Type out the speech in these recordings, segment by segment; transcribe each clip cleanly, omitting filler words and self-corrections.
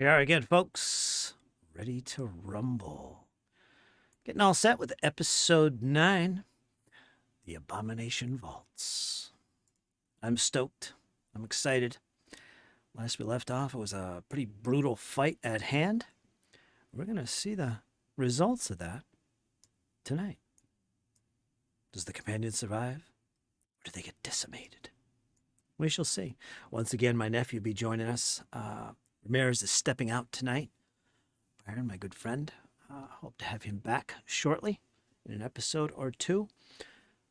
Here are again, folks. Ready to rumble. Getting all set with episode 9, The Abomination Vaults. I'm stoked. I'm excited. Last we left off, it was a pretty brutal fight at hand. We're going to see the results of that tonight. Does the companion survive? Or do they get decimated? We shall see. Once again, my nephew will be joining us. Ramirez is stepping out tonight. Byron, my good friend. Hope to have him back shortly in an episode or two.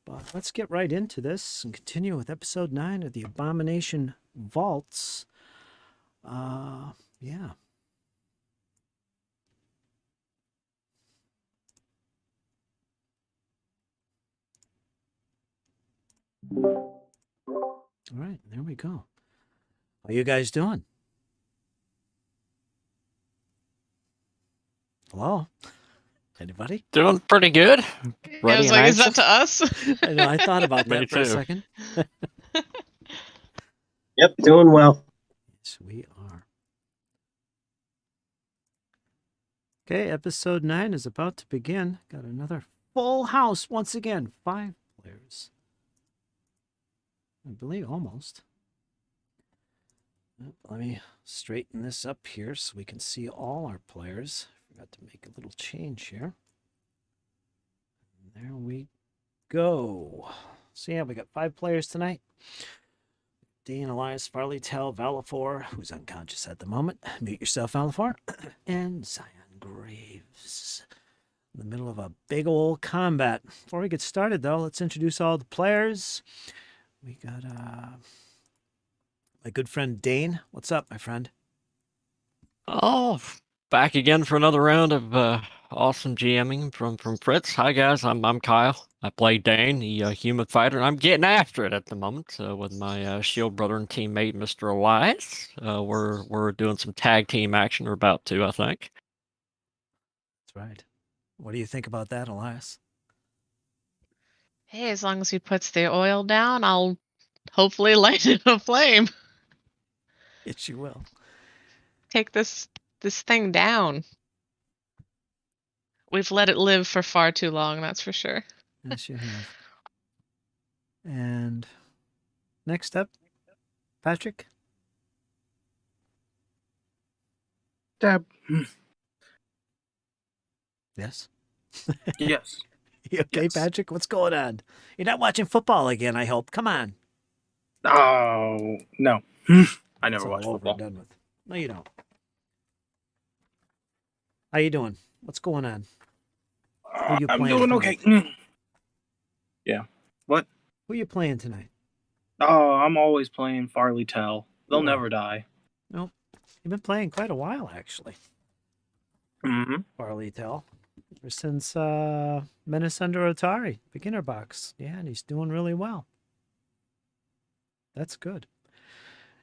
But let's get right into this and continue with episode 9 of the Abomination Vaults. Yeah. All right, there we go. How you guys doing? Hello? Anybody? Doing pretty good. I was like, is that to us? I know, I thought about Me that for a too. second. Yep, doing well. Yes, we are. Okay, episode 9 is about to begin. Got another full house once again. 5 players. I believe almost. Let me straighten this up here so we can see all our players. Forgot to make a little change here. There we go. So yeah, we got 5 players tonight. Dean, Elias, Farley, Tell, Valafor, who's unconscious at the moment. Mute yourself, Valafor. And Zion Graves. In the middle of a big old combat. Before we get started, though, let's introduce all the players. We got my good friend Dane. What's up, my friend? Oh, back again for another round of awesome GMing from Fritz. Hi guys, I'm Kyle. I play Dane, the human fighter, and I'm getting after it at the moment with my shield brother and teammate, Mr. Elias. We're doing some tag team action. We're about to, I think. That's right. What do you think about that, Elias? Hey, as long as he puts the oil down, I'll hopefully light it a flame. Yes, you will. Take this thing down. We've let it live for far too long, that's for sure. Yes, you have. And next up, Patrick. Dab. Yes. Yes. You okay, Yes. Patrick? What's going on? You're not watching football again, I hope. Come on. Oh, no. I It's never all watch over football. and done with. No, you don't. How you doing? What's going on? Who you I'm playing doing tonight? okay. Yeah. What? Who you playing tonight? Oh, I'm always playing Farley Tell. They'll You are. never die. Nope. You've been playing quite a while, actually. Mm-hmm. Farley Tell. Ever since Menace Under Atari, beginner box. Yeah, and he's doing really well. That's good.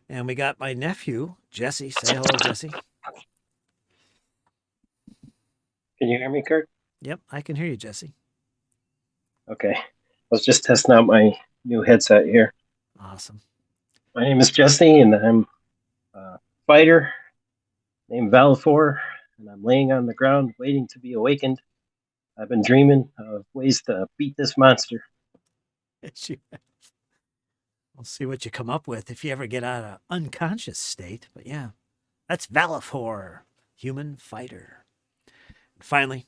And we got my nephew, Jesse. Say hello, Jesse. Can you hear me, Kurt? Yep, I can hear you, Jesse. Okay. I was just testing out my new headset here. Awesome. My name is Jesse, and I'm a fighter named Valafor, and I'm laying on the ground waiting to be awakened. I've been dreaming of ways to beat this monster. Yes, you have. We'll see what you come up with if you ever get out of unconscious state. But yeah, that's Valafor, human fighter. And finally,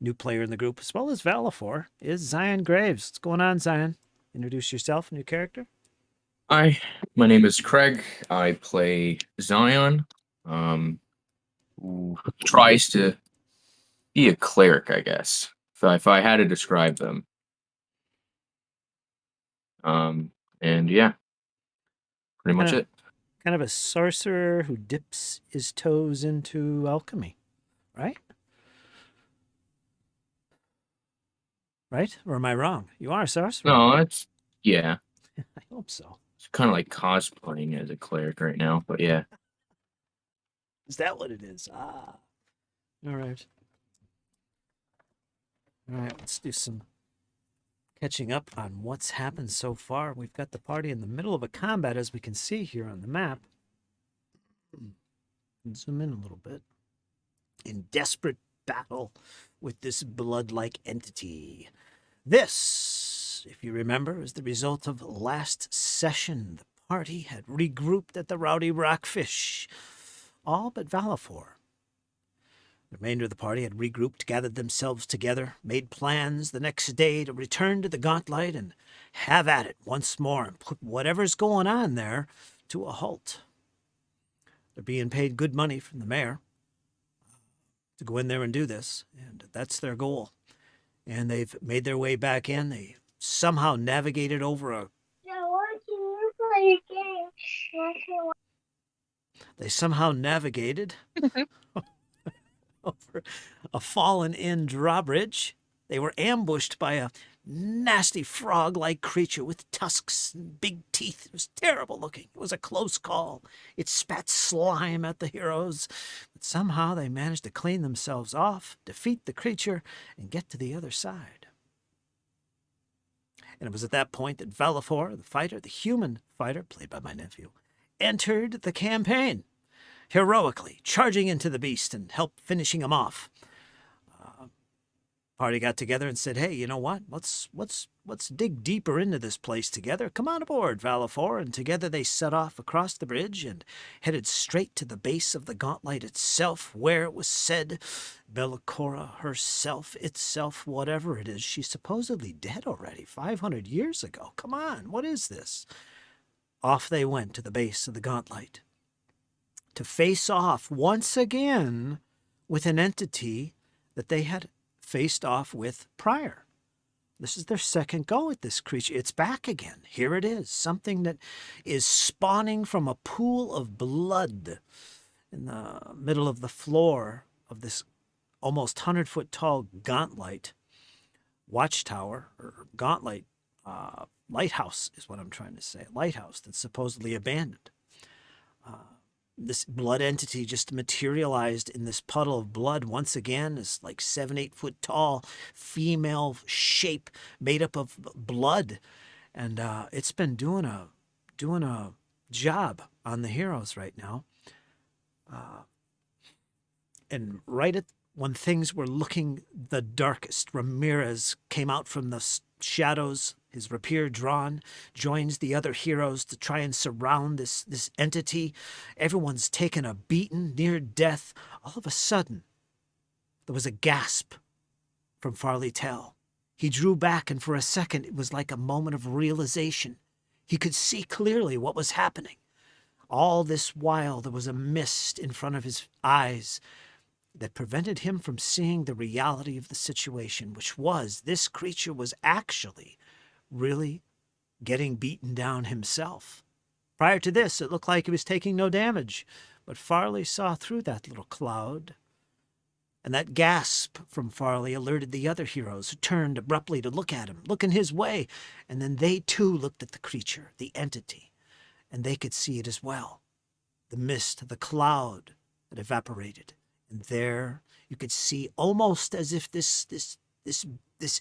new player in the group, as well as Valafor, is Zion Graves. What's going on, Zion? Introduce yourself and your character. Hi, my name is Craig. I play Zion, who tries to be a cleric, I guess, if I had to describe them. And yeah, pretty much it. Kind of a sorcerer who dips his toes into alchemy, right? Right? Or am I wrong? You are a sorcerer. No, yeah. I hope so. It's kind of like cosplaying as a cleric right now, but yeah. Is that what it is? Ah. All right. All right, let's do some catching up on what's happened so far. We've got the party in the middle of a combat, as we can see here on the map. Zoom in a little bit. In desperate battle with this blood-like entity. This, if you remember, is the result of last session. The party had regrouped at the Rowdy Rockfish. All but Valifor. The remainder of the party had regrouped, gathered themselves together, made plans the next day to return to the gauntlight and have at it once more and put whatever's going on there to a halt. They're being paid good money from the mayor to go in there and do this, and that's their goal. And they've made their way back in. They somehow navigated over a... They somehow navigated over a fallen-in drawbridge. They were ambushed by a nasty frog-like creature with tusks and big teeth. It was terrible looking. It was a close call. It spat slime at the heroes, but somehow they managed to clean themselves off, defeat the creature, and get to the other side. And it was at that point that Valifor, the fighter, the human fighter, played by my nephew, entered the campaign, heroically charging into the beast and helped finishing him off. Party got together and said, hey, you know what? Let's dig deeper into this place together. Come on aboard, Valifor. And together they set off across the bridge and headed straight to the base of the gauntlight itself, where it was said Bellicora herself, itself, whatever it is, she's supposedly dead already 500 years ago. Come on, what is this? Off they went to the base of the gauntlight to face off once again with an entity that they had faced off with prior. This is their second go at this creature. It's back again. Here it is. Something that is spawning from a pool of blood in the middle of the floor of this almost 100-foot tall gauntlight watchtower, or gauntlight lighthouse is what I'm trying to say. Lighthouse that's supposedly abandoned. This blood entity just materialized in this puddle of blood once again. This like 7-8 foot tall female shape made up of blood, and it's been doing a job on the heroes right now. And right when things were looking the darkest, Ramirez came out from the shadows, his rapier drawn, joins the other heroes to try and surround this entity. Everyone's taken a beating, near death. All of a sudden, there was a gasp from Farley Tell. He drew back, and for a second, it was like a moment of realization. He could see clearly what was happening. All this while, there was a mist in front of his eyes that prevented him from seeing the reality of the situation, which was this creature was actually really getting beaten down himself. Prior to this, it looked like he was taking no damage, but Farley saw through that little cloud, and that gasp from Farley alerted the other heroes, who turned abruptly to look at him, looking his way, and then they too looked at the creature, the entity, and they could see it as well. The mist, the cloud that evaporated, and there you could see almost as if this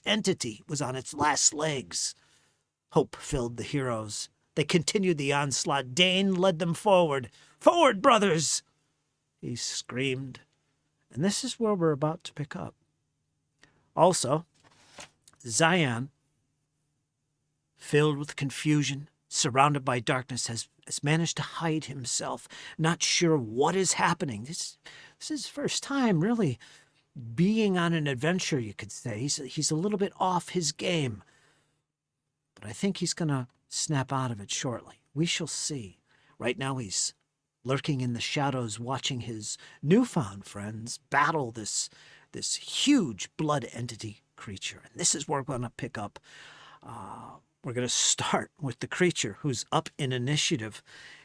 entity was on its last legs. Hope filled the heroes. They continued the onslaught. Dane led them forward. Forward, brothers! He screamed. And this is where we're about to pick up. Also, Zion, filled with confusion, surrounded by darkness, has managed to hide himself, not sure what is happening. This is his first time really being on an adventure, you could say. He's a little bit off his game. But I think he's going to snap out of it shortly. We shall see. Right now he's lurking in the shadows, watching his newfound friends battle this huge blood entity creature. And this is where we're going to pick up. We're going to start with the creature who's up in initiative,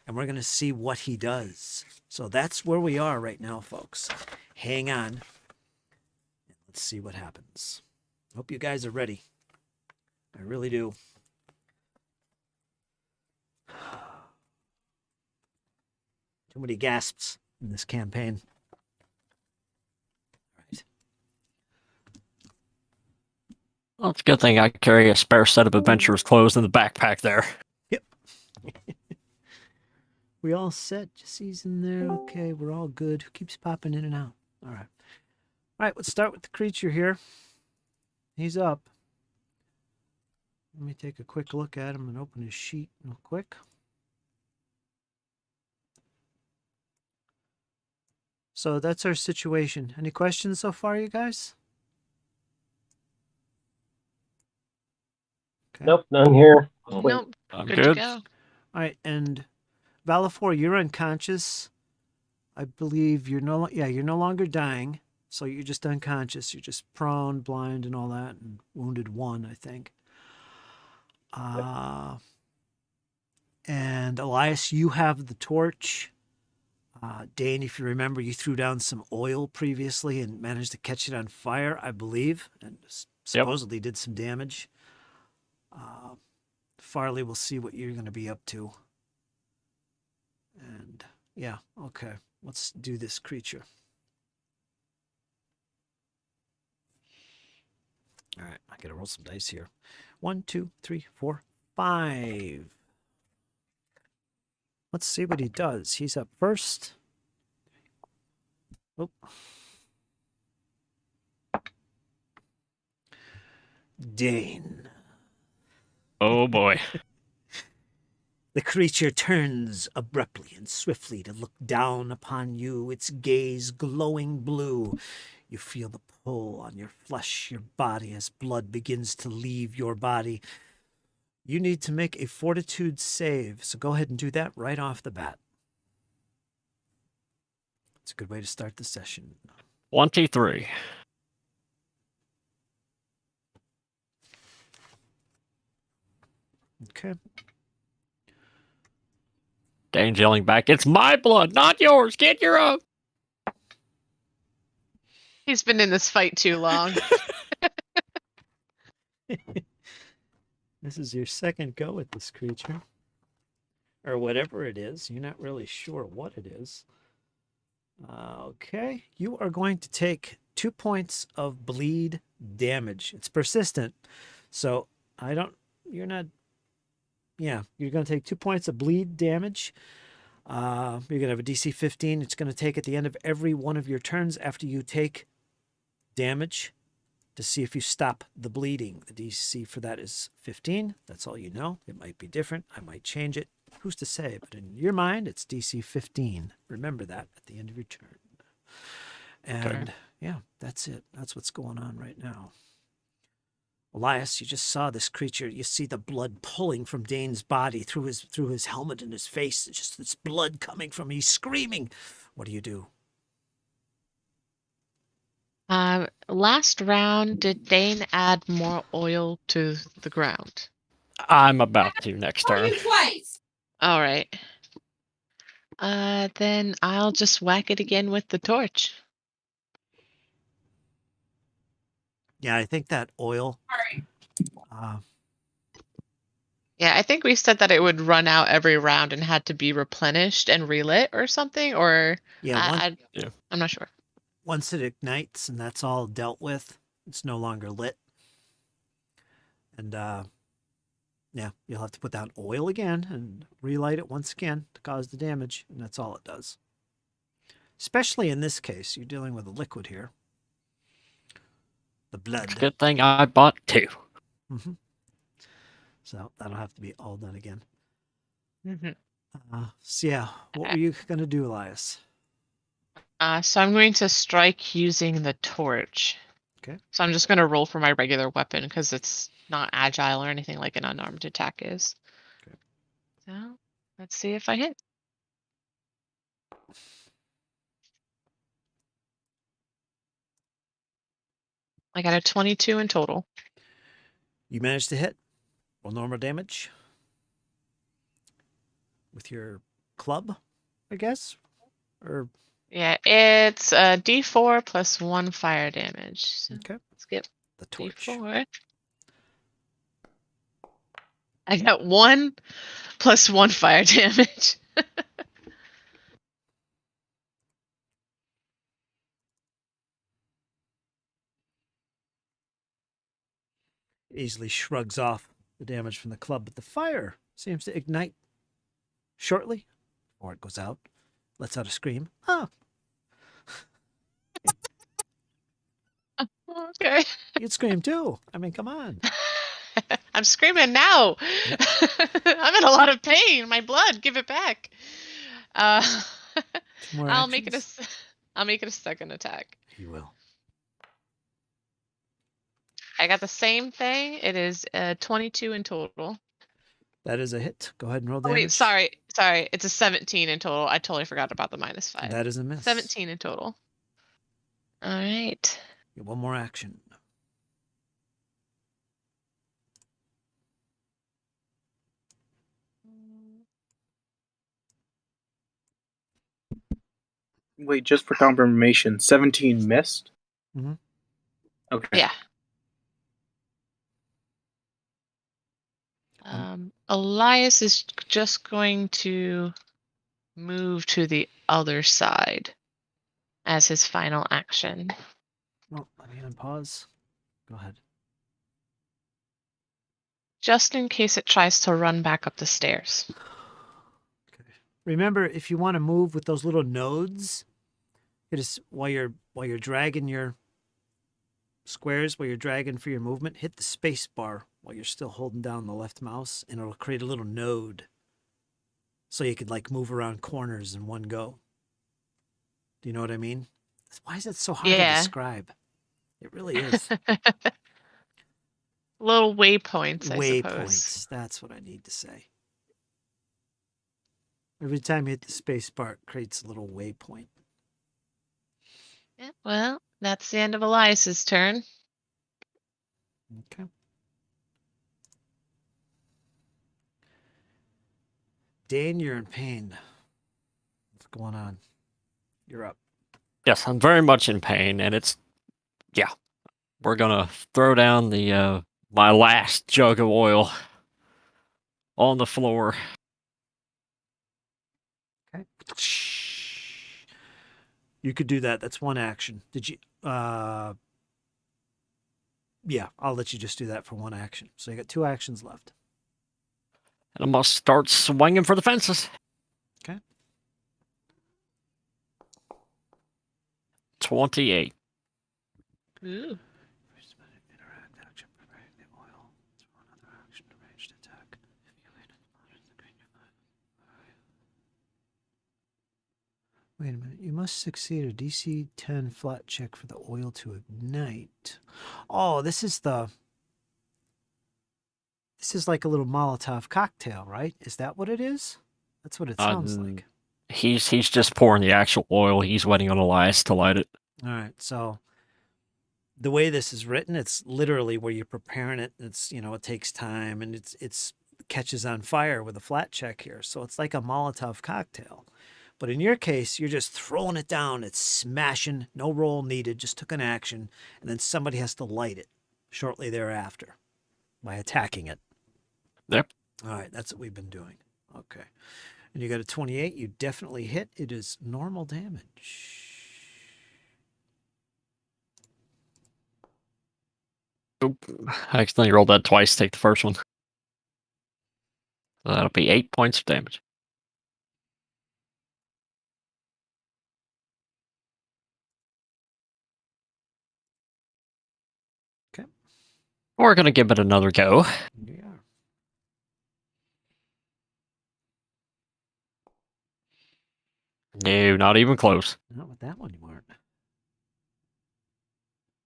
and we're going to see what he does. So that's where we are right now, folks. Hang on. Let's see what happens. Hope you guys are ready. I really do. Too many gasps in this campaign. All right. Well, it's a good thing I carry a spare set of adventurer's clothes in the backpack there. Yep. We all set? Jesse's in there. Okay, we're all good. Who keeps popping in and out? All right. All right, let's start with the creature here. He's up. Let me take a quick look at him and open his sheet real quick. So that's our situation. Any questions so far, you guys? Okay. Nope, none here. Wait. Nope. I'm Good to good. go. All right, and Valafor, you're unconscious. I believe you're you're no longer dying, so you're just unconscious. You're just prone, blind, and all that, and wounded 1, I think. And Elias, you have the torch. Dane, if you remember, you threw down some oil previously and managed to catch it on fire, I believe, and supposedly did some damage. Farley, we'll see what you're going to be up to. And yeah, okay, let's do this creature. All right, I got to roll some dice here. 1, 2, 3, 4, 5. Let's see what he does. He's up first. Oh. Dane. Oh boy. The creature turns abruptly and swiftly to look down upon you, its gaze glowing blue. You feel the pull on your flesh, your body, as blood begins to leave your body. You need to make a fortitude save, so go ahead and do that right off the bat. It's a good way to start the session. 23. Okay. Dane's yelling back, "It's my blood, not yours. Get your own." He's been in this fight too long. This is your second go at this creature. Or whatever it is. You're not really sure what it is. Okay. You are going to take 2 points of bleed damage. It's persistent. So you're going to take 2 points of bleed damage. You're going to have a DC 15. It's going to take at the end of every one of your turns after you take damage to see if you stop the bleeding. The DC for that is 15. That's all you know. It might be different. I might change it. Who's to say? But in your mind, it's DC 15. Remember that at the end of your turn. And yeah, that's it. That's what's going on right now. Elias, you just saw this creature. You see the blood pulling from Dane's body through his helmet and his face. It's just this blood coming from him. He's screaming. What do you do? Last round, did Dane add more oil to the ground? I'm about to next turn. All right. Then I'll just whack it again with the torch. Yeah, I think that oil. Yeah, I think we said that it would run out every round and had to be replenished and relit or something, or Yeah, I'm not sure. Once it ignites and that's all dealt with, it's no longer lit. And yeah, you'll have to put down oil again and relight it once again to cause the damage, and that's all it does. Especially in this case, you're dealing with a liquid here. The blood. Good thing I bought 2. Mm-hmm. So that'll have to be all done again. Mm-hmm. So yeah, what were you going to do, Elias? So I'm going to strike using the torch. Okay. So I'm just going to roll for my regular weapon because it's not agile or anything like an unarmed attack is. Okay. So let's see if I hit. I got a 22 in total. You managed to hit. Roll normal damage with your club, I guess? Or Yeah, it's a D4 plus 1 fire damage. So okay. let's get The torch. D4. I got 1 plus 1 fire damage. Easily shrugs off the damage from the club, but the fire seems to ignite shortly, Or it goes out, lets out a scream. Oh, Okay. you'd scream too. I mean, come on. I'm screaming now. Yep. I'm in a lot of pain. My blood, give it back. Uh, 2 more I'll make it actions. I'll make it a second attack. You will. I got the same thing. It is 22 in total. That is a hit. Go ahead and roll Oh, damage. wait, sorry. It's a 17 in total. I totally forgot about the -5. That is a miss. 17 in total. All right. Get 1 more action. Wait, just for confirmation, 17 missed? Mhm. Okay. Yeah. Um, Elias is just going to move to the other side as his final action. Well, let me unpause. Go ahead. Just in case it tries to run back up the stairs. Okay. Remember, if you want to move with those little nodes, it is while you're dragging your squares, while you're dragging for your movement, hit the space bar while you're still holding down the left mouse, and it'll create a little node. So you could like move around corners in one go. Do you know what I mean? Why is it so hard to Yeah. describe? It really is. Little waypoints, I suppose. Waypoints. That's what I need to say. Every time you hit the space bar, it creates a little waypoint. Yeah, well, that's the end of Elias's turn. Okay. Dane, you're in pain. What's going on? You're up. Yes, I'm very much in pain, and we're gonna throw down the my last jug of oil on the floor. Okay. You could do that. That's 1 action. Did you? Yeah, I'll let you just do that for 1 action. So you got 2 actions left. And I'm gonna start swinging for the fences. Okay. 28. Ooh. Wait a minute. You must succeed a DC 10 flat check for the oil to ignite. Oh, this is like a little Molotov cocktail, right? Is that what it is? That's what it sounds like. He's just pouring the actual oil. He's waiting on Elias to light it. All right. So the way this is written, it's literally where you're preparing it. It's, it takes time and it's catches on fire with a flat check here. So it's like a Molotov cocktail. But in your case, you're just throwing it down. It's smashing, no roll needed, just took an action. And then somebody has to light it shortly thereafter by attacking it. Yep. All right, that's what we've been doing. Okay. And you got a 28. You definitely hit. It is normal damage. Oop. I accidentally rolled that twice. Take the first one. So that'll be 8 points of damage. Okay. We're gonna give it another go. Here you are. No, not even close. Not with that one, you weren't.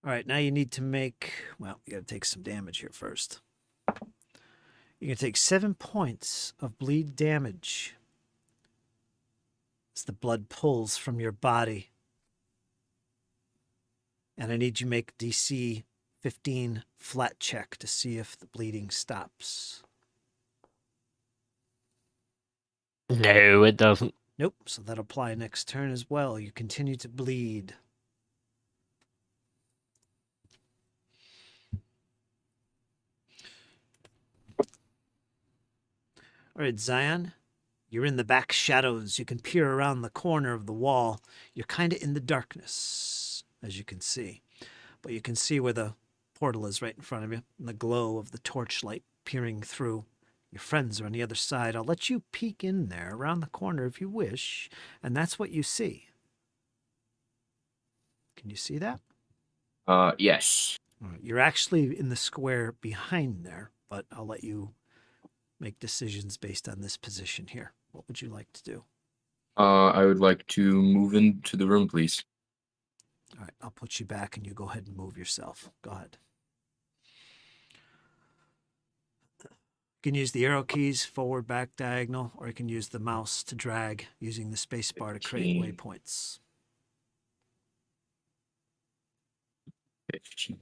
All right, now you need to make, well, you got to take some damage here first. You're going to take 7 points of bleed damage as the blood pulls from your body. And I need you to make DC 15 flat check to see if the bleeding stops. No, it doesn't. Nope, so that'll apply next turn as well. You continue to bleed. All right, Zion, you're in the back shadows. You can peer around the corner of the wall. You're kind of in the darkness, as you can see. But you can see where the portal is right in front of you, and the glow of the torchlight peering through. Your friends are on the other side. I'll let you peek in there around the corner if you wish, and that's what you see. Can you see that? Yes. All right, you're actually in the square behind there, but I'll let you make decisions based on this position here. What would you like to do? I would like to move into the room, please. All right, I'll put you back and you go ahead and move yourself. Go ahead. You can use the arrow keys, forward, back, diagonal, or you can use the mouse to drag using the space bar to create 15. waypoints. 15,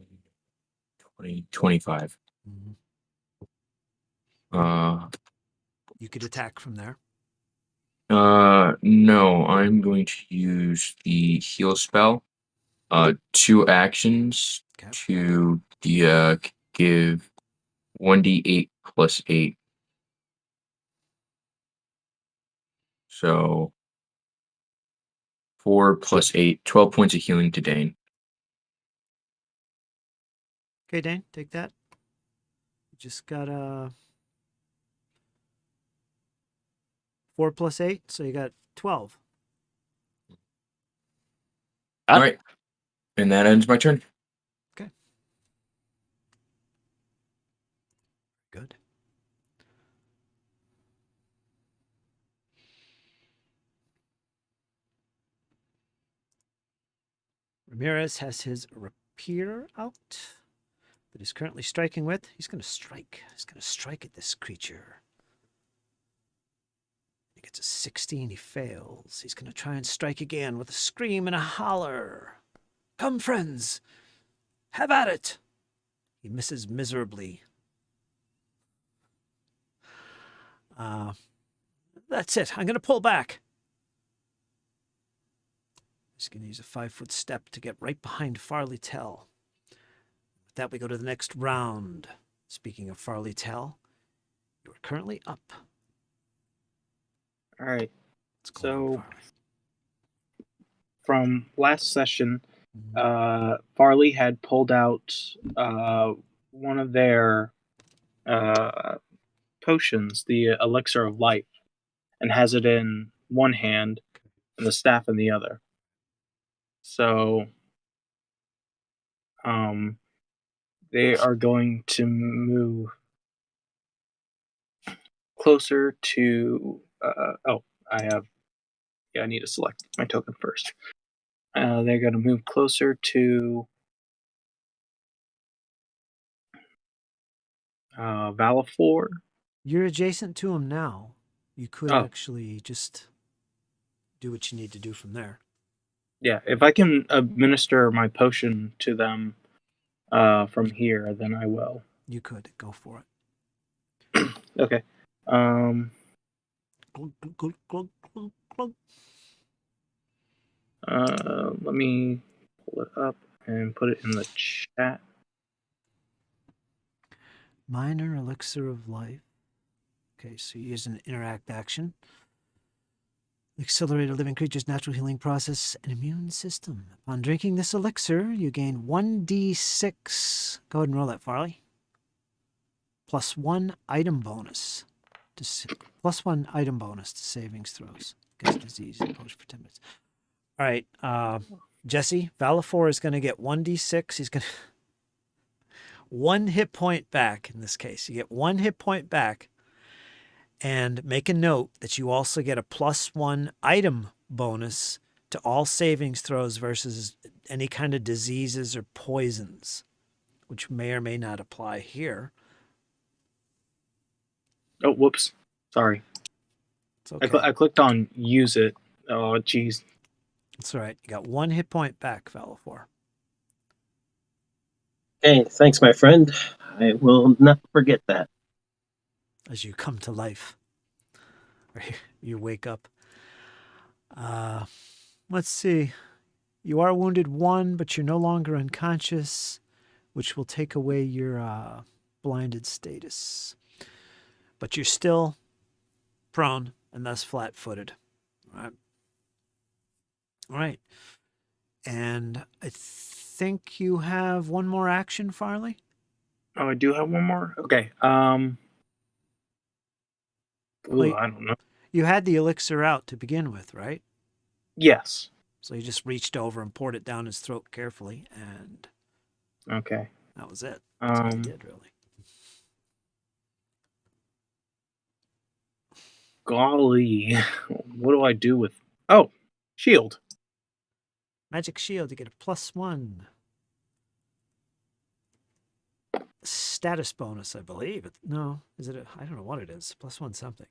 20, 25. Mhm. Uh, You could attack from there. no, I'm going to use the heal spell. 2 actions Okay. to give 1d8 plus 8. So 4 plus 8, 12 points of healing to Dane. Okay, Dane, take that. You just got 4 plus 8, so you got 12. I- All right. And that ends my turn. Good. Ramirez has his rapier out that he's currently striking with. He's going to strike. He's going to strike at this creature. He gets a 16. He fails. He's going to try and strike again with a scream and a holler. Come, friends. Have at it. He misses miserably. That's it. I'm going to pull back. He's going to use a 5-foot step to get right behind Farley Tell. With that, we go to the next round. Speaking of Farley Tell, you are currently up. All right. What's going on, So Farley? from last session, Mhm. Farley had pulled out one of their potions, the elixir of life, and has it in one hand and the staff in the other. So they are going to move closer to I need to select my token first. They're going to move closer to Valafor. You're adjacent to him now. You could Oh. actually just do what you need to do from there. Yeah, if I can administer my potion to them from here, then I will. You could go for it. Okay. Glug, glug, glug, glug, glug, glug. Let me pull it up and put it in the chat. Minor elixir of life. Okay, so you use an interact action. Accelerate a living creature's natural healing process and immune system. Upon drinking this elixir, you gain 1d6. Go ahead and roll that, Farley. Plus 1 item bonus. Plus 1 item bonus to savings throws against disease imposed for 10 minutes. All right, Jesse, Valafor is going to get 1d6. He's going to 1 hit point back in this case. You get 1 hit point back. And make a note that you also get a plus 1 item bonus to all savings throws versus any kind of diseases or poisons, which may or may not apply here. Oh, whoops. Sorry. It's okay. I clicked on use it. Oh, geez. It's all right. You got 1 hit point back, Valafor. Okay, thanks, my friend. I will not forget that. As you come to life, or you wake up. Let's see. You are wounded 1, but you're no longer unconscious, which will take away your blinded status. But you're still prone and thus flat-footed. All right. All right. And I think you have one more action, Farley. Oh, I do have one more? Okay. Ooh, Wait. I don't know. You had the elixir out to begin with, right? Yes. So you just reached over and poured it down his throat carefully, and Okay. that was it. That's all you did, really. Golly. What do I do with... Oh, shield. Magic shield, you get a +1 status bonus, I believe. No, is it? I don't know what it is. +1 something.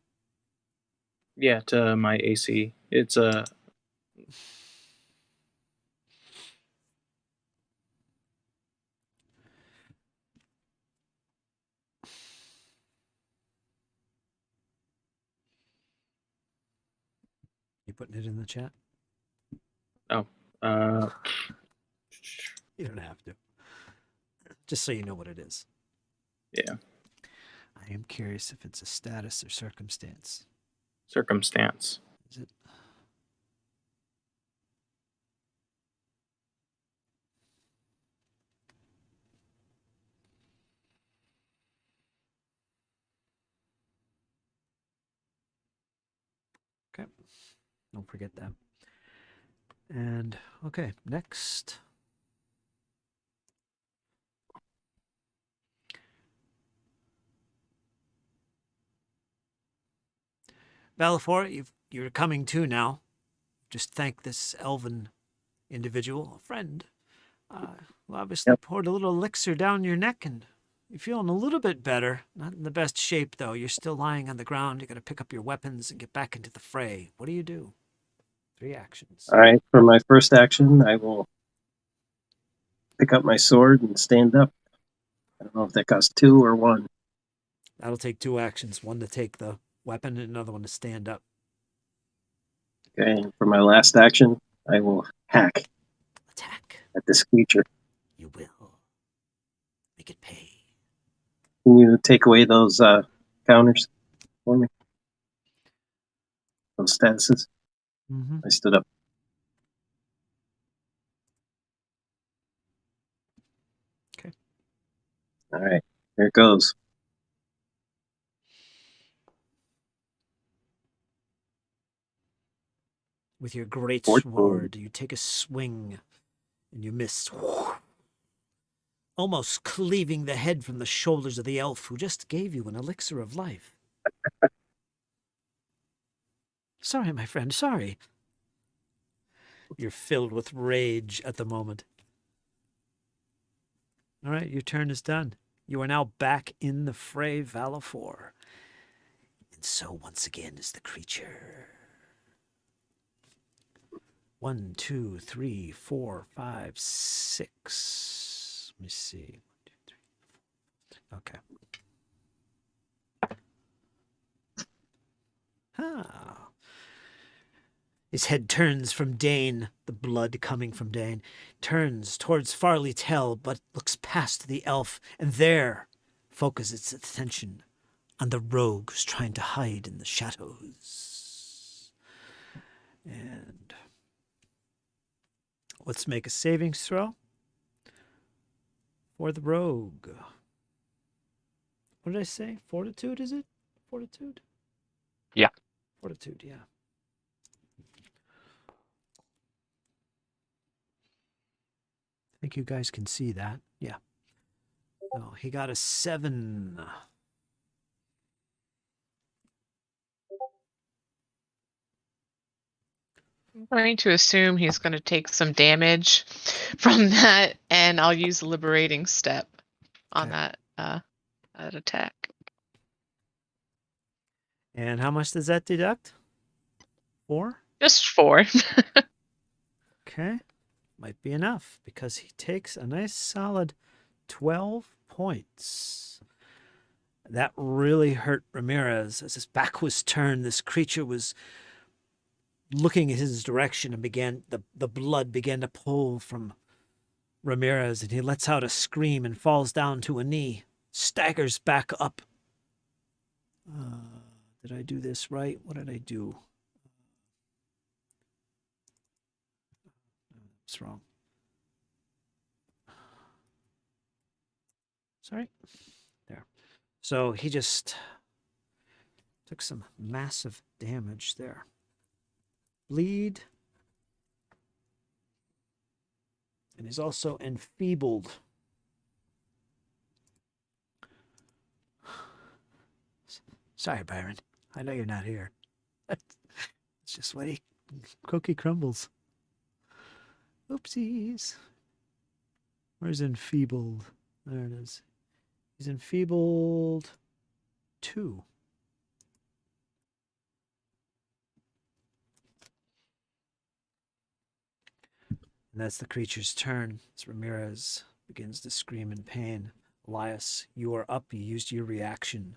Yeah, to my AC. It's a... You putting it in the chat? Oh. You don't have to. Just so you know what it is. Yeah. I am curious if it's a status or circumstance. Circumstance. Is it? Okay. Don't forget that. And okay, next. Balafor, you're coming to now. Just thank this elven individual, a friend, who obviously poured a little elixir down your neck, and you're feeling a little bit better. Not in the best shape, though. You're still lying on the ground. You got to pick up your weapons and get back into the fray. What do you do? 3 actions. All right, for my first action, I will pick up my sword and stand up. I don't know if that costs 2 or 1. That'll take 2 actions. One to take the weapon and another one to stand up. Okay, and for my last action, I will hack Attack. at this creature. You will. Make it pay. Can you take away those counters for me? Those statuses? Mm-hmm. I stood up. Okay. All right, here it goes. With your great 14. sword, you take a swing and you miss. Almost cleaving the head from the shoulders of the elf who just gave you an elixir of life. Sorry, my friend, sorry. You're filled with rage at the moment. All right, your turn is done. You are now back in the fray, Valafor. And so once again is the creature. 1, 2, 3, 4, 5, 6. Let me see. 1, 2, 3, 4. Okay. Ah. His head turns from Dane, the blood coming from Dane, turns towards Farley Tell, but looks past the elf, and there focuses its attention on the rogue who's trying to hide in the shadows. And let's make a savings throw for the rogue. What did I say? Fortitude, is it? Fortitude? Yeah. Fortitude, yeah. I think you guys can see that. Yeah. So he got a 7. I'm going to assume he's going to take some damage from that, and I'll use liberating step on Okay. that attack. And how much does that deduct? 4? Just 4. Okay. Might be enough because he takes a nice solid 12 points. That really hurt Ramirez. As his back was turned, this creature was looking in his direction and the blood began to pull from Ramirez, and he lets out a scream and falls down to a knee, staggers back up. Did I do this right? What did I do? It's wrong. Sorry. There. So he just Took some massive damage there. Bleed. And he's also enfeebled. Sorry, Byron. I know you're not here. It's just the way cookie crumbles. Oopsies. Where's enfeebled? There it is. He's enfeebled 2. And that's the creature's turn as Ramirez begins to scream in pain. Elias, you are up. You used your reaction.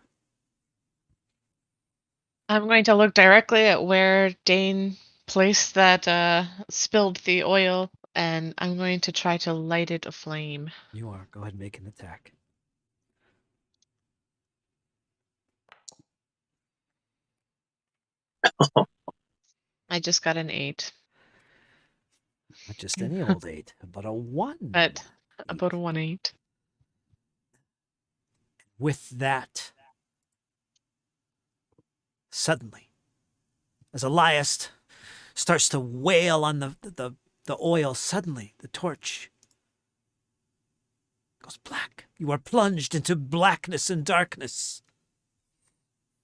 I'm going to look directly at where Dane placed that spilled the oil, and I'm going to try to light it aflame. You are. Go ahead and make an attack. I just got an 8. Not just any old 8, but a 1. But about a 1-8. With that, suddenly, as Elias starts to wail on the oil, suddenly the torch goes black. You are plunged into blackness and darkness.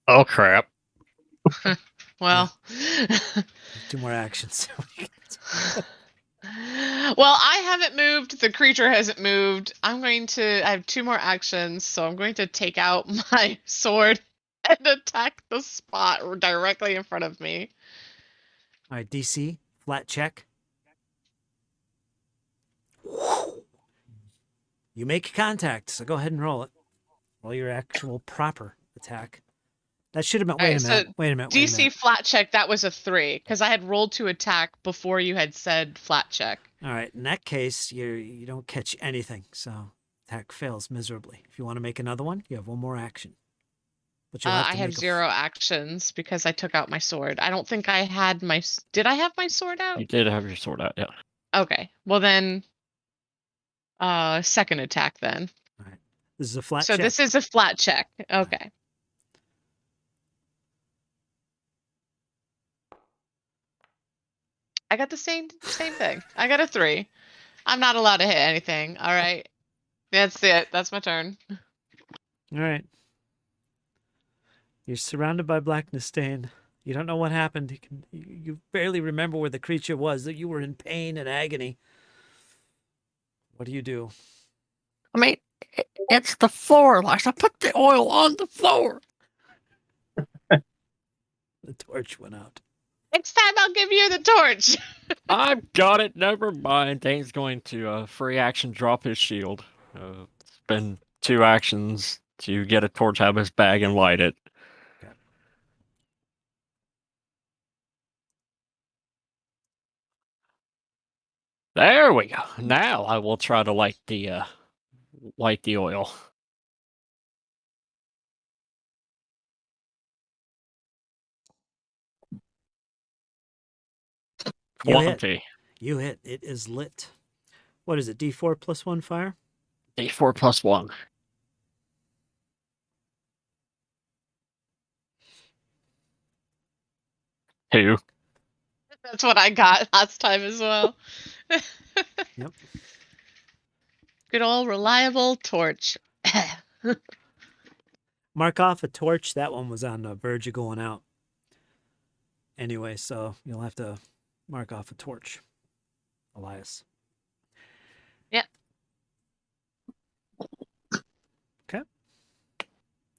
Oh crap! Well, 2 more actions. well, I haven't moved. The creature hasn't moved. I have 2 more actions, so I'm going to take out my sword and attack the spot directly in front of me. All right, DC, flat check. You make contact, so go ahead and roll it. Roll your actual proper attack. That should have been. Wait a minute. Wait a minute. DC flat check, that was a 3, because I had rolled to attack before you had said flat check. All right. In that case, you don't catch anything, so attack fails miserably. If you want to make another one, you have 1 more action. But you'll have to I have make 0 actions because I took out my sword. I don't think I had my... Did I have my sword out? You did have your sword out, yeah. Okay. Well then, second attack then. All right. This is a flat So check. this is a flat check. Okay. I got the same thing. I got a 3. I'm not allowed to hit anything. All right. That's it. That's my turn. All right. You're surrounded by blackness, Dane. You don't know what happened. You barely remember where the creature was. That you were in pain and agony. What do you do? I mean, it's the floor, Elias. Put the oil on the floor. The torch went out. Next time I'll give you the torch. I've got it. Never mind. Dane's going to free action drop his shield. Spend 2 actions to get a torch out of his bag and light it. Okay. There we go. Now I will try to light the oil. You hit. 20. You hit. It is lit. What is it? D4 plus 1 fire? D4 plus 1. Two. That's what I got last time as well. Yep. Good old reliable torch. Mark off a torch. That one was on the verge of going out. Anyway, so you'll have to mark off a torch, Elias. Yeah. Okay.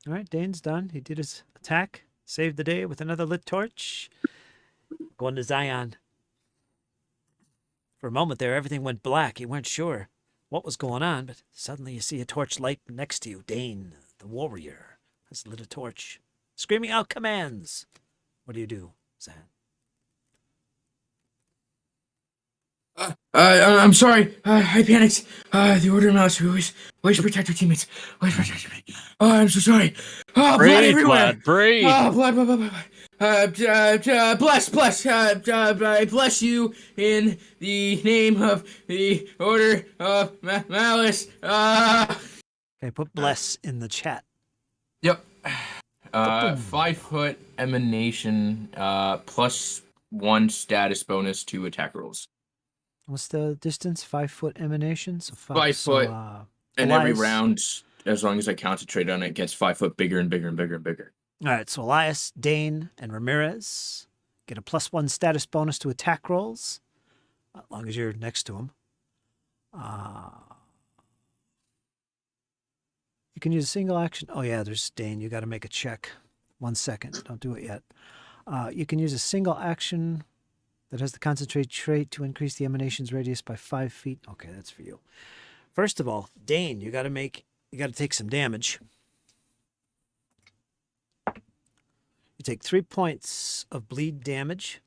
All right, Dane's done. He did his attack, saved the day with another lit torch. Going to Zion. For a moment there, everything went black. You weren't sure what was going on, but suddenly you see a torch light next to you. Dane, the warrior, has lit a torch, screaming out commands. What do, Zan? I'm sorry. I panicked. The Order Mouse, always protect our teammates. Always protect me. Oh, I'm so sorry. Oh, blood Breathe, everywhere. lad, breathe. Oh, blood. I bless you in the name of the Order of Malice. Okay, put bless in the chat. Yep. 5-foot emanation, +1 status bonus to attack rolls. What's the distance? 5-foot emanation? So 5 foot, and every Elias. round, as long as I concentrate on it, it gets 5 foot bigger and bigger and bigger and bigger. All right, so Elias, Dane, and Ramirez get a +1 status bonus to attack rolls, as long as you're next to them. You can use a single action. Oh, yeah, there's Dane. You got to make a check. 1 second. Don't do it yet. You can use a single action that has the concentrate trait to increase the emanation's radius by 5 feet. Okay, that's for you. First of all, Dane, you got to take some damage. You take 3 points of bleed damage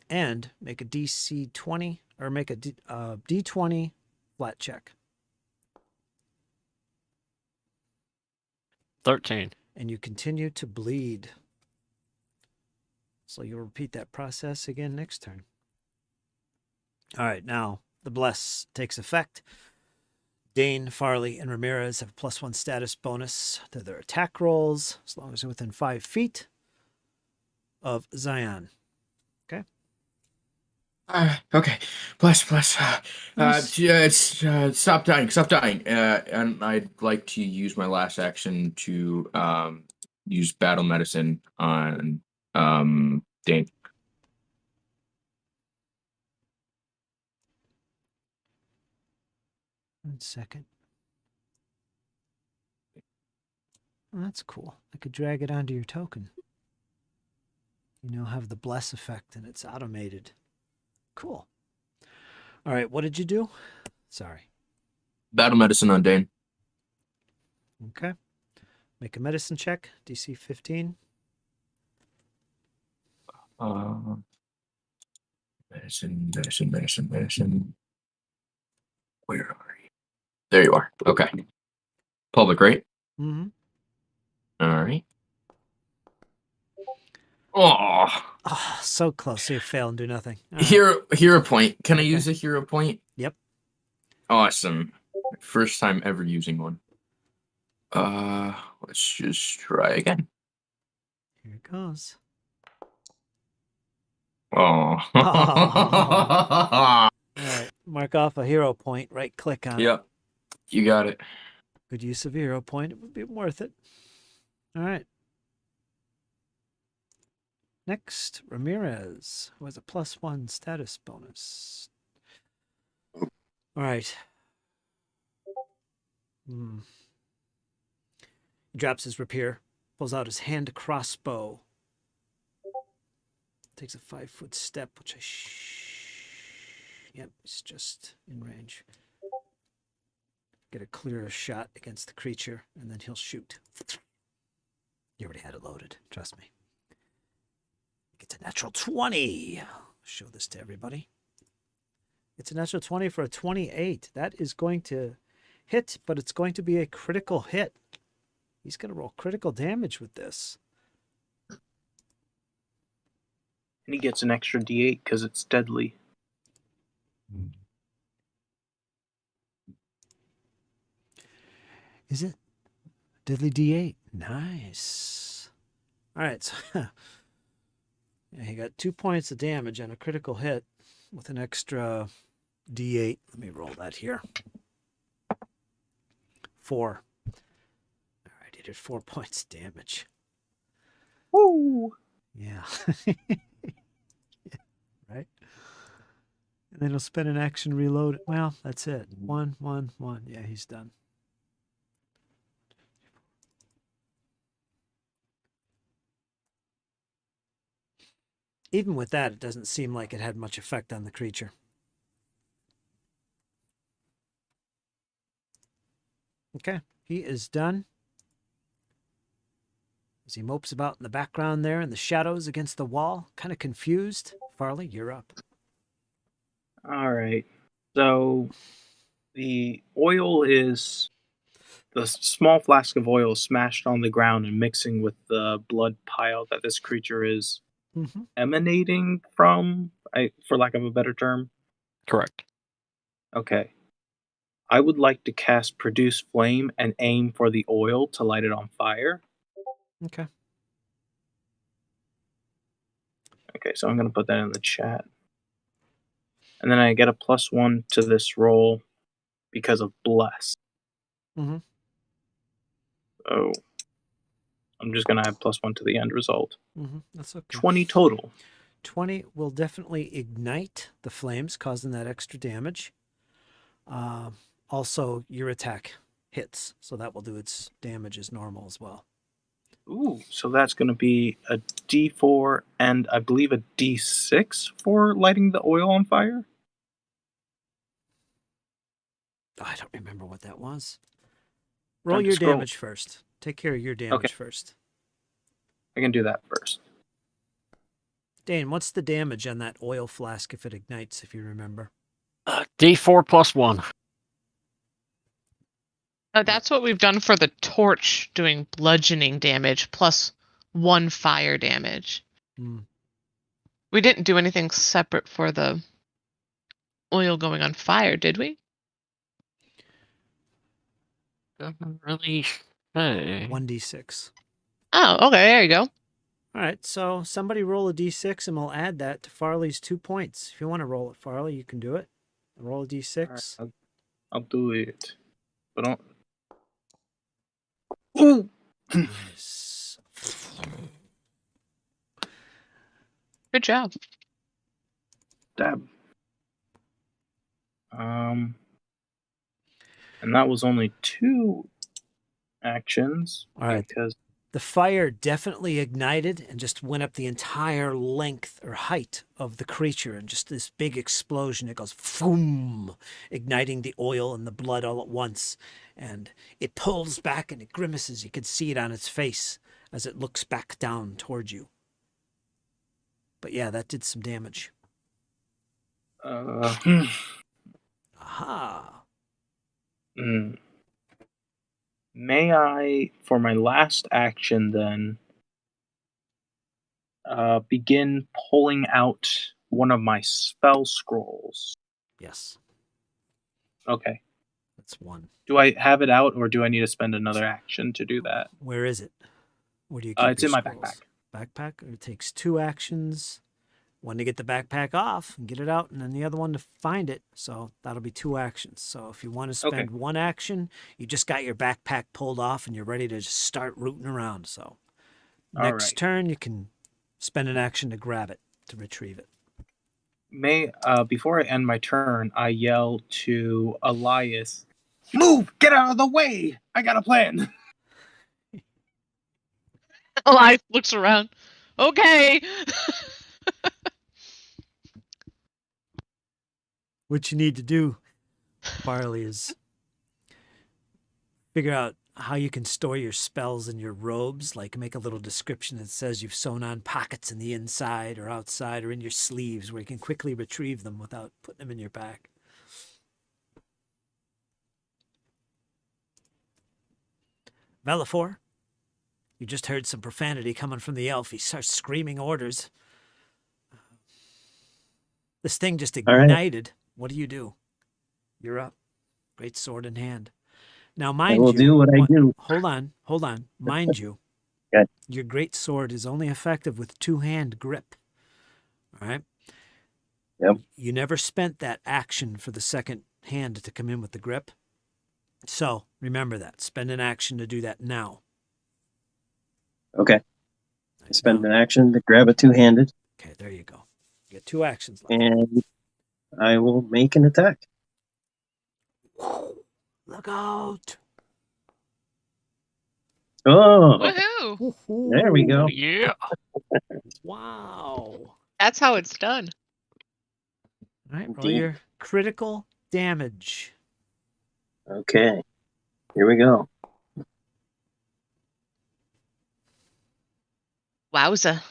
and make a DC 20 or make a D20 flat check. 13. And you continue to bleed. So you'll repeat that process again next turn. All right, now the bless takes effect. Dane, Farley, and Ramirez have a +1 status bonus to their attack rolls, as long as they're within 5 feet of Zion. Okay? Okay. Bless. Nice. Stop dying. And I'd like to use my last action to use battle medicine on Dane. One second. Oh, that's cool. I could drag it onto your token. You now have the bless effect and it's automated. Cool. All right, what did you do? Sorry. Battle medicine on Dane. Okay. Make a medicine check, DC 15. Medicine. Where are you? There you are. Okay. Public, right? Mm-hmm. All right. Oh, So close. So you fail and do nothing. All right. Hero point. Can I Okay. use a hero point? Yep. Awesome. First time ever using one. Let's just try again. Here it goes. Oh. All right. Mark off a hero point. Right click on it. Yep. You got it. Good use of a hero point. It would be worth it. All right. Next, Ramirez, who has a +1 status bonus. All right. He drops his rapier, pulls out his hand crossbow, takes a 5-foot step, which yep, it's just in range. Get a clearer shot against the creature, and then he'll shoot. You already had it loaded, trust me. It's a natural 20. I'll show this to everybody. It's a natural 20 for a 28. That is going to hit, but it's going to be a critical hit. He's going to roll critical damage with this. And he gets an extra D8 because it's deadly. Is it? Deadly D8. Nice. All right. So yeah, he got 2 points of damage and a critical hit with an extra D8. Let me roll that here. 4. All right, he did 4 points damage. Woo! Yeah. Yeah, right? And then he'll spend an action reload. Well, that's it. 1, 1, 1. Yeah, he's done. Even with that, it doesn't seem like it had much effect on the creature. Okay, he is done. As he mopes about in the background there in the shadows against the wall, kind of confused. Farley, you're up. All right. So the oil is the small flask of oil smashed on the ground and mixing with the blood pile that this creature is emanating from, for lack of a better term. Correct. Okay. I would like to cast Produce Flame and aim for the oil to light it on fire. Okay. Okay, so I'm going to put that in the chat. And then I get a +1 to this roll because of Bless. Mm-hmm. So I'm just going to add +1 to the end result. Mm-hmm. That's okay. 20 total. 20 will definitely ignite the flames, causing that extra damage. Also, your attack hits, so that will do its damage as normal as well. Ooh, so that's going to be a D4 and I believe a D6 for lighting the oil on fire? I don't remember what that was. Roll Time to your scroll. damage first. Take care of your damage first. I can do that first. Dane, what's the damage on that oil flask if it ignites, if you remember? D4 plus 1. That's what we've done for the torch, doing bludgeoning damage plus 1 fire damage. Hmm. We didn't do anything separate for the oil going on fire, did we? Doesn't really say. 1d6. Oh, okay, there you go. All right, so somebody roll a d6 and we'll add that to Farley's 2 points. If you want to roll it, Farley, you can do it. Roll a d6. All right, I'll do it. But don't. Ooh! Nice. Good job. Dab. And that was only 2 actions. All right. Because The fire definitely ignited and just went up the entire length or height of the creature, and just this big explosion. It goes boom, igniting the oil and the blood all at once. And it pulls back and it grimaces. You can see it on its face as it looks back down towards you. But yeah, that did some damage. Aha. May I, for my last action then, begin pulling out one of my spell scrolls? Yes, Okay. that's 1. Do I have it out, or do I need to spend another action to do that? Where is it? Where do you keep It's your in my scrolls? Backpack? It takes 2 actions. One to get the backpack off and get it out, and then the other one to find it. So that'll be 2 actions. So if you want to spend 1 action, you just got your backpack pulled off and you're ready to just start rooting around. So next turn, you can spend an action to grab it, to retrieve it. Before I end my turn, I yell to Elias, "Move! Get out of the way! I got a plan!" Elias looks around. Okay. What you need to do, Farley, is figure out how you can store your spells in your robes. Like make a little description that says you've sewn on pockets in the inside or outside or in your sleeves where you can quickly retrieve them without putting them in your back. Velafor, you just heard some profanity coming from the elf. He starts screaming orders. This thing just ignited. Right. What do? You're up. Great sword in hand. Now, mind you, I will do what I do. Hold on. Mind you, Good. Your great sword is only effective with 2-hand grip. All right? Yep. You never spent that action for the second hand to come in with the grip. So remember that. Spend an action to do that now. Okay. I spend an action to grab a 2-handed. Okay, there you go. You get 2 actions left. And I will make an attack. Look out. Oh, Woohoo! There we go. Yeah. Wow. That's how it's done. All right, roll your critical damage. Okay. Here we go. Wowza.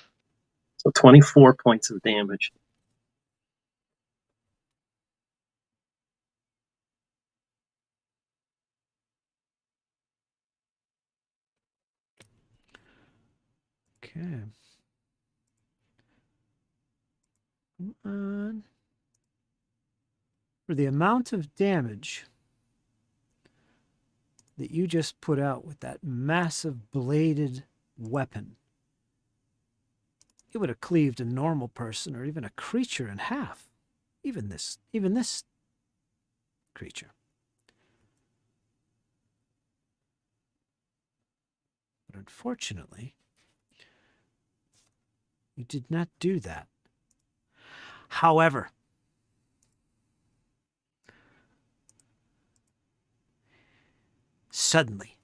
So 24 points of damage. Okay. Come on. For the amount of damage, that you just put out with that massive bladed weapon, it would have cleaved a normal person or even a creature in half. Even this creature. But unfortunately, you did not do that. However, suddenly,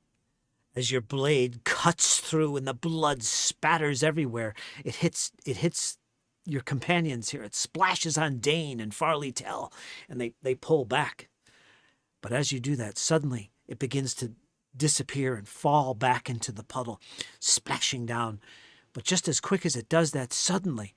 as your blade cuts through and the blood spatters everywhere, it hits your companions here. It splashes on Dane and Farley Tell, and they pull back. But as you do that, suddenly it begins to disappear and fall back into the puddle, splashing down. But just as quick as it does that, suddenly,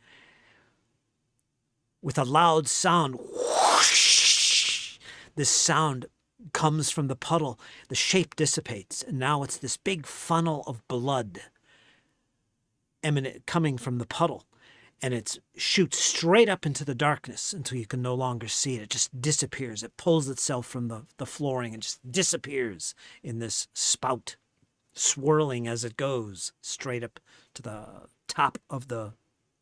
with a loud sound, whoosh, this sound comes from the puddle. The shape dissipates, and now it's this big funnel of blood coming from the puddle, and it shoots straight up into the darkness until you can no longer see it. It just disappears. It pulls itself from the flooring and just disappears in this spout, swirling as it goes straight up to the top of the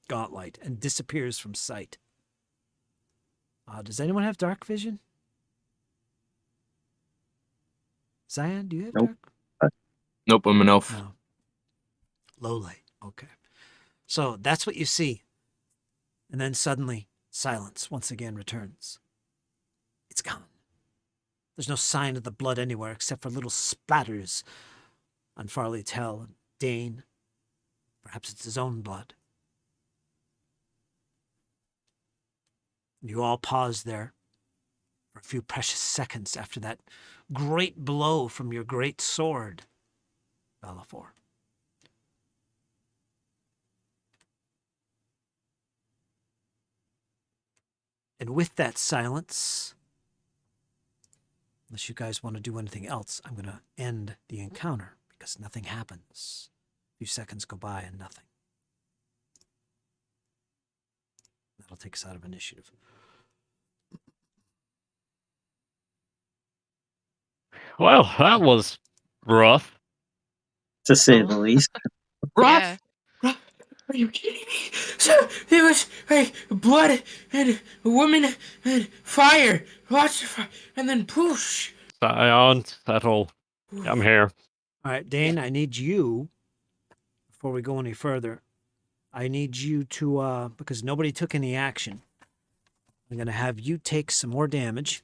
gauntlight and disappears from sight. Does anyone have dark vision? Zion, do you have Nope. dark? Nope, I'm an elf. No. Low light. Okay. So that's what you see. And then suddenly, silence once again returns. It's gone. There's no sign of the blood anywhere except for little splatters on Farley Tell and Dane. Perhaps it's his own blood. You all pause there for a few precious seconds after that great blow from your great sword, Bellafor. And with that silence, unless you guys want to do anything else, I'm going to end the encounter because nothing happens. A few seconds go by and nothing. That'll take us out of initiative. Well, that was rough. To say the least. Rough? Yeah. Rough? Are you kidding me? So it was like blood and a woman and fire, lots of fire, and then poosh. Zion, settle. I'm here. All right, Dane, I need you, before we go any further, I need you to, because nobody took any action, I'm going to have you take some more damage,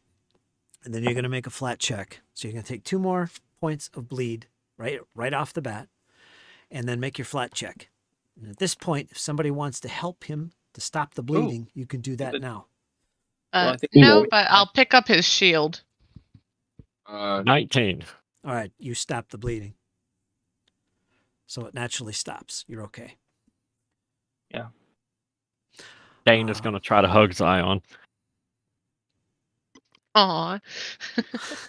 and then you're going to make a flat check. So you're going to take 2 more points of bleed right off the bat, and then make your flat check. And at this point, if somebody wants to help him to stop the bleeding, you can do that now. Well, I think No, we- but I'll pick up his shield. 19. All right, you stop the bleeding. So it naturally stops. You're okay. Dane is going to try to hug Zion. Aw.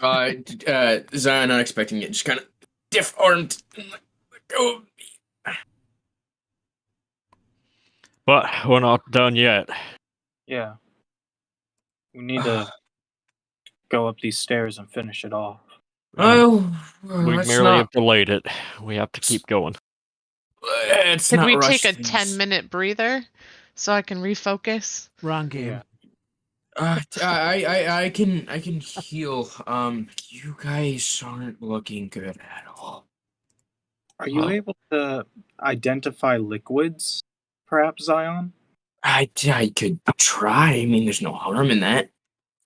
Zion, not expecting it, just kind of diff-armed. And let go of me. But we're not done yet. Yeah. We need to go up these stairs and finish it off. Oh, We let's merely not. have delayed it. We have to keep going. It's Could not we rush take a things. 10-minute breather so I can refocus? Wrong game. Yeah. I can heal. You guys aren't looking good at all. Are you able to identify liquids, perhaps, Zion? I could try. I mean, there's no harm in that.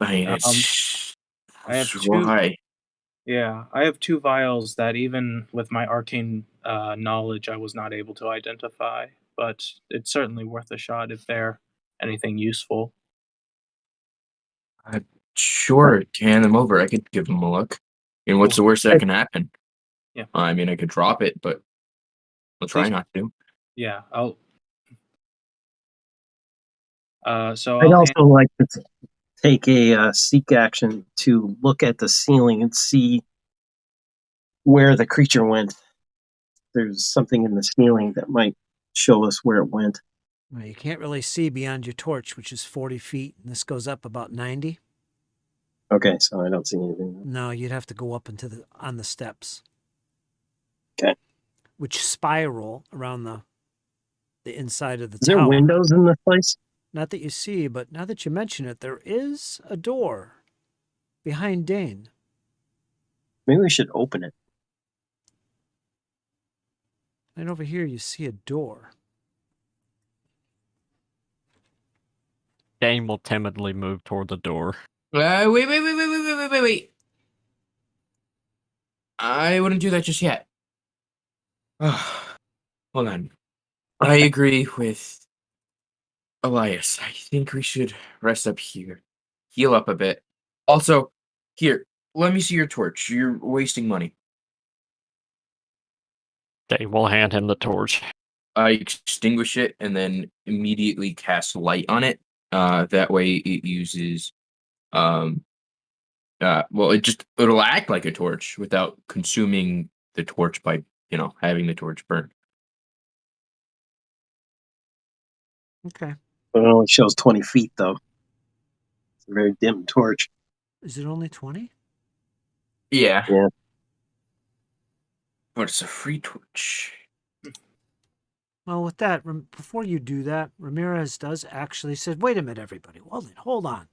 I mean, I have try. Yeah, I have 2 vials that even with my arcane knowledge, I was not able to identify. But it's certainly worth a shot if they're anything useful. Sure, hand them over. I could give them a look. And what's the worst that can happen? Yeah. I mean, I could drop it, but I'll try Please. not to. Yeah, I'll. So I'd I'll also like to take a seek action to look at the ceiling and see where the creature went. There's something in the ceiling that might show us where it went. Well, you can't really see beyond your torch, which is 40 feet, and this goes up about 90. Okay, so I don't see anything. No, you'd have to go up on the steps. Okay. Which spiral around the inside of the Is there tower. windows in this place? Not that you see, but now that you mention it, there is a door behind Dane. Maybe we should open it. And over here you see a door. Dane will timidly move toward the door. Wait. I wouldn't do that just yet. Hold on. I agree with Elias. I think we should rest up here. Heal up a bit. Also, here, let me see your torch. You're wasting money. Dane will hand him the torch. I extinguish it and then immediately cast light on it. That way it uses it'll act like a torch without consuming the torch by, having the torch burn. Okay. But it only shows 20 feet, though. It's a very dim torch. Is it only 20? Yeah. Yeah. But it's a free torch. Well, with that, before you do that, Ramirez does actually say, wait a minute, everybody. Well, then, hold on.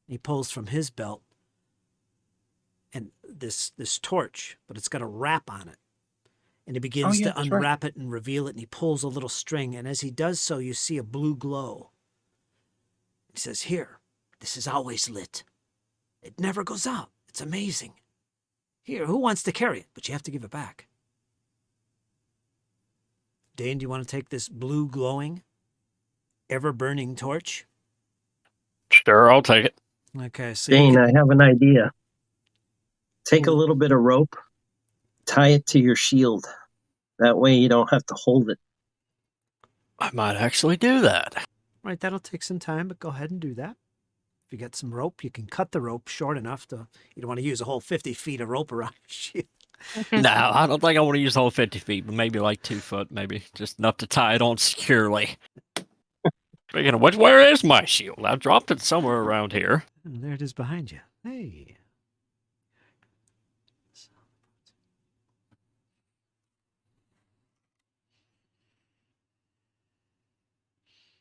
He pulls from his belt and this torch, but it's got a wrap on it. And he begins to unwrap it and reveal it, and he pulls a little string, and as he does so, you see a blue glow. He says, here, this is always lit. It never goes out. It's amazing. Here, who wants to carry it? But you have to give it back. Dane, do you want to take this blue glowing, ever-burning torch? Sure, I'll take it. Okay, so Dane, I have an idea. Take a little bit of rope, tie it to your shield. That way you don't have to hold it. I might actually do that. Right, that'll take some time, but go ahead and do that. If you get some rope, you can cut the rope short enough to, you don't want to use a whole 50 feet of rope around your shield. No, I don't think I want to use the whole 50 feet, but maybe like 2 foot, maybe. Just enough to tie it on securely. Speaking of which, where is my shield? I dropped it somewhere around here. Oh, there it is behind you. Hey.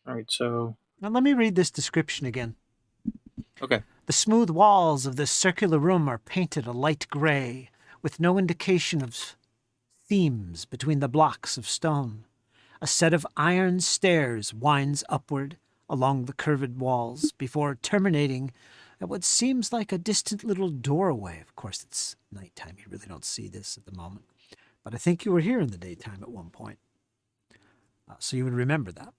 All right, so Now let me read this description again. okay. The smooth walls of this circular room are painted a light gray, with no indication of seams between the blocks of stone. A set of iron stairs winds upward along the curved walls before terminating at what seems like a distant little doorway. Of course, it's nighttime. You really don't see this at the moment. But I think you were here in the daytime at one point. So you would remember that.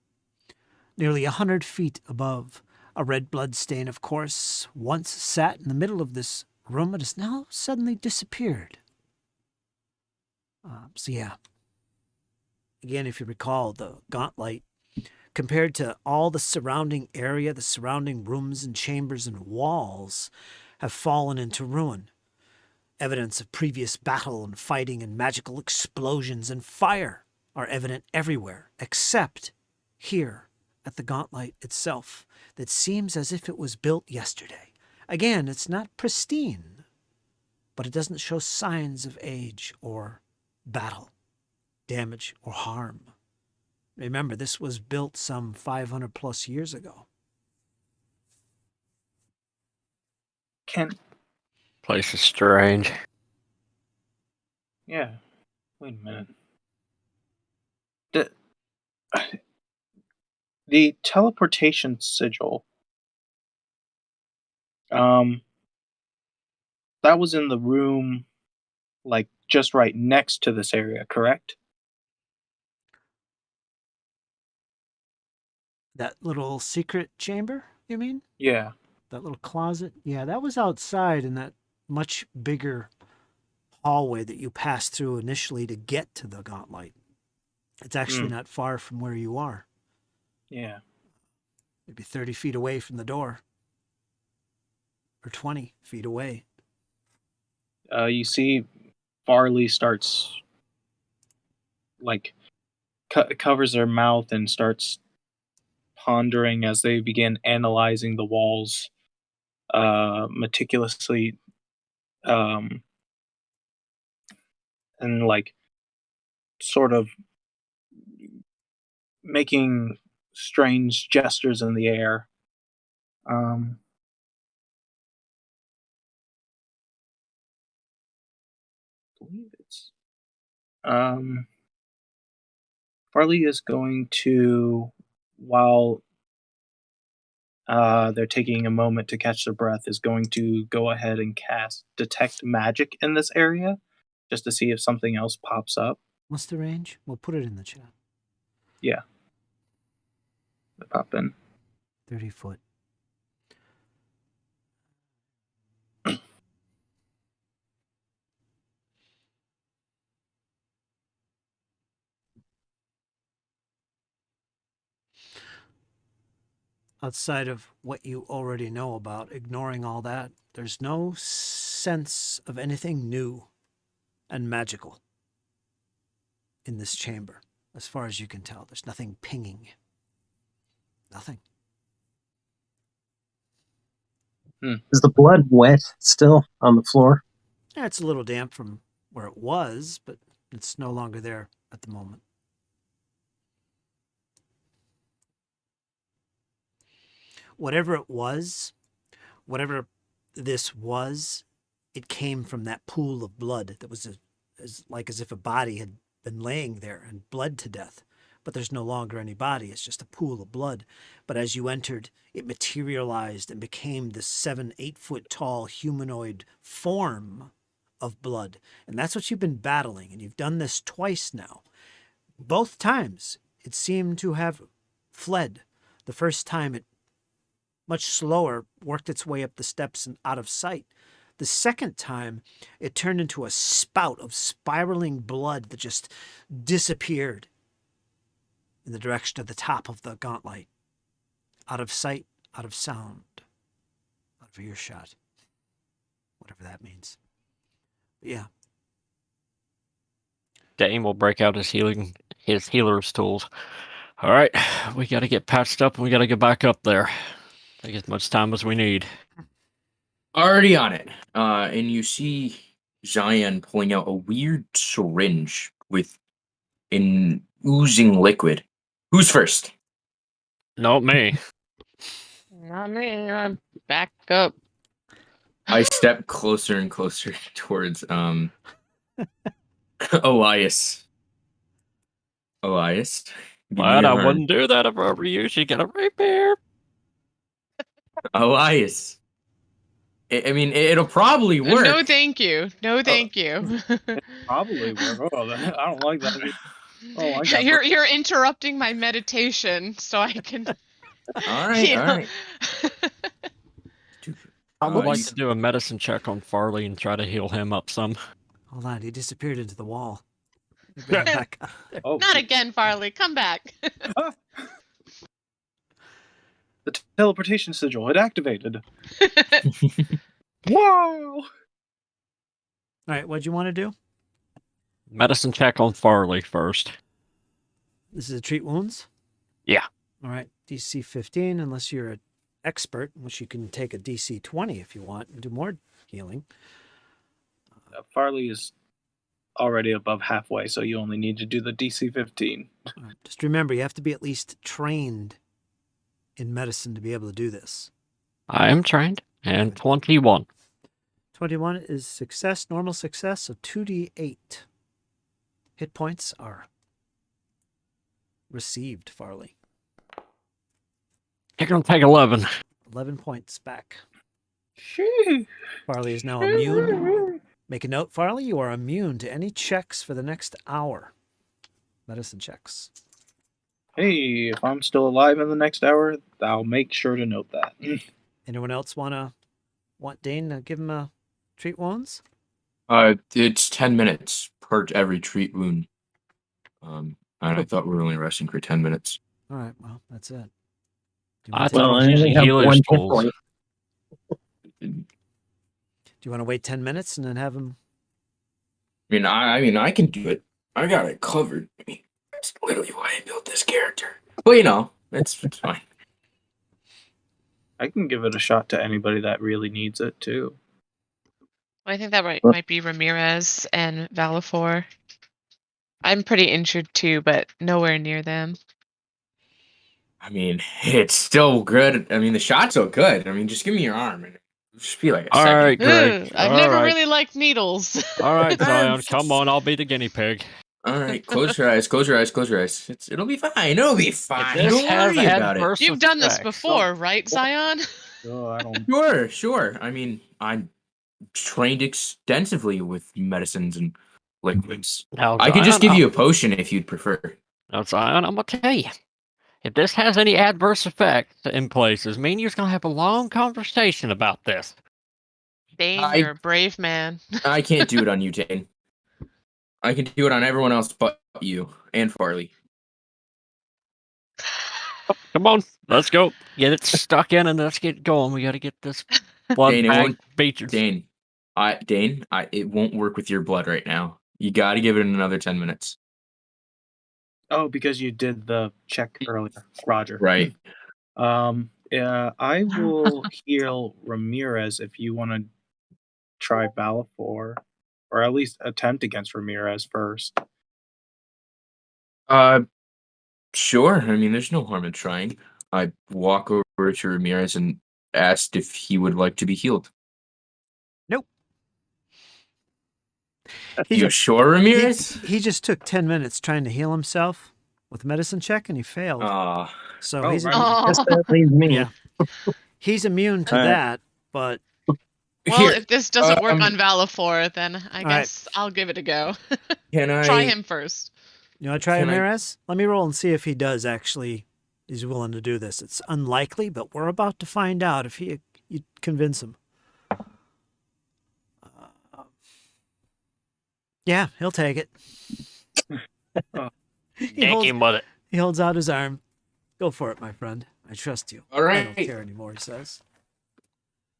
Nearly 100 feet above, a red blood stain, of course, once sat in the middle of this room. It has now suddenly disappeared. Again, if you recall, the gauntlight, compared to all the surrounding area, the surrounding rooms and chambers and walls, have fallen into ruin. Evidence of previous battle and fighting and magical explosions and fire are evident everywhere, except here at the gauntlight itself, that seems as if it was built yesterday. Again, it's not pristine, but it doesn't show signs of age or battle, damage, or harm. Remember, this was built some 500 plus years ago. Place is strange. Yeah. Wait a minute. The teleportation sigil. That was in the room, like just right next to this area, correct? That little secret chamber, you mean? Yeah. That little closet? Yeah, that was outside in that much bigger hallway that you passed through initially to get to the gauntlight. It's actually not far from where you are. Yeah. Maybe 30 feet away from the door. Or 20 feet away. You see Farley starts, like, covers their mouth and starts pondering as they begin analyzing the walls. meticulously and like sort of making strange gestures in the air. I believe it's Farley is going to, while they're taking a moment to catch their breath, is going to go ahead and cast Detect Magic in this area, just to see if something else pops up. What's the range? We'll put it in the chat. Yeah. Pop in. 30 foot. Outside of what you already know about, ignoring all that, there's no sense of anything new and magical in this chamber. As far as you can tell, there's nothing pinging. Nothing. Is the blood wet still on the floor? Yeah, it's a little damp from where it was, but it's no longer there at the moment. Whatever it was, whatever this was, it came from that pool of blood that was as if a body had been laying there and bled to death. But there's no longer any body. It's just a pool of blood. But as you entered, it materialized and became this 7-8 foot tall humanoid form of blood. And that's what you've been battling. And you've done this twice now. Both times, it seemed to have fled. The first time, it much slower worked its way up the steps and out of sight. The second time, it turned into a spout of spiraling blood that just disappeared in the direction of the top of the gauntlight. Out of sight, out of sound, out of earshot. Whatever that means. But yeah. Dane will break out his healer's tools. All right, we got to get patched up and we got to get back up there. Take as much time as we need. Already on it. And you see Zion pulling out a weird syringe with an oozing liquid. Who's first? Not me. Not me. I'm back up. I step closer and closer towards Elias. Elias, give me But your I hand. wouldn't do that if I were you. She got a rapier. Elias. I mean, it'll probably work. No, thank you. No, thank you. Probably work. Oh, I don't like that. Oh, I got You're interrupting my meditation, so I can. All right, you all know. right. I would like you- to do a medicine check on Farley and try to heal him up some. Hold on, he disappeared into the wall. Bring him back up. Oh, Not again, Farley. Come back. the teleportation sigil had activated. Whoa! All right, what'd you want to do? Medicine check on Farley first. This is a treat wounds? Yeah. All right, DC 15, unless you're an expert, which you can take a DC 20 if you want and do more healing. Farley is already above halfway, so you only need to do the DC 15. All right, just remember, you have to be at least trained in medicine to be able to do this. I am trained. And 21. 21 is success, normal success, so 2d8. Hit points are received, Farley. You're going to take 11. 11 points back. Shoo. Farley is now immune. Make a note, Farley, you are immune to any checks for the next hour. Medicine checks. Hey, if I'm still alive in the next hour, I'll make sure to note that. Anyone else want Dane to give him a treat wounds? It's 10 minutes per every treat wound. And I thought we were only resting for 10 minutes. All right, well, that's it. Do you I want to, thought Well, it I was only using have healer's one hit tools. point. do you want to wait 10 minutes and then have him? I mean, I can do it. I got it covered. I mean, that's literally why I built this character. But it's fine. I can give it a shot to anybody that really needs it too. I think that might be Ramirez and Valifor. I'm pretty injured too, but nowhere near them. I mean, it's still good. I mean, the shot's so good. I mean, just give me your arm and just be like a All second. right, Greg. Ugh, I've All never right. really liked needles. All right, Zion. Come on, I'll be the guinea pig. All right, close your eyes. Close your eyes. Close your eyes. It'll be fine. It'll be fine. If this Don't has worry about it. adverse You've done this effects- before, right, Zion? Oh, I don't. Sure. I mean, I'm trained extensively with medicines and liquids. Now, I could just Zion, give you a potion if you'd prefer. Now, Zion, I'm gonna tell you. If this has any adverse effects in places, me and you're gonna have a long conversation about this. Dane, you're a brave man. I can't do it on you, Dane. I can do it on everyone else but you and Farley. Come on, let's go. Get it stuck in and let's get going. We gotta get this blood Dane, it bag won't- featured. Dane, it won't work with your blood right now. You got to give it another 10 minutes. Oh, because you did the check earlier, Roger. Right. Yeah, I will heal Ramirez if you want to try Valifor, or at least attempt against Ramirez first. Sure. I mean, there's no harm in trying. I walk over to Ramirez and asked if he would like to be healed. Nope. You sure, Ramirez? He just took 10 minutes trying to heal himself with a medicine check, and he failed. So Oh, he's right. Oh. Guess that leaves me. Yeah. He's immune to All right. that, but Well, Here, if this doesn't work um, on Valifor, then I all right. guess I'll give it a go. can I Try him first. you want to try Can I- Ramirez? Let me roll and see if he does actually is willing to do this. It's unlikely, but we're about to find out if you convince him. Yeah, he'll take it. Yank him with it. He holds out his arm. Go for it, my friend. I trust you. All I don't right. care anymore, he says.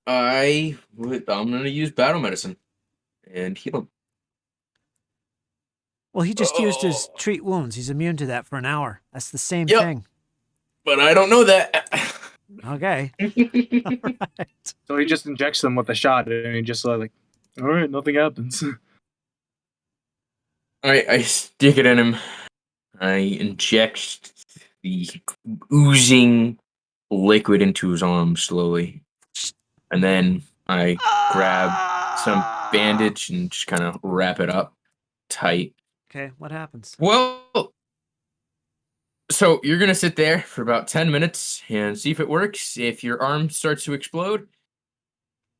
I'm gonna use battle medicine and heal him. Well, he just used his Oh. treat wounds. He's immune to that for an hour. That's the same Yep. thing. But I don't know that. Okay. All right. So he just injects them with a shot, and he just like, all right, nothing happens. I stick it in him. I inject the oozing liquid into his arm slowly. And then I grab some bandage and just kind of wrap it up tight. Okay, what happens? Well, so you're going to sit there for about 10 minutes and see if it works. If your arm starts to explode,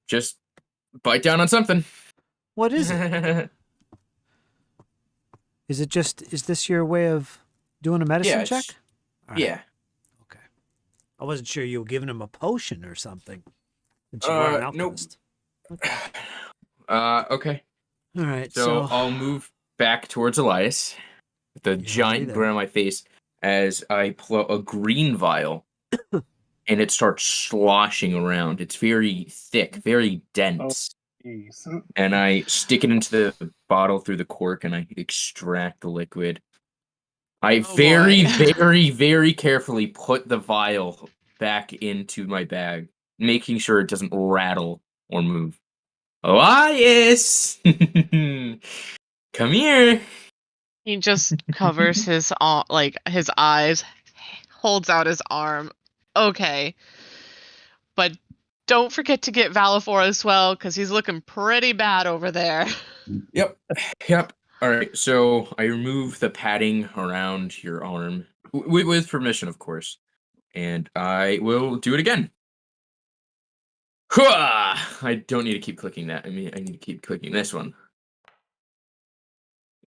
just bite down on something. What is it? Is this your way of doing a medicine Yeah, check? it's- All right, Yeah. Okay. I wasn't sure you were giving him a potion or something. Since you are an Nope. alchemist. Okay. All right, So I'll move back towards Elias with a do giant that. grin on my face as I pull out a green vial and it starts sloshing around. It's very thick, very dense. Jeez. And I stick it into the bottle through the cork and I extract the liquid. I Oh, very, boy. very, very carefully put the vial back into my bag, making sure it doesn't rattle or move. Elias! Come here. He just covers his his eyes, holds out his arm. Okay. But don't forget to get Valifor as well, because he's looking pretty bad over there. Yep. All right. So I remove the padding around your arm with permission, of course, and I will do it again. Hua! I don't need to keep clicking that. I mean, I need to keep clicking this one.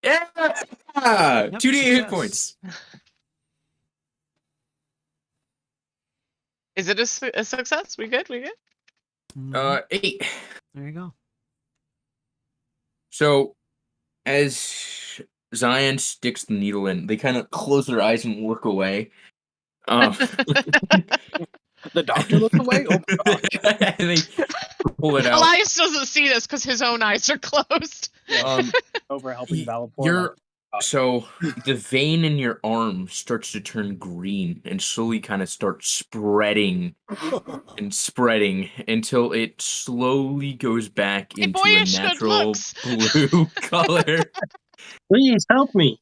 Yeah. 2d8 hit success. points. Is it a success? We good? We good? Mhm. 8. There you go. So, as Zion sticks the needle in, they kind of close their eyes and look away. The doctor looked away? Oh my gosh. And they pull it out. Elias doesn't see this because his own eyes are closed. Over helping Valifor. Your So the vein in your arm starts to turn green and slowly kind of starts spreading and spreading until it slowly goes back Hey, into a boyish good natural looks. blue color. Please help me.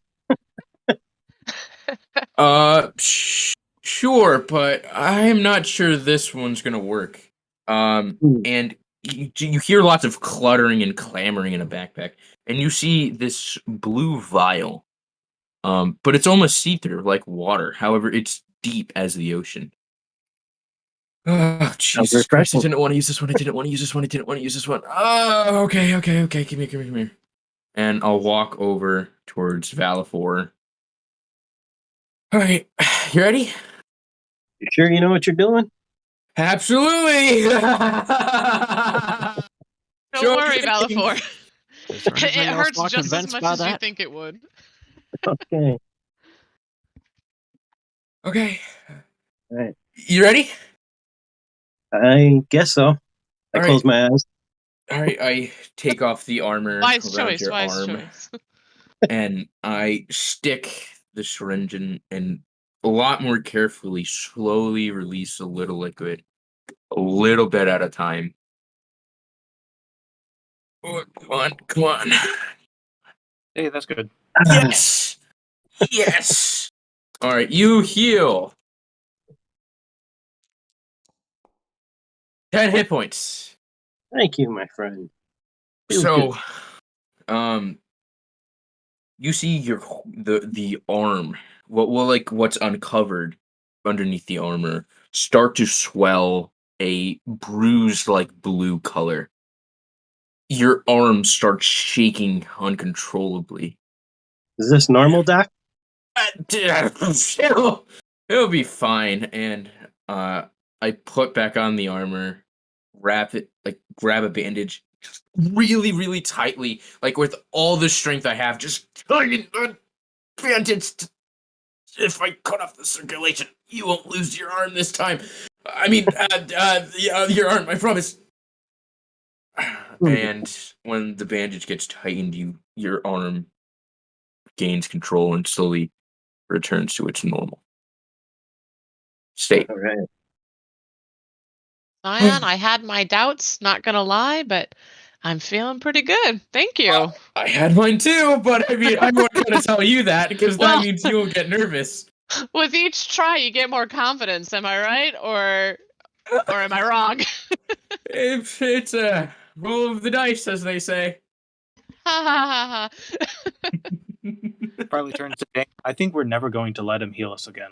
Sure, but I'm not sure this one's gonna work. And you hear lots of cluttering and clamoring in a backpack, and you see this blue vial. But it's almost see-through, like water. However, it's deep as the ocean. Oh, Jesus Christ! I refreshing. didn't want to use this one. I didn't want to use this one. I didn't want to use this one. Oh, okay. Come here. And I'll walk over towards Valifor. All right, you ready? You sure you know what you're doing? Absolutely. Don't worry, Valifor. Is there It anything else hurts not just as convinced much by as you that? think it would. Okay. Okay. All right. You ready? I guess so. I All close my eyes. All right. I take off the armor Wise around choice, your wise arm, choice. and I stick the syringe in, and a lot more carefully, slowly release a little liquid, a little bit at a time. Oh, come on. Hey, that's good. Yes. Yes. All right, you heal 10 hit points. Thank you, my friend. Feels So, good. you see the arm, what's uncovered underneath the armor, start to swell a bruised like blue color. Your arm starts shaking uncontrollably. Is this normal, Doc? It'll be fine. And I put back on the armor, wrap it, like grab a bandage really, really tightly, like with all the strength I have, just tighten the bandage. If I cut off the circulation, you won't lose your arm this time. I mean, your arm, I promise. And when the bandage gets tightened, your arm gains control and slowly returns to its normal state. All right. Zion, I had my doubts, not gonna lie, but I'm feeling pretty good. Thank you. I had mine too, but I mean, I'm not going to tell you that because Well- that means you'll get nervous. With each try, you get more confidence. Am I right, or am I wrong? It's a roll of the dice, as they say. Ha ha ha ha. Probably turns to Dane. I think we're never going to let him heal us again.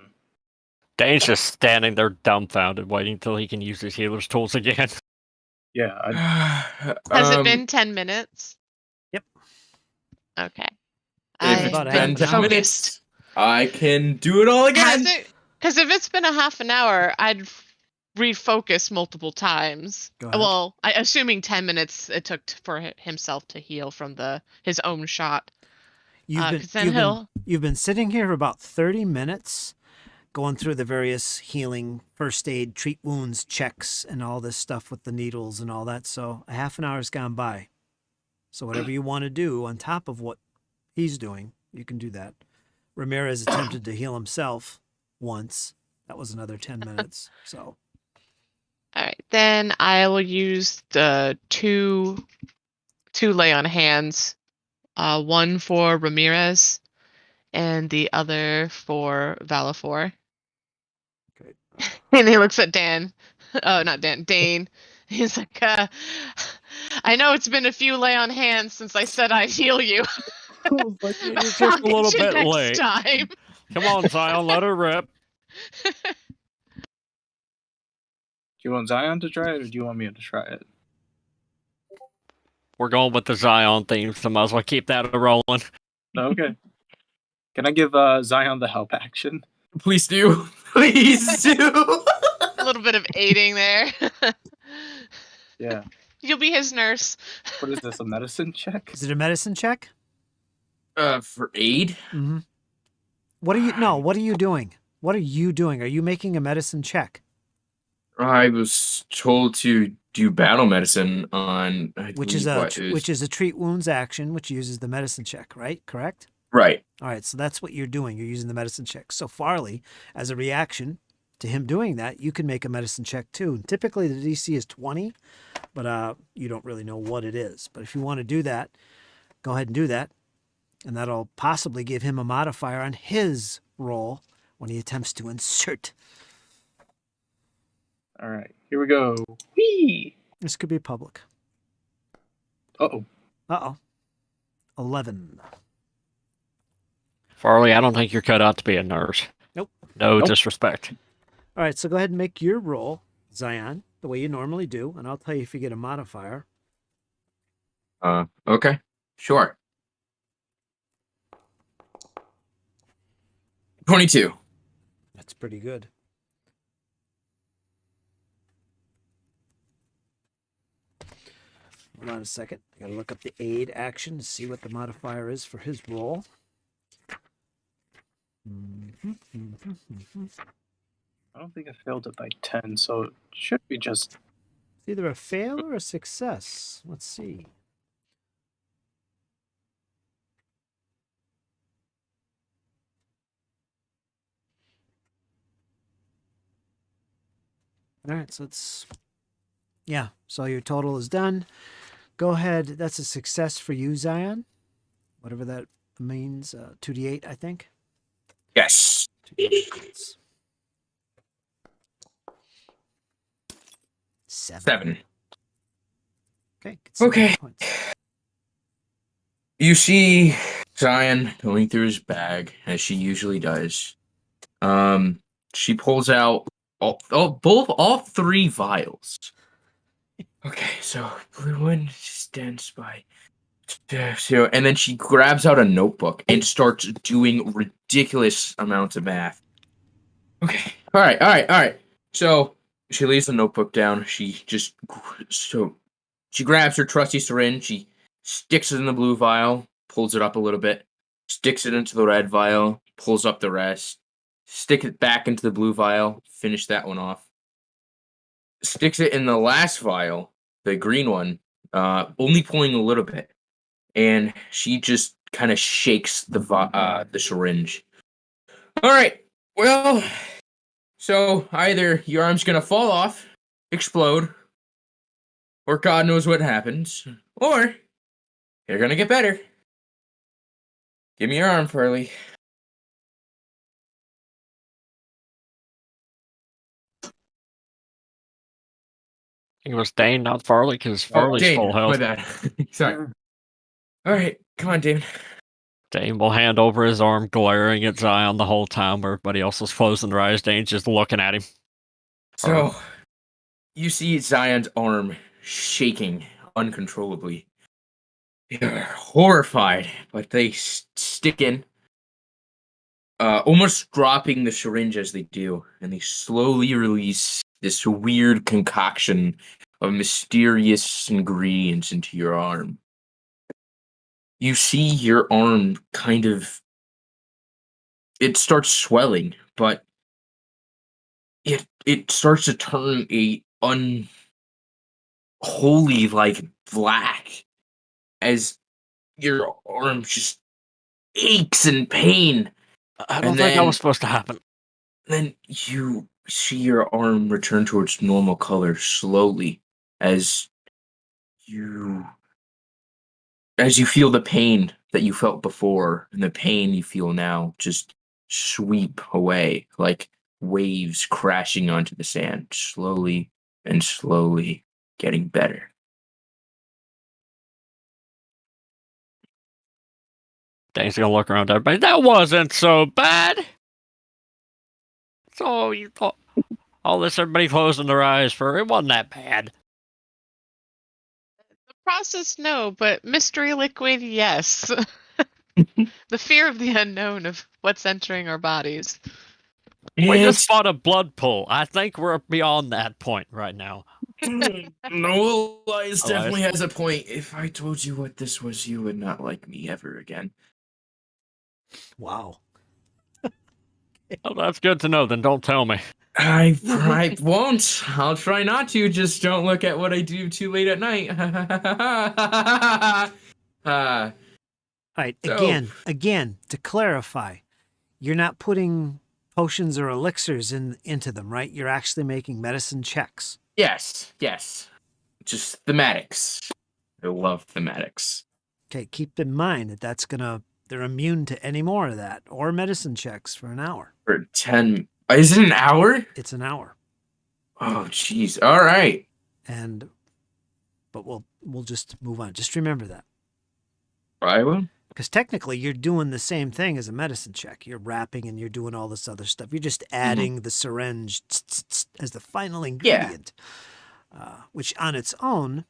Dane's just standing there dumbfounded, waiting until he can use his healer's tools again. Yeah, Has it been 10 minutes? Yep. Okay. It's I've about been half an hour. focused. I can do it all again. Has it? Because if it's been a half an hour, I'd refocus multiple times. Go ahead. Well, assuming 10 minutes it took for himself to heal from his own shot. You've been sitting here for about 30 minutes going through the various healing, first aid, treat wounds, checks, and all this stuff with the needles and all that. So a half an hour's gone by. So whatever you want to do on top of what he's doing, you can do that. Ramirez attempted to heal himself once. That was another 10 minutes. So All right, then I will use the two lay on hands, one for Ramirez, and the other for Valifor. Okay. And he looks at Dan. Oh, not Dan. Dane. He's like, I know it's been a few lay on hands since I said I'd heal you. It's I'll just a little get you bit next late. time. Come on, Zion, let her rip. do you want Zion to try it, or do you want me to try it? We're going with the Zion theme, so might as well keep that rolling. Okay. Can I give Zion the help action? Please do. Please do. A little bit of aiding there. Yeah. You'll be his nurse. What is this, a medicine check? is it a medicine check? For aid? Mm-hmm. What are you doing? What are you doing? Are you making a medicine check? I was told to do battle medicine on Which is a treat wounds action, which uses the medicine check, right? Correct? Right. All right, so that's what you're doing. You're using the medicine check. So Farley, as a reaction to him doing that, you can make a medicine check too. Typically the DC is 20, but you don't really know what it is. But if you want to do that, go ahead and do that. And that'll possibly give him a modifier on his roll when he attempts to insert. All right, here we go. Whee! This could be public. Uh-oh. Uh-oh. 11. Farley, I don't think you're cut out to be a nurse. Nope. No Nope. disrespect. All right, so go ahead and make your roll, Zion, the way you normally do, and I'll tell you if you get a modifier. Okay. Sure. 22. That's pretty good. Hold on a second. I gotta look up the aid action to see what the modifier is for his roll. I don't think I failed it by 10, so it should be just... It's either a fail or a success. Let's see. All right, so it's... Yeah, so your total is done. Go ahead. That's a success for you, Zion. Whatever that means. 2d8, I think. Yes. 2d8. 7. 7. Okay. Get 7 Okay. points. You see Zion going through his bag as she usually does. She pulls out all 3 vials. Okay, so blue one stands by 0, and then she grabs out a notebook and starts doing ridiculous amounts of math. Okay, all right. So she lays the notebook down. She grabs her trusty syringe. She sticks it in the blue vial, pulls it up a little bit, sticks it into the red vial, pulls up the rest, stick it back into the blue vial, finish that one off. Sticks it in the last vial, the green one, only pulling a little bit, and she just kind of shakes the syringe. All right, well, so either your arm's gonna fall off, explode, or God knows what happens, or you're gonna get better. Give me your arm, Farley. It was Dane, not Farley, because Farley's Dane, full health. my bad. Sorry. All right, come on, Dane. Dane will hand over his arm, glaring at Zion the whole time where everybody else is closing their eyes. Dane's just looking at him. So, you see Zion's arm shaking uncontrollably. They're horrified, but they stick in, almost dropping the syringe as they do, and they slowly release this weird concoction of mysterious ingredients into your arm. You see your arm it starts swelling, but it starts to turn a unholy like black as your arm just aches in pain. I don't think that was supposed to happen. Then you see your arm return to its normal color slowly as you feel the pain that you felt before and the pain you feel now just sweep away like waves crashing onto the sand, slowly and slowly getting better. Dane's gonna look around at everybody. That wasn't so bad. So you thought all this, everybody closing their eyes for it wasn't that bad. The process, no, but mystery liquid, yes. The fear of the unknown of what's entering our bodies. We just It's fought a blood pool. I think we're beyond that point right now. no, Elias definitely Elias. has a point. If I told you what this was, you would not like me ever again. Wow. Oh, that's good to know. Then don't tell me. I won't. I'll try not to. Just don't look at what I do too late at night. All right. So- Again, to clarify, you're not putting potions or elixirs into them, right? You're actually making medicine checks. Yes. Just thematics. I love thematics. Okay, keep in mind that they're immune to any more of that or medicine checks for an hour. For 10. Is it an hour? It's an hour. Oh, jeez. All right. But we'll just move on. Just remember that. I will. Because technically you're doing the same thing as a medicine check. You're wrapping and you're doing all this other stuff. You're just adding the syringe as the final ingredient, which on its own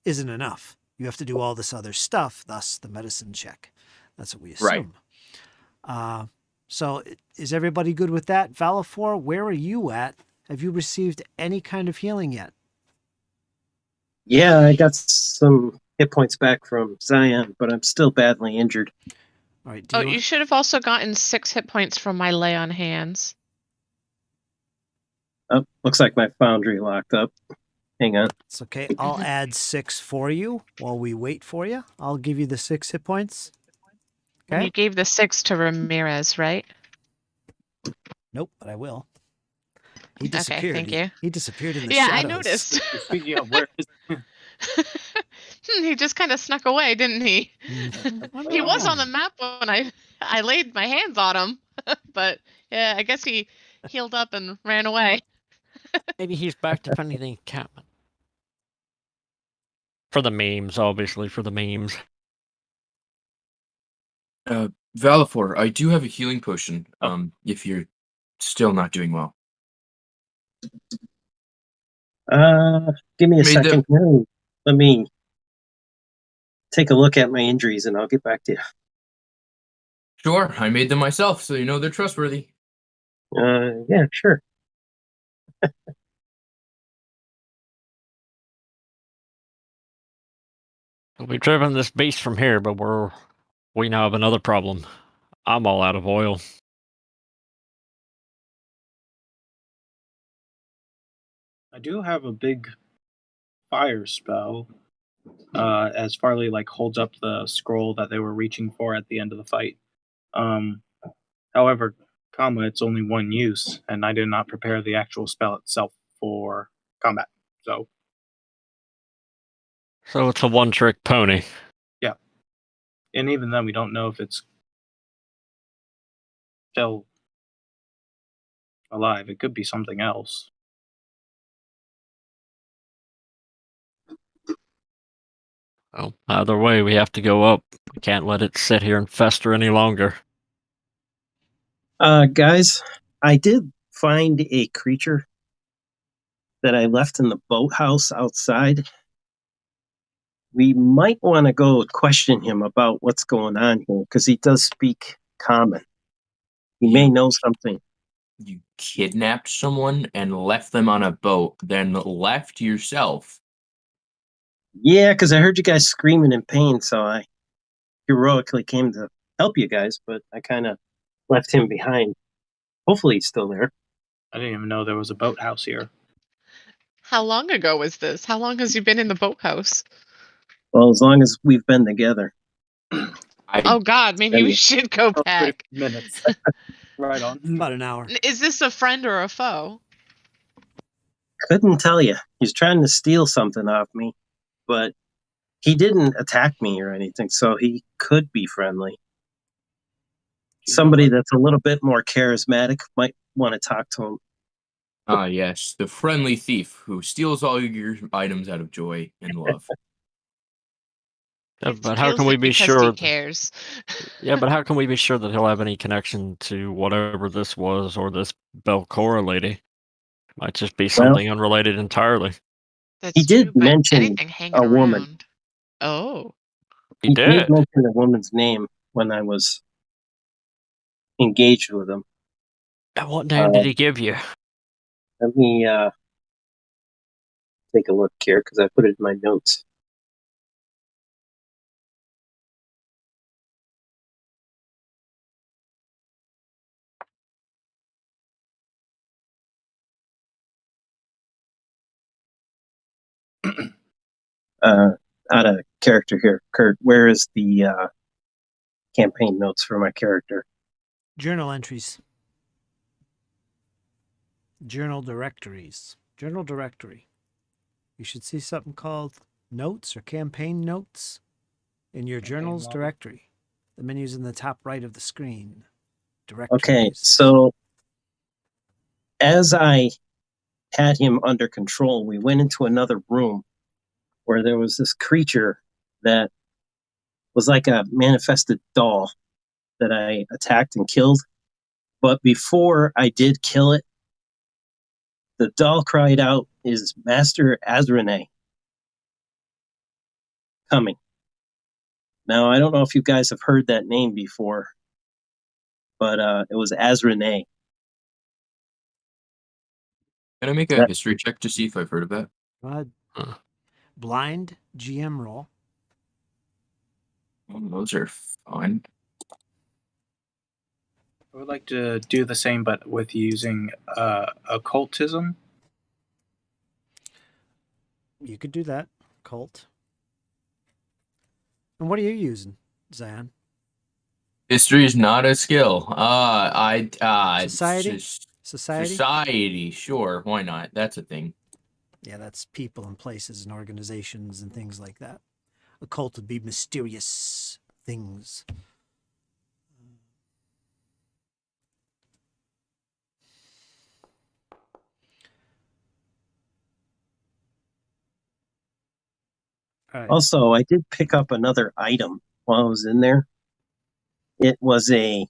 isn't enough. You have to do all this other stuff, thus the medicine check. That's what we assume. So is everybody good with that? Valifor, where are you at? Have you received any kind of healing yet? Yeah, I got some hit points back from Zion, but I'm still badly injured. All right. You should have also gotten 6 hit points from my lay on hands. Oh, looks like my foundry locked up. Hang on. It's okay. I'll add 6 for you while we wait for you. I'll give you the 6 hit points. And Okay. you gave the 6 to Ramirez, right? Nope, but I will. He disappeared. thank you. He disappeared in the Yeah, shadows. I noticed. Speaking of, where is He just kind of snuck away, didn't he? He was on the map when I laid my hands on him, but yeah, I guess he healed up and ran away. Maybe he's back defending the encampment. For the memes, obviously, for the memes. Valifor, I do have a healing potion. If you're still not doing well. Give me a Made second. Let me take a look at my injuries and I'll get back to you. Sure, I made them myself, so you know they're trustworthy. Yeah, sure. We've driven this beast from here, but we now have another problem. I'm all out of oil. I do have a big fire spell. As Farley holds up the scroll that they were reaching for at the end of the fight. However, it's only one use, and I did not prepare the actual spell itself for combat. So it's a one-trick pony. yeah, and even then, we don't know if it's still alive. It could be something else. Well, either way, we have to go up. We can't let it sit here and fester any longer. Guys, I did find a creature that I left in the boathouse outside. We might want to go question him about what's going on here because he does speak common. He may know something. You kidnapped someone and left them on a boat, then left yourself. Yeah, because I heard you guys screaming in pain, so I heroically came to help you guys, but I kind of left him behind. Hopefully he's still there. I didn't even know there was a boathouse here. How long ago was this? How long has you been in the boathouse? Well, as long as we've been together. Oh God, maybe we should go back. Minutes. Right on. About an hour. Is this a friend or a foe? Couldn't tell you. He's trying to steal something off me, but he didn't attack me or anything, so he could be friendly. Somebody that's a little bit more charismatic might want to talk to him. Ah, yes, the friendly thief who steals all your items out of joy and love. Yeah, He but how steals can we it be because sure? He cares. Yeah, but how can we be sure that he'll have any connection to whatever this was or this Belcora lady? Might just be something unrelated entirely. That's He did true, but mention anything hanging a woman. around. Oh, He did. mention the woman's name when I was engaged with him. And what name did he give you? Let me take a look here because I put it in my notes. Out of character here, Kurt. Where is the campaign notes for my character. Journal entries. Journal directories. Journal directory. You should see something called notes or campaign notes in your Campaign journals log. directory. The menu's in the top right of the screen. Okay, Directories. so as I had him under control, we went into another room where there was this creature that was like a manifested doll that I attacked and killed. But before I did kill it, the doll cried out, "Is Master Azrene coming?" Now, I don't know if you guys have heard that name before, but it was Azrene. Can I make a That- history check to see if I've heard of that? Go ahead. Huh. Blind GM roll. Oh, those are fun. I would like to do the same, but with using occultism. You could do that. Cult. And what are you using, Zion? History is not a skill. Society? Society. Society? Sure, why not? That's a thing. Yeah, that's people and places and organizations and things like that. Occult would be mysterious things. All right. Also, I did pick up another item while I was in there. It was a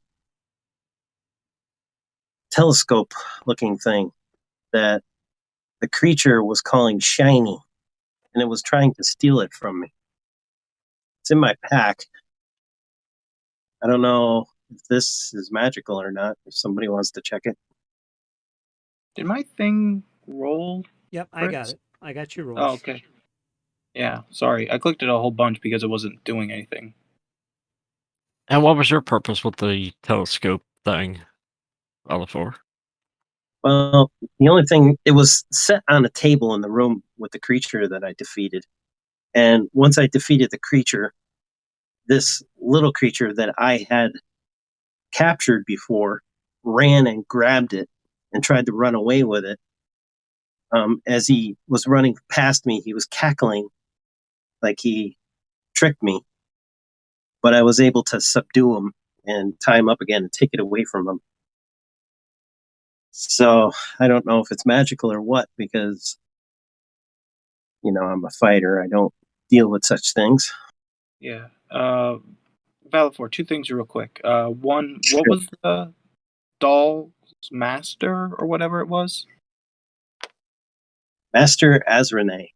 telescope-looking thing that the creature was calling shiny, and it was trying to steal it from me. It's in my pack. I don't know if this is magical or not, if somebody wants to check it. Did my thing roll? Yep, I got Fritz? it. I got your rolls. Oh, okay. Yeah, sorry. I clicked it a whole bunch because it wasn't doing anything. And what was your purpose with the telescope thing, Oliver? Well, the only thing, it was set on a table in the room with the creature that I defeated. And once I defeated the creature, this little creature that I had captured before ran and grabbed it and tried to run away with it. As he was running past me, he was cackling like he tricked me. But I was able to subdue him and tie him up again and take it away from him. So I don't know if it's magical or what, because, you know, I'm a fighter. I don't deal with such things. Yeah. Valifor, two things real quick. One, what was the doll's master or whatever it was? Master Azrene.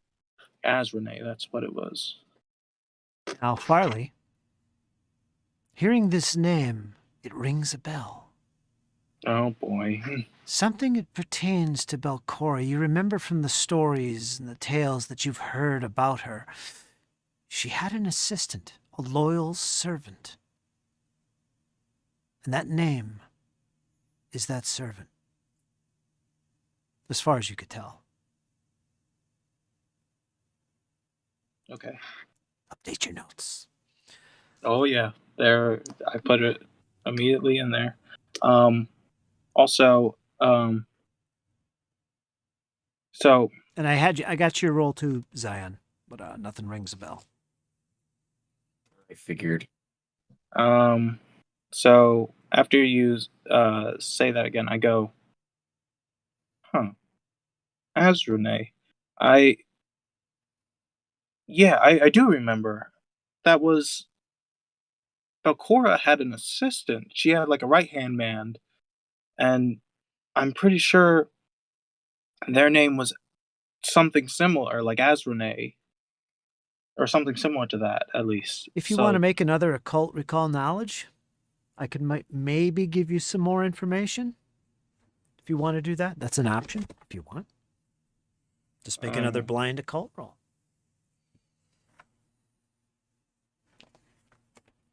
Azrene, that's what it was. Now, Farley, hearing this name, it rings a bell. Oh boy. Something that pertains to Belcora. You remember from the stories and the tales that you've heard about her. She had an assistant, a loyal servant. And that name is that servant. As far as you could tell. Okay. Update your notes. Oh yeah. There, I put it immediately in there. Also, so And I got your roll too, Zion, but nothing rings a bell. I figured. so after you say that again, I go, huh? Azrene, I do remember. That was Belcora had an assistant. She had like a right hand man, and I'm pretty sure their name was something similar, like Azrene, or something similar to that, at least. If you want to make another occult recall knowledge, I could maybe give you some more information. If you want to do that, that's an option. If you want, just make another blind occult roll.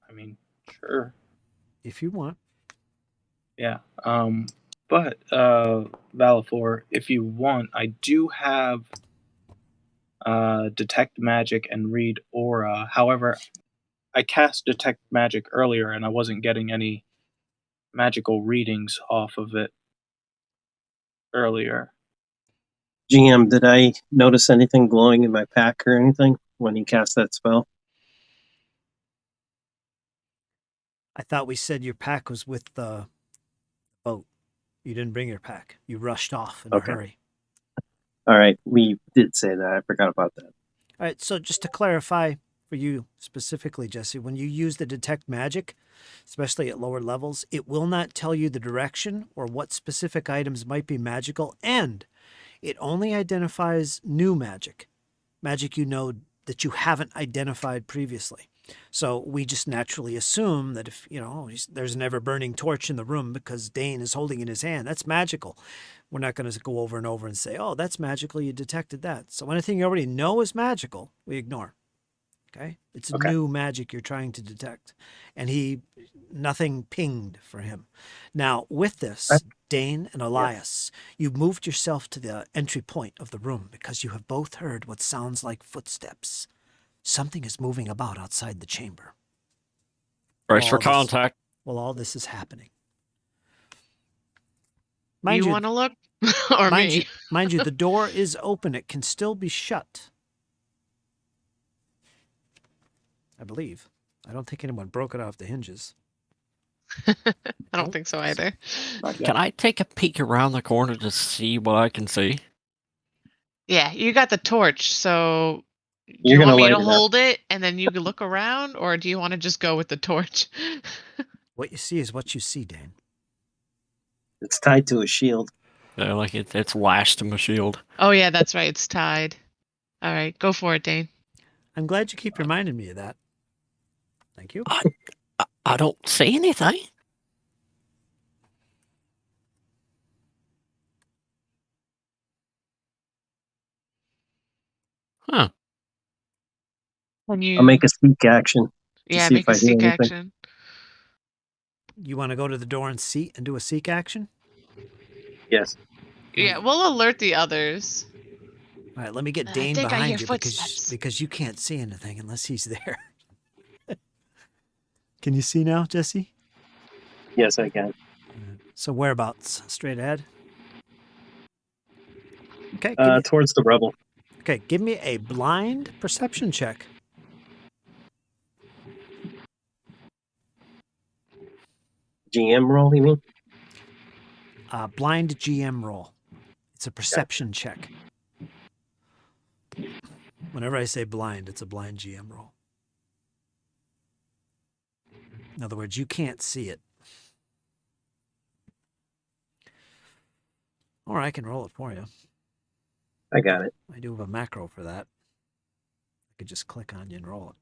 I mean, sure. If you want. Yeah. But Valifor, if you want, I do have detect magic and read aura. However, I cast detect magic earlier, and I wasn't getting any magical readings off of it earlier. GM, did I notice anything glowing in my pack or anything when he cast that spell? I thought we said your pack was with the boat. You didn't bring your pack. You rushed off in Okay. a hurry. All right, we did say that. I forgot about that. All right, so just to clarify for you specifically, Jesse, when you use the detect magic, especially at lower levels, it will not tell you the direction or what specific items might be magical, and it only identifies new magic you know that you haven't identified previously. So we just naturally assume that if, there's an ever-burning torch in the room because Dane is holding in his hand, that's magical. We're not going to go over and over and say, oh, that's magical, you detected that. So anything you already know is magical, we ignore. Okay? It's Okay. new magic you're trying to detect. And nothing pinged for him. Now, with this, Dane and Elias, you've moved yourself to the entry point of the room because you have both heard what sounds like footsteps. Something is moving about outside the chamber. Brace for All this- contact. While all this is happening. You want to look? Or me? Mind you, the door is open. It can still be shut. I believe. I don't think anyone broke it off the hinges. I don't think so either. Can I take a peek around the corner to see what I can see? Yeah, you got the torch, so do You're you want gonna me light to it up. hold it and then you can look around, or do you want to just go with the torch? What you see is what you see, Dane. It's tied to a shield. Yeah, like it's lashed to my shield. Oh yeah, that's right. It's tied. All right, go for it, Dane. I'm glad you keep reminding me of that. Thank you. I don't see anything. Huh. Can you? I'll make a seek action to Yeah, see make if I a hear seek anything. action. You want to go to the door and do a seek action? Yes. Yeah, we'll alert the others. All right, let me get I Dane think I behind hear you footsteps. because you can't see anything unless he's there. Can you see now, Jesse? Yes, I can. So whereabouts? Straight ahead? Okay, Towards the rubble. give me a blind perception check. GM roll, you mean? Blind GM roll. It's a perception check. Whenever I say blind, it's a blind GM roll. In other words, you can't see it. Or I can roll it for you. I got it. I do have a macro for that. I could just click on you and roll it.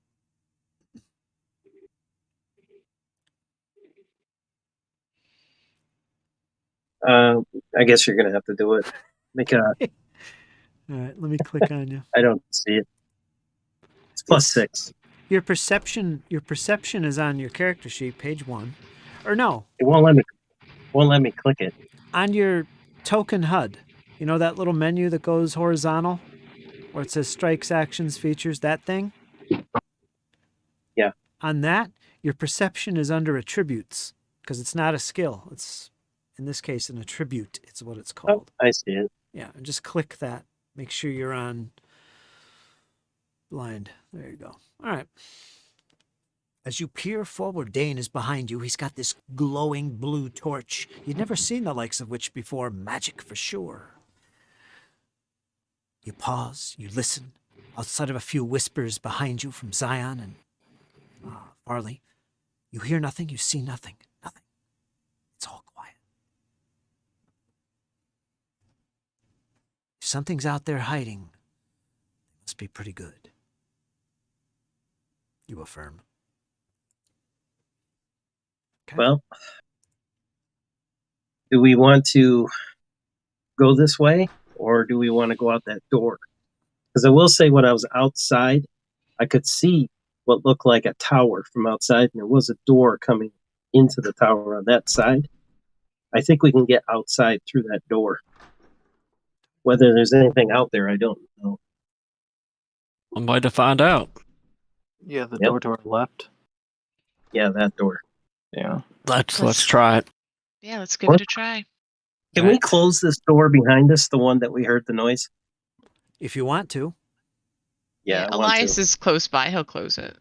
I guess you're gonna have to do it. Make a. All right, let me click on you. I don't see it. It's plus Yes. 6. Your perception is on your character sheet, page 1. Or no, It won't let me click it. on your token HUD. You know that little menu that goes horizontal where it says strikes, actions, features, that thing? Yeah. On that, your perception is under attributes because it's not a skill. It's, in this case, an attribute. It's what it's called. I see it. Yeah, and just click that. Make sure you're on blind. There you go. All right. As you peer forward, Dane is behind you. He's got this glowing blue torch. You'd never seen the likes of which before. Magic for sure. You pause, you listen. Outside of a few whispers behind you from Zion and Farley, you hear nothing, you see nothing. Nothing. It's all quiet. If something's out there hiding, it must be pretty good. You affirm. Okay. Well, do we want to go this way or do we want to go out that door? Because I will say, when I was outside, I could see what looked like a tower from outside, and there was a door coming into the tower on that side. I think we can get outside through that door. Whether there's anything out there, I don't know. I'm about to find out. Yeah, the Yep. door to our left. Yeah, that door. Yeah. Let's try it. Yeah, let's give it a try. Can we Right. close this door behind us, the one that we heard the noise? If you want to. Yeah, I want Elias to. is close by. He'll close it.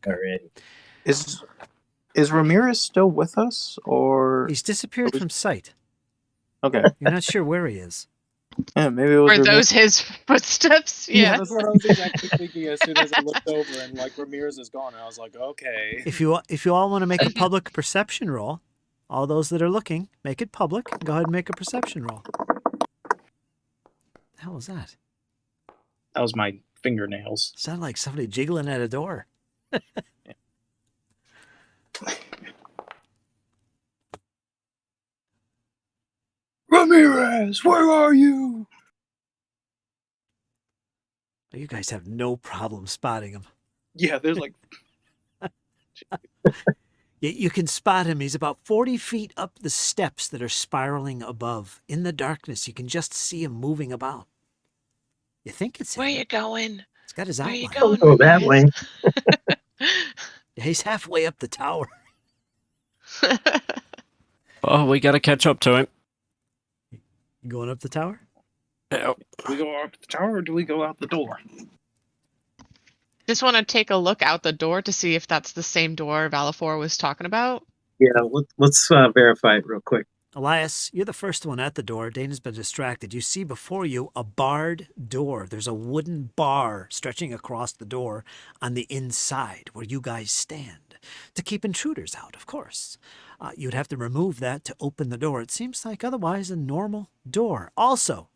All right. Is Ramirez still with us, or He's disappeared from sight. okay? You're not sure where he is. Yeah, maybe it was Were Ramirez. those his footsteps? Yeah, Yeah. that's what I was exactly thinking as soon as I looked over and like Ramirez is gone. I was like, okay. If you all want to make a public perception roll, all those that are looking, make it public. Go ahead and make a perception roll. The hell was that? That was my fingernails. Sounded like somebody jiggling at a door. Ramirez, where are you? You guys have no problem spotting him. Yeah, there's like You can spot him. He's about 40 feet up the steps that are spiraling above. In the darkness, you can just see him moving about. You think it's Where him. you going? He's got his Where you outline. going? Don't go that way. He's halfway up the tower. Oh, we got to catch up to him. You going up the tower? Yeah. do we go up the tower or do we go out the door? Just want to take a look out the door to see if that's the same door Valifor was talking about. Yeah, let's verify it real quick. Elias, you're the first one at the door. Dana's been distracted. You see before you a barred door. There's a wooden bar stretching across the door on the inside where you guys stand to keep intruders out, of course. You'd have to remove that to open the door. It seems like otherwise a normal door. Also,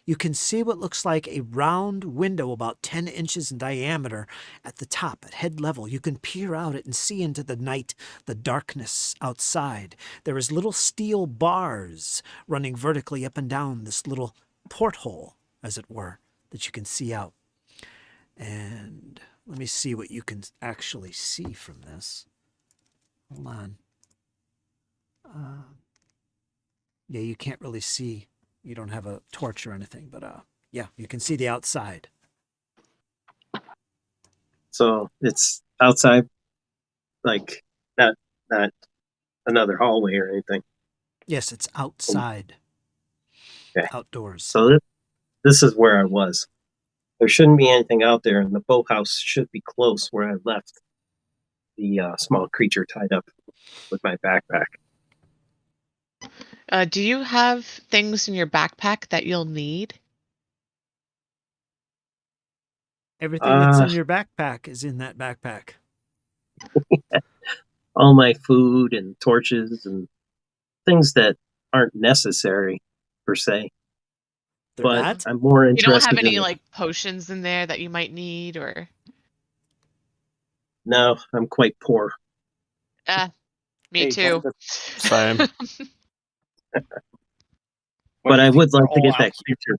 you can see what looks like a round window about 10 inches in diameter at the top, at head level. You can peer out it and see into the night, the darkness outside. There is little steel bars running vertically up and down this little porthole, as it were, that you can see out. And let me see what you can actually see from this. Hold on. Yeah, you can't really see. You don't have a torch or anything, but yeah, you can see the outside. So it's outside, like not another hallway or anything. Yes, it's outside. Okay. Outdoors. So this is where I was. There shouldn't be anything out there, and the boathouse should be close where I left the small creature tied up with my backpack. Do you have things in your backpack that you'll need? Everything that's in your backpack is in that backpack. All my food and torches and things that aren't necessary per se. They're But not? I'm more You interested don't have any in like potions in there that you might need, or No, I'm quite poor. me Hey, too. Same. But I would like to all get out that creature.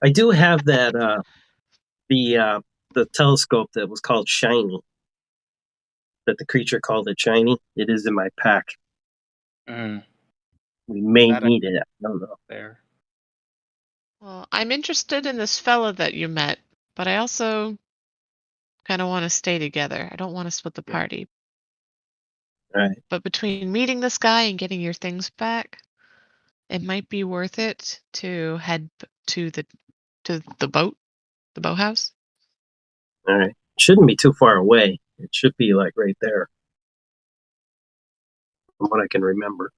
I do have that the telescope that was called Shiny. That the creature called it Shiny. It is in my pack. Mm, We may That I- need it. I don't know. there. Well, I'm interested in this fella that you met, but I also kind of want to stay together. I don't want to split the Yeah. party. All right. But between meeting this guy and getting your things back, it might be worth it to head to the boathouse. All right. Shouldn't be too far away. It should be like right there. From what I can remember.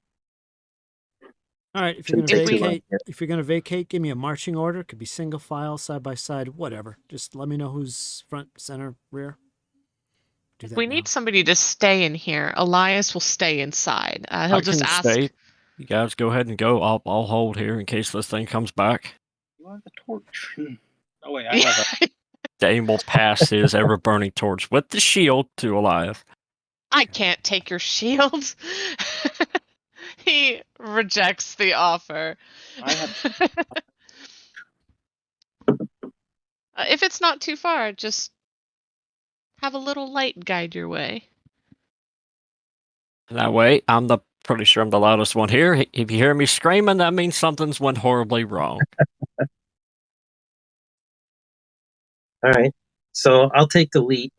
All right, if you're Shouldn't gonna take too long vacate, here. if you're gonna vacate, give me a marching order. It could be single file, side by side, whatever. Just let me know who's front, center, rear. Do that We now. need somebody to stay in here. Elias will stay inside. He'll I just can ask. stay. You guys go ahead and go. I'll hold here in case this thing comes back. You have the torch. Oh wait, I have a. Dane will pass his ever burning torch with the shield to Elias. I can't take your shield. He rejects the offer. I have. If it's not too far, just have a little light guide your way. That way, pretty sure I'm the loudest one here. If you hear me screaming, that means something's went horribly wrong. All right. So I'll take the lead.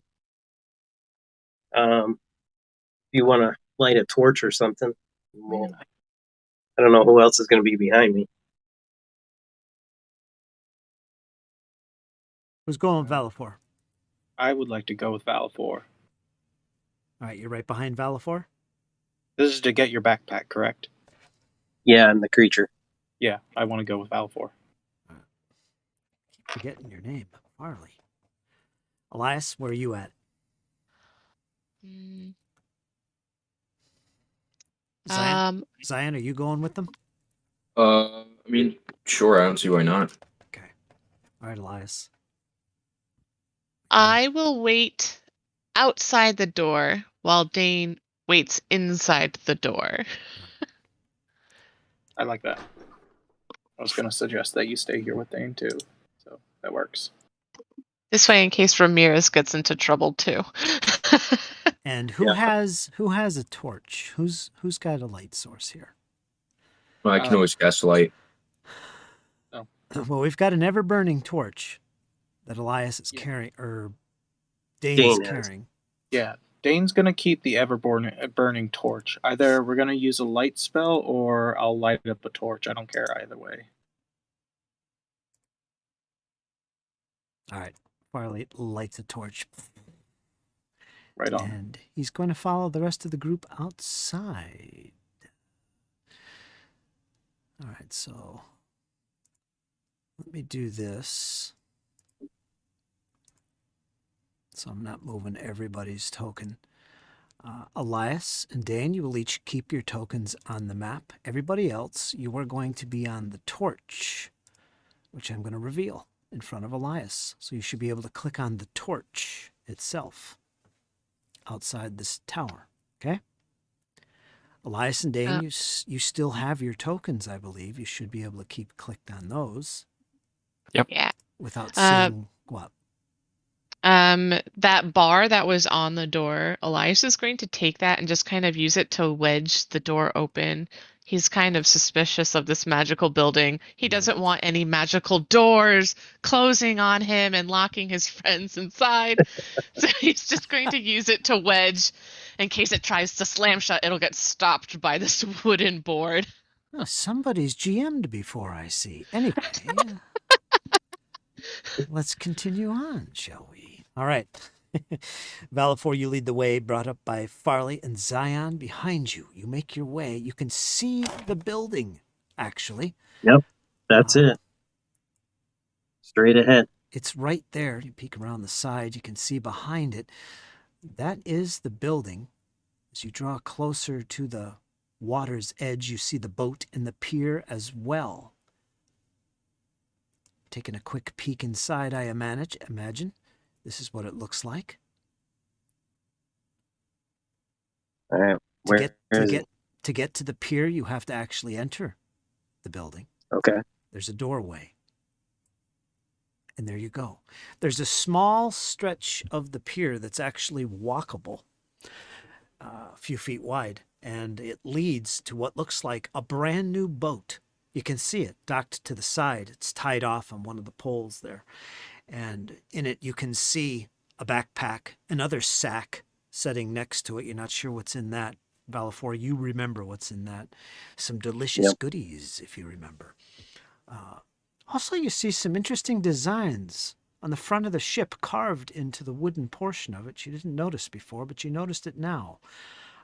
you want to light a torch or something. Well, Man, I don't know who else is going to be behind me. Who's going with Valafor? I would like to go with Valafor. All right, you're right behind Valafor? This is to get your backpack, correct? Yeah, and the creature. Yeah, I want to go with Valafor. Keep forgetting your name. Farley. Elias, where are you at? Mm, Zion? Zion, are you going with them? I mean, sure. I don't see why not. Okay. All right, Elias. I will wait outside the door while Dane waits inside the door. I like that. I was going to suggest that you stay here with Dane too, so that works. This way, in case Ramirez gets into trouble too. And who has a torch? Who's got a light source here? Well, I can always cast a light. Well, we've got an ever-burning torch that Elias is Yeah. carrying, or Dane is Dane has. carrying. Yeah, Dane's going to keep the burning torch. Either we're going to use a light spell or I'll light up a torch. I don't care either way. All right. Farley lights a torch. Right on. And he's going to follow the rest of the group outside. All right, so let me do this. So I'm not moving everybody's token. Elias and Dane, you will each keep your tokens on the map. Everybody else, you are going to be on the torch, which I'm going to reveal in front of Elias. So you should be able to click on the torch itself outside this tower, okay? Elias and Dane, you still have your tokens, I believe. You should be able to keep clicked on those. Yep. Yeah. Without seeing what? That bar that was on the door, Elias is going to take that and just kind of use it to wedge the door open. He's kind of suspicious of this magical building. He doesn't want any magical doors closing on him and locking his friends inside. So he's just going to use it to wedge. In case it tries to slam shut, it'll get stopped by this wooden board. Oh, somebody's GM'd before, I see. Anyway, let's continue on, shall we? All right. Valafor, you lead the way, brought up by Farley and Zion behind you. You make your way. You can see the building, actually. Yep, that's it. Straight ahead. It's right there. You peek around the side. You can see behind it. That is the building. As you draw closer to the water's edge, you see the boat and the pier as well. Taking a quick peek inside, I imagine. This is what it looks like. All right. To get to the pier, you have to actually enter the building. Okay. There's a doorway. And there you go. There's a small stretch of the pier that's actually walkable, a few feet wide, and it leads to what looks like a brand new boat. You can see it docked to the side. It's tied off on one of the poles there. And in it, you can see a backpack, another sack sitting next to it. You're not sure what's in that. Valafor, you remember what's in that. Some delicious goodies, if you remember. Also, you see some interesting designs on the front of the ship carved into the wooden portion of it. You didn't notice before, but you noticed it now.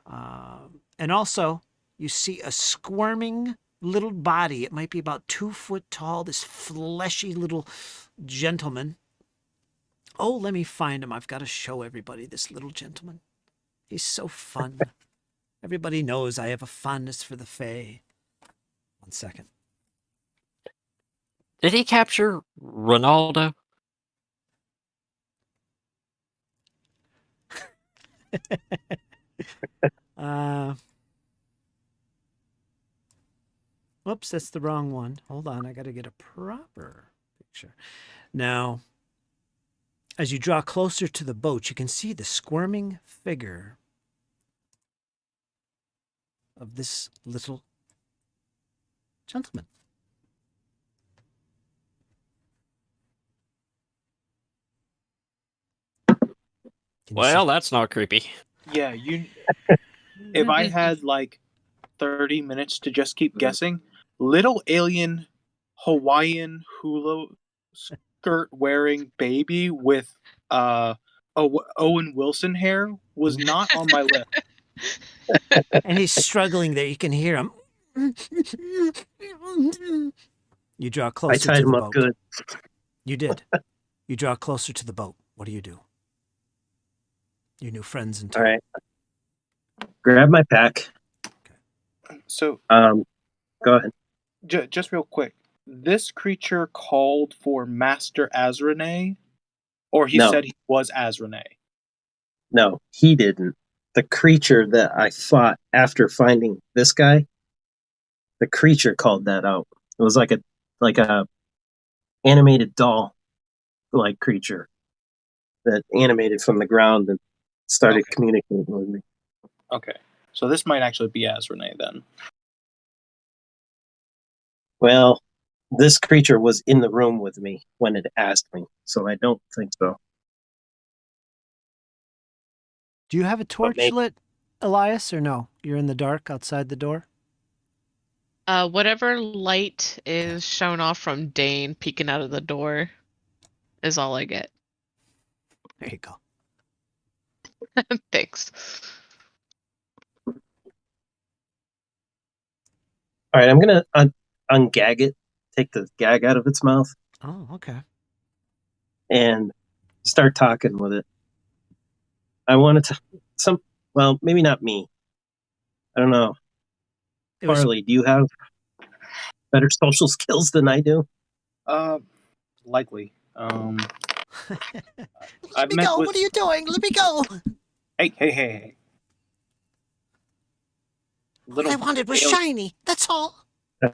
And also, you see a squirming little body. It might be about 2 foot tall, this fleshy little gentleman. Oh, let me find him. I've got to show everybody this little gentleman. He's so fun. Everybody knows I have a fondness for the Fae. 1 second. Did he capture Ronaldo? Whoops, that's the wrong one. Hold on, I got to get a proper picture. Now, as you draw closer to the boat, you can see the squirming figure of this little gentleman. Well, that's not creepy. Yeah, you if I had like 30 minutes to just keep guessing, little alien Hawaiian hula skirt wearing baby with Owen Wilson hair was not on my list. And he's struggling there. You can hear him. You draw I closer tied to him the up boat. good. You did. You draw closer to the boat. What do you do? Your new friends in tow. All right. Grab my pack. So, Go ahead. just real quick, this creature called for Master Azrene, or he No. said he was Azrene. No, he didn't. The creature that I fought after finding this guy, the creature called that out. It was like a animated doll like creature that animated from the ground and started Okay. communicating with me. Okay, so this might actually be Azrene then. Well, this creature was in the room with me when it asked me, so I don't think so. Do you have a torch maybe- lit, Elias, or no? You're in the dark outside the door? Whatever light is shown off from Dane peeking out of the door is all I get. There you go. Thanks. All right, I'm going to ungag it, take the gag out of its mouth, Oh, okay. and start talking with it. I wanted to, well, maybe not me. I don't know. It was Farley, do you have better social skills than I do? Likely. Let I've me met go. with- What are you doing? Let me go. Hey. All I wanted was alien- shiny. That's all. All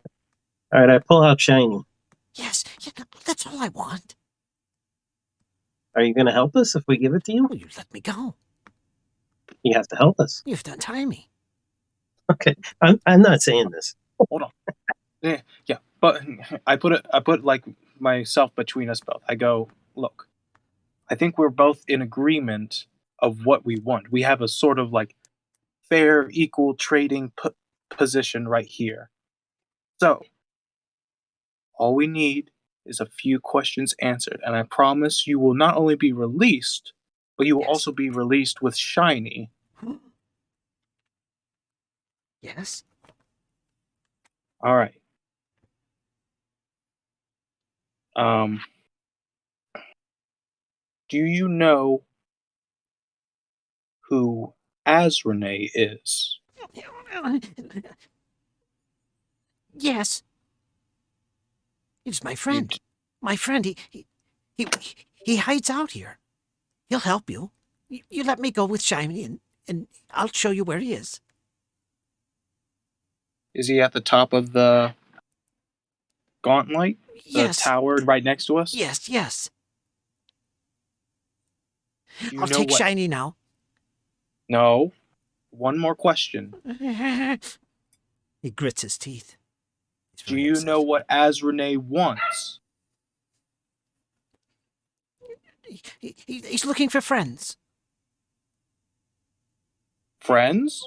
right, I pull out shiny. Yes, that's all I want. Are you going to help us if we give it to you? Well, you let me go. You have to help us. You have to untie me. Okay, I'm not saying this. Hold on. Yeah, but I put like myself between us both. I go, look, I think we're both in agreement of what we want. We have a sort of like fair, equal trading position right here. So, all we need is a few questions answered, and I promise you will not only be released, but you will Yes. also be released with shiny. Yes. All right. Do you know who Azrene is? Yes. He's my friend. d- My friend. He hides out here. He'll help you. You let me go with Shiny, and I'll show you where he is. Is he at the top of the gauntlight? The Yes. tower right next to us? Yes. Do you I'll know take what? Shiny now. No. One more question. He grits his teeth. He's Do very you upset. know what Azrene wants? He's looking for friends. Friends?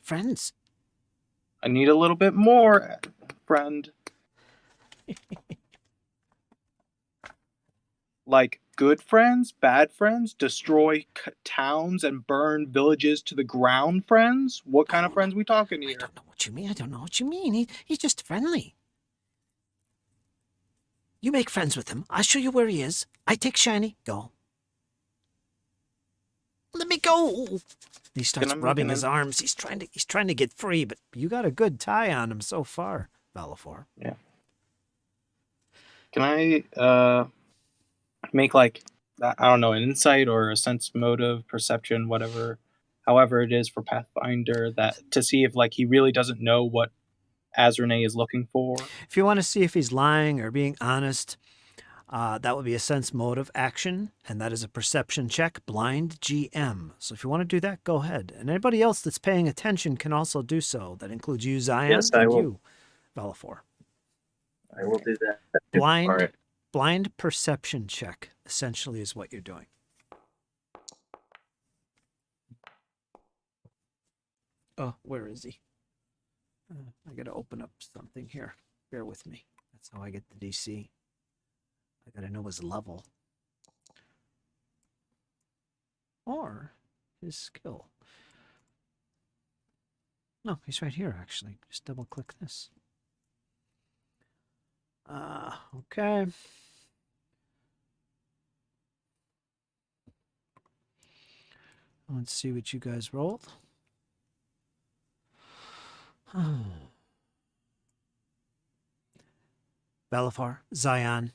Friends. I need a little bit more, friend. Like good friends, bad friends, destroy towns and burn villages to the ground friends? What kind of friends we talking I here? don't know what you mean. He's just friendly. You make friends with him. I'll show you where he is. I take Shiny. Go. Let me go. He starts I make rubbing an his arms. He's trying to get free, but you got a good tie on him so far, Valifor. Yeah. Can I make like I don't know, an insight or a sense motive, perception, whatever, however it is for Pathfinder, that to see if like he really doesn't know what Azrene is looking for? If you want to see if he's lying or being honest, that would be a sense motive action, and that is a perception check, blind GM. So if you want to do that, go ahead. And anybody else that's paying attention can also do so. That includes you, Zion, Yes, I and will. you, Valifor. I will do that. Blind, All right. blind perception check, essentially, is what you're doing. Oh, where is he? I gotta open up something here. Bear with me. That's how I get the DC. I gotta know his level. Or his skill. No, he's right here, actually. Just double click this. Okay. Let's see what you guys rolled. Belifar, Zion,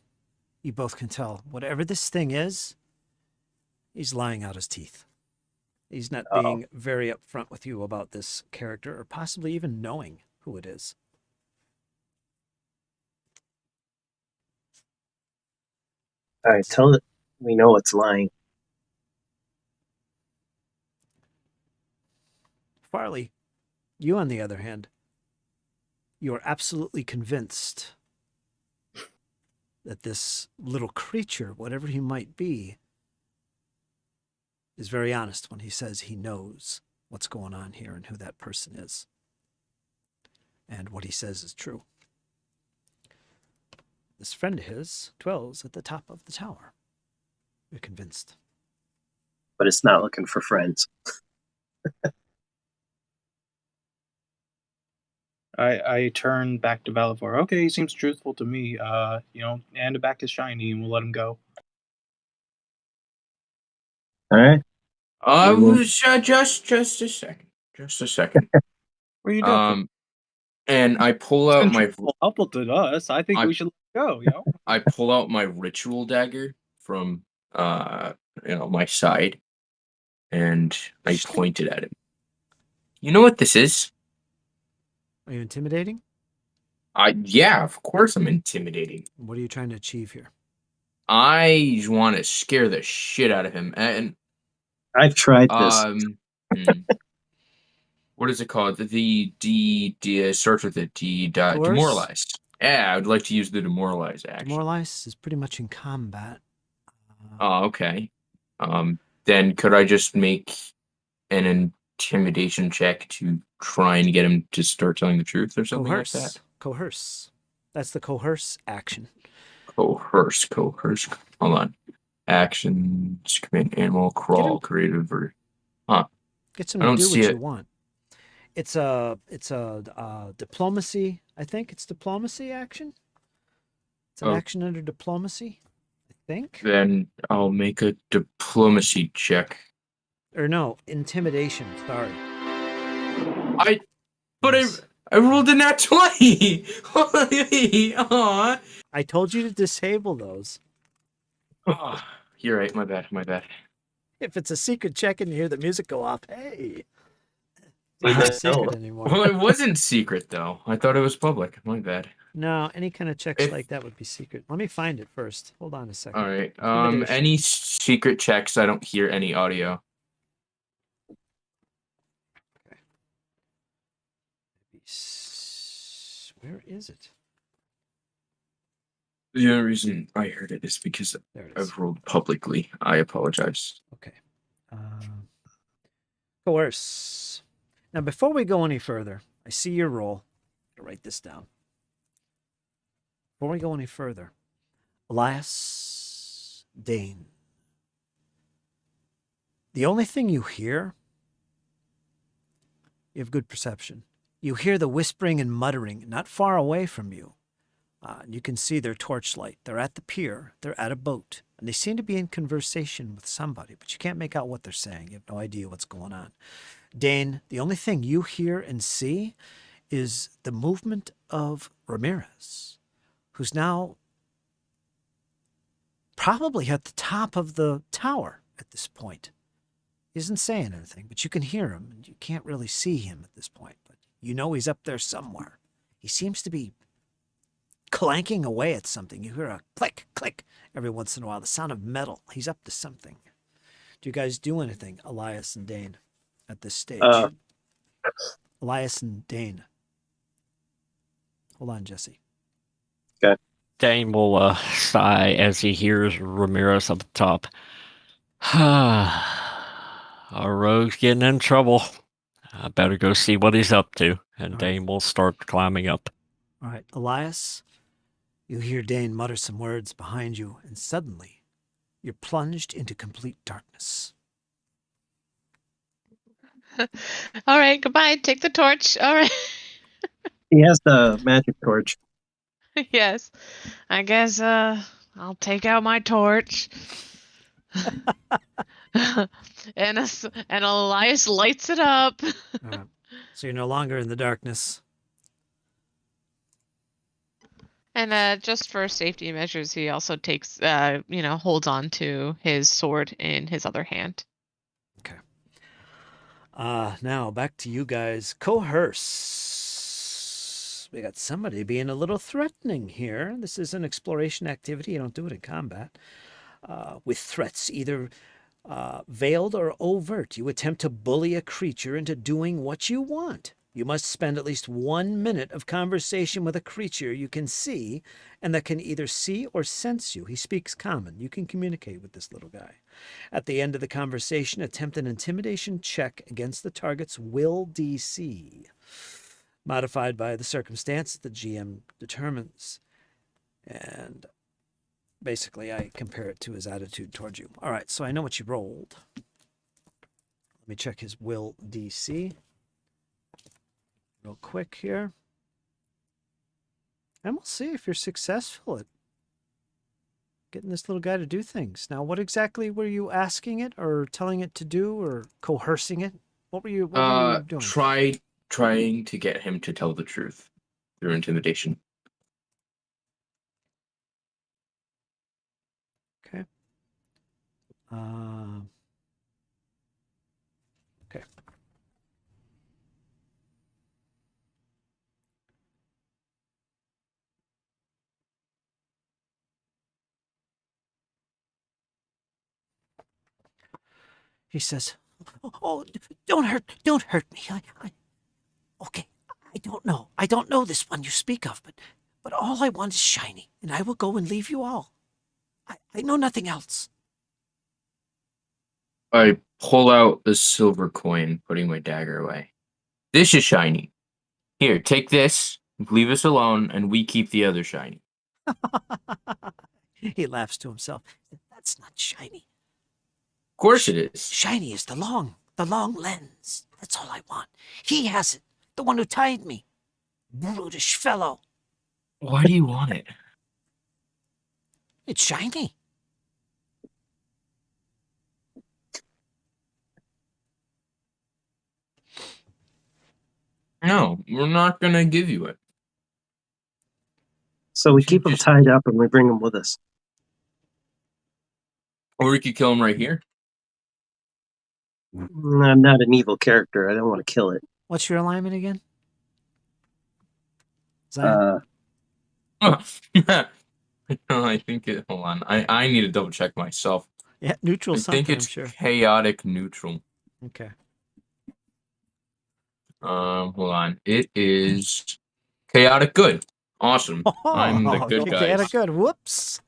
you both can tell. Whatever this thing is, he's lying out his teeth. He's not being very upfront with you about this character or possibly even knowing who it is. All right, tell it we know it's lying. Farley, you on the other hand, you are absolutely convinced that this little creature, whatever he might be, is very honest when he says he knows what's going on here and who that person is. And what he says is true. This friend of his dwells at the top of the tower. You're convinced. But it's not looking for friends. I turn back to Valifor. Okay, he seems truthful to me. And the back is shiny, and we'll let him go. All right. Just a second. Just a second. What are you doing? And I pull out my helpful to us. I think we should let go. I pull out my ritual dagger from my side, and I point it at him. You know what this is? Are you intimidating? Yeah, of course I'm intimidating. What are you trying to achieve here? I want to scare the shit out of him, and I've tried this. What is it called? The starts with the D. Demoralize. Yeah, I would like to use the demoralize action. Demoralize is pretty much in combat. Oh, okay. Then could I just make an intimidation check to try and get him to start telling the truth or something like that? Coerce. That's the coerce action. Coerce. Hold on. Actions, command animal, crawl, creative, or Get them to do what you want. It's a diplomacy. I think it's diplomacy action. It's an action under diplomacy, I think. Then I'll make a diplomacy check. Or no, intimidation. Sorry. I rolled a nat 20. I told you to disable those. Oh, you're right. My bad. If it's a secret check and you hear the music go off, hey. It's not a secret anymore. Well, it wasn't secret, though. I thought it was public. My bad. No, any kind of checks like that would be secret. Let me find it first. Hold on a second. All right. Any secret checks, I don't hear any audio. Okay. Where is it? The only reason I heard it is because I've rolled publicly. I apologize. Okay. Coerce. Now, before we go any further, I see your roll. I'll write this down. Before we go any further, Elias Dane. The only thing you hear, you have good perception. You hear the whispering and muttering not far away from you. You can see their torchlight. They're at the pier. They're at a boat. And they seem to be in conversation with somebody, but you can't make out what they're saying. You have no idea what's going on. Dane, the only thing you hear and see is the movement of Ramirez, who's now probably at the top of the tower at this point. He isn't saying anything, but you can hear him, and you can't really see him at this point. But you know he's up there somewhere. He seems to be clanking away at something. You hear a click, click every once in a while, the sound of metal. He's up to something. Do you guys do anything, Elias and Dane, at this stage? Elias and Dane. Hold on, Jesse. Okay. Dane will sigh as he hears Ramirez up the top. Our rogue's getting in trouble. I better go see what he's up to, and All right. Dane will start climbing up. All right, Elias, you hear Dane mutter some words behind you, and suddenly you're plunged into complete darkness. All right, goodbye. Take the torch. All right. He has the magic torch. Yes. I guess I'll take out my torch. and Elias lights it up. All right, so you're no longer in the darkness. And just for safety measures, he also takes holds on to his sword in his other hand. Now back to you guys. Coerce. We got somebody being a little threatening here. This is an exploration activity. You don't do it in combat. With threats, either veiled or overt, you attempt to bully a creature into doing what you want. You must spend at least 1 minute of conversation with a creature you can see and that can either see or sense you. He speaks common. You can communicate with this little guy. At the end of the conversation, attempt an intimidation check against the target's will DC, modified by the circumstance the GM determines. And basically, I compare it to his attitude towards you. All right, so I know what you rolled. Let me check his will DC real quick here. And we'll see if you're successful at getting this little guy to do things. Now, what exactly were you asking it or telling it to do or coercing it? What were you doing? Trying to get him to tell the truth through intimidation. Okay. Okay. He says, "Oh, don't hurt me. Okay, I don't know this one you speak of, but all I want is shiny, and I will go and leave you all. I know nothing else." I pull out the silver coin, putting my dagger away. This is shiny. Here, take this, leave us alone, and we keep the other shiny. He laughs to himself. That's not shiny. Of course it is. Shiny is the long lens. That's all I want. He has it. The one who tied me. Brutish fellow. Why do you want it? It's shiny. No, we're not gonna give you it. So we keep him tied up and we bring him with us. Or we could kill him right here. I'm not an evil character. I don't want to kill it. What's your alignment again? Zion? I think it. Hold on. I need to double check myself. Yeah, neutral I something, think it's I'm sure. chaotic neutral. Okay. Hold on. It is chaotic good. Awesome. I'm the good guy. Chaotic good. Whoops.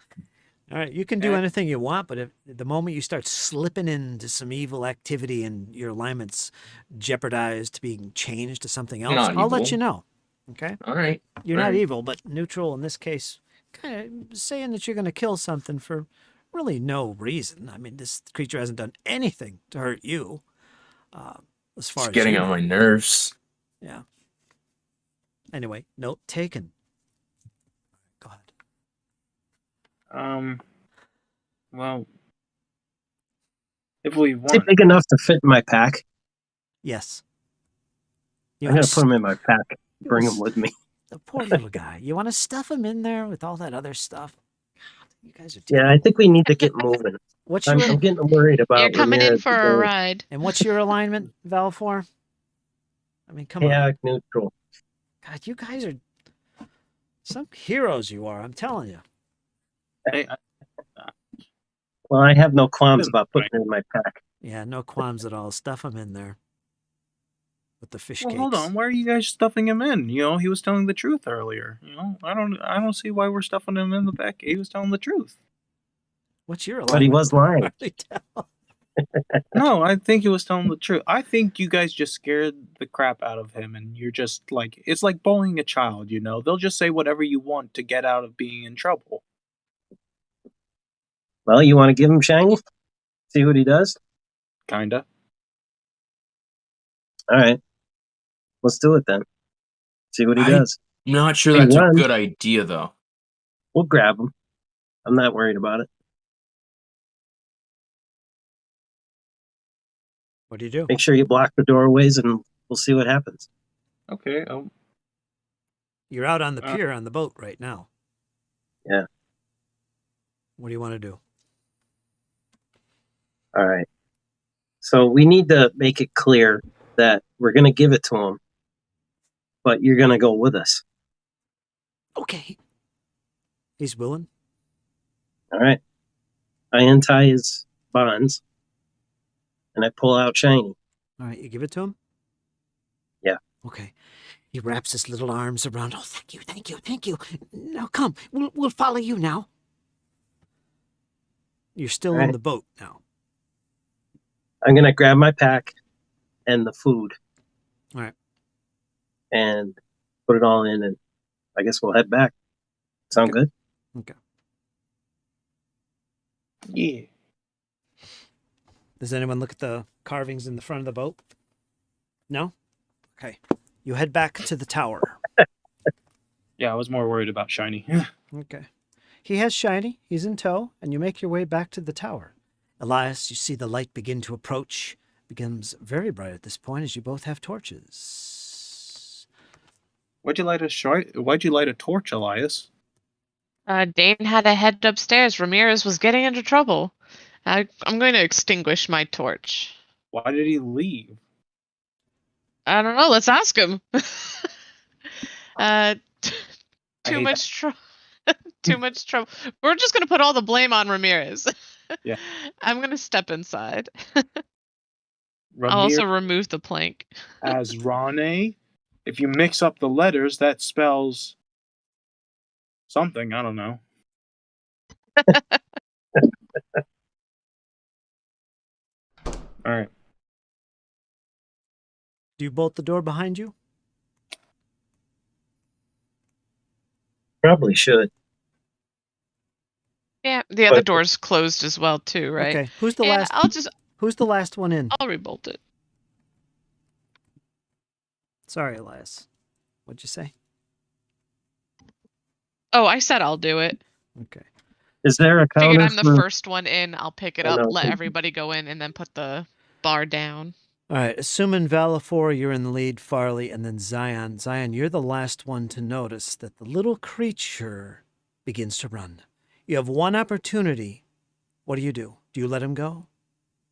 All right, you can do anything you want, but if the moment you start slipping into some evil activity and your alignment's jeopardized to being changed to something else, I'll let you know. Okay? All right. You're not evil, but neutral in this case, kind of saying that you're going to kill something for really no reason. I mean, this creature hasn't done anything to hurt you. As far as getting you on know. my nerves. Yeah. Anyway, note taken. Go ahead. Well, if we Is want, it big enough to fit in my pack? Yes. I'm going to put him in my pack. Bring him with me. The poor little guy. You want to stuff him in there with all that other stuff? God, you guys are Yeah, I think we need to get moving. I'm getting worried about. You're coming in Ramirez for a ride. And what's your alignment, Valfor? I mean, come on. Chaotic neutral. God, you guys are some heroes. You are. I'm telling you. Well, I have no qualms about putting it in my pack. Yeah, no qualms at all. Stuff him in there with the fish well, cakes. hold on. Why are you guys stuffing him in? You know, he was telling the truth earlier. You know, I don't see why we're stuffing him in the back. He was telling the truth. What's your alignment? But he was lying. No, I think he was telling the truth. I think you guys just scared the crap out of him, and you're just like, it's like bullying a child, you know? They'll just say whatever you want to get out of being in trouble. Well, you want to give him shiny? See what he does? Kinda. All right. Let's do it then. See what he I- does. I'm not sure He that's a runs. good idea, though. We'll grab him. I'm not worried about it. What do you do? Make sure you block the doorways and we'll see what happens. Okay. You're out on the pier on the boat right now. Yeah. What do you want to do? All right. So we need to make it clear that we're going to give it to him, but you're going to go with us. Okay. He's willing. All right. I untie his bonds and I pull out shiny. All right, you give it to him? Yeah. Okay. He wraps his little arms around. Oh, thank you, thank you, thank you. Now come. We'll follow you now. You're still All in right. the boat now. I'm going to grab my pack and the food. All right. And put it all in, and I guess we'll head back. Sound good? Okay. Yeah. Does anyone look at the carvings in the front of the boat? No? Okay. You head back to the tower. Yeah, I was more worried about shiny. Okay. He has shiny. He's in tow, and you make your way back to the tower. Elias, you see the light begin to approach. Becomes very bright at this point as you both have torches. Why'd you light a torch, Elias? Dane had to head upstairs. Ramirez was getting into trouble. I'm going to extinguish my torch. Why did he leave? I don't know. Let's ask him. I Too hate much trouble. Too much trouble. We're just going to put all the blame on Ramirez. Yeah. I'm going to step inside. Ramir I'll also remove the plank. as Rane. If you mix up the letters, that spells something. I don't know. All right. Do you bolt the door behind you? Probably should. Yeah, the other But- door's closed as well too, right? Okay. Who's the And last? Who's the last one in? I'll rebolt it. Sorry, Elias. What'd you say? Oh, I said I'll do it. Okay. Is there a Figured counter I'm the for... first one in. I'll pick it I up, know. let everybody go in, and then put the bar down. All right. Assuming Valafor, you're in the lead, Farley, and then Zion. Zion, you're the last one to notice that the little creature begins to run. You have one opportunity. What do? Do you let him go?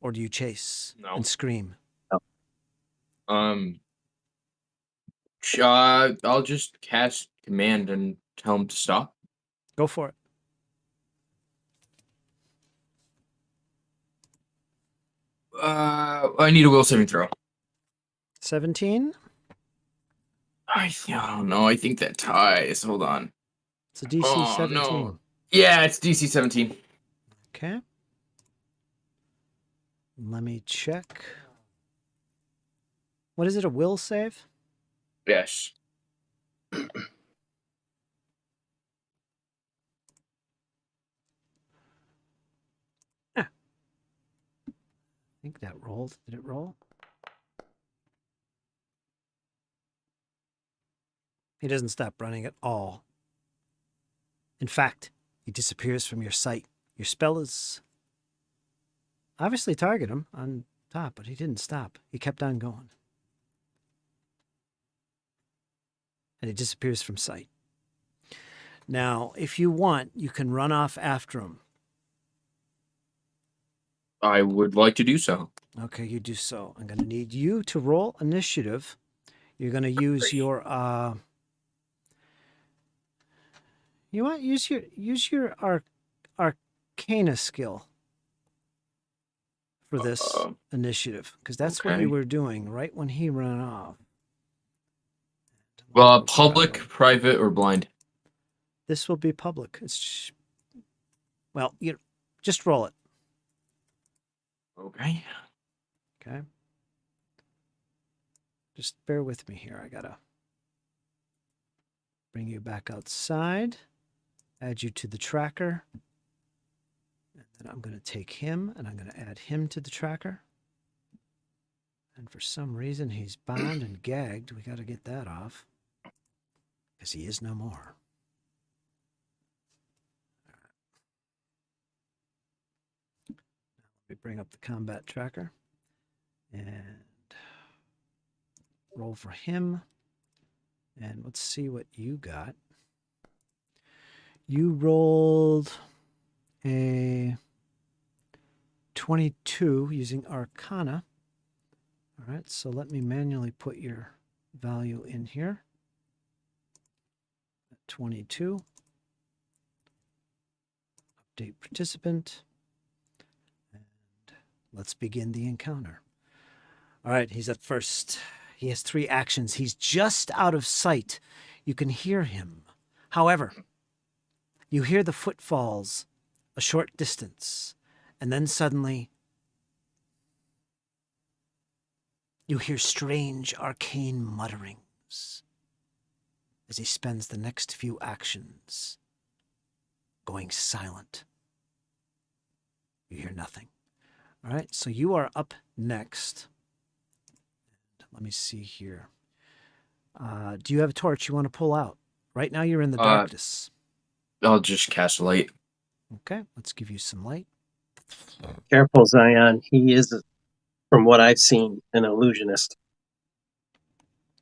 Or do you chase and scream? I'll just cast command and tell him to stop. Go for it. I need a will saving throw. 17? I don't know. I think that ties. Hold on. It's a DC Oh, 17. no. Yeah, it's DC 17. Okay. Let me check. What is it, a will save? Yes. I think that rolled. Did it roll? He doesn't stop running at all. In fact, he disappears from your sight. Your spell is obviously target him on top, but he didn't stop. He kept on going. And he disappears from sight. Now, if you want, you can run off after him. I would like to do so. Okay, you do so. I'm going to need you to roll initiative. You're going to use your you want use your arcana skill for this initiative, because that's what okay. you were doing right when he ran off. Public, private, or blind? This will be public. Well, you just roll it. Okay. Okay. Just bear with me here. I gotta bring you back outside, add you to the tracker. And then I'm going to take him and I'm going to add him to the tracker. And for some reason, he's bound and gagged. We got to get that off because he is no more. Now let me bring up the combat tracker and roll for him. And let's see what you got. You rolled a 22 using Arcana. All right, so let me manually put your value in here. 22. Update participant. And let's begin the encounter. All right, he's up first. He has 3 actions. He's just out of sight. You can hear him. However, you hear the footfalls a short distance, and then suddenly you hear strange arcane mutterings as he spends the next few actions going silent. You hear nothing. All right, so you are up next. Let me see here. Do you have a torch you want to pull out? Right now you're in the darkness. I'll just cast light. Okay, let's give you some light. Careful, Zion. He is, from what I've seen, an illusionist.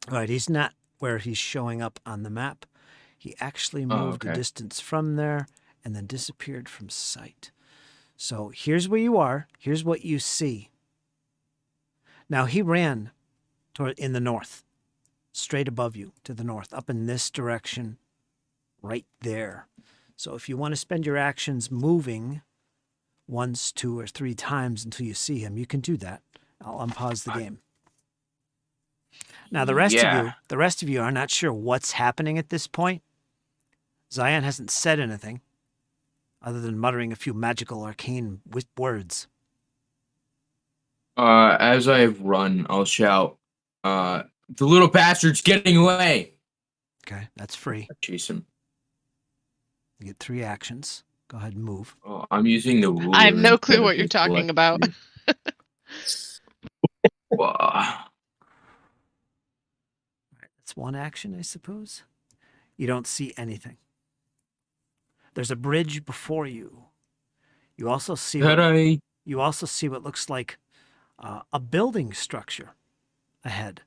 All right, he's not where he's showing up on the map. He actually moved a distance from there and then disappeared from sight. So here's where you are. Here's what you see. Now he ran in the north, straight above you to the north, up in this direction, right there. So if you want to spend your actions moving once, 2, or 3 times until you see him, you can do that. I'll unpause the game. Now the rest of you are not sure what's happening at this point. Zion hasn't said anything other than muttering a few magical arcane words. As I run, I'll shout, "The little bastard's getting away!" Okay, that's free. Chase him. You get 3 actions. Go ahead and move. Oh, I'm using the ruler. I have no clue instead what of you're the talking about. That's 1 action, I suppose. You don't see anything. There's a bridge before you. You also see what looks like a building structure ahead.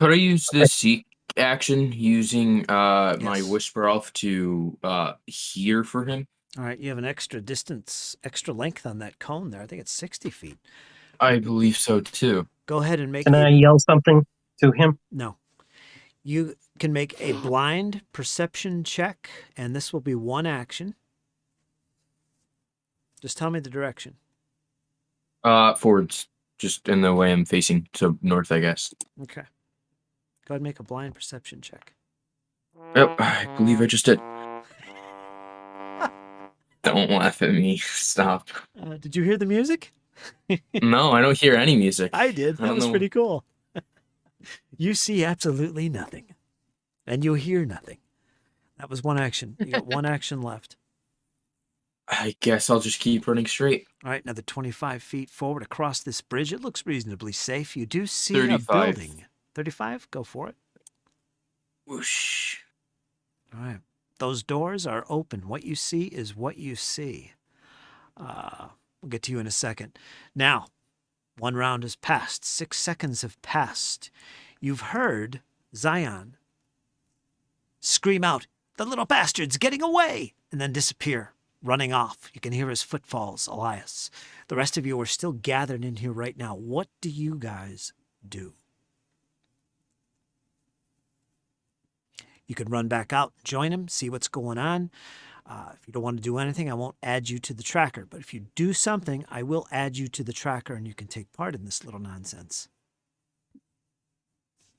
Could I use this seek action using my Yes. Whisper Elf to hear for him? All right, you have an extra distance, extra length on that cone there. I think it's 60 feet. I believe so too. Go ahead and make Can I yell something to him? No. You can make a blind perception check, and this will be 1 action. Just tell me the direction. Forwards, just in the way I'm facing, so north, I guess. Okay. Go ahead and make a blind perception check. Yep, I believe I just did. Don't laugh at me. Stop. Did you hear the music? No, I don't hear any music. I did. I That don't was know. pretty cool. You see absolutely nothing. And you hear nothing. That was 1 action. You got 1 action left. I guess I'll just keep running straight. All right, another 25 feet forward across this bridge. It looks reasonably safe. You do see 35. a building. 35? Go for it. Whoosh. All right. Those doors are open. What you see is what you see. We'll get to you in a second. Now, 1 round has passed. 6 seconds have passed. You've heard Zion scream out, "The little bastard's getting away!" and then disappear, running off. You can hear his footfalls, Elias. The rest of you are still gathered in here right now. What do you guys do? You can run back out, join him, see what's going on. If you don't want to do anything, I won't add you to the tracker. But if you do something, I will add you to the tracker and you can take part in this little nonsense.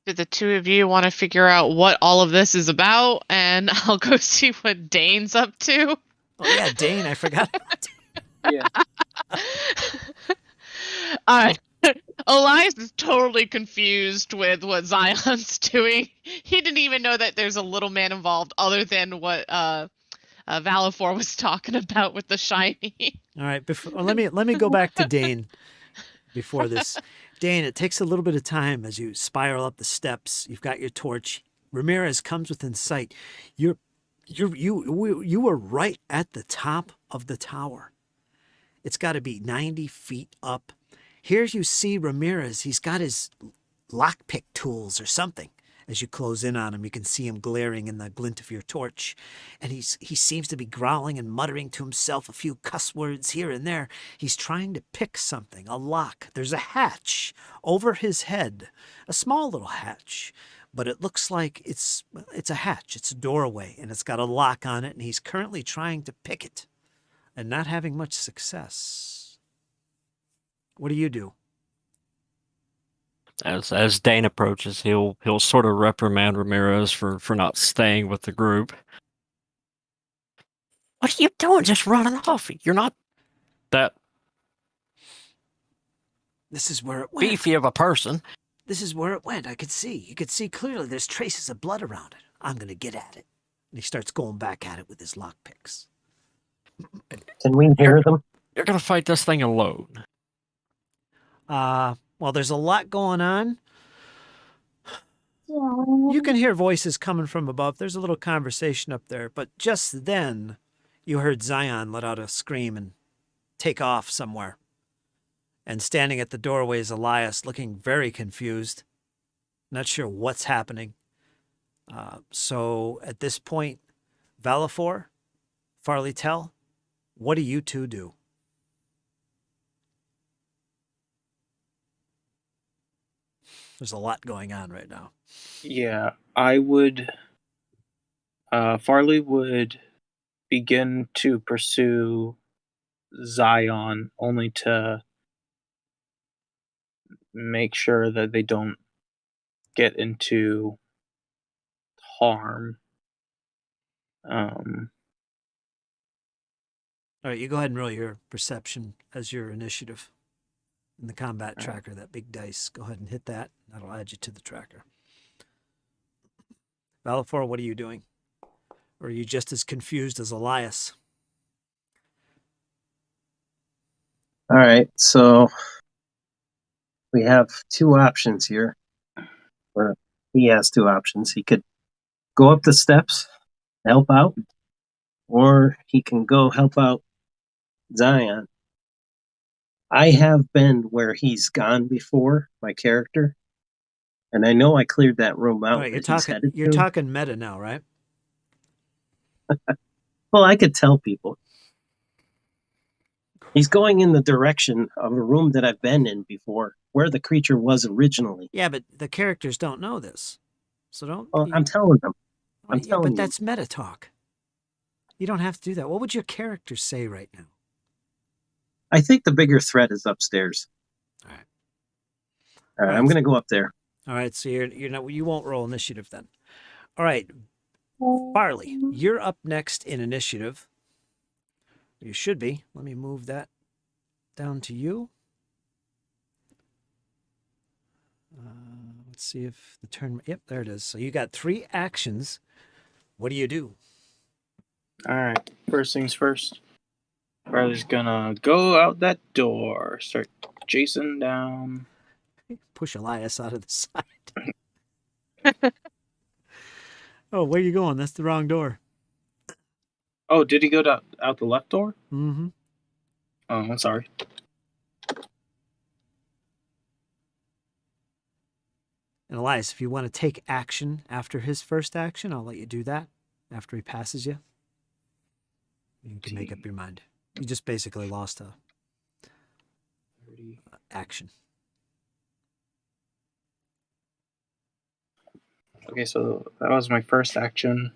Do the 2 of you want to figure out what all of this is about? And I'll go see what Dane's up to. Oh, yeah, Dane, I forgot about Dane. Yeah. Elias is totally confused with what Zion's doing. He didn't even know that there's a little man involved other than what Valifor was talking about with the shiny. All right, let me go back to Dane before this. Dane, it takes a little bit of time as you spiral up the steps. You've got your torch. Ramirez comes within sight. You were right at the top of the tower. It's got to be 90 feet up. Here you see Ramirez. He's got his lockpick tools or something. As you close in on him, you can see him glaring in the glint of your torch. And he seems to be growling and muttering to himself a few cuss words here and there. He's trying to pick something, a lock. There's a hatch over his head, a small little hatch. But it looks like it's a hatch. It's a doorway, and it's got a lock on it, and he's currently trying to pick it and not having much success. What do you do? As Dane approaches, he'll sort of reprimand Ramirez for not staying with the group. What are you doing? Just running off. You're not that This is where it went. beefy of a person. This is where it went. I could see. You could see clearly there's traces of blood around it. I'm going to get at it. And he starts going back at it with his lockpicks. Can we hear them? You're gonna fight this thing alone. Well, there's a lot going on. You can hear voices coming from above. There's a little conversation up there. But just then, you heard Zion let out a scream and take off somewhere. And standing at the doorway is Elias, looking very confused. Not sure what's happening. So at this point, Valifor, Farley Tell, what do you two do? There's a lot going on right now. Yeah, I would. Farley would begin to pursue Zion, only to make sure that they don't get into harm. All right, you go ahead and roll your perception as your initiative in the combat All right. tracker, that big dice. Go ahead and hit that. That'll add you to the tracker. Valifor, what are you doing? Or are you just as confused as Elias? All right, so we have two options here. Or he has two options. He could go up the steps, help out, or he can go help out Zion. I have been where he's gone before, my character, and I know I cleared that room out. All right, that you're talking meta now, right? Well, I could tell people. He's going in the direction of a room that I've been in before, where the creature was originally. Yeah, but the characters don't know this. So don't... Well, I'm telling them. I'm yeah, telling but you. that's meta talk. You don't have to do that. What would your characters say right now? I think the bigger threat is upstairs. All right. All right, All I'm right. going to go up there. All right, so you won't roll initiative then. All right, Farley, you're up next in initiative. You should be. Let me move that down to you. Let's see if the turn... Yep, there it is. So you got 3 actions. What do you do? Alright, first things first. Farley's gonna go out that door, start chasing down. Push Elias out of the side. Oh, where are you going? That's the wrong door. Oh, did he go out the left door? Mm-hmm. Oh, I'm sorry. And Elias, if you want to take action after his first action, I'll let you do that after he passes you. You can make up your mind. You just basically lost a 30. action. Okay, so that was my first action.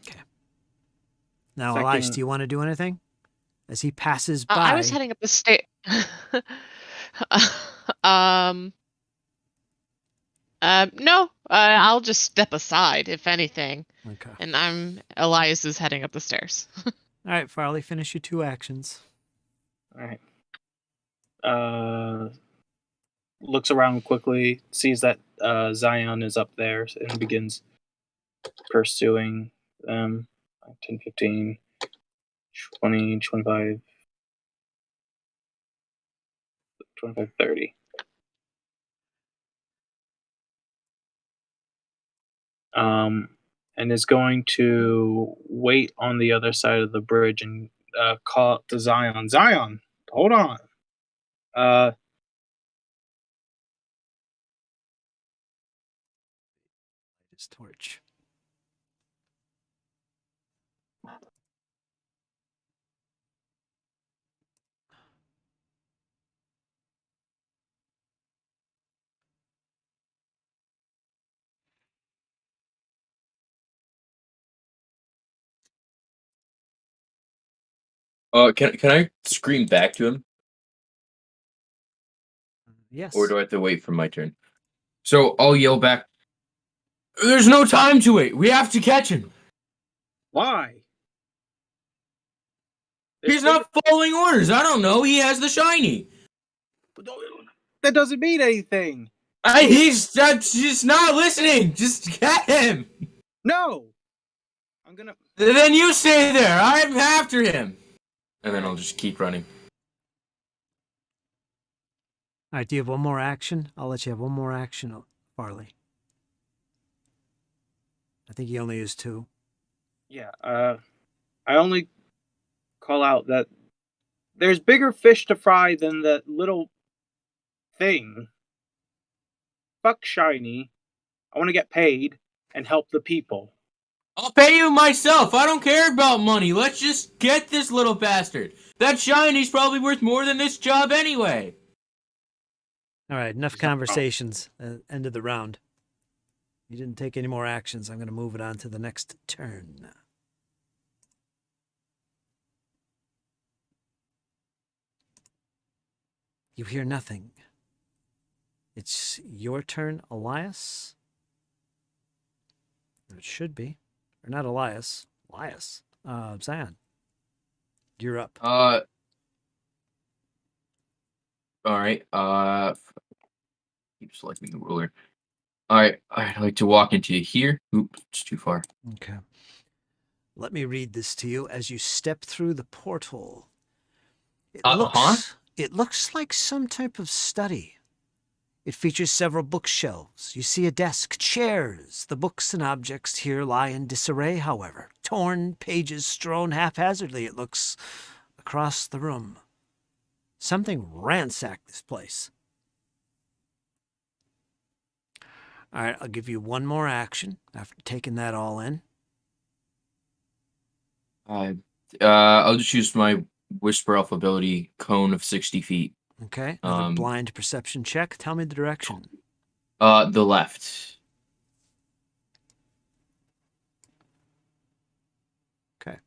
Now, Second- Elias, do you want to do anything? As he passes by... I was heading up the stairs. No. I'll just step aside, if anything. Okay. And Elias is heading up the stairs. All right, Farley, finish your 2 actions. Alright. looks around quickly, sees that Zion is up there, and begins pursuing them. 10, 15, 20, 25, 25, 30. And is going to wait on the other side of the bridge and call out to Zion. Zion, hold on. His torch. Can I scream back to him, Yes. or do I have to wait for my turn? So I'll yell back. There's no time to wait. We have to catch him. Why? He's not following orders. I don't know. He has the shiny. That doesn't mean anything. He's just not listening. Just get him. No. I'm gonna. Then you stay there. I'm after him. And then I'll just keep running. All right, do you have one more action? I'll let you have one more action, Farley. I think he only used 2. Yeah. I only call out that there's bigger fish to fry than that little thing. Fuck shiny. I want to get paid and help the people. I'll pay you myself. I don't care about money. Let's just get this little bastard. That shiny's probably worth more than this job anyway. All right, enough conversations. End of the round. You didn't take any more actions. I'm going to move it on to the next turn. You hear nothing. It's your turn, Elias. Or it should be. Or not Elias. Elias. Zion. You're up. All right. Keep selecting the ruler. All right. I'd like to walk into here. Oops, it's too far. Okay. Let me read this to you as you step through the portal. It looks like some type of study. It features several bookshelves. You see a desk, chairs. The books and objects here lie in disarray, however. Torn pages strewn haphazardly, it looks, across the room. Something ransacked this place. All right, I'll give you one more action after taking that all in. I'll just use my Whisper Elf ability, cone of 60 feet. Okay, another blind perception check. Tell me the direction. The left. Okay.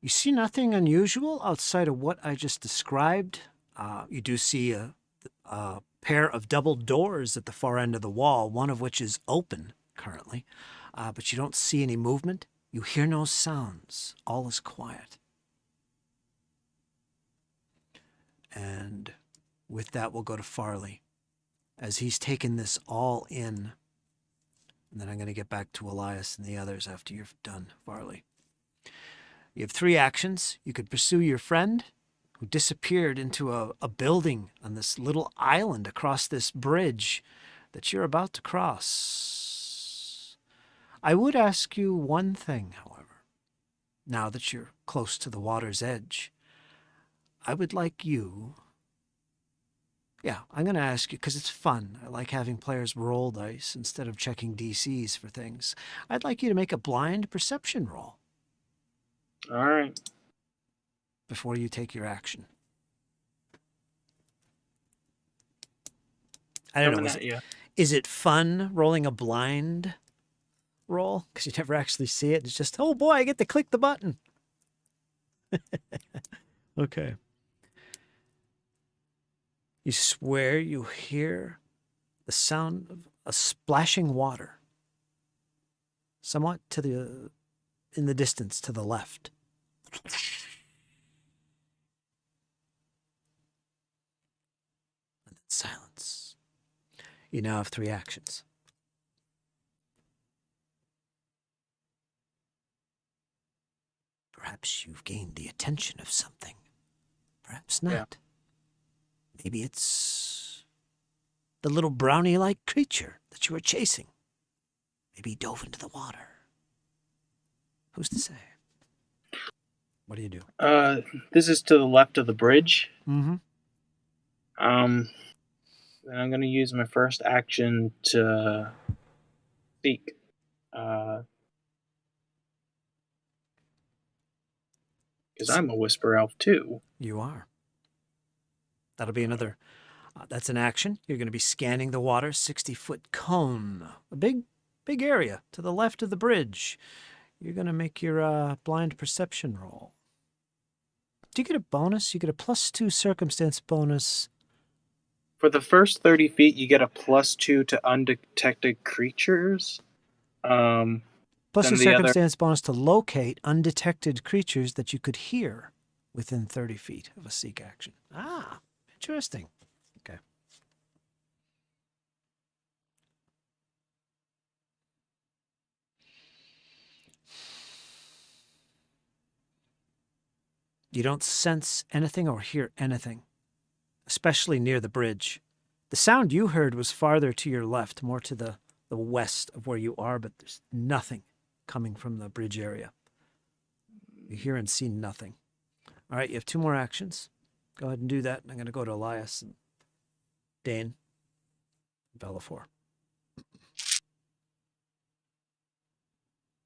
You see nothing unusual outside of what I just described. You do see a pair of double doors at the far end of the wall, one of which is open currently, but you don't see any movement. You hear no sounds. All is quiet. And with that, we'll go to Farley, as he's taken this all in. And then I'm going to get back to Elias and the others after you're done, Farley. You have 3 actions. You could pursue your friend, who disappeared into a building on this little island across this bridge that you're about to cross. I would ask you one thing, however, now that you're close to the water's edge. I would like you... Yeah, I'm going to ask you, because it's fun. I like having players roll dice instead of checking DCs for things. I'd like you to make a blind perception roll. All right. Before you take your action. I don't know. Is it fun rolling a blind roll? Because you never actually see it. It's just, oh boy, I get to click the button. Okay. You swear you hear the sound of a splashing water. Somewhat in the distance to the left. And then silence. You now have 3 actions. Perhaps you've gained the attention of something. Perhaps not. Yeah. Maybe it's the little brownie-like creature that you were chasing. Maybe he dove into the water. Who's to say? What do you do? This is to the left of the bridge. Mm-hmm. Then I'm gonna use my first action to speak. Because I'm a whisper elf too. You are. That'll be another. That's an action. You're going to be scanning the water, 60-foot cone, a big area to the left of the bridge. You're going to make your blind perception roll. Do you get a bonus? You get a +2 circumstance bonus. For the first 30 feet, you get a +2 to undetected creatures. Plus Then a the other- circumstance bonus to locate undetected creatures that you could hear within 30 feet of a seek action. Ah, interesting. Okay. You don't sense anything or hear anything, especially near the bridge. The sound you heard was farther to your left, more to the west of where you are, but there's nothing coming from the bridge area. You hear and see nothing. All right, you have 2 more actions. Go ahead and do that. I'm going to go to Elias and Dane, Bellafor.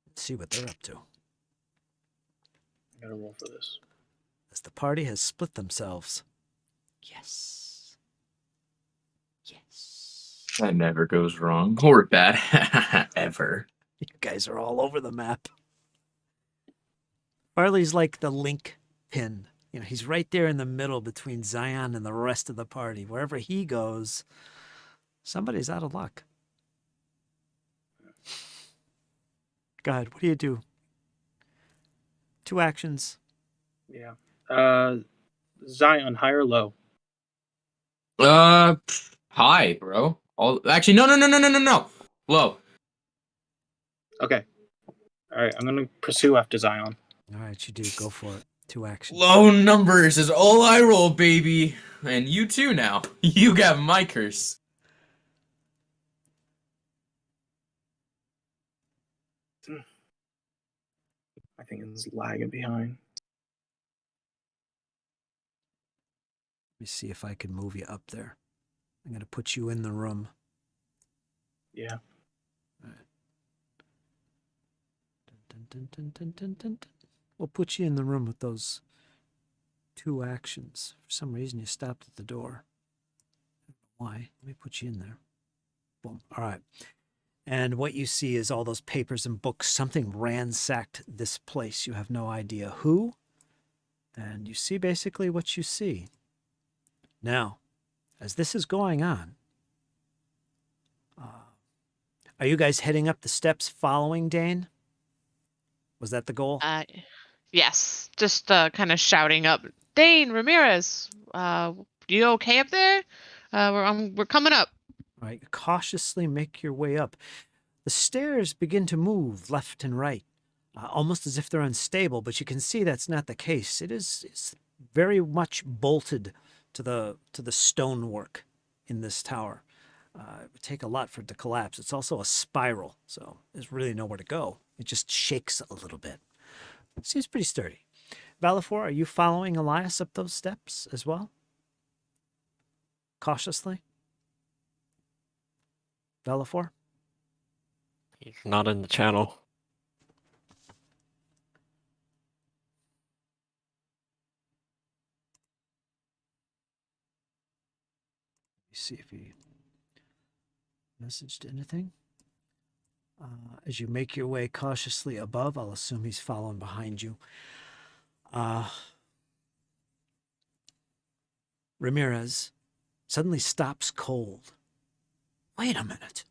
Let's see what they're up to. I gotta roll for this. As the party has split themselves. Yes. Yes. That never goes wrong or bad ever. You guys are all over the map. Farley's like the link pin. You know, he's right there in the middle between Zion and the rest of the party. Wherever he goes, somebody's out of luck. Go ahead. What do you do? 2 actions. Yeah. Zion, high or low? Hi, bro. Actually, no. Low. Okay. All right, I'm gonna pursue after Zion. All right, you do. Go for it. 2 actions. Low numbers is all I roll, baby. And you too now. You got my curse. I think it's lagging behind. Let me see if I can move you up there. I'm going to put you in the room. Yeah. All right. Dun, dun, dun, dun, dun, dun, dun. We'll put you in the room with those 2 actions. For some reason, you stopped at the door. I don't know why. Let me put you in there. Boom. All right. And what you see is all those papers and books. Something ransacked this place. You have no idea who. And you see basically what you see. Now, as this is going on, are you guys heading up the steps following Dane? Was that the goal? Yes, just kind of shouting up, Dane Ramirez, you okay up there? We're coming up. All right, cautiously make your way up. The stairs begin to move left and right, almost as if they're unstable, but you can see that's not the case. It's very much bolted to the stonework in this tower. It would take a lot for it to collapse. It's also a spiral, so there's really nowhere to go. It just shakes a little bit. It seems pretty sturdy. Valifor, are you following Elias up those steps as well? Cautiously? Valifor? He's not in the channel. Let me see if he messaged anything. As you make your way cautiously above, I'll assume he's following behind you. Ramirez suddenly stops cold. Wait a minute.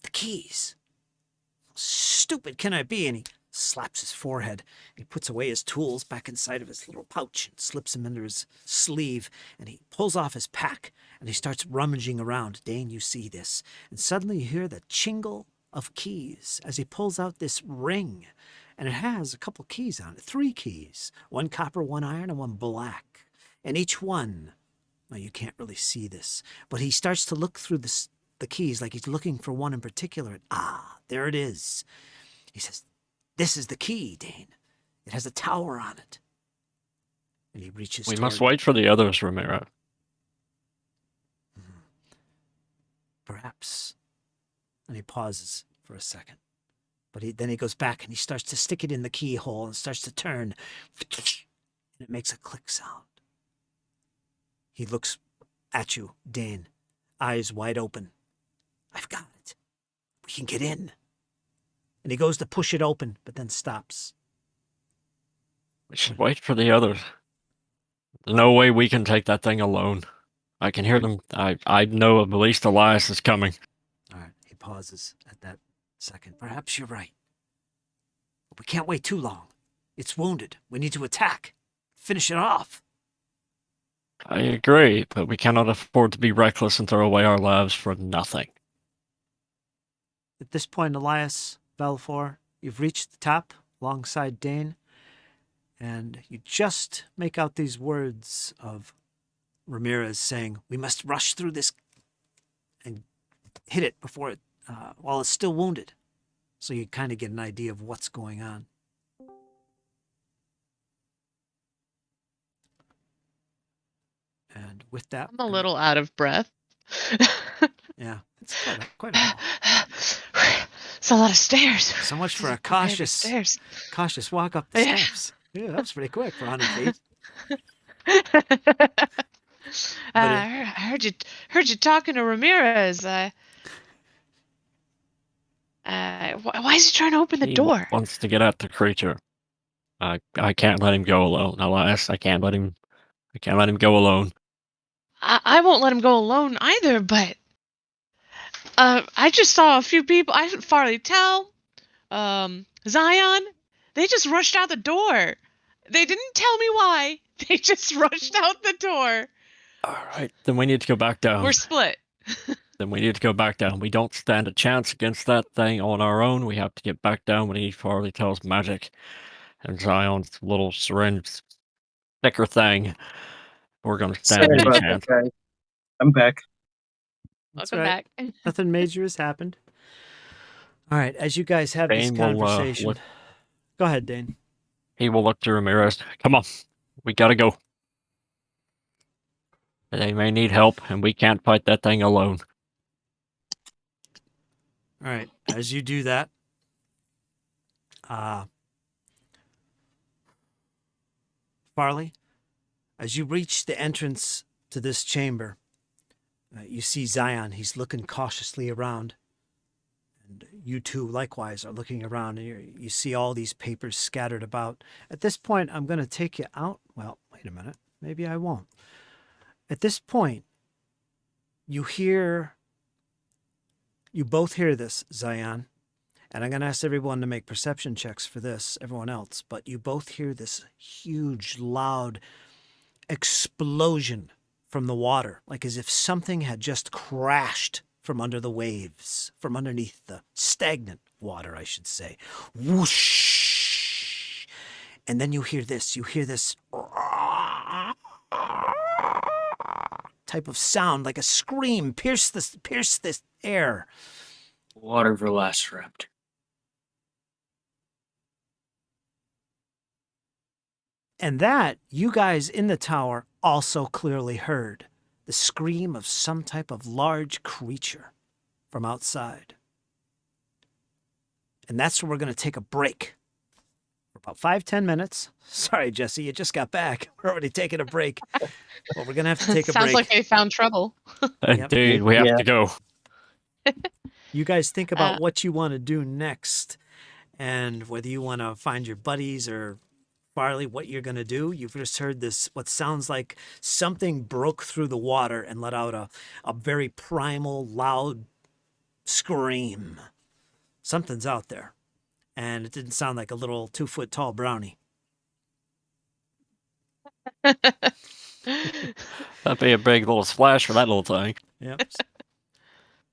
The keys. How stupid can I be? And he slaps his forehead. He puts away his tools back inside of his little pouch and slips them into his sleeve. And he pulls off his pack and he starts rummaging around. Dane, you see this. And suddenly you hear the jingle of keys as he pulls out this ring. And it has a couple keys on it, 3 keys. 1 copper, 1 iron, and 1 black. And each one, well, you can't really see this, but he starts to look through the keys like he's looking for one in particular. Ah, there it is. He says, "This is the key, Dane. It has a tower on it." And he reaches We toward... must wait for the others, Ramiro. Perhaps. And he pauses for a second. But then he goes back and he starts to stick it in the keyhole and starts to turn. And it makes a click sound. He looks at you, Dane, eyes wide open. "I've got it. We can get in." And he goes to push it open, but then stops. We should wait for the others. There's no way we can take that thing alone. I can hear them. I know at least Elias is coming. All right, he pauses at that second. "Perhaps you're right. But we can't wait too long. It's wounded. We need to attack. Finish it off." I agree, but we cannot afford to be reckless and throw away our lives for nothing. At this point, Elias, Belfour, you've reached the top alongside Dane, and you just make out these words of Ramirez saying, "We must rush through this and hit it before it, while it's still wounded." So you kind of get an idea of what's going on. And with that, I'm a little out of breath. yeah, it's quite a haul. It's a lot of stairs. So much for a Stairs. cautious walk up the Yeah. steps. Yeah, that was pretty quick for 100 feet. I heard you talking to Ramirez. Why is he trying to open the He door? wants to get at the creature. I can't let him go alone, Elias. I can't let him go alone. I won't let him go alone either, but I just saw a few people. I didn't Farley tell. Zion, they just rushed out the door. They didn't tell me why. They just rushed out the door. All right, then we need to go back down. We're split. Then we need to go back down. We don't stand a chance against that thing on our own. We have to get back down. We need Farley tells magic and Zion's little syringe sticker thing. We're going to stand Sorry a about chance. that, guys. I'm back. That's Welcome right. back. Nothing major has happened. All right, as you guys have this Dane will, conversation. look- Go ahead, Dane. He will look to Ramirez. Come on, we gotta go. They may need help, and we can't fight that thing alone. All right, as you do that, Farley, as you reach the entrance to this chamber, you see Zion. He's looking cautiously around. And you two, likewise, are looking around, and you see all these papers scattered about. At this point, I'm going to take you out. Well, wait a minute. Maybe I won't. At this point, you both hear this, Zion, and I'm going to ask everyone to make perception checks for this, everyone else, but you both hear this huge, loud explosion from the water, like as if something had just crashed from under the waves, from underneath the stagnant water, I should say. Whoosh! And then you hear this type of sound, like a scream, pierce this air. Water velociraptor. And that, you guys in the tower also clearly heard. The scream of some type of large creature from outside. And that's where we're going to take a break for about 5-10 minutes. Sorry, Jesse, you just got back. We're already taking a break. But we're going to have to take a Sounds break. like they found trouble. Indeed, we have Yeah. to go. You guys think about what you want to do next and whether you want to find your buddies or Farley, what you're going to do. You've just heard this, what sounds like something broke through the water and let out a very primal, loud scream. Something's out there. and it didn't sound like a little 2-foot tall brownie. That'd be a big little splash for that little thing. Yep.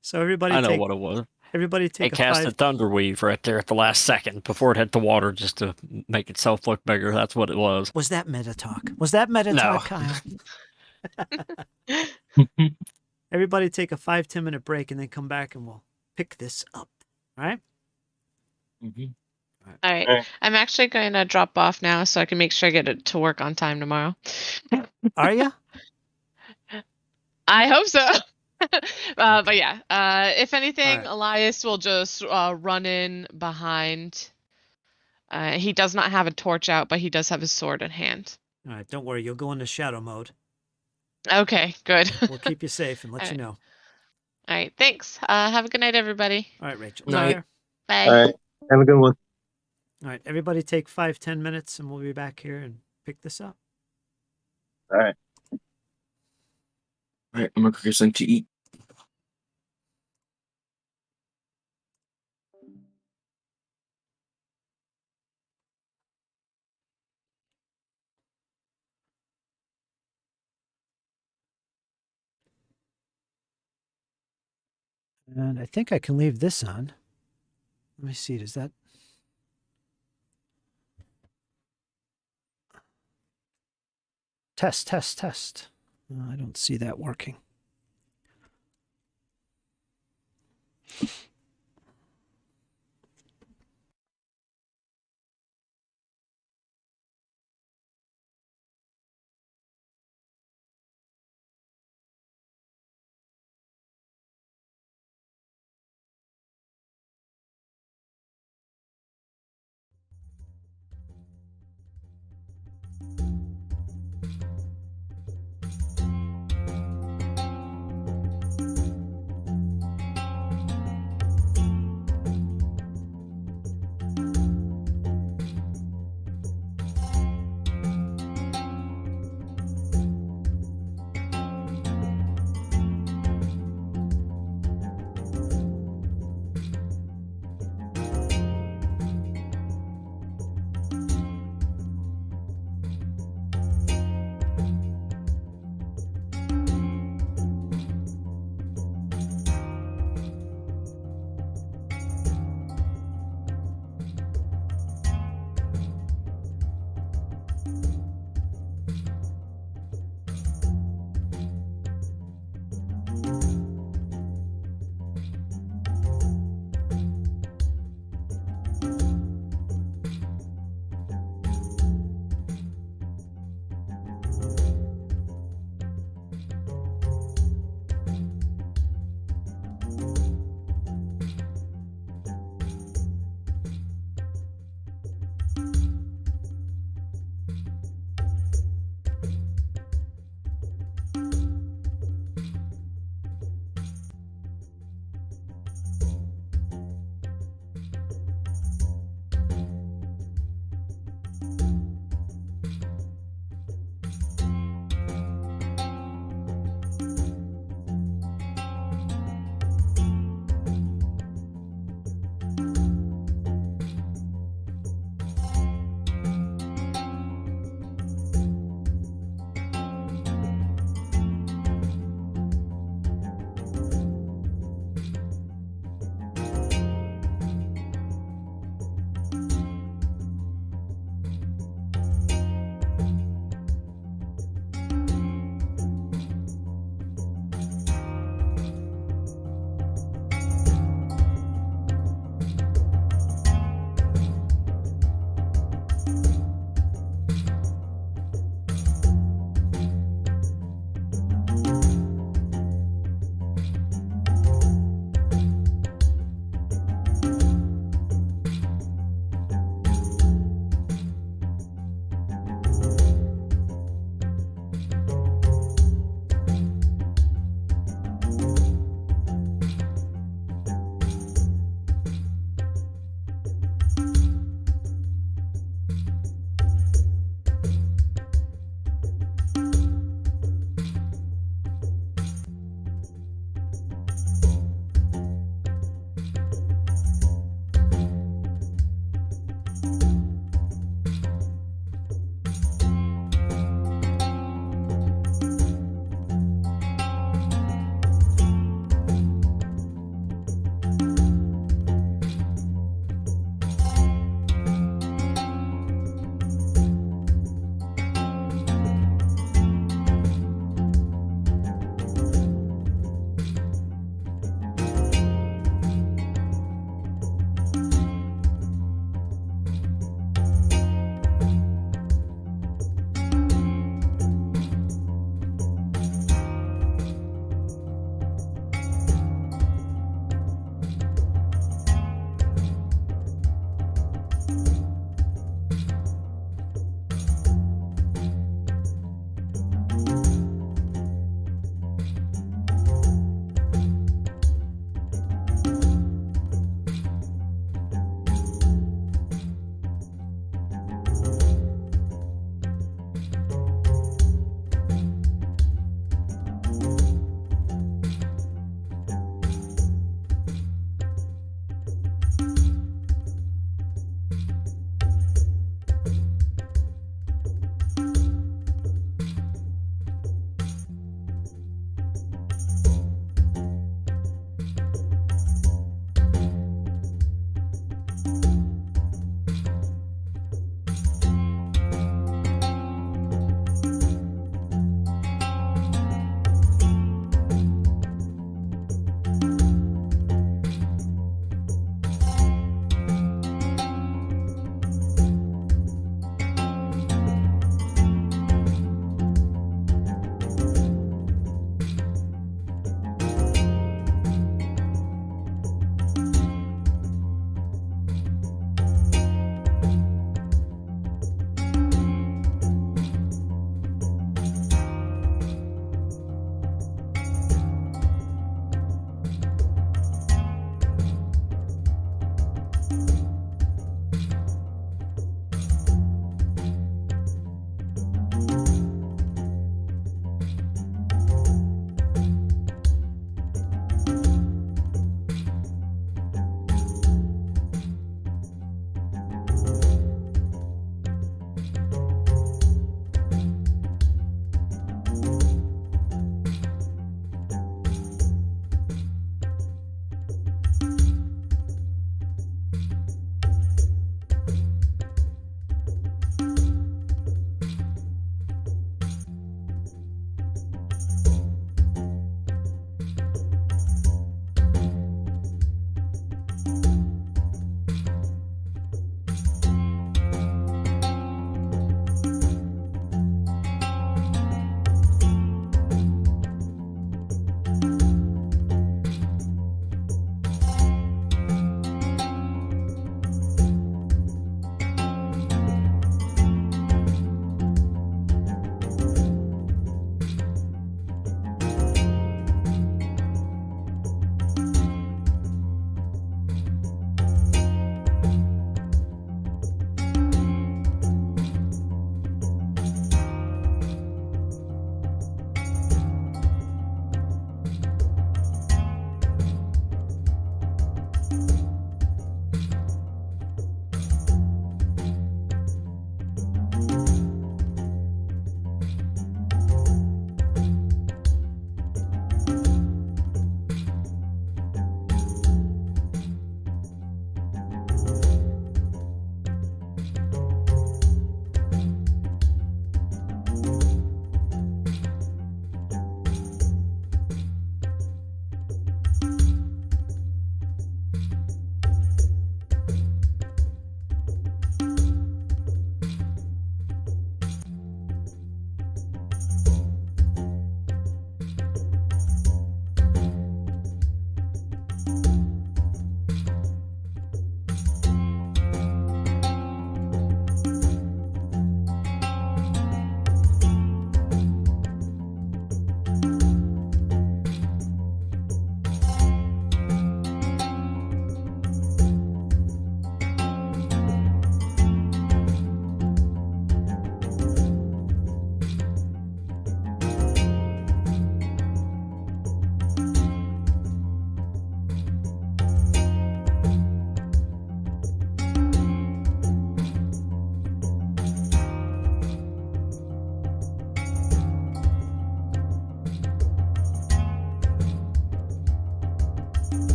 So everybody I know take what it was. everybody They take a casted 5. Thunderweave right there at the last second before it hit the water just to make itself look bigger. That's what it was. Was that meta talk? Was that meta No. talk, Kyle? Everybody take a 5-10 minute break and then come back and we'll pick this up. All right? Mhm. All right. Alright. I'm actually going to drop off now so I can make sure I get it to work on time tomorrow. Are you? I hope so. But yeah, if anything, Alright. Elias will just run in behind. He does not have a torch out, but he does have his sword in hand. All right, don't worry. You'll go into shadow mode. Okay, good. We'll keep you safe and let you Alright. know. All right, thanks. Have a good night, everybody. All right, Rachel. Night. Take care. Bye. All right. Have a good one. All right, everybody take 5-10 minutes and we'll be back here and pick this up. All right. All right, I'm gonna cook you something to eat. And I think I can leave this on. Let me see. Does that... Test, test, test. I don't see that working.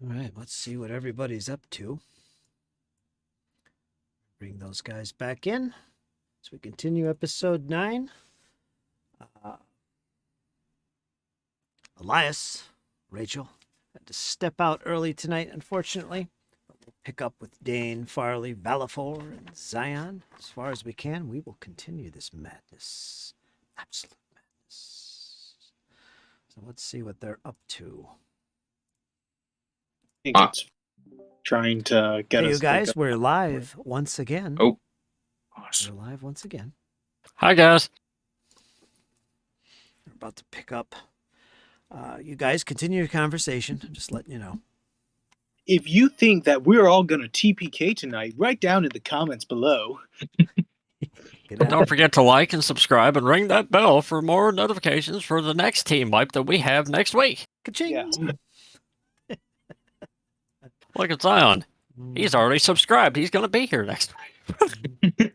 All right, let's see what everybody's up to. Bring those guys back in as we continue episode 9. Elias, Rachel, had to step out early tonight, unfortunately. But we'll pick up with Dane, Farley, Valafor, and Zion. As far as we can, we will continue this madness. Absolute madness. So let's see what they're up to. I think it's trying to get Hey, us. you guys, we're live once again. Oh, We're awesome. live once again. Hi, guys. We're about to pick up. You guys continue your conversation. Just letting you know. If you think that we're all gonna TPK tonight, write down in the comments below. Get at Don't it. forget to like and subscribe and ring that bell for more notifications for the next team wipe that we have next week. Ka-ching! Yeah. Look at Zion. He's already subscribed. He's going to be here next week.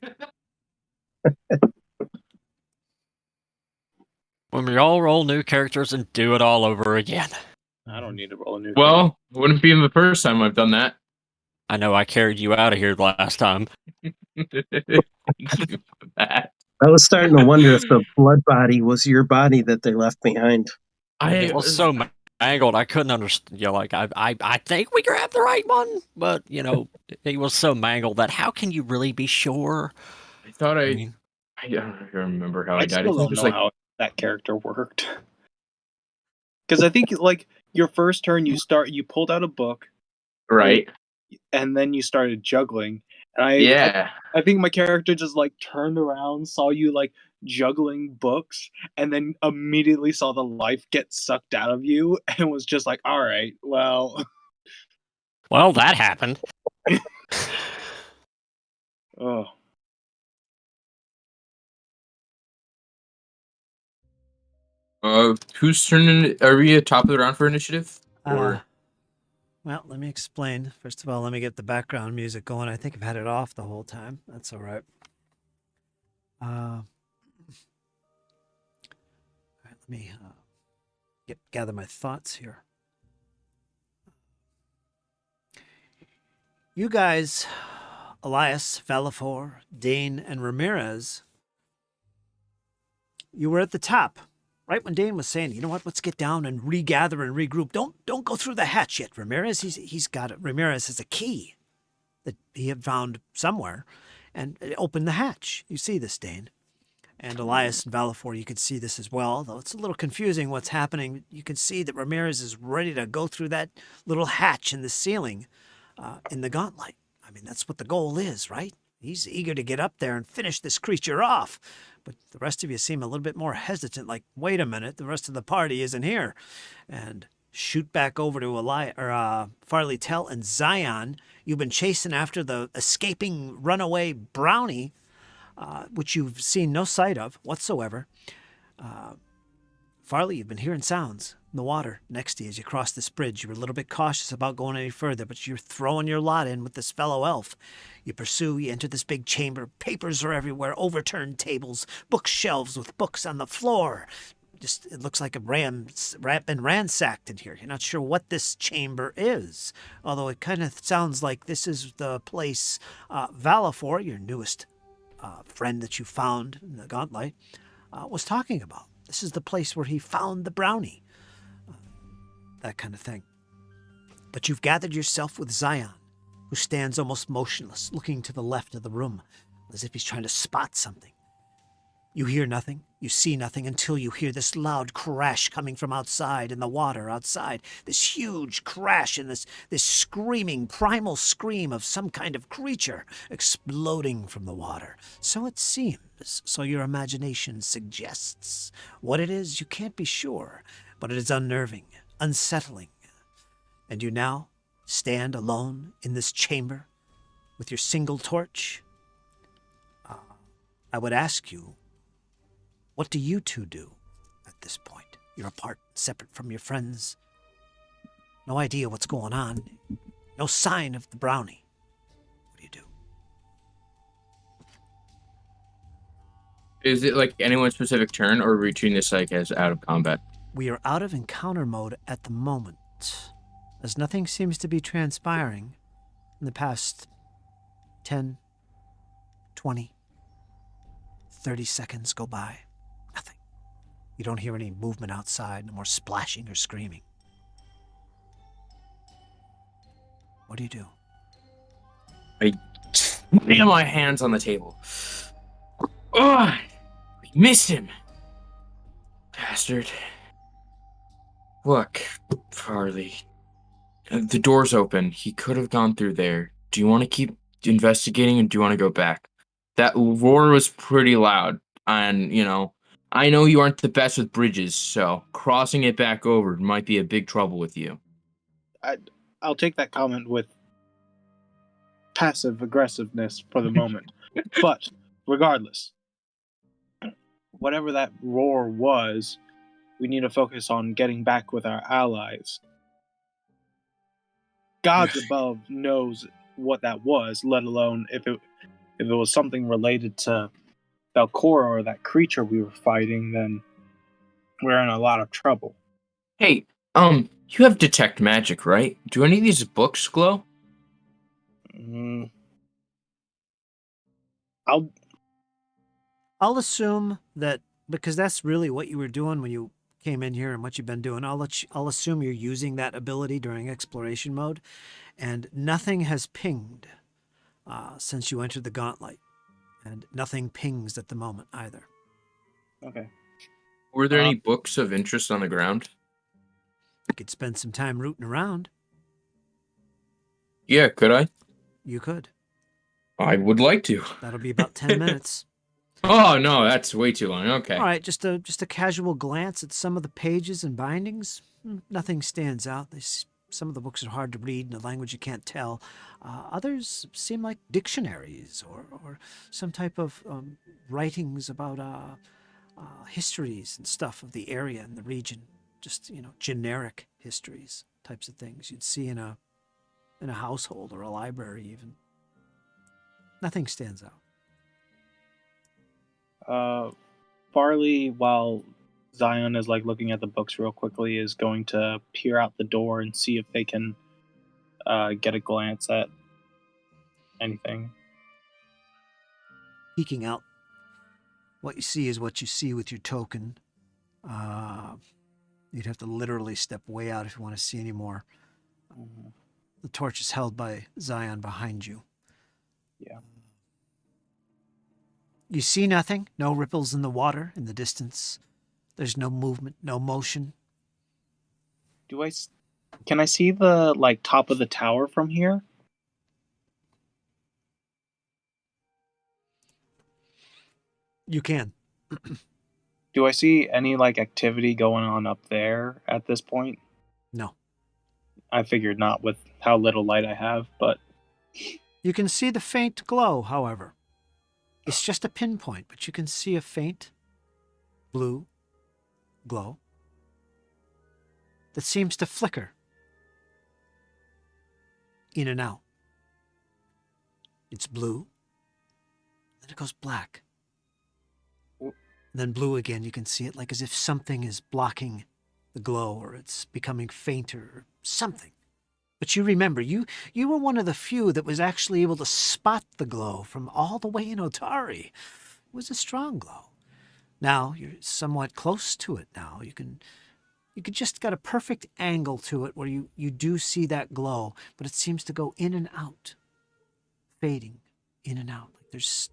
When we all roll new characters and do it all over again. I don't need to roll a new. Well, wouldn't be the first time I've done that. I know I carried you out of here last time. That. I was starting to wonder if the blood body was your body that they left behind. It was so mangled, I couldn't understand. You know, like I think we grabbed the right one, but you know, he was so mangled that how can you really be sure? I thought I mean, I don't remember how I I died. still I think it don't was know like how that character worked. Because I think like your first turn, you pulled out a book, right. and then you started juggling. And Yeah. I think my character just like turned around, saw you like juggling books, and then immediately saw the life get sucked out of you, and was just like, "All right, well, well, that happened. oh." Whose turn? Are we at top of the round for initiative? Or Well, let me explain. First of all, let me get the background music going. I think I've had it off the whole time. That's all right. All right, let me gather my thoughts here. You guys, Elias, Valafor, Dane, and Ramirez, you were at the top. Right when Dane was saying, you know what, let's get down and regather and regroup. Don't go through the hatch yet, Ramirez. Ramirez has a key that he had found somewhere, and it opened the hatch. You see this, Dane. And Elias and Valafor, you can see this as well, though it's a little confusing what's happening. You can see that Ramirez is ready to go through that little hatch in the ceiling in the gauntlight. I mean, that's what the goal is, right? He's eager to get up there and finish this creature off. But the rest of you seem a little bit more hesitant, like, wait a minute, the rest of the party isn't here. And shoot back over to Farley Tell and Zion. You've been chasing after the escaping runaway brownie, which you've seen no sight of whatsoever. Farley, you've been hearing sounds in the water next to you as you cross this bridge. You were a little bit cautious about going any further, but you're throwing your lot in with this fellow elf. You pursue, you enter this big chamber. Papers are everywhere, overturned tables, bookshelves with books on the floor. It looks like been ransacked in here. You're not sure what this chamber is, although it kind of sounds like this is the place Valafor, your newest friend that you found in the Gauntlight, was talking about. This is the place where he found the brownie. That kind of thing. But you've gathered yourself with Zion, who stands almost motionless, looking to the left of the room, as if he's trying to spot something. You hear nothing, you see nothing, until you hear this loud crash coming from outside in the water outside. This huge crash and this screaming, primal scream of some kind of creature exploding from the water. So it seems, so your imagination suggests. What it is, you can't be sure, but it is unnerving, unsettling. And you now stand alone in this chamber with your single torch. I would ask you, what do you two do at this point? You're apart, separate from your friends. No idea what's going on. No sign of the brownie. What do you do? is it like anyone's specific turn, or are we treating this like as out of combat? We are out of encounter mode at the moment. as nothing seems to be transpiring in the past 10, 20, 30 seconds go by. Nothing. You don't hear any movement outside, no more splashing or screaming. What do you do? I slam my hands on the table. Oh, we missed him. Bastard. Look, Farley. The door's open. He could have gone through there. Do you want to keep investigating or do you want to go back? That roar was pretty loud. And, I know you aren't the best with bridges, so crossing it back over might be a big trouble with you. I'll take that comment with passive aggressiveness for the moment. But regardless, whatever that roar was, we need to focus on getting back with our allies. Gods above knows what that was, let alone if it was something related to Valcora or that creature we were fighting, then we're in a lot of trouble. Hey, you have detect magic, right? Do any of these books glow? I'll assume that because that's really what you were doing when you came in here and what you've been doing. I'll assume you're using that ability during exploration mode, and nothing has pinged since you entered the gauntlight, and nothing pings at the moment either. Okay. Were there any books of interest on the ground? You could spend some time rooting around. Yeah, could I? You could. I would like to. That'll be about 10 minutes. Oh, no, that's way too long. Okay. All right, just a casual glance at some of the pages and bindings. Nothing stands out. Some of the books are hard to read in a language you can't tell. Others seem like dictionaries or some type of writings about histories and stuff of the area and the region. Just, generic histories, types of things you'd see in a household or a library even. Nothing stands out. Farley, while Zion is looking at the books real quickly, is going to peer out the door and see if they can get a glance at anything. Peeking out, what you see is what you see with your token. You'd have to literally step way out if you want to see any more. Mm-hmm. The torch is held by Zion behind you. Yeah. You see nothing, no ripples in the water in the distance. There's no movement, no motion. Can I see the top of the tower from here? You can. Do I see any activity going on up there at this point? No. I figured not with how little light I have, but You can see the faint glow, however. It's just a pinpoint, but you can see a faint blue glow that seems to flicker in and out. It's blue, then it goes black. And then blue again, you can see it as if something is blocking the glow or it's becoming fainter or something. But you remember, you were one of the few that was actually able to spot the glow from all the way in Otari. It was a strong glow. Now you're somewhat close to it now. You could just got a perfect angle to it where you do see that glow, but it seems to go in and out, fading in and out. There's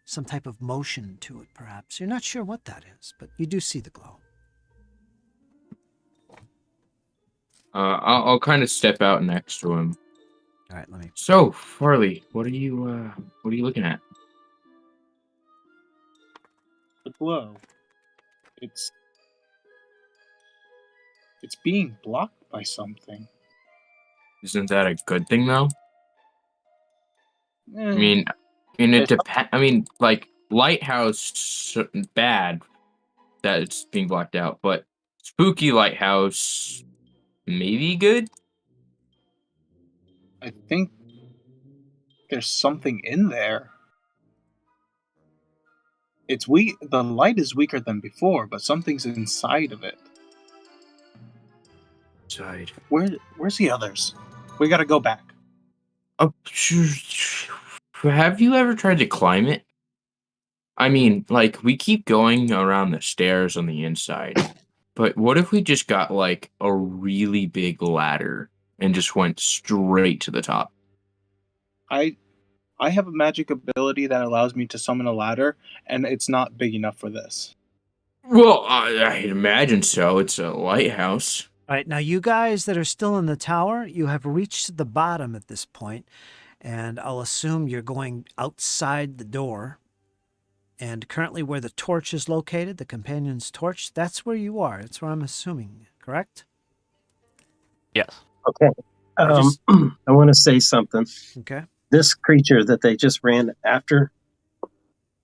some type of motion to it, perhaps. You're not sure what that is, but you do see the glow. I'll kind of step out next to him. All right, let me. So, Farley, what are you looking at? the glow. It's being blocked by something. Isn't that a good thing, though? Eh, I mean, it depends. I mean, lighthouse bad that it's being blocked out, but spooky lighthouse maybe good. I think there's something in there. It's weak. The light is weaker than before, but something's inside of it. Side. Where's the others? We gotta go back. Have you ever tried to climb it? I mean, like, we keep going around the stairs on the inside, but what if we just got, like, a really big ladder and just went straight to the top? I have a magic ability that allows me to summon a ladder, and it's not big enough for this. Well, I'd imagine so. It's a lighthouse. All right, now you guys that are still in the tower, you have reached the bottom at this point, and I'll assume you're going outside the door. And currently where the torch is located, the companion's torch, that's where you are. That's where I'm assuming, correct? Yes. Okay. I want to say something. Okay. This creature that they just ran after,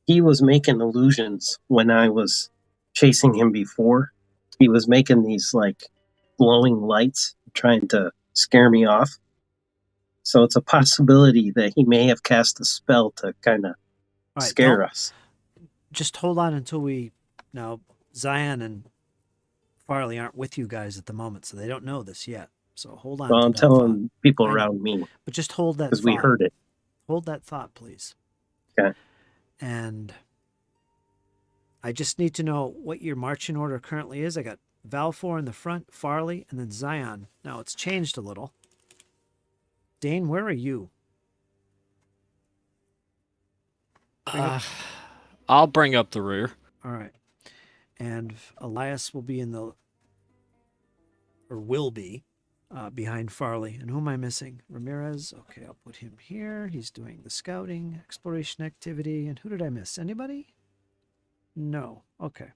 he was making illusions when I was chasing him before. He was making these like glowing lights, trying to scare me off. So it's a possibility that he may have cast a spell to kind of scare us. Just hold on until now Zion and Farley aren't with you guys at the moment, so they don't know this yet. So hold on. Well, to I'm that telling thought. people I know. around me But just hold that because we heard it. Hold that thought, please. Okay. And I just need to know what your marching order currently is. I got Valfor in the front, Farley, and then Zion. Now it's changed a little. Dane, where are you? I'll bring up the rear. All right. And Elias will be will be behind Farley. And who am I missing? Ramirez. Okay, I'll put him here. He's doing the scouting, exploration activity. And who did I miss? Anybody? No. Okay.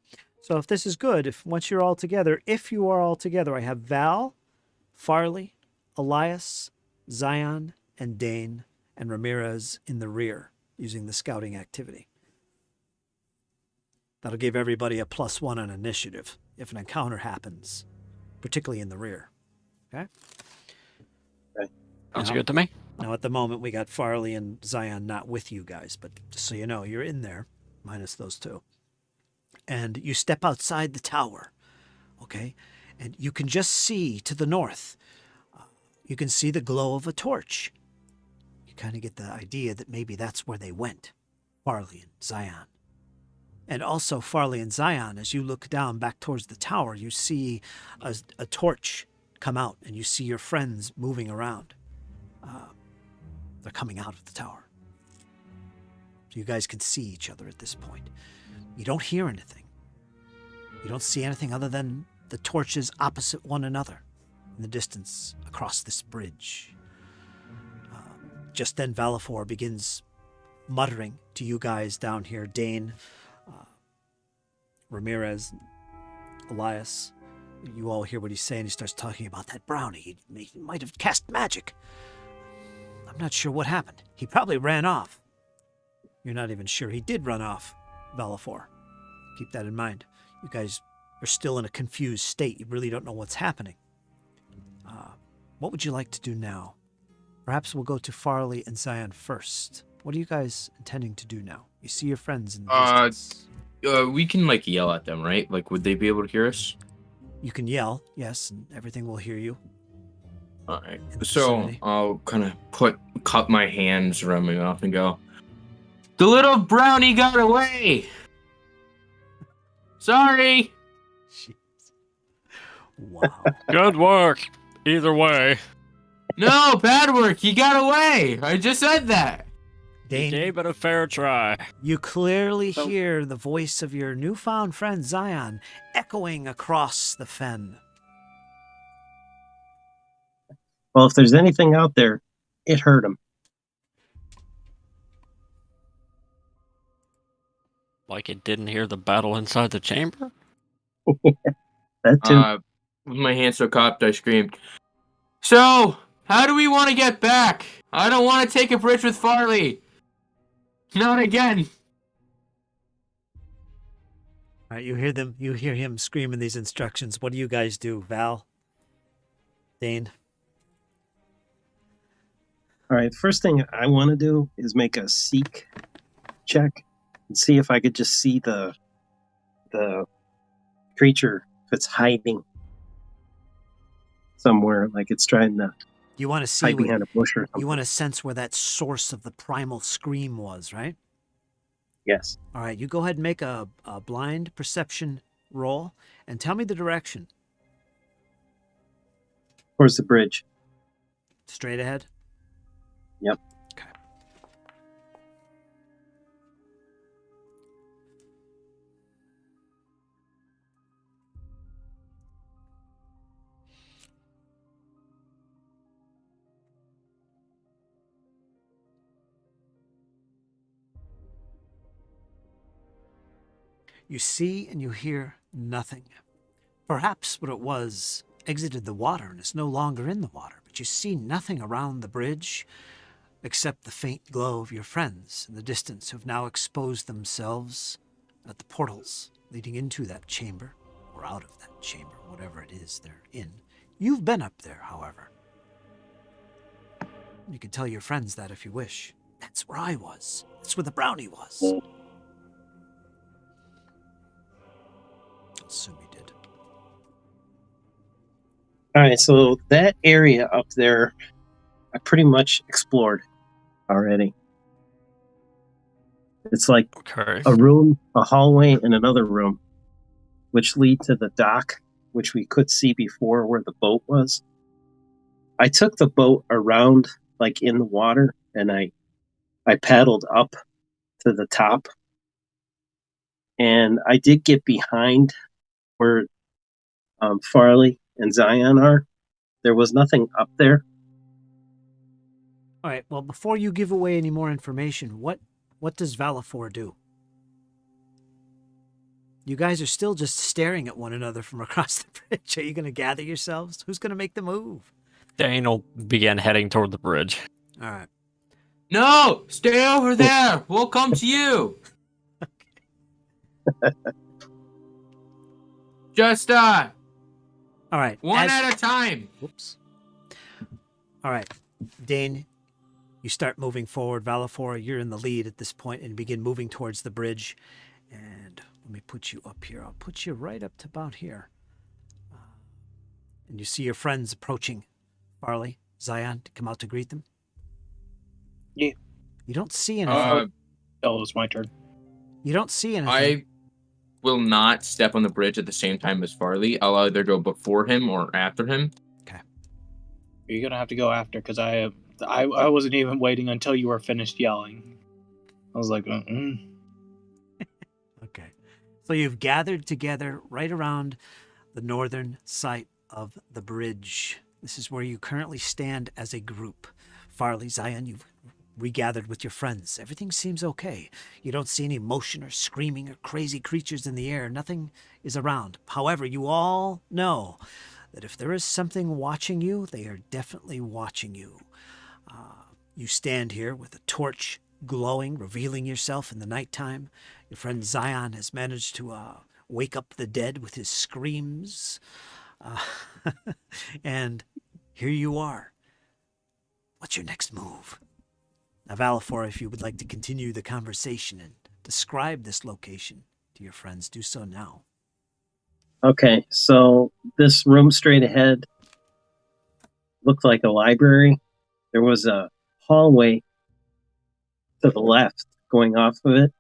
So if this is good, once you're all together, if you are all together, I have Val, Farley, Elias, Zion, and Dane, and Ramirez in the rear using the scouting activity. That'll give everybody a +1 on initiative if an encounter happens, particularly in the rear. Okay? Sounds good to me. Now, at the moment, we got Farley and Zion not with you guys, but just so you know, you're in there, minus those two. And you step outside the tower, okay? And you can just see to the north, you can see the glow of a torch. You kind of get the idea that maybe that's where they went, Farley and Zion. And also, Farley and Zion, as you look down back towards the tower, you see a torch come out, and you see your friends moving around. They're coming out of the tower. So you guys can see each other at this point. You don't hear anything. You don't see anything other than the torches opposite one another in the distance across this bridge. Just then, Valifor begins muttering to you guys down here, Dane, Ramirez, Elias. You all hear what he's saying. He starts talking about that brownie. He might have cast magic. I'm not sure what happened. He probably ran off. You're not even sure he did run off, Valifor. Keep that in mind. You guys are still in a confused state. You really don't know what's happening. What would you like to do now? Perhaps we'll go to Farley and Zion first. What are you guys intending to do now? You see your friends in the distance. We can, like, yell at them, right? Like, would they be able to hear us? You can yell, yes, and everything will hear you. All right. So I'll kind of cup my hands around my mouth and go, "The little brownie got away. Sorry." Jeez. Wow. Good work. Either way. No, bad work. He got away. I just said that. Dane, You gave it a fair try. you clearly hear the voice of your newfound friend Zion echoing across the fen. Well, if there's anything out there, it hurt him. Like it didn't hear the battle inside the chamber? That too. With my hands so cupped, I screamed, "So, how do we want to get back? I don't want to take a bridge with Farley. Not again." All right, you hear him screaming these instructions. What do you guys do, Val? Dane? All right, first thing I want to do is make a seek check and see if I could just see the creature if it's hiding. somewhere, like it's trying to You want to see hide behind a bush or something. you want to sense where that source of the primal scream was, right? Yes. All right, you go ahead and make a blind perception roll and tell me the direction. Towards the bridge. Straight ahead? Yep. Okay. You see and you hear nothing. Perhaps what it was exited the water and is no longer in the water, but you see nothing around the bridge except the faint glow of your friends in the distance who've now exposed themselves at the portals leading into that chamber, or out of that chamber, whatever it is they're in. You've been up there, however. You can tell your friends that if you wish. That's where I was. That's where the brownie was. I'll assume you did. All right, so that area up there, I pretty much explored already. It's like Okay. a room, a hallway, and another room, which lead to the dock, which we could see before where the boat was. I took the boat around, like in the water, and I paddled up to the top. And I did get behind where Farley and Zion are. There was nothing up there. All right, well, before you give away any more information, what does Valifor do? You guys are still just staring at one another from across the bridge. Are you going to gather yourselves? Who's going to make the move? Dane will begin heading toward the bridge. All right. No, stay over there. We'll come to you. Just All right. one at a time. Whoops. All right. Dane, you start moving forward. Valifor, you're in the lead at this point and begin moving towards the bridge. And let me put you up here. I'll put you right up to about here. And you see your friends approaching. Farley, Zion, to come out to greet them. Yeah. You don't see anything. Oh, it's my turn. You don't see anything. I will not step on the bridge at the same time as Farley. I'll either go before him or after him. Okay. You're gonna have to go after because I wasn't even waiting until you were finished yelling. I was like, Okay. So you've gathered together right around the northern site of the bridge. This is where you currently stand as a group. Farley, Zion, you've regathered with your friends. Everything seems okay. You don't see any motion or screaming or crazy creatures in the air. Nothing is around. However, you all know that if there is something watching you, they are definitely watching you. You stand here with a torch glowing, revealing yourself in the nighttime. Your friend Zion has managed to wake up the dead with his screams. And here you are. What's your next move? Now, Valifor, if you would like to continue the conversation and describe this location to your friends, do so now. Okay, so this room straight ahead looked like a library. There was a hallway to the left going off of it.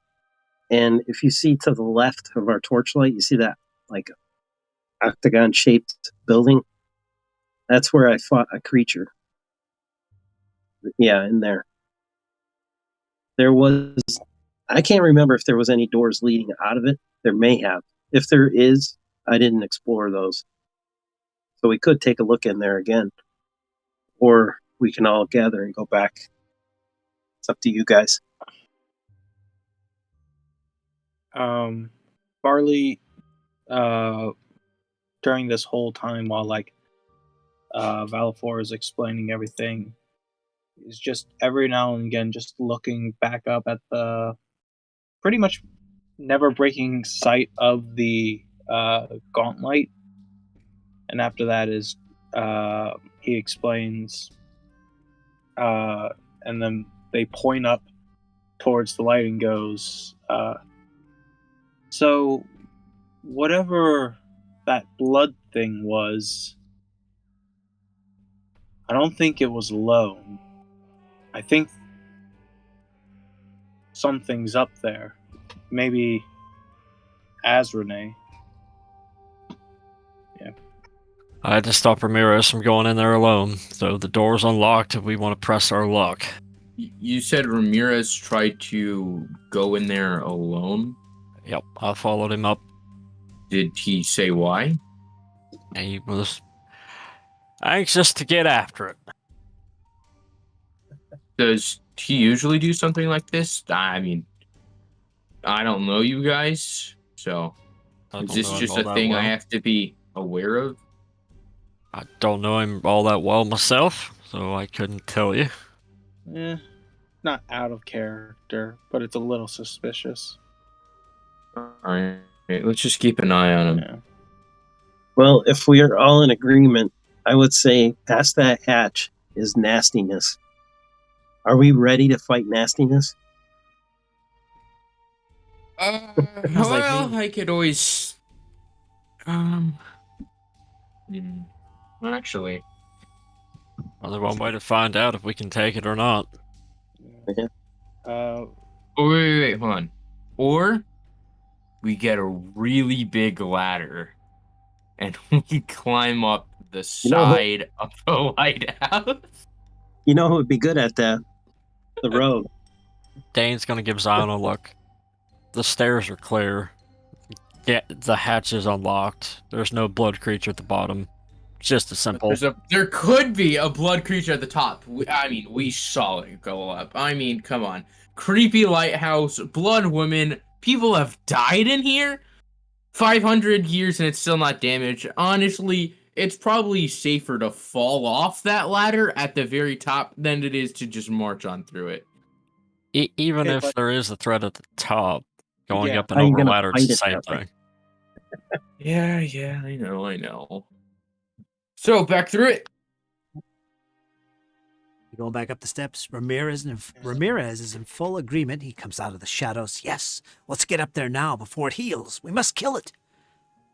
And if you see to the left of our torchlight, you see that like octagon-shaped building? That's where I fought a creature. Yeah, in there. There was... I can't remember if there was any doors leading out of it. There may have. If there is, I didn't explore those. So we could take a look in there again. Or we can all gather and go back. It's up to you guys. Barley, during this whole time while Valifor is explaining everything, is just every now and again just looking back up at the pretty much never breaking sight of the gauntlight, and after that is he explains, and then they point up towards the light and goes, so whatever that blood thing was, I don't think it was alone. I think something's up there. Maybe Azrene. I had to stop Ramirez from going in there alone, so the door's unlocked if we want to press our luck. You said Ramirez tried to go in there alone. Yep, I followed him up. Did he say why? He was anxious to get after it. Does he usually do something like this? I mean, I don't know you guys, so I is don't this know him just all a that thing I well. have to be aware of? I don't know him all that well myself, so I couldn't tell you. Not out of character, but it's a little suspicious. Alright, let's just keep an eye on him. Yeah. Well, if we are all in agreement, I would say past that hatch is nastiness. Are we ready to fight nastiness? Sounds like Well, me. I could always. Hmm, actually, Only one way to find out if we can take it or not. oh, wait, hold on. Or we get a really big ladder and we climb up the You know who- side of the lighthouse. You know who would be good at that? The rogue. Dane's gonna give Zion a look. The stairs are clear. Yeah, the hatch is unlocked. There's no blood creature at the bottom. It's just a simple. There could be a blood creature at the top. We saw it go up. I mean, come on. Creepy lighthouse, blood women. People have died in here. 500 years and it's still not damaged. Honestly, it's probably safer to fall off that ladder at the very top than it is to just march on through it. Even Okay, if but- there is a threat at the top, going Yeah. up and How you over a gonna ladder, it's fight the it same that way? thing. Yeah, I know. So, back through it. Going back up the steps, Ramirez is in full agreement. He comes out of the shadows. Yes, let's get up there now before it heals. We must kill it.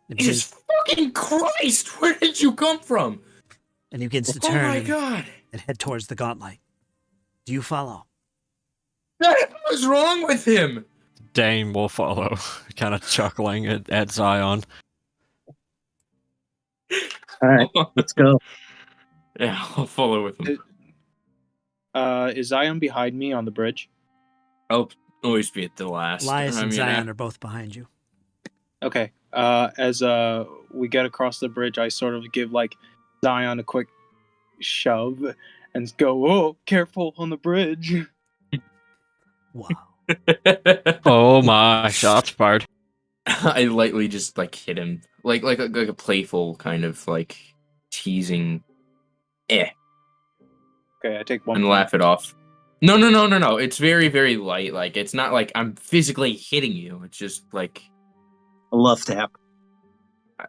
And he Jesus begins, fucking Christ! Where did you come from? and he begins to Oh turn my and, god! and head towards the gauntlight. Do you follow? What was wrong with him? Dane will follow, kind of chuckling at Zion. All right, let's go. Yeah, I'll follow with him. Is Zion behind me on the bridge? I'll always be at the last. Elias and I mean, Zion are both behind you. Okay. As we get across the bridge, I sort of give like Zion a quick shove and go, "Oh, careful on the bridge." Wow. Oh my, shots fired. I lightly just like hit him, like a playful kind of like teasing, Okay, I take one. and laugh it off. No. It's very, very light. Like it's not like I'm physically hitting you. It's just like A love tap.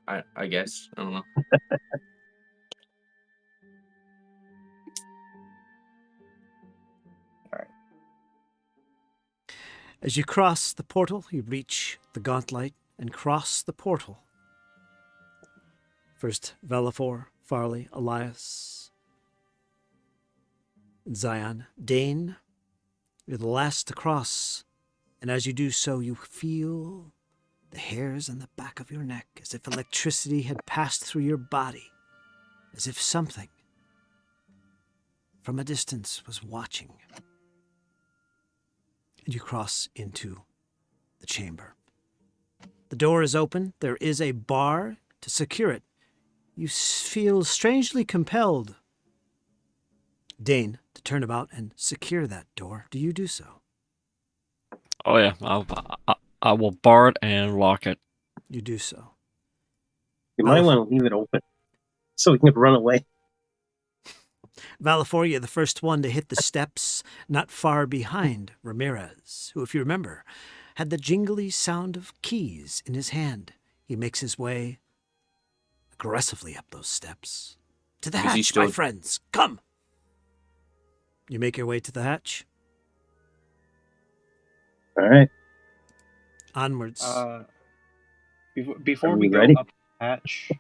I guess I don't know. As you cross the portal, you reach the gauntlight and cross the portal. First, Velafor, Farley, Elias, and Zion. Dane, you're the last to cross, and as you do so, you feel the hairs on the back of your neck as if electricity had passed through your body, as if something from a distance was watching. And you cross into the chamber. The door is open. There is a bar to secure it. You feel strangely compelled, Dane, to turn about and secure that door. Do you do so? Oh yeah, I will bar it and lock it. You do so. You might want to leave it open so we can run away. Velafor, you're the first one to hit the steps, not far behind Ramirez, who, if you remember, had the jingly sound of keys in his hand. He makes his way aggressively up those steps. To the Is he hatch, still- my friends. Come! You make your way to the hatch. All right. Onwards. Before Are we we go ready? up the hatch,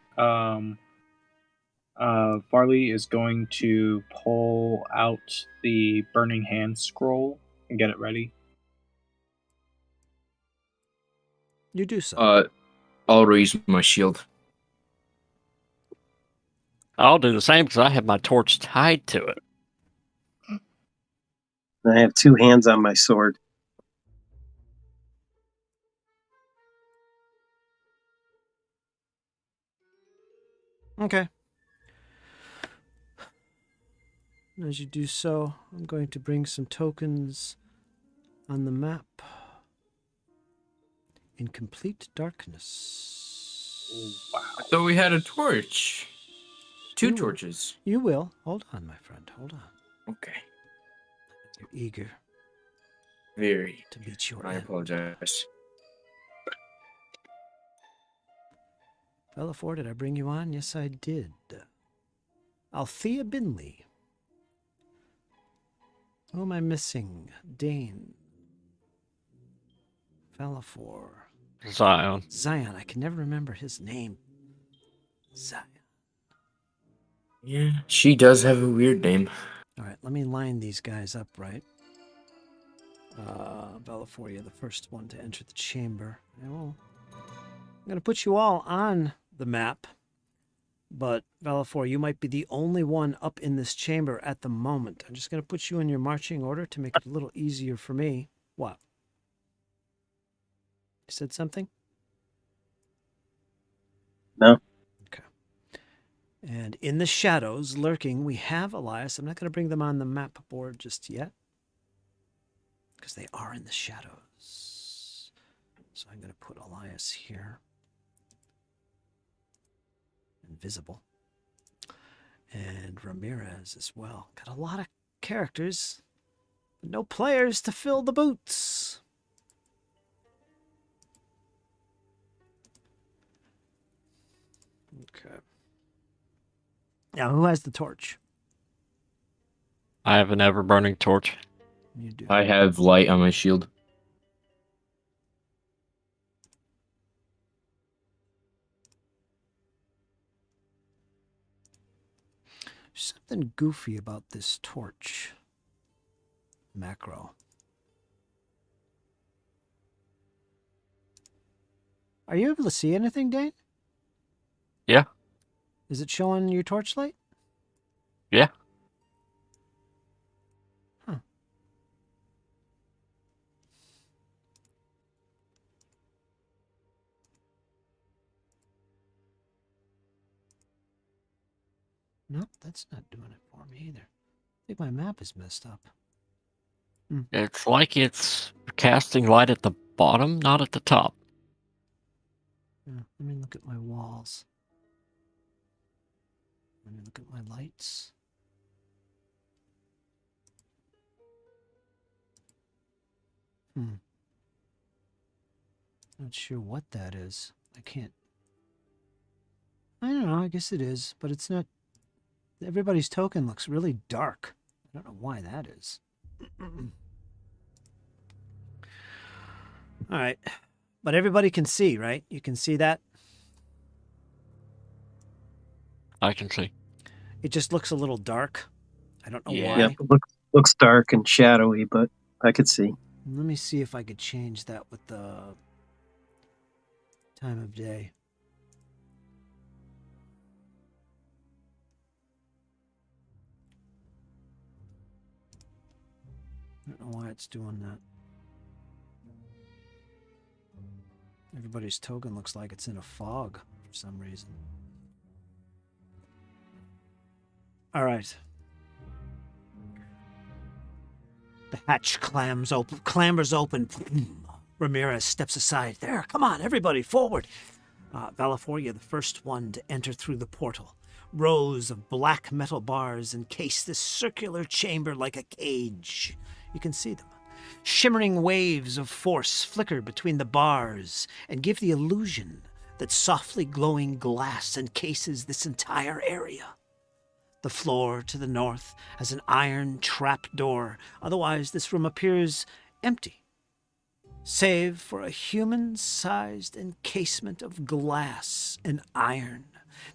Farley is going to pull out the Burning Hand scroll and get it ready. You do so. I'll raise my shield. I'll do the same because I have my torch tied to it. I have 2 hands on my sword. Okay. As you do so, I'm going to bring some tokens on the map. In complete darkness. Wow. I thought we had a torch. 2 Ooh. torches. You will. Hold on, my friend. Hold on. Okay. You're eager Very. to meet your I end. apologize. Bellafor, did I bring you on? Yes, I did. Althea Binley. Who am I missing? Dane. Bellafor. Zion. Zion. I can never remember his name. Zion. Yeah, she does have a weird name. All right, let me line these guys up right. Bellafor, you're the first one to enter the chamber. I'm going to put you all on the map, but Bellafor, you might be the only one up in this chamber at the moment. I'm just going to put you in your marching order to make it a little easier for me. What? You said something? No. Okay. And in the shadows, lurking, we have Elias. I'm not going to bring them on the map board just yet, because they are in the shadows. So I'm going to put Elias here. Invisible. And Ramirez as well. Got a lot of characters, but no players to fill the boots. Okay. Now, who has the torch? I have an ever-burning torch. You do. I have light on my shield. Something goofy about this torch. Macro. Are you able to see anything, Dane? Yeah. Is it showing your torchlight? Yeah. Huh. Nope, that's not doing it for me either. I think my map is messed up. It's like it's casting light at the bottom, not at the top. Yeah, let me look at my walls. Let me look at my lights. Not sure what that is. I can't. I don't know. I guess it is, but it's not. Everybody's token looks really dark. I don't know why that is. All right. But everybody can see, right? You can see that? I can see. It just looks a little dark. I don't know Yeah. why. Yep, it looks dark and shadowy, but I could see. Let me see if I could change that with the time of day. I don't know why it's doing that. Everybody's token looks like it's in a fog for some reason. All right. The hatch clambers open. Ramirez steps aside. There, come on, everybody, forward. Bellafor, you're the first one to enter through the portal. Rows of black metal bars encase this circular chamber like a cage. You can see them. Shimmering waves of force flicker between the bars and give the illusion that softly glowing glass encases this entire area. The floor to the north has an iron trap door. Otherwise, this room appears empty. save for a human-sized encasement of glass and iron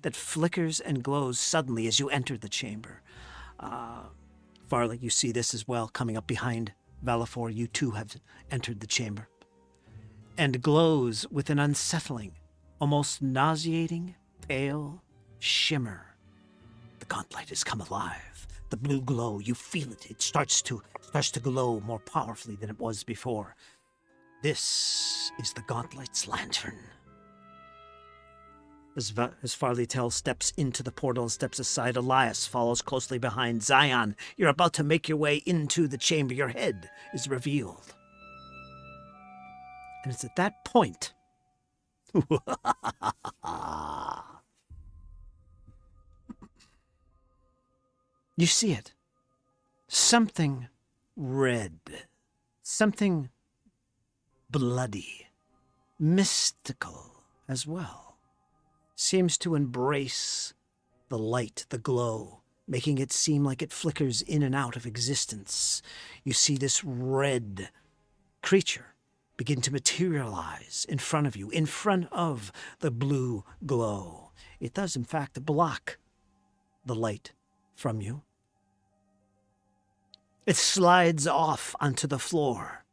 that flickers and glows suddenly as you enter the chamber. Farley, you see this as well, coming up behind Valifor. You too have entered the chamber. And glows with an unsettling, almost nauseating, pale shimmer. The gauntlight has come alive. The blue glow, you feel it. It starts to glow more powerfully than it was before. This is the gauntlight's lantern. As Farley Tell steps into the portal and steps aside, Elias follows closely behind. Zion, you're about to make your way into the chamber. Your head is revealed. And it's at that point... you see it. Something red. Something bloody. Mystical as well. Seems to embrace the light, the glow, making it seem like it flickers in and out of existence. You see this red creature begin to materialize in front of you, in front of the blue glow. It does, in fact, block the light from you. It slides off onto the floor.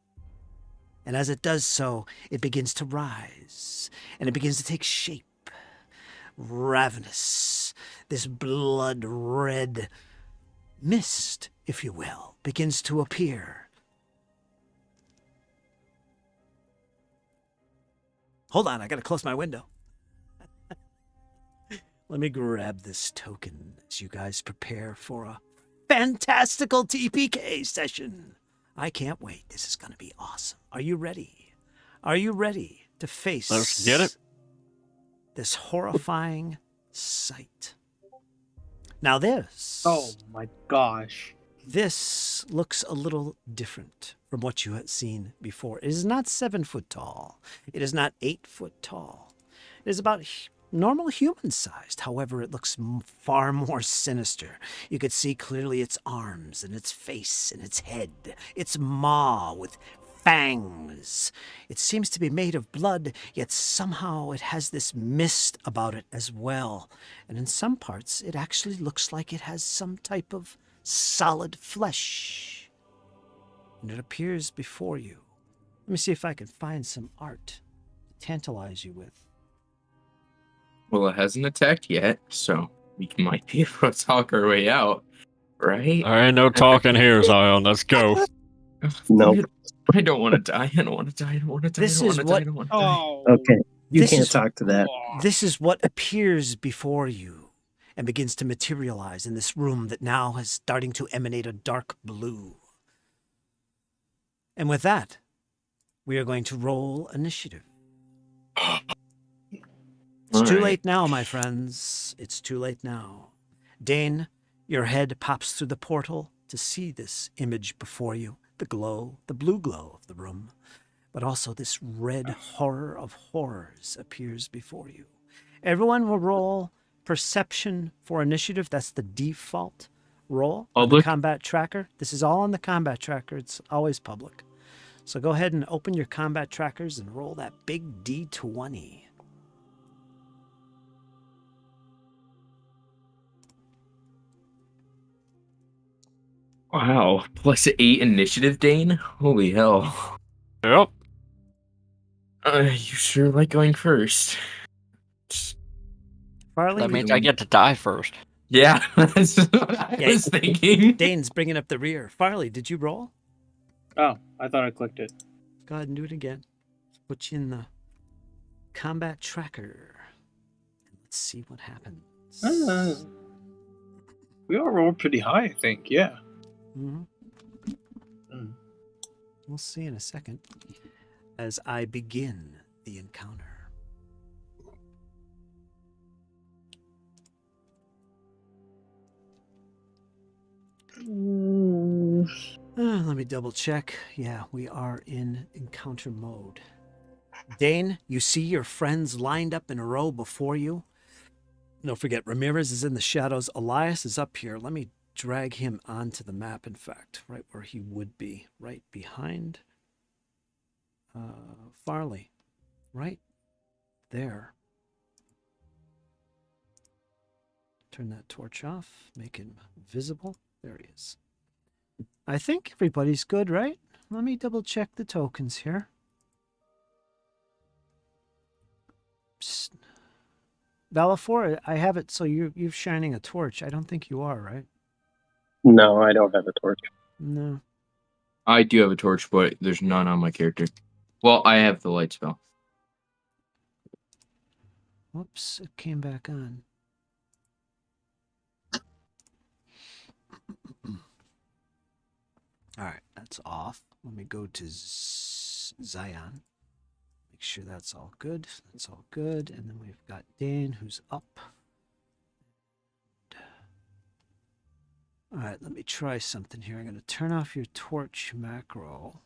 And as it does so, it begins to rise, and it begins to take shape. Ravenous, this blood-red mist, if you will, begins to appear. Hold on, I gotta close my window. Let me grab this token as you guys prepare for a fantastical TPK session. I can't wait. This is gonna be awesome. Are you ready? Are you ready to face... Let's get it. This horrifying sight. Now this... Oh my gosh. This looks a little different from what you had seen before. It is not 7 foot tall. It is not 8 foot tall. It is about normal human-sized. However, it looks far more sinister. You could see clearly its arms and its face and its head. Its maw with fangs. It seems to be made of blood, yet somehow it has this mist about it as well. And in some parts, it actually looks like it has some type of solid flesh. And it appears before you. Let me see if I can find some art to tantalize you with. Well, it hasn't attacked yet, so we might be able to talk our way out, right? All right, no talking here, Zion. Let's go. Nope. I don't want to die. I don't want to die. I don't want to die. This I don't is want to die. I what- don't want to die. Oh. Okay. You This can't is- talk to that. This is what appears before you and begins to materialize in this room that now is starting to emanate a dark blue. And with that, we are going to roll initiative. It's too Alright. late now, my friends. It's too late now. Dane, your head pops through the portal to see this image before you. The glow, the blue glow of the room. But also this red horror of horrors appears before you. Everyone will roll perception for initiative. That's the default roll on the Public? combat tracker. This is all on the combat tracker. It's always public. So go ahead and open your combat trackers and roll that big D20. Wow. +8 initiative, Dane? Holy hell. Yep. You sure like going first? Farley, That means I get to die first. Yeah, that's what I Yeah. was thinking. Dane's bringing up the rear. Farley, did you roll? Oh, I thought I clicked it. Go ahead and do it again. Put you in the combat tracker. And let's see what happens. We all rolled pretty high, I think. Yeah. Mhm. Mm. We'll see in a second as I begin the encounter. Let me double check. Yeah, we are in encounter mode. Dane, you see your friends lined up in a row before you. Don't forget, Ramirez is in the shadows. Elias is up here. Let me drag him onto the map, in fact, right where he would be, right behind Farley. Right there. Turn that torch off. Make him visible. There he is. I think everybody's good, right? Let me double check the tokens here. Psst. Valafor, I have it so you're shining a torch. I don't think you are, right? No, I don't have a torch. No. I do have a torch, but there's none on my character. Well, I have the light spell. Whoops, it came back on. All right, that's off. Let me go to Zion. Make sure that's all good. That's all good. And then we've got Dane, who's up. All right, let me try something here. I'm going to turn off your torch macro.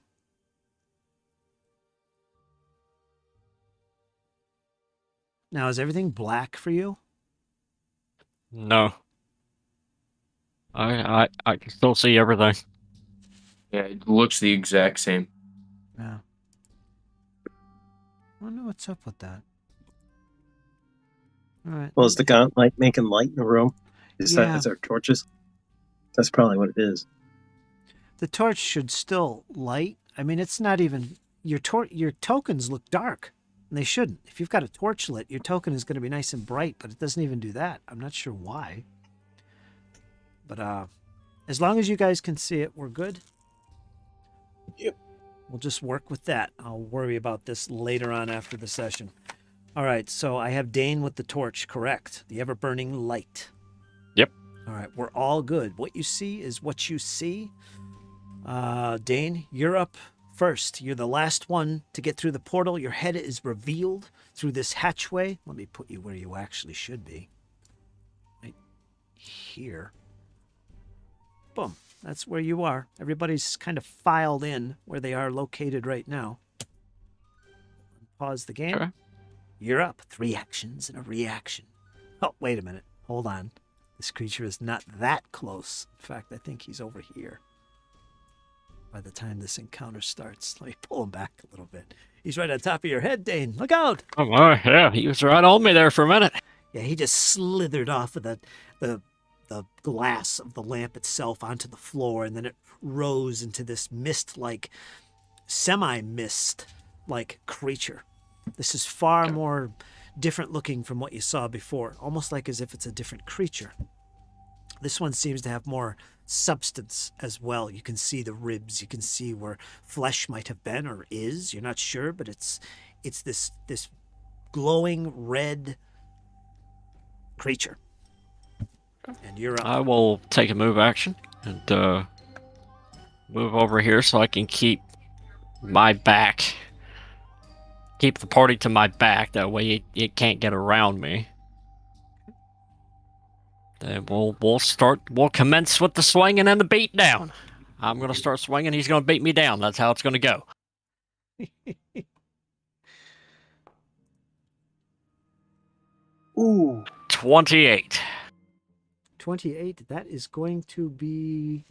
Now, is everything black for you? No. I can still see everything. Yeah, it looks the exact same. Yeah. I don't know what's up with that. All right. Well, is the gauntlight making light in the room? Besides Yeah. our torches? That's probably what it is. The torch should still light. I mean, it's not even your tokens look dark, and they shouldn't. If you've got a torch lit, your token is going to be nice and bright, but it doesn't even do that. I'm not sure why. But as long as you guys can see it, we're good. Yep. We'll just work with that. I'll worry about this later on after the session. All right, so I have Dane with the torch, correct? The ever-burning light. Yep. All right, we're all good. What you see is what you see. Dane, you're up first. You're the last one to get through the portal. Your head is revealed through this hatchway. Let me put you where you actually should be. Right here. Boom. That's where you are. Everybody's kind of filed in where they are located right now. Pause the game. Okay. You're up. 3 actions and a reaction. Oh, wait a minute. Hold on. This creature is not that close. In fact, I think he's over here. By the time this encounter starts, let me pull him back a little bit. He's right on top of your head, Dane. Look out! Oh, yeah, he was right on me there for a minute. Yeah, he just slithered off of the glass of the lamp itself onto the floor, and then it rose into this mist-like, semi-mist-like creature. This is far more different looking from what you saw before, almost like as if it's a different creature. This one seems to have more substance as well. You can see the ribs, you can see where flesh might have been or is. You're not sure, but it's this glowing red creature. And you're up. I will take a move action and move over here so I can keep my back. Keep the party to my back. That way it can't get around me. Then we'll commence with the swinging and the beat down. I'm going to start swinging. He's going to beat me down. That's how it's going to go. Ooh. 28. 28, that is going to be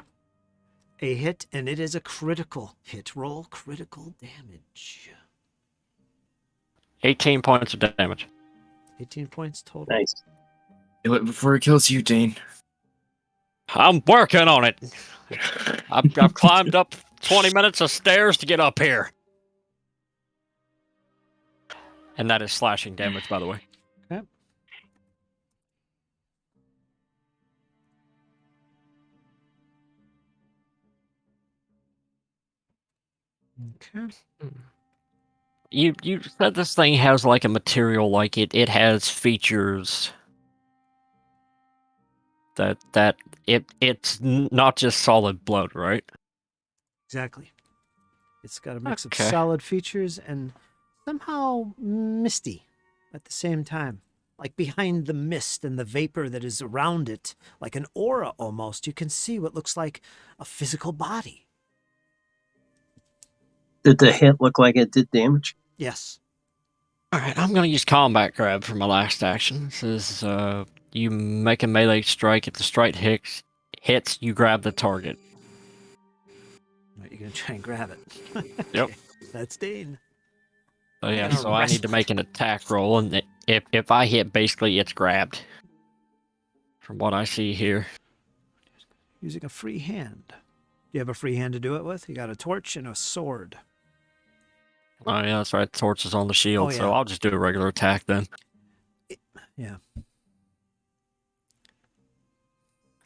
a hit, and it is a critical hit. Roll critical damage. 18 points of damage. 18 points total. Nice. Kill it before it kills you, Dane. I'm working on it. I've climbed up 20 minutes of stairs to get up here. And that is slashing damage, by the way. Okay. Okay. You said this thing has like a material, like it has features that it's not just solid blood, right? Exactly. It's got a mix Okay. of solid features and somehow misty at the same time. Like behind the mist and the vapor that is around it, like an aura almost, you can see what looks like a physical body. Did the hit look like it did damage? Yes. All right, I'm going to use combat grab for my last action. This is you make a melee strike. If the strike hits, you grab the target. Right, you're going to try and grab it. Yep. Okay, that's Dane. So yeah, Gonna so I need to wrestle make it. an attack roll, and if I hit, basically it's grabbed. From what I see here. Using a free hand. You have a free hand to do it with? You got a torch and a sword. Oh yeah, that's right. Torch is on the shield, Oh, so yeah. I'll just do a regular attack then. Yeah.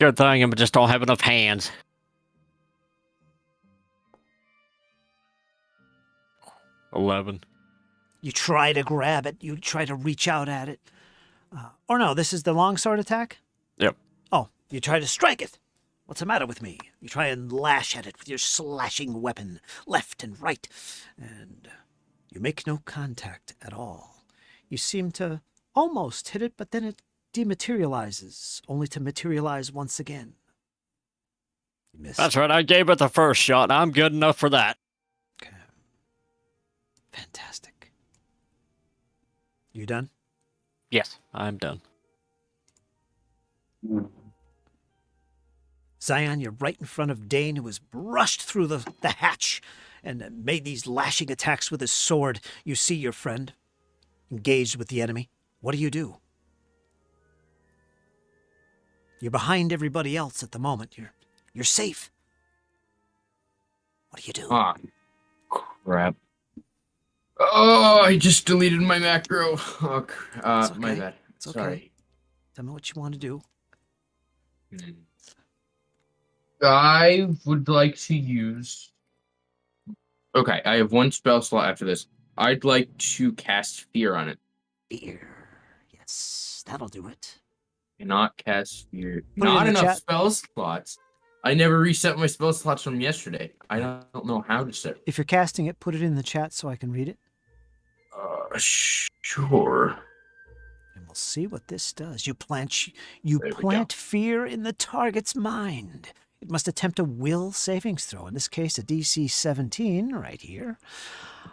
Good thing I just don't have enough hands. 11. You try to grab it. You try to reach out at it. Or no, this is the longsword attack? Yep. Oh, you try to strike it. What's the matter with me? You try and lash at it with your slashing weapon, left and right, and you make no contact at all. You seem to almost hit it, but then it dematerializes, only to materialize once again. You missed. That's right. I gave it the first shot. I'm good enough for that. Okay. Fantastic. You done? Yes, I'm done. Zion, you're right in front of Dane, who has brushed through the hatch and made these lashing attacks with his sword. You see your friend engaged with the enemy. What do you do? You're behind everybody else at the moment. You're safe. What do you do? Ah, crap. Oh, I just deleted my macro. Oh, It's okay. my bad. It's okay. Sorry. Tell me what you want to do. I would like to use. Okay, I have one spell slot after this. I'd like to cast Fear on it. Fear. Yes, that'll do it. Cannot cast Fear. Put it in Not the enough chat. spell slots. I never reset my spell slots from yesterday. I don't know how to set. If you're casting it, put it in the chat so I can read it. Sure. And we'll see what this does. You plant There we plant fear in the target's mind. It must attempt a will savings throw. In this case, a DC 17 right here.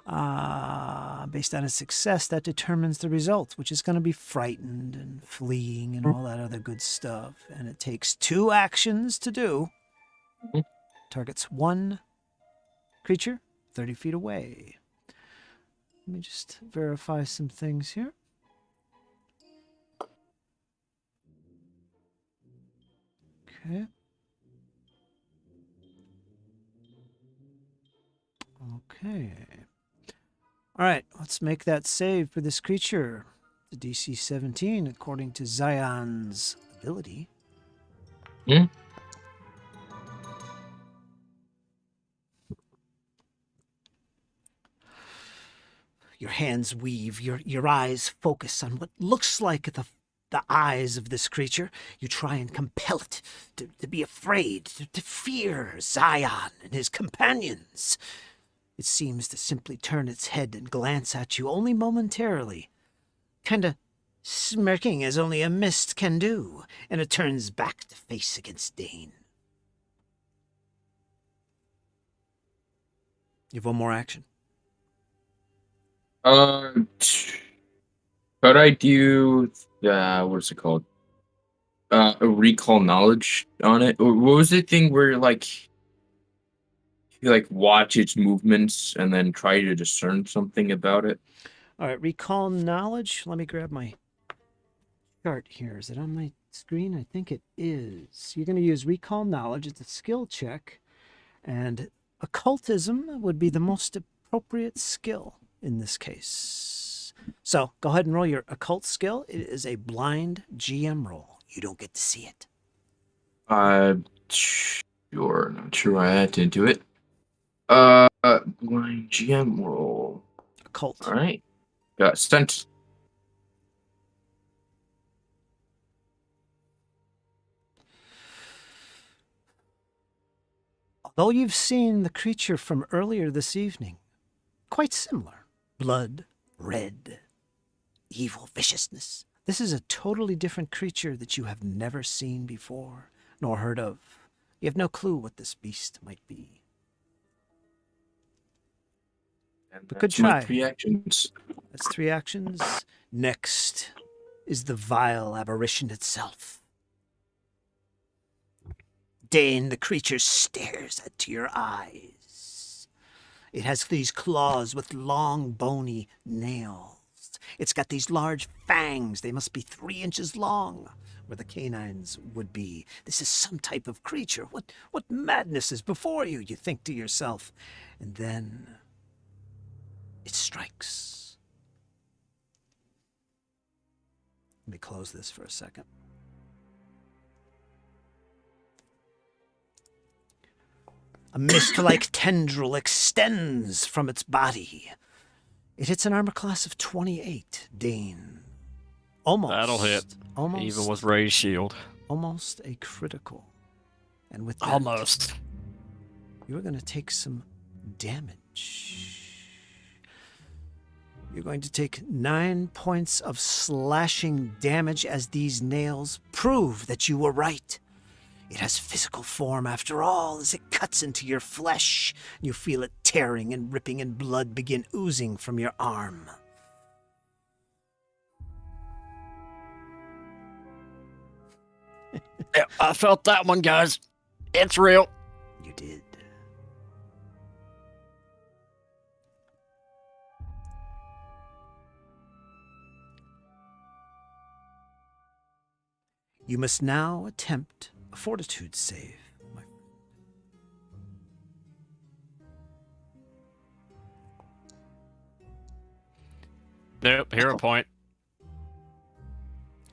Based on its success, that determines the result, which is going to be frightened and fleeing and all that other good stuff. And it takes 2 actions to do. Targets 1 creature 30 feet away. Let me just verify some things here. Okay. Okay. All right, let's make that save for this creature. The DC 17, according to Zion's ability. Your hands weave, your eyes focus on what looks like the eyes of this creature. You try and compel it to be afraid, to fear Zion and his companions. It seems to simply turn its head and glance at you only momentarily, kind of smirking as only a mist can do, and it turns back to face against Dane. You have one more action. Could I do what's it called? A recall knowledge on it? Or what was the thing where you watch its movements and then try to discern something about it? All right, recall knowledge. Let me grab my chart here. Is it on my screen? I think it is. You're going to use recall knowledge. It's a skill check, and occultism would be the most appropriate skill in this case. So go ahead and roll your occult skill. It is a blind GM roll. You don't get to see it. Sure. Not sure why I had to do it. Blind GM roll. Occult. All right. Got sent. Although you've seen the creature from earlier this evening, quite similar. Blood, red, evil viciousness. This is a totally different creature that you have never seen before, nor heard of. You have no clue what this beast might be. And But good that's my try. 3 actions. That's 3 actions. Next is the vile aberration itself. Dane, the creature stares into your eyes. It has these claws with long, bony nails. It's got these large fangs. They must be 3 inches long, where the canines would be. This is some type of creature. What madness is before you, you think to yourself. And then it strikes. Let me close this for a second. A mist-like tendril extends from its body. It hits an armor class of 28, Dane. Almost. That'll hit. Almost. Even with raised shield. Almost a critical. And with that, Almost. you are going to take some damage. You're going to take 9 points of slashing damage as these nails prove that you were right. It has physical form after all, as it cuts into your flesh. You feel it tearing and ripping, and blood begin oozing from your arm. Yeah, I felt that one, guys. It's real. You did. You must now attempt a fortitude save. Nope, hero point.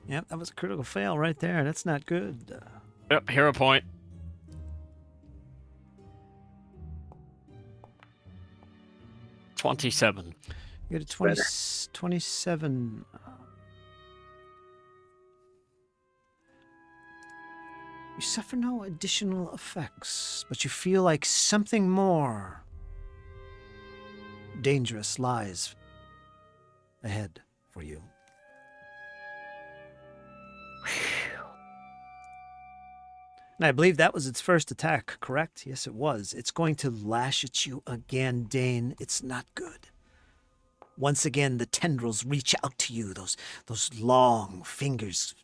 Yep, that was a critical fail right there. That's not good. Yep, hero point. $27. You get a 20, 27. You suffer no additional effects, but you feel like something more dangerous lies ahead for you. And I believe that was its first attack, correct? Yes, it was. It's going to lash at you again, Dane. It's not good. Once again, the tendrils reach out to you, those long fingers.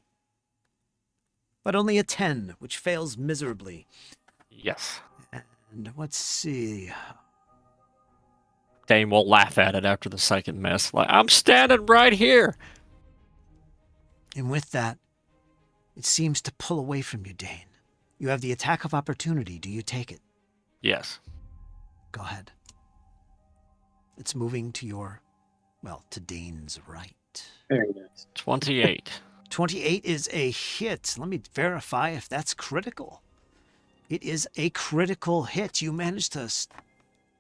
But only a 10, which fails miserably. Yes. And let's see. Dane will laugh at it after the second miss. Like, I'm standing right here. And with that, it seems to pull away from you, Dane. You have the attack of opportunity. Do you take it? Yes. Go ahead. It's moving to your, to Dane's right. Very nice. 28. 28 is a hit. Let me verify if that's critical. It is a critical hit. You managed to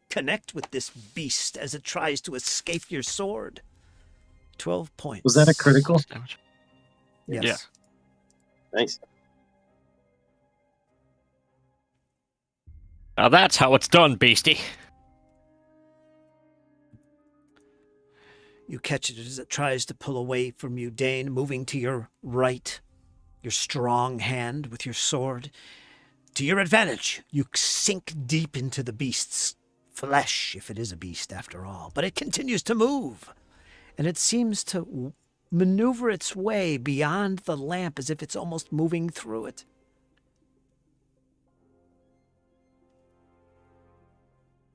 connect with this beast as it tries to escape your sword. 12 points. Was that a critical? Damage. Yes. Yeah. Nice. Now that's how it's done, beastie. You catch it as it tries to pull away from you, Dane, moving to your right, your strong hand with your sword. To your advantage, you sink deep into the beast's flesh, if it is a beast after all. But it continues to move, and it seems to maneuver its way beyond the lamp as if it's almost moving through it.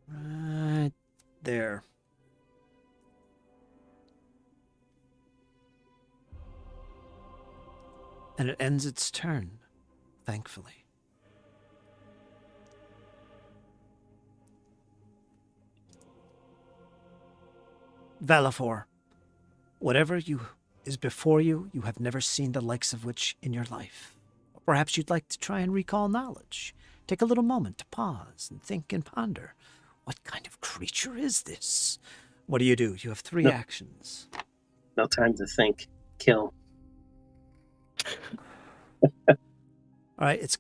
Right there. And it ends its turn, thankfully. Valifor, whatever is before you, you have never seen the likes of which in your life. Or perhaps you'd like to try and recall knowledge. Take a little moment to pause and think and ponder. What kind of creature is this? What do? You have 3 actions. No time to think. Kill. All right,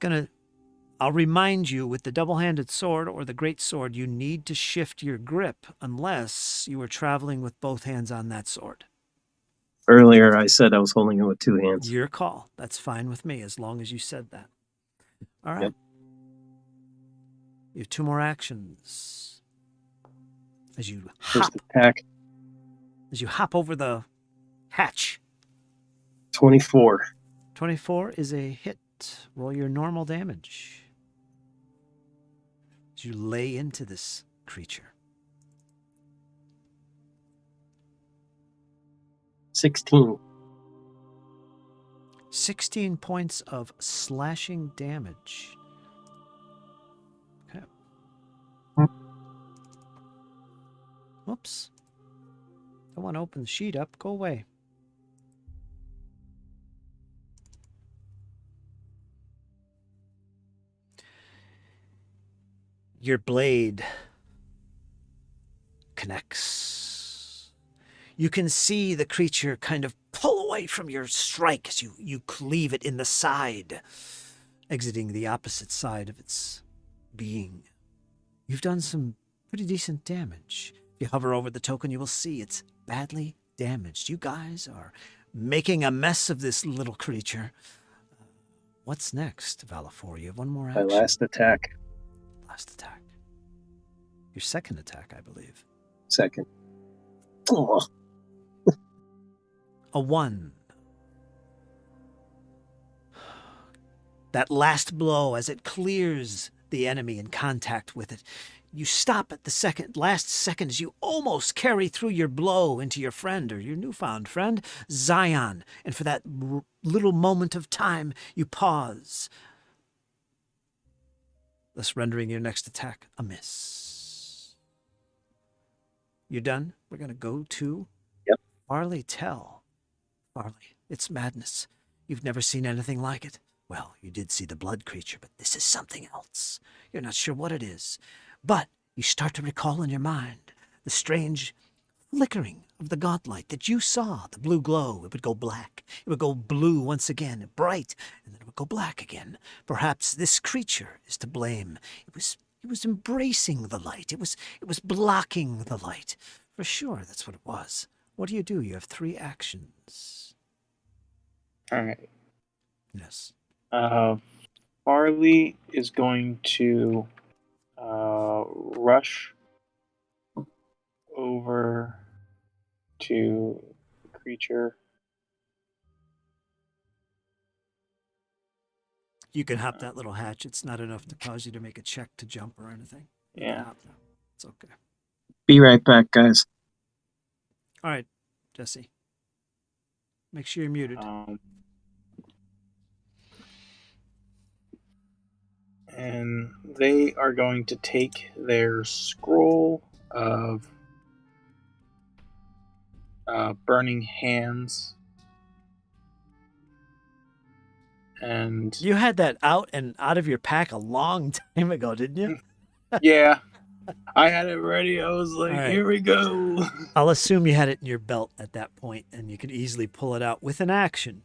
I'll remind you, with the double-handed sword or the great sword, you need to shift your grip unless you are traveling with both hands on that sword. Earlier, I said I was holding it with 2 hands. Your call. That's fine with me, as long as you said that. All right. Yep. You have 2 more actions. As you First attack, hop over the hatch. 24. 24 is a hit. Roll your normal damage. As you lay into this creature. 16. 16 points of slashing damage. Okay. Whoops. Don't want to open the sheet up. Go away. Your blade connects. You can see the creature kind of pull away from your strike as you cleave it in the side, exiting the opposite side of its being. You've done some pretty decent damage. If you hover over the token, you will see it's badly damaged. You guys are making a mess of this little creature. What's next, Valifor? You have one more My action. last attack. Last attack. Your second attack, I believe. Second. Oh. A 1. That last blow, as it clears the enemy in contact with it, you stop at the last second as you almost carry through your blow into your friend, or your newfound friend, Zion. And for that little moment of time, you pause, thus rendering your next attack a miss. You done? We're going to go to Farley. Tell. Farley, it's madness. You've never seen anything like it. Well, you did see the blood creature, but this is something else. You're not sure what it is. But you start to recall in your mind the strange flickering of the gauntlight that you saw, the blue glow. It would go black. It would go blue once again, bright, and then it would go black again. Perhaps this creature is to blame. It was embracing the light. It was blocking the light. For sure, that's what it was. What do? You have 3 actions. All right. Yes. Farley is going to rush over to the creature. You can hop that little hatch. It's not enough to cause you to make a check to jump or anything. You can Yeah. hop that. It's okay. Be right back, guys. All right, Jesse. Make sure you're muted. And they are going to take their scroll of burning hands, and You had that out of your pack a long time ago, didn't you? yeah, I had it ready. I was like, All right. here we go. I'll assume you had it in your belt at that point, and you could easily pull it out with an action.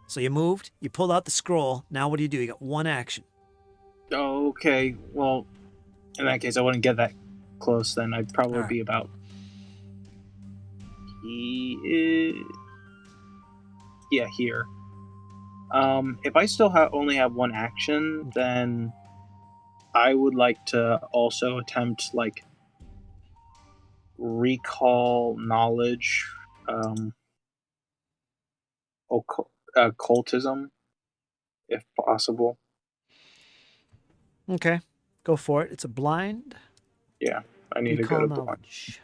So you moved, you pulled out the scroll. Now what do? You got 1 action. Oh, okay. Well, in that case, I wouldn't get that close. Then I'd probably All right. be about. Here. If I still only have 1 action, then I would like to also attempt recall knowledge, occultism, if possible. Okay, go for it. It's a blind. Yeah, I need Recall to go to blind. knowledge.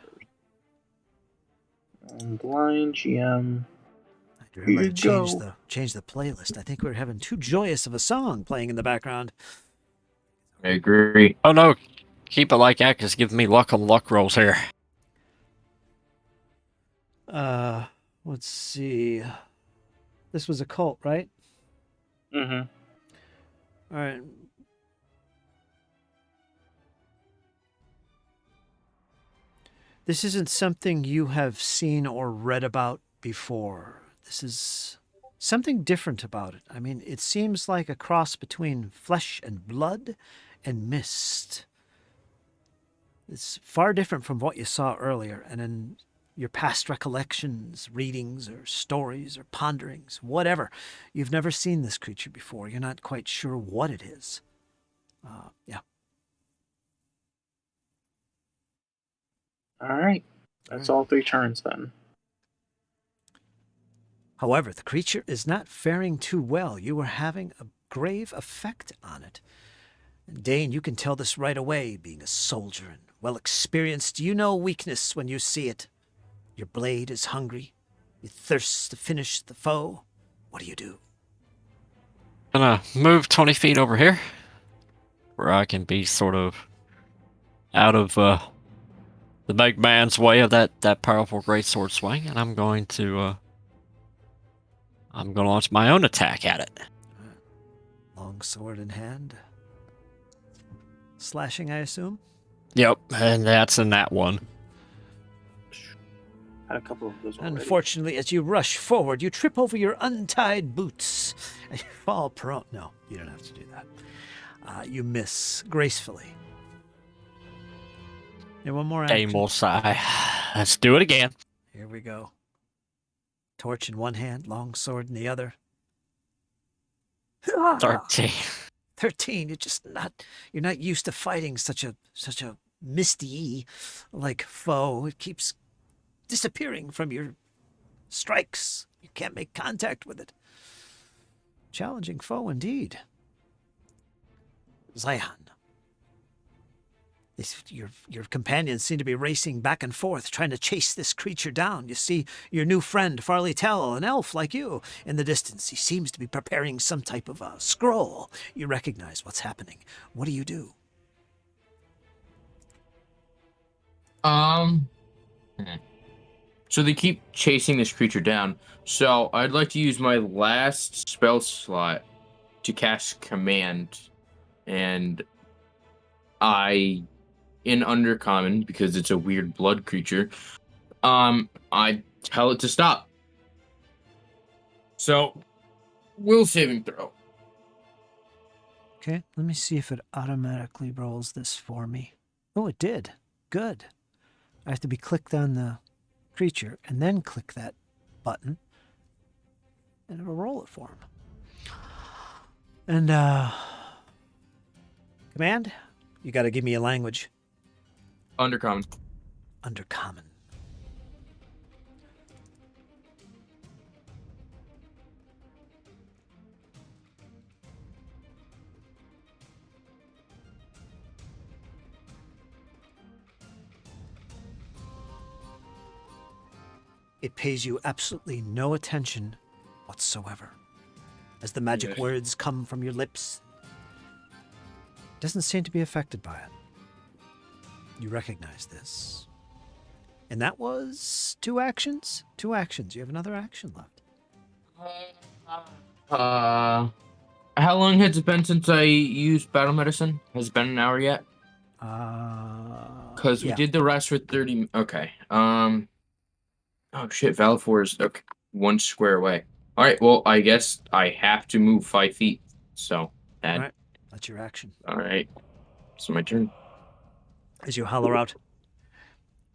Blind GM. I remember to Here you change the playlist. I think we were having too joyous of a song playing in the background. I agree. Oh no, keep it like that. Just give me luck on luck rolls here. Let's see. This was a cult, right? Mm-hmm. All right. This isn't something you have seen or read about before. This is something different about it. I mean, it seems like a cross between flesh and blood and mist. It's far different from what you saw earlier, and in your past recollections, readings, or stories, or ponderings, whatever. You've never seen this creature before. You're not quite sure what it is. Yeah. All right. That's all 3 turns then. However, the creature is not faring too well. You are having a grave effect on it. And Dane, you can tell this right away, being a soldier and well experienced. You know weakness when you see it. Your blade is hungry. You thirst to finish the foe. What do you do? Gonna move 20 feet over here, where I can be sort of out of the big man's way of that powerful greatsword swing, and I'm going to launch my own attack at it. Long sword in hand. Slashing, I assume? Yep, and that's in that one. Had a couple of those already. Unfortunately, as you rush forward, you trip over your untied boots and you fall prone. No, you don't have to do that. You miss gracefully. And one more action. Aim will sigh. Let's do it again. Here we go. Torch in one hand, long sword in the other. 13. 13. You're not used to fighting such a misty like foe. It keeps disappearing from your strikes. You can't make contact with it. Challenging foe indeed. Zion. Your companions seem to be racing back and forth, trying to chase this creature down. You see your new friend, Farley Tell, an elf like you, in the distance. He seems to be preparing some type of a scroll. You recognize what's happening. What do you do? So they keep chasing this creature down. So I'd like to use my last spell slot to cast Command. And in Undercommon, because it's a weird blood creature, I tell it to stop. So, will saving throw. Okay, let me see if it automatically rolls this for me. Oh, it did. Good. I have to be clicked on the creature and then click that button and it'll roll it for him. And command, you got to give me a language. Undercommon. Undercommon. It pays you absolutely no attention whatsoever. As the magic words come from your lips, it doesn't seem to be affected by it. You recognize this. And that was 2 actions? 2 actions. You have another action left. How long has it been since I used battle medicine? Has it been an hour yet? Because we did the rest for 30. Okay. Oh shit, Valifor is 1 square away. All right. Well, I guess I have to move 5 feet. So that. All right. That's your action. All right. It's my turn. As you holler out,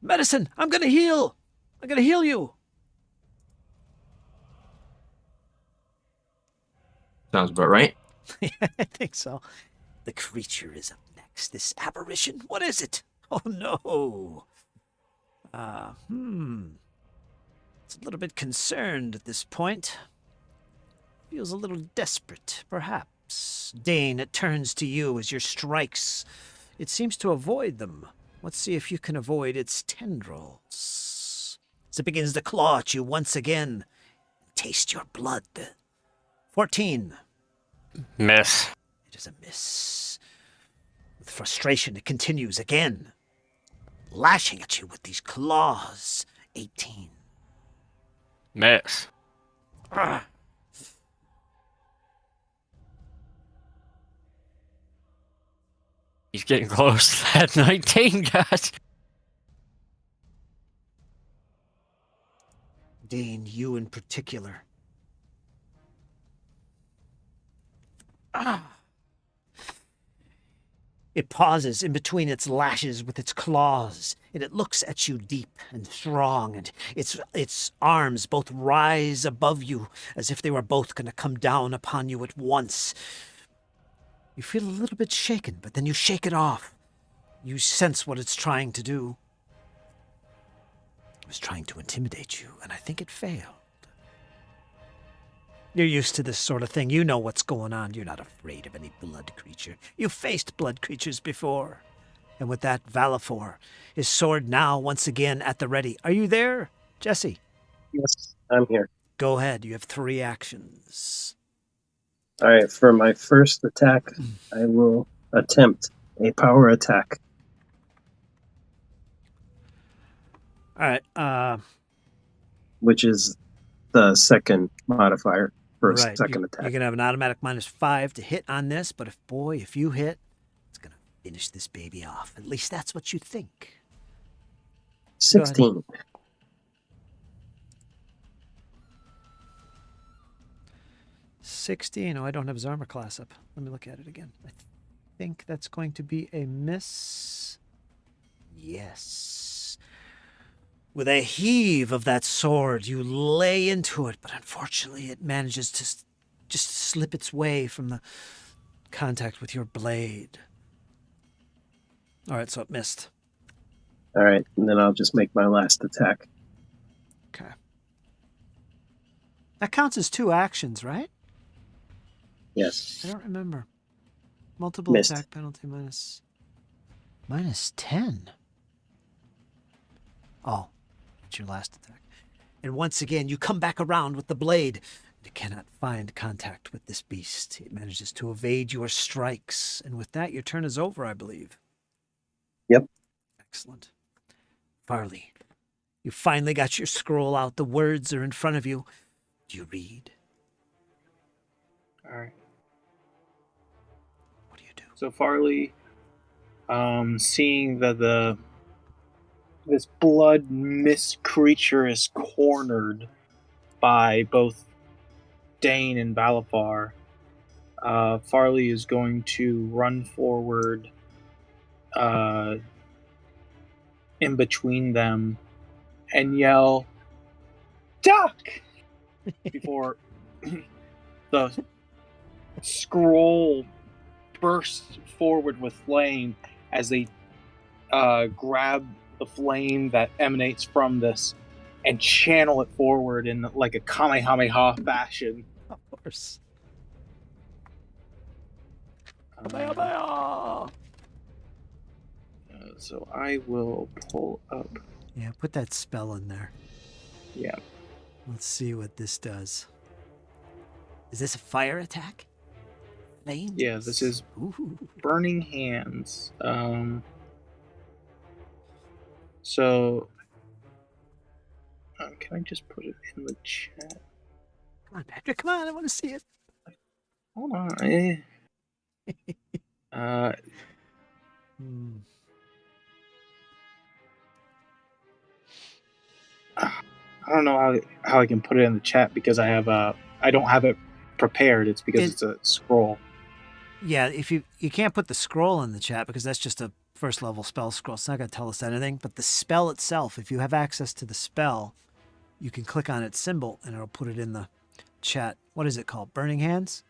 "Medicine! I'm gonna heal! I'm gonna heal you!" Sounds about right. Yeah, I think so. The creature is up next. This apparition. What is it? Oh no. It's a little bit concerned at this point. Feels a little desperate, perhaps. Dane, it turns to you as your strikes. It seems to avoid them. Let's see if you can avoid its tendrils. As it begins to claw at you once again. Taste your blood. 14. Miss. It is a miss. With frustration, it continues again. Lashing at you with these claws. 18. Miss. Ah. He's getting close to that 19, guys. Dane, you in particular. Ah. It pauses in between its lashes with its claws, and it looks at you deep and strong, and its arms both rise above you as if they were both going to come down upon you at once. You feel a little bit shaken, but then you shake it off. You sense what it's trying to do. It was trying to intimidate you, and I think it failed. You're used to this sort of thing. You know what's going on. You're not afraid of any blood creature. You've faced blood creatures before. And with that, Valifor, his sword now once again at the ready. Are you there, Jesse? Yes. I'm here. Go ahead. You have 3 actions. All right, for my first attack, I will attempt a power attack. All right. Which is the second modifier for a Right. second You're attack. going to have an automatic -5 to hit on this, but if you hit, it's going to finish this baby off. At least that's what you think. 16. 16. Oh, I don't have his armor class up. Let me look at it again. I think that's going to be a miss. Yes. With a heave of that sword, you lay into it, but unfortunately it manages to just slip its way from the contact with your blade. All right, so it missed. All right, and then I'll just make my last attack. Okay. That counts as 2 actions, right? Yes. I don't remember. Multiple Missed. attack penalty -10. Oh, it's your last attack. And once again, you come back around with the blade. You cannot find contact with this beast. It manages to evade your strikes. And with that, your turn is over, I believe. Yep. Excellent. Farley, you finally got your scroll out. The words are in front of you. Do you read? All right. What do you do? So Farley, seeing that this blood mist creature is cornered by both Dane and Balafar, Farley is going to run forward in between them and yell, "Duck!" before the scroll bursts forward with flame as they grab the flame that emanates from this and channel it forward in like a Kamehameha fashion. Of course. So I will pull up. Yeah, put that spell in there. Yeah. Let's see what this does. Is this a fire attack? Flames? Yeah, this is Ooh. Burning Hands. So can I just put it in the chat? Come on, Patrick. Come on. I want to see it. Hold on. I don't know how I can put it in the chat because I don't have it prepared. It's because it's a scroll. Yeah, if you can't put the scroll in the chat because that's just a first level spell scroll. It's not going to tell us anything. But the spell itself, if you have access to the spell, you can click on its symbol and it'll put it in the chat. What is it called? Burning Hands?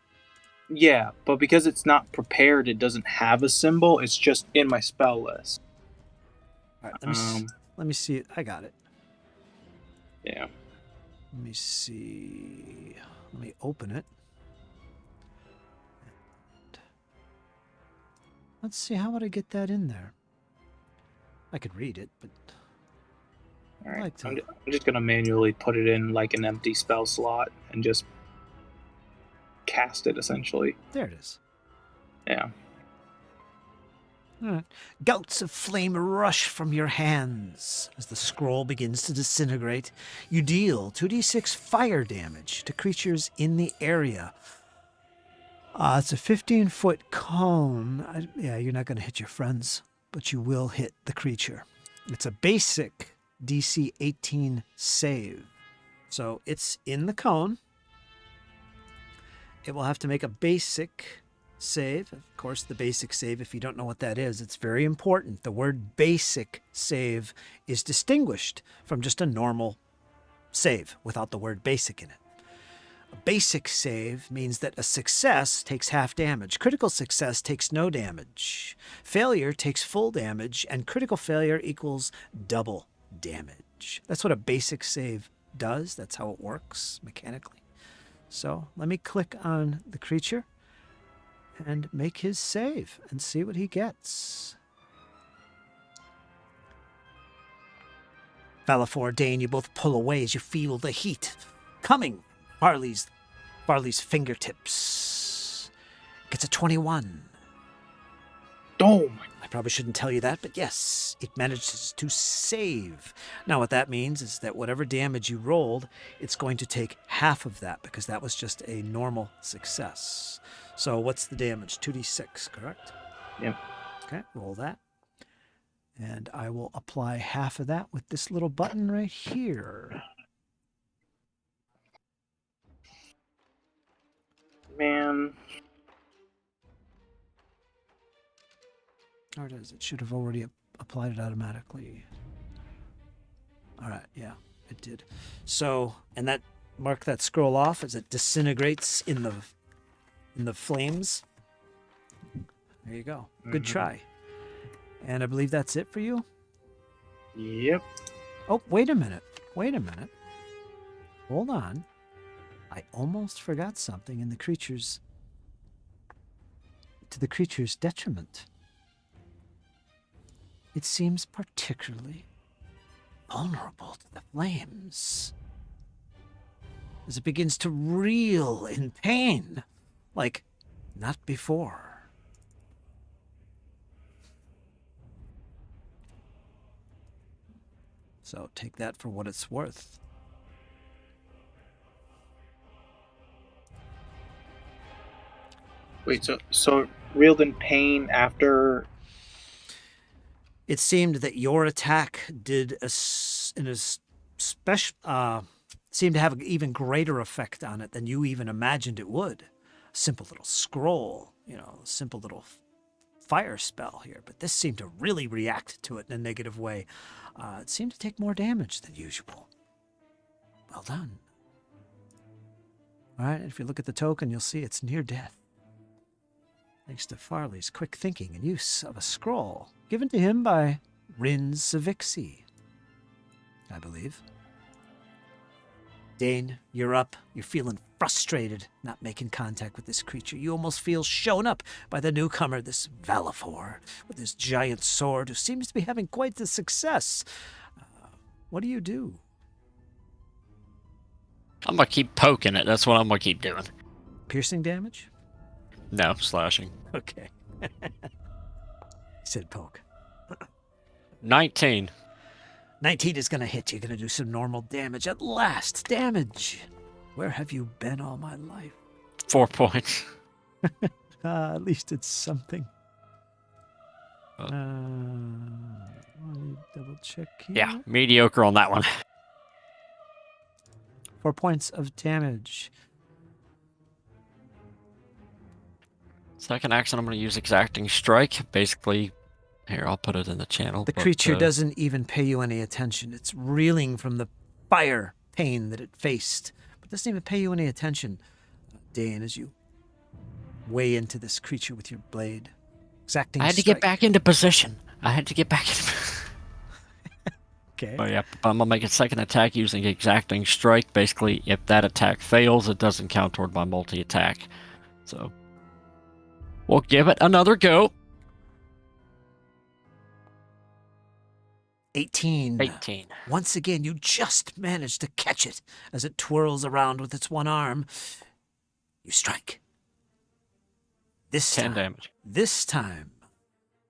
Yeah, but because it's not prepared, it doesn't have a symbol. It's just in my spell list. All right, let me see it. I got it. Yeah. Let me see. Let me open it. Let's see, how would I get that in there? I could read it, but All right. like to... I'm just gonna manually put it in like an empty spell slot and just cast it essentially. There it is. Yeah. All right. Gouts of flame rush from your hands as the scroll begins to disintegrate. You deal 2d6 fire damage to creatures in the area. It's a 15-foot cone. Yeah, you're not going to hit your friends, but you will hit the creature. It's a basic DC 18 save. So it's in the cone. It will have to make a basic save. Of course, the basic save, if you don't know what that is, it's very important. The word basic save is distinguished from just a normal save without the word basic in it. A basic save means that a success takes half damage. Critical success takes no damage. Failure takes full damage, and critical failure equals double damage. That's what a basic save does. That's how it works mechanically. So let me click on the creature and make his save and see what he gets. Bellafor, Dane, you both pull away as you feel the heat coming. Farley's fingertips. Gets a 21. Oh my. I probably shouldn't tell you that, but yes, it manages to save. Now what that means is that whatever damage you rolled, it's going to take half of that because that was just a normal success. So what's the damage? 2d6, correct? Yep. Okay, roll that. And I will apply half of that with this little button right here. Man. Or it is. It should have already applied it automatically. All right, yeah, it did. So, and that mark that scroll off as it disintegrates in the flames. There you go. Good try. And I believe that's it for you. Yep. Oh, wait a minute. Wait a minute. Hold on. I almost forgot something to the creature's detriment. It seems particularly vulnerable to the flames as it begins to reel in pain like not before. So take that for what it's worth. Wait, so reeled in pain after. It seemed that your attack did seemed to have an even greater effect on it than you even imagined it would. A simple little scroll, a simple little fire spell here, but this seemed to really react to it in a negative way. It seemed to take more damage than usual. Well done. All right, if you look at the token, you'll see it's near death. Thanks to Farley's quick thinking and use of a scroll given to him by Rin Savixi, I believe. Dane, you're up. You're feeling frustrated not making contact with this creature. You almost feel shown up by the newcomer, this Bellafor, with his giant sword, who seems to be having quite the success. What do you do? I'm going to keep poking it. That's what I'm going to keep doing. Piercing damage? No, slashing. Okay. He said poke. 19. 19 is going to hit. You're going to do some normal damage. At last, damage. Where have you been all my life? 4 points. At least it's something. Oh. Let me double check here. Yeah, mediocre on that one. 4 points of damage. Second action, I'm going to use Exacting Strike. Basically, here, I'll put it in the channel. The creature doesn't even pay you any attention. It's reeling from the fire pain that it faced, but doesn't even pay you any attention, Dane, as you weigh into this creature with your blade. Exacting I had to strike. get back into position. Okay. But yeah, I'm going to make a second attack using Exacting Strike. Basically, if that attack fails, it doesn't count toward my multi-attack. So, we'll give it another go. 18. 18. Once again, you just managed to catch it as it twirls around with its one arm. You strike. This 10 time, damage. This time,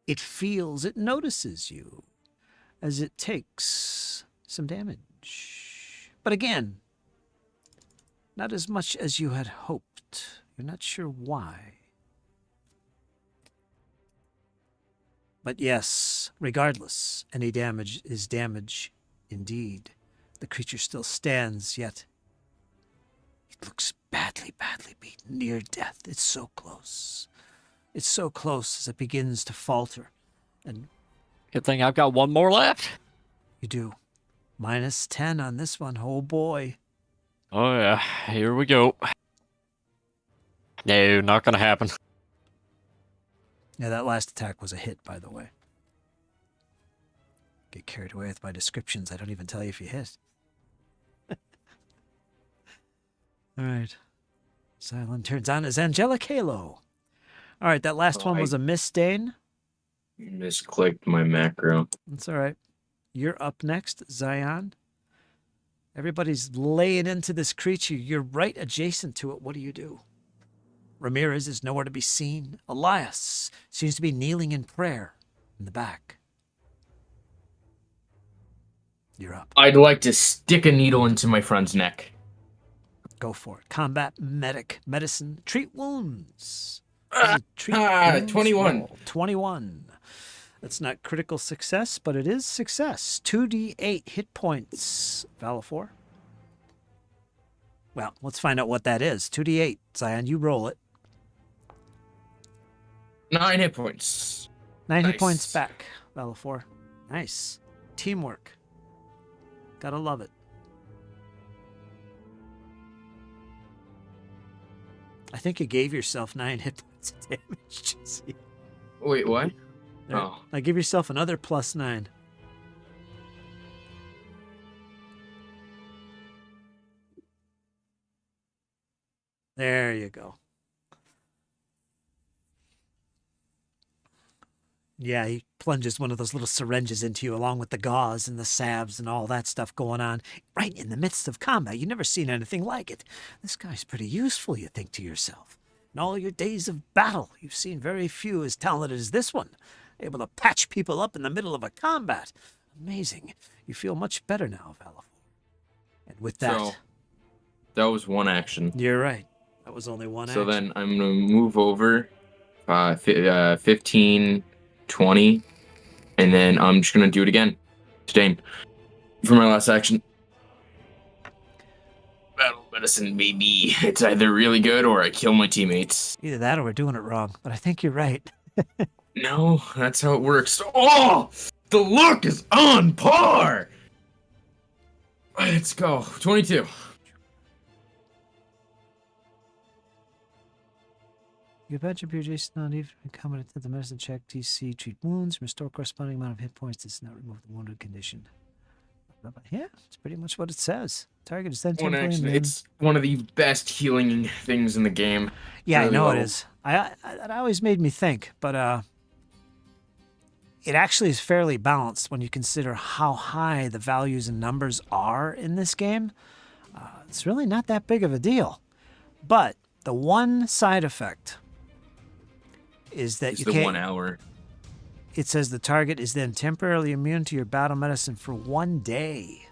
it notices you as it takes some damage. But again, not as much as you had hoped. You're not sure why. But yes, regardless, any damage is damage indeed. The creature still stands, yet it looks badly, badly beaten, near death. It's so close. It's so close as it begins to falter. And Good thing I've got one more left. you do. -10 on this one. Oh boy. Oh yeah, here we go. No, not going to happen. Yeah, that last attack was a hit, by the way. Get carried away with my descriptions. I don't even tell you if you hit. All right. Silent turns on his angelic halo. All right, that last one was a miss, Dane. Misclicked my macro. That's all right. you're up next, Zion. Everybody's laying into this creature. You're right adjacent to it. What do you do? Ramirez is nowhere to be seen. Elias seems to be kneeling in prayer in the back. You're up. I'd like to stick a needle into my friend's neck. Go for it. Combat, medic, medicine, treat wounds. Ah, Treat wounds 21. roll. 21. That's not critical success, but it is success. 2d8 hit points, Valifor. Well, let's find out what that is. 2d8. Zion, you roll it. 9 hit points. 9 hit Nice. points back, Valifor. Nice. Teamwork. Gotta love it. I think you gave yourself 9 hit points of damage, Jesse. Wait, what? There. Oh. Now give yourself another +9. There you go. Yeah, he plunges one of those little syringes into you along with the gauze and the salves and all that stuff going on right in the midst of combat. You've never seen anything like it. This guy's pretty useful, you think to yourself. In all your days of battle, you've seen very few as talented as this one, able to patch people up in the middle of a combat. Amazing. You feel much better now, Valifor. And with that, So, that was one action. you're right. That was only one So action. then I'm going to move over 15, 20, and then I'm just going to do it again to Dane for my last action. Battle medicine, baby. It's either really good or I kill my teammates. Either that or we're doing it wrong, but I think you're right. No, that's how it works. Oh, the luck is on par. Let's go. 22. You adventure appear Jason not even coming to the medicine check, DC, treat wounds, restore corresponding amount of hit points, does not remove the wounded condition. Yeah, it's pretty much what it says. Target is then One temporarily action. immune. It's one of the best healing things in the game. Yeah, I really know it low. is. It always made me think, but it actually is fairly balanced when you consider how high the values and numbers are in this game. It's really not that big of a deal. But the one side effect is that It's you the can't. 1 hour. It says the target is then temporarily immune to your battle medicine for 1 day.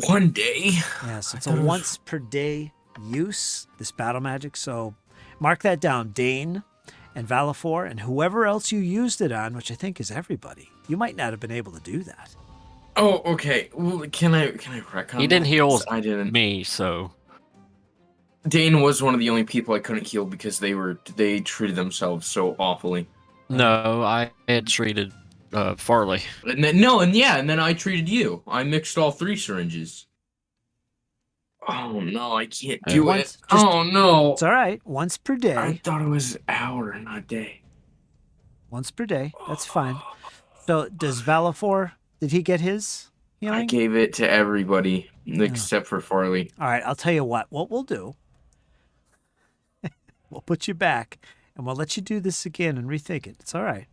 1 day? Yes, it's I a thought it was- once per day use, this battle magic. So mark that down, Dane and Valifor, and whoever else you used it on, which I think is everybody. You might not have been able to do that. Oh, okay. Well, can I retcon He didn't that? heal I didn't. me, so Dane was one of the only people I couldn't heal because they treated themselves so awfully. no, I had treated Farley. And then I treated you. I mixed all 3 syringes. Oh no, I can't do Once- it. just- Oh no. It's all right. Once per I day. thought it was an hour, not day. Once per day. That's fine. So does Valifor, did he get his I healing? gave it to everybody except for Farley. All right, I'll tell you what we'll do. We'll put you back, and we'll let you do this again and rethink it. It's all right.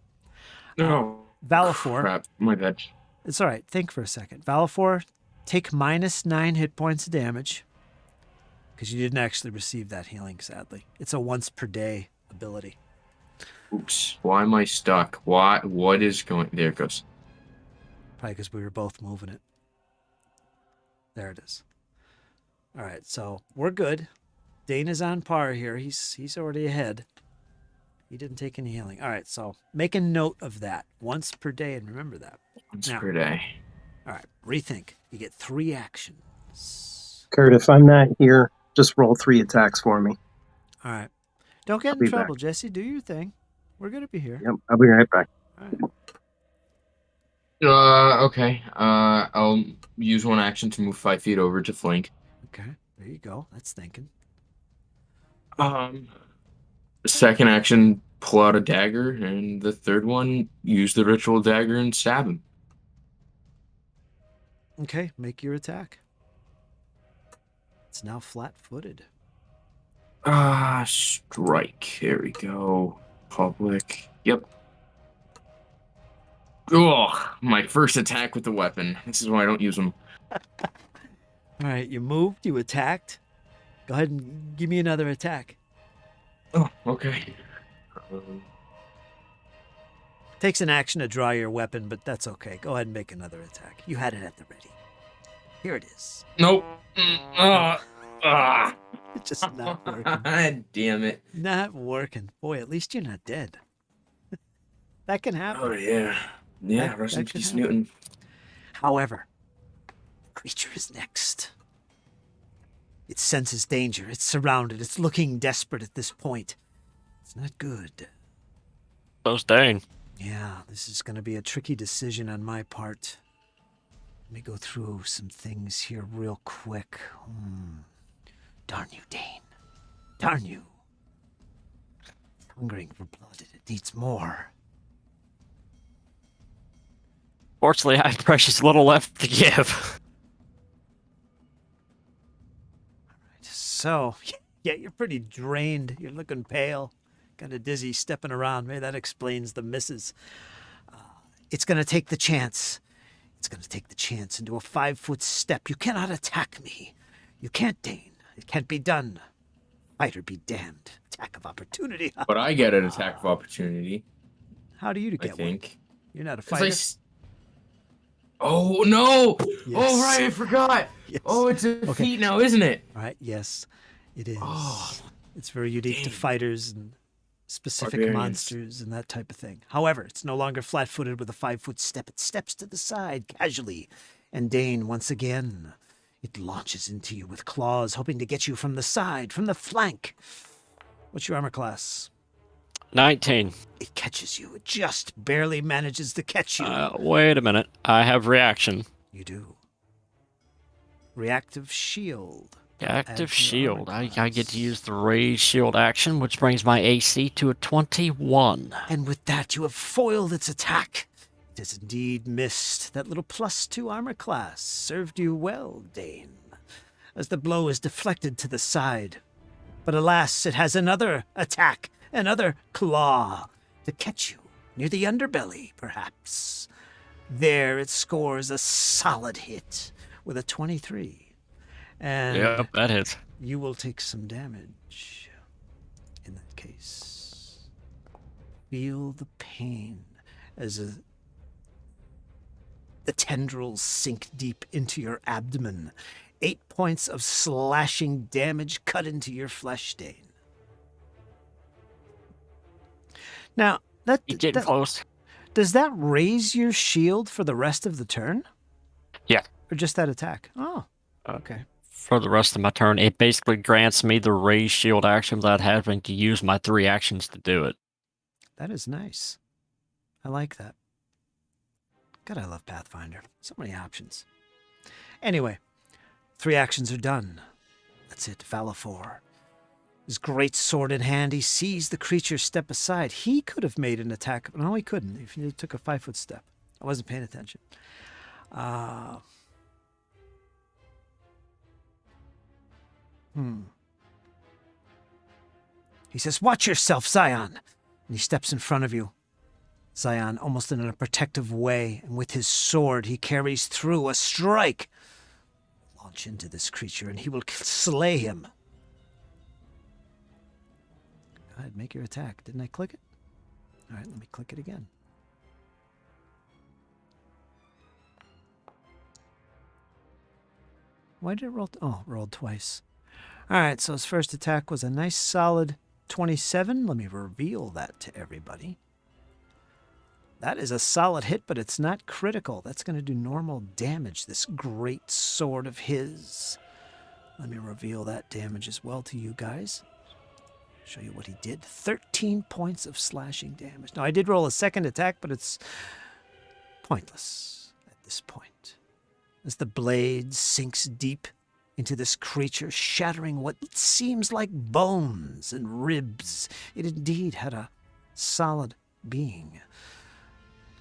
Oh, Valifor, crap. My bad. it's all right. Think for a second. Valifor, take -9 hit points of damage because you didn't actually receive that healing, sadly. It's a once per day ability. Oops. Why am I stuck? What is going... There it goes. Probably because we were both moving it. There it is. All right, so we're good. Dane is on par here. He's already ahead. He didn't take any healing. All right, so make a note of that. Once per day, and remember that. Once Now- per day. All right, rethink. You get 3 actions. Kurt, if I'm not here, just roll 3 attacks for me. All right. Don't get I'll in be trouble, Jesse. Do your thing. We're going to be here. Yep, I'll be right back. All right. Okay. I'll use 1 action to move 5 feet over to flank. Okay, there you go. That's thinking. Second action, pull out a dagger, and the third one, use the ritual dagger and stab him. Okay, make your attack. It's now flat-footed. Strike. There we go. Public. Yep. Oh, my first attack with the weapon. This is why I don't use them. All right, you moved, you attacked. Go ahead and give me another attack. Oh, okay. Takes an action to draw your weapon, but that's okay. Go ahead and make another attack. You had it at the ready. Here it is. Nope. It's just not working. Damn it. Not working. Boy, at least you're not dead. That can happen. Oh, yeah. Yeah, That- rest in that could peace, happen. Newton. However, the creature is next. It senses danger. It's surrounded. It's looking desperate at this point. It's not good. So's Dane. Yeah, this is going to be a tricky decision on my part. Let me go through some things here real quick. Darn you, Dane. Darn you. Hungering for blood, it needs more. Fortunately, I have precious little left to give. So, yeah, you're pretty drained. You're looking pale. Kind of dizzy stepping around. Maybe that explains the misses. It's going to take the chance. It's going to take the chance into a 5-foot step. You cannot attack me. You can't, Dane. It can't be done. Fighter be damned. Attack of opportunity. But I get an attack of opportunity, How do you I get one? think. You're not a 'Cause fighter. Oh, no! Yes. Oh, right, I forgot! Yes. Oh, it's a Okay. feat now, isn't it? All right, yes, it is. Oh, It's very unique to dang. fighters and specific Barbarians. monsters and that type of thing. However, it's no longer flat-footed with a 5-foot step. It steps to the side casually. And Dane, once again, it launches into you with claws, hoping to get you from the side, from the flank. What's your armor class? 19. It catches you. It just barely manages to catch you. Wait a minute. I have reaction. You do. Reactive shield. Add Active to your armor shield. I get to class. use the raised shield action, which brings my AC to a 21. And with that, you have foiled its attack. It has indeed missed. That little +2 armor class served you well, Dane, as the blow is deflected to the side. But alas, it has another attack, another claw to catch you near the underbelly, perhaps. There it scores a solid hit with a 23. And Yep, that hits. you will take some damage in that case. Feel the pain as the tendrils sink deep into your abdomen. 8 points of slashing damage cut into your flesh, Dane. Now, You getting close? does that raise your shield for the rest of the turn? Yeah. Or just that attack? Oh, okay. For the rest of my turn, it basically grants me the raised shield action without having to use my 3 actions to do it. That is nice. I like that. God, I love Pathfinder. So many options. Anyway, 3 actions are done. That's it, Valafor. His great sword in hand, he sees the creature step aside. He could have made an attack. No, he couldn't if he took a 5-foot step. I wasn't paying attention. He says, "Watch yourself, Zion." And he steps in front of you. Zion, almost in a protective way, and with his sword, he carries through a strike. Launch into this creature, and he will slay him. Go ahead, make your attack. Didn't I click it? All right, let me click it again. Why did it roll? Oh, rolled twice. All right, so his first attack was a nice solid 27. Let me reveal that to everybody. That is a solid hit, but it's not critical. That's going to do normal damage, this great sword of his. Let me reveal that damage as well to you guys. Show you what he did. 13 points of slashing damage. Now, I did roll a second attack, but it's pointless at this point. As the blade sinks deep into this creature, shattering what seems like bones and ribs. It indeed had a solid being.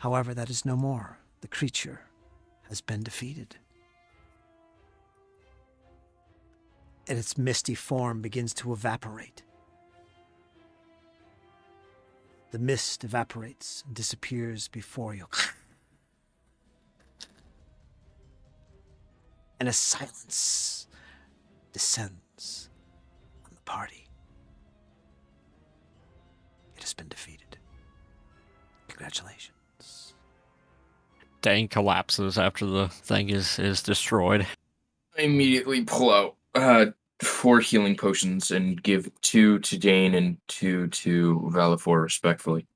However, that is no more. The creature has been defeated. And its misty form begins to evaporate. The mist evaporates and disappears before you. and a silence descends on the party. It has been defeated. Congratulations. Dane collapses after the thing is destroyed. I immediately pull out 4 healing potions and give 2 to Dane and 2 to Valifor, respectfully.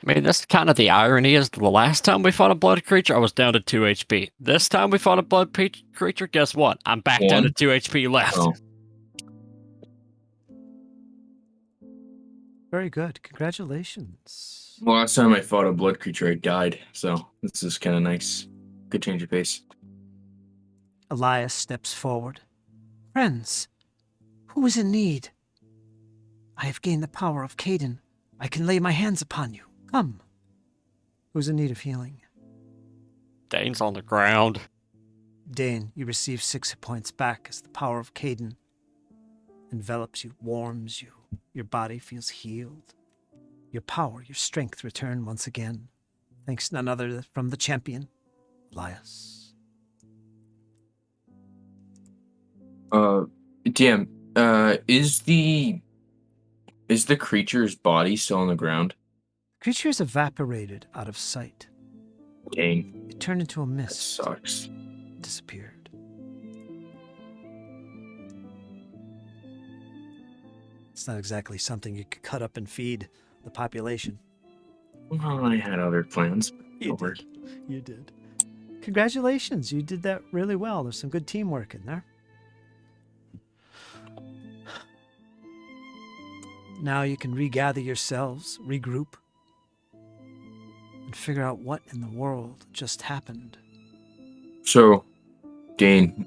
I mean, that's kind of the irony is the last time we fought a blood creature, I was down to 2 HP. This time we fought a blood creature, guess what? I'm back down to 2 HP left. Oh. Very good. Congratulations. Well, last time I fought a blood creature, I died, so this is kind of nice. Good change of pace. Elias steps forward. Friends, who is in need? I have gained the power of Caden. I can lay my hands upon you. Come. Who's in need of healing? Dane's on the ground. Dane, you receive 6 hit points back as the power of Caden envelops you, warms you. Your body feels healed. Your power, your strength return once again. Thanks to none other from the champion, Elias. DM, is the creature's body still on the ground? The creature is evaporated out of sight. Dang, It turned into a that mist. sucks. Disappeared. It's not exactly something you could cut up and feed the population. Well, I had other plans. You Over. did. You did. Congratulations. You did that really well. There's some good teamwork in there. Now you can regather yourselves, regroup, and figure out what in the world just happened. So, Dane,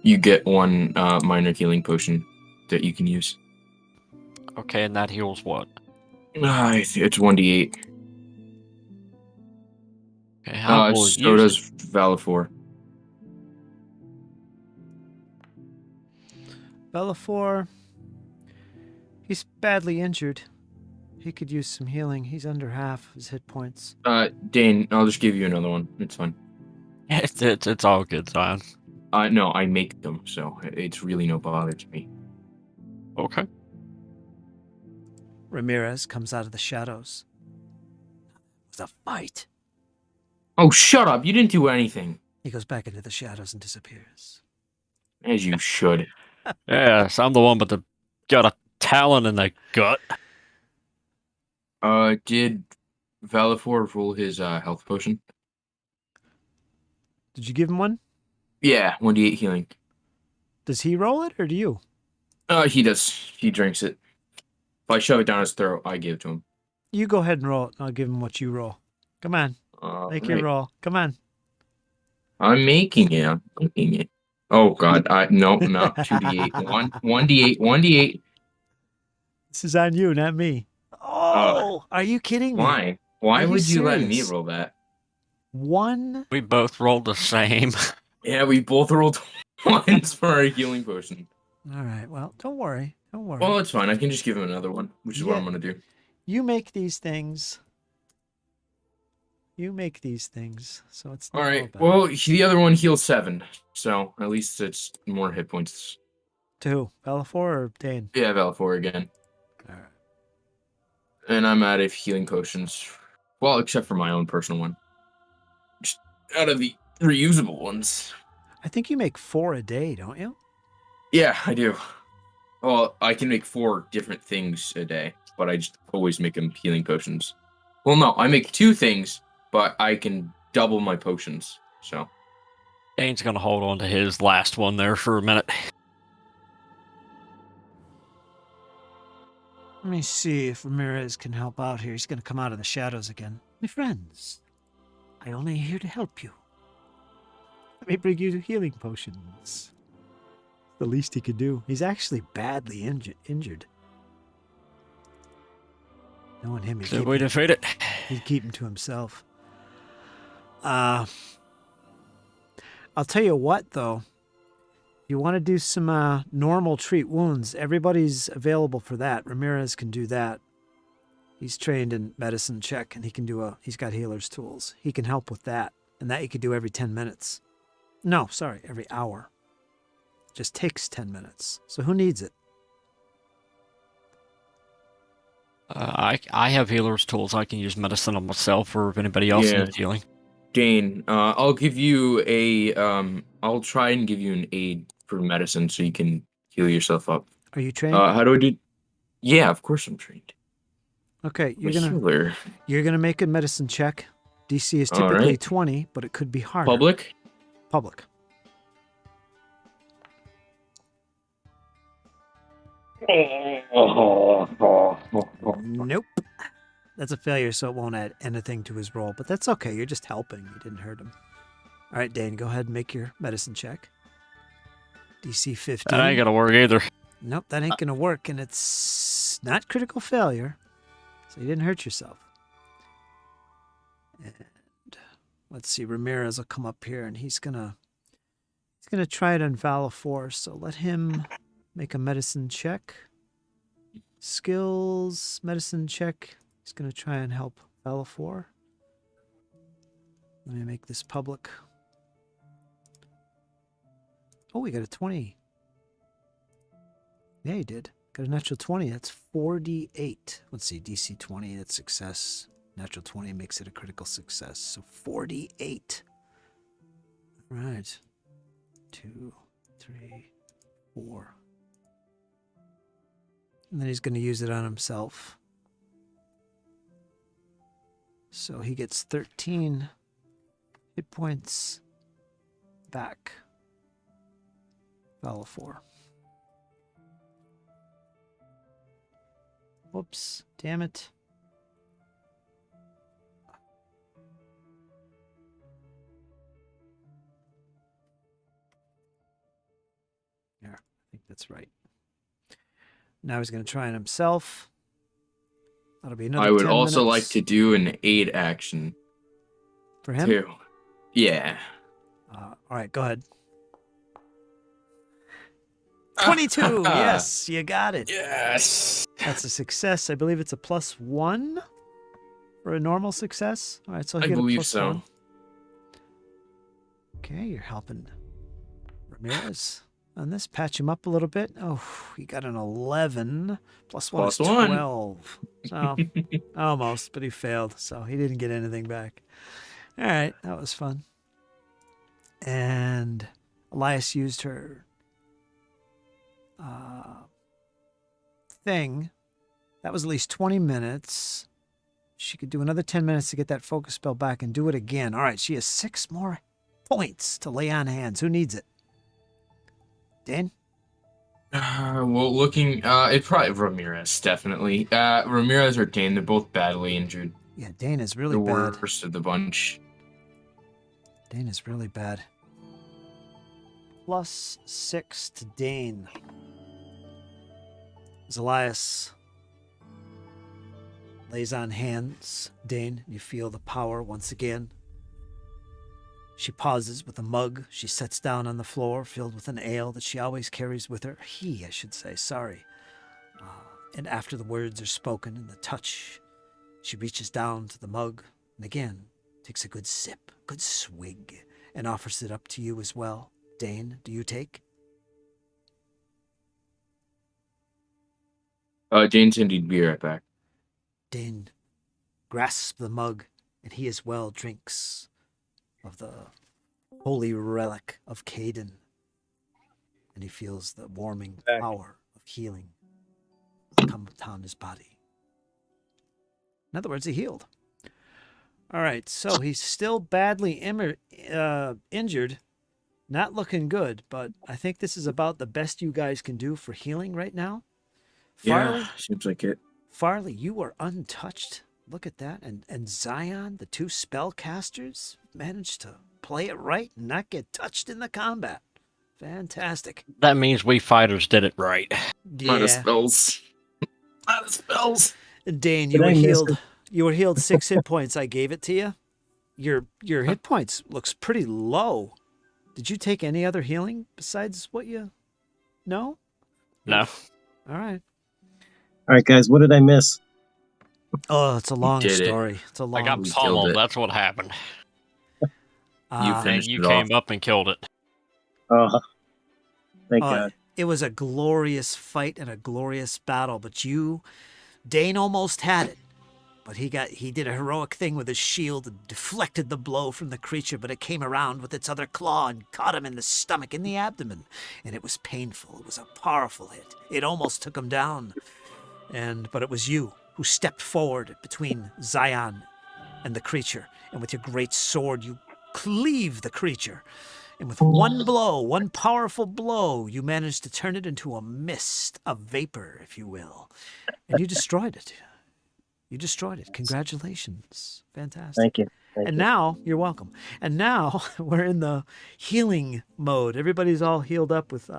you get 1 minor healing potion that you can use. Okay, and that heals what? It's 1d8. Okay, how will So use does it? Valifor. Bellafor, he's badly injured. He could use some healing. He's under half his hit points. Dane, I'll just give you another one. It's fine. It's all good, Zion. No, I make them, so it's really no bother to me. Okay. Ramirez comes out of the shadows. It was a fight. Oh, shut up! You didn't do anything. He goes back into the shadows and disappears. As you should. Yes, I'm the one with the got a talon in the gut. Did Valifor roll his health potion? Did you give him one? Yeah, 1d8 healing. Does he roll it or do you? He does. He drinks it. If I shove it down his throat, I give it to him. You go ahead and roll it, and I'll give him what you roll. Come on, make your roll. Come on. I'm making it. I'm making it. Oh God! No, 2d8. 1d8. 1d8. This is on you, not me. Oh, are you kidding me? Why? Why Are you would you let me serious? roll that? 1. We both rolled the same. Yeah, we both rolled 1s for our healing potion. All right. Well, don't worry. Don't worry. Well, it's fine. I can just give him another one, which is what I'm Yeah. gonna do. You make these things. You make these things, so it's not All all right. bad. Well, the other one heals 7, so at least it's more hit points. To who? Bellafor or Dane? Yeah, Valifor again, All right. and I'm out of healing potions. Well, except for my own personal one. Just out of the reusable ones. I think you make 4 a day, don't you? Yeah, I do. Well, I can make 4 different things a day, but I just always make them healing potions. Well, no, I make 2 things, but I can double my potions. So Dane's gonna hold on to his last one there for a minute. Let me see if Ramirez can help out here. He's going to come out of the shadows again. My friends, I only here to help you. Let me bring you healing potions. The least he could do. He's actually badly injured. Knowing him, So we defeat it. he'd keep him to himself. I'll tell you what, though. You want to do some normal treat wounds. Everybody's available for that. Ramirez can do that. He's trained in medicine check, and he can do he's got healer's tools. He can help with that, and that you could do every 10 minutes. No, sorry, every hour. Just takes 10 minutes. So who needs it? I have healer's tools. I can use medicine on myself, or if anybody else Yeah. needs healing. Dane, I'll give you a I'll try and give you an aid for medicine so you can heal yourself up. Are you trained? How do I do? Yeah, of course I'm trained. Okay, I'm a healer. you're gonna make a medicine check. DC is All typically right. 20, but it could be harder. Public. Public. Nope. That's a failure, so it won't add anything to his roll. But that's okay. You're just helping. You didn't hurt him. All right, Dane, go ahead and make your medicine check. DC 15. That ain't gonna work either. Nope, that ain't gonna work, and it's not critical failure, so you didn't hurt yourself. And let's see, Ramirez will come up here, and he's gonna try it on Valor 4. So let him make a medicine check. Skills, medicine check. He's gonna try and help Valor 4. Let me make this public. Oh, we got a 20. Yeah, he did. Got a natural 20. That's 48. Let's see. DC 20, that's success. Natural 20 makes it a critical success. So 48. All right. 2, 3, 4. And then he's going to use it on himself. So he gets 13 hit points back. Valor 4. Whoops, damn it. Yeah, I think that's right. Now he's going to try it himself. That'll be another 10 I would also like minutes to do an aid action for him. too. Yeah. All right, go ahead. 22. Yes, you got it. Yes. That's a success. I believe it's a +1 for a normal success. All right, so I he'll get a believe +1. so. Okay, you're helping Ramirez on this. Patch him up a little bit. Oh, he got an 11. +1 is +1. 12. So almost, but he failed. So he didn't get anything back. All right, that was fun. And Elias used her thing. That was at least 20 minutes. She could do another 10 minutes to get that focus spell back and do it again. All right, she has 6 more points to lay on hands. Who needs it? Dan? Well, looking, it's probably Ramirez, definitely. Ramirez or Dane, they're both badly injured. Yeah, Dane is really The bad. worst of the bunch. Dane is really bad. +6 to Dane. As Elias lays on hands, Dane, you feel the power once again. She pauses with a mug. She sets down on the floor, filled with an ale that she always carries with her. I should say, sorry. And after the words are spoken and the touch, she reaches down to the mug and again takes a good sip, good swig, and offers it up to you as well. Dane, do you take? Dane's indeed be right back. Dane grasps the mug, and he as well drinks of the holy relic of Caden. And he feels the warming power of healing come upon his body. In other words, he healed. All right, so he's still badly injured. Not looking good, but I think this is about the best you guys can do for healing right now. Farley, Yeah, seems like it. Farley, you are untouched. Look at that. And Zion, the 2 spellcasters, managed to play it right and not get touched in the combat. Fantastic. That means we fighters did it right. Lot of Yeah. spells. Lot of spells. Dane, Did I miss it? You were healed 6 hit points. I gave it to you. Your hit points looks pretty low. Did you take any other healing besides what you... No? No. All right. All right, guys, what did I miss? Oh, it's a long did it. story. It's a long I got We story. killed pummeled. it. That's what happened. You And finished you it came off. up and killed it. Oh, thank Uh, God. it was a glorious fight and a glorious battle, but Dane almost had it. But he did a heroic thing with his shield and deflected the blow from the creature, but it came around with its other claw and caught him in the stomach, in the abdomen. And it was painful. It was a powerful hit. It almost took him down. But it was you who stepped forward between Zion and the creature. And with your great sword, you cleave the creature. And with one blow, one powerful blow, you managed to turn it into a mist, a vapor, if you will. And you destroyed it. You destroyed it. Congratulations. Fantastic. Thank you. Thank And you. now, you're welcome. And now we're in the healing mode. Everybody's all healed up with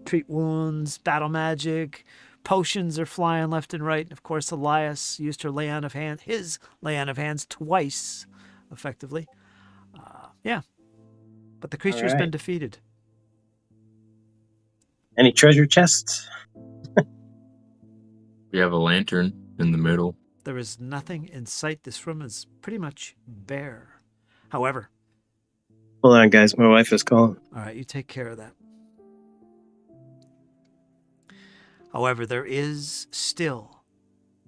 treat wounds, battle magic, potions are flying left and right. And of course, Elias used his lay on of hands twice, effectively. Yeah. But the creature's right. been defeated. Any treasure chests? We have a lantern in the middle. There is nothing in sight. This room is pretty much bare. However, Hold on, guys. My wife is calling. all right, you take care of that. However, there is still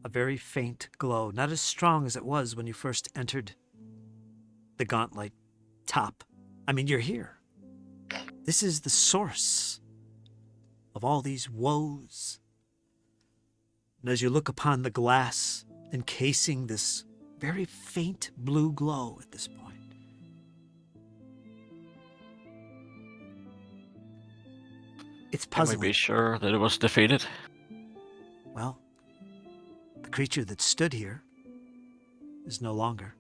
a very faint glow, not as strong as it was when you first entered the gauntlight top. I mean, you're here. This is the source of all these woes. And as you look upon the glass encasing this very faint blue glow at this point, it's Can we puzzling. be sure that it was defeated? Well, the creature that stood here is no longer.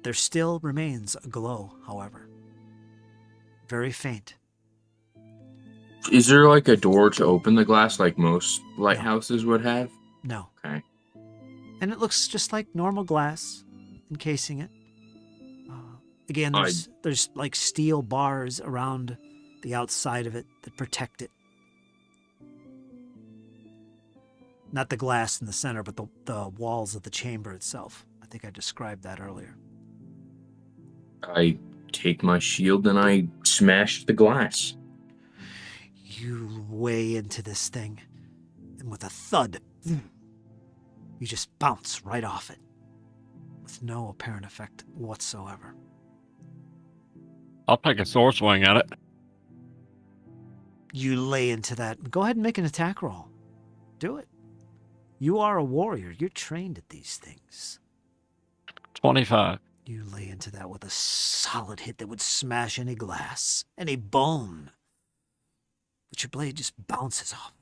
There still remains a glow, however. Very faint. Is there like a door to open the glass like most lighthouses would have? No. Okay. And it looks just like normal glass encasing it. Again, there's like steel bars around the outside of it that protect it. Not the glass in the center, but the walls of the chamber itself. I think I described that earlier. I take my shield and I smash the glass. You weigh into this thing, and with a thud, you just bounce right off it, with no apparent effect whatsoever. I'll take a sword swing at it. You lay into that. Go ahead and make an attack roll. Do it. You are a warrior. You're trained at these things. 25. You lay into that with a solid hit that would smash any glass, any bone. But your blade just bounces off.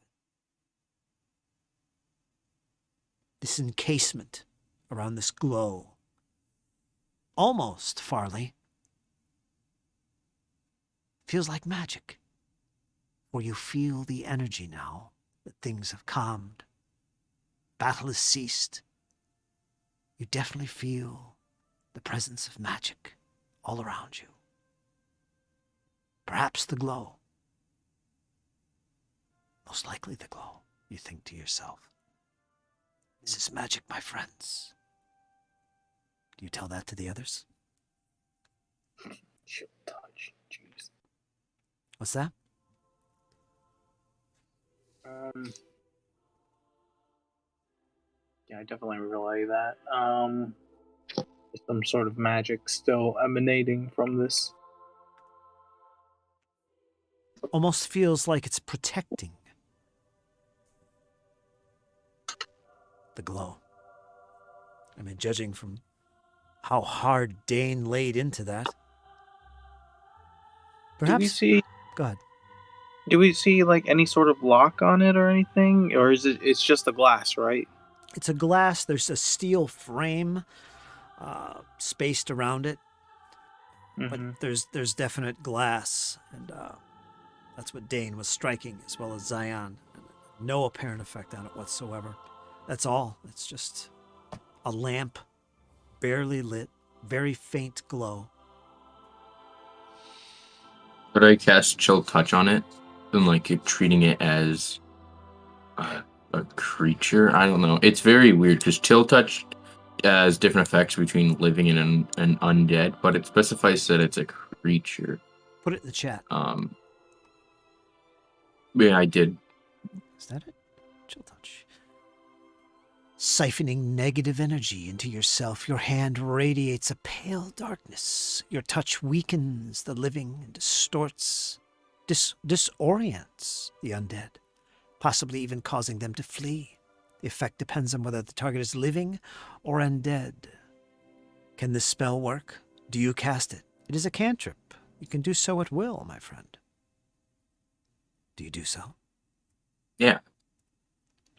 This encasement around this glow. Almost, Farley. Feels like magic. For you feel the energy now that things have calmed. Battle has ceased. You definitely feel the presence of magic all around you. Perhaps the glow. Most likely the glow, you think to yourself. This is magic, my friends. Do you tell that to the others? Chill touch. Jeez. What's that? Yeah, I definitely relay that. Some sort of magic still emanating from this. Almost feels like it's protecting the glow. I mean, judging from how hard Dane laid into that. Perhaps. Go ahead. Do we see like any sort of lock on it or anything, or is it's just a glass, right? It's a glass. There's a steel frame spaced around it, but there's definite glass, and that's what Dane was striking, as well as Zion. No apparent effect on it whatsoever. That's all. It's just a lamp, barely lit, very faint glow. Could I cast Chill Touch on it? And like treating it as a creature? I don't know. It's very weird because Chill Touch has different effects between living and an undead, but it specifies that it's a creature. Put it in the chat. Yeah, I did. Is that it? Chill touch. Siphoning negative energy into yourself, your hand radiates a pale darkness. Your touch weakens the living and disorients the undead, possibly even causing them to flee. The effect depends on whether the target is living or undead. Can this spell work? Do you cast it? It is a cantrip. You can do so at will, my friend. Do you do so? Yeah.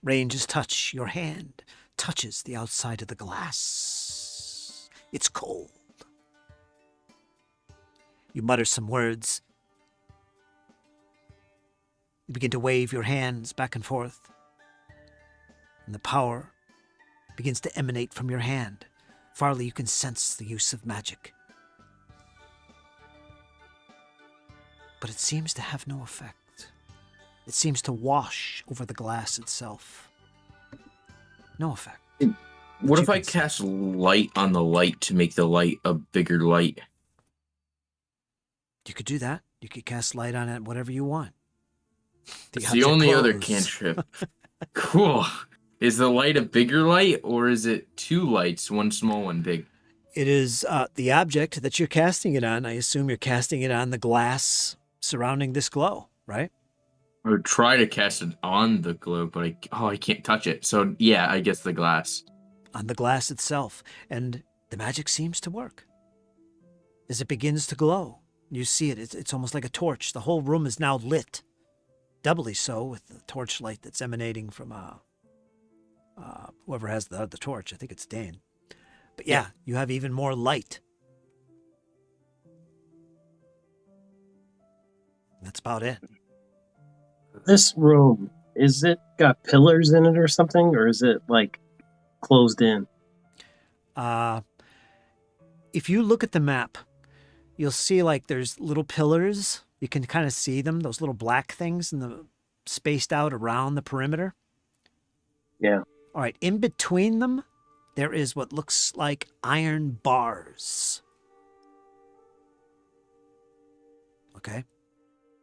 Range is touch. Your hand touches the outside of the glass. It's cold. You mutter some words. You begin to wave your hands back and forth. And the power begins to emanate from your hand. Farley, you can sense the use of magic. But it seems to have no effect. It seems to wash over the glass itself. No effect. What you if I can see. cast light on the light to make the light a bigger light? You could do that. You could cast light on it, whatever you want. It's the only other cantrip. Cool. Is the light a bigger light, or is it two lights, one small, one big? It is the object that you're casting it on. I assume you're casting it on the glass surrounding this glow, right? I would try to cast it on the globe, but I can't touch it. So yeah, I guess the glass. On the glass itself. And the magic seems to work. As it begins to glow, you see it. It's almost like a torch. The whole room is now lit. Doubly so with the torchlight that's emanating from whoever has the torch. I think it's Dane. But yeah, you have even more light. That's about it. This room, is it got pillars in it or something, or is it like closed in? If you look at the map, you'll see like there's little pillars. You can kind of see them, those little black things spaced out around the perimeter. Yeah. All right, in between them, there is what looks like iron bars. Okay?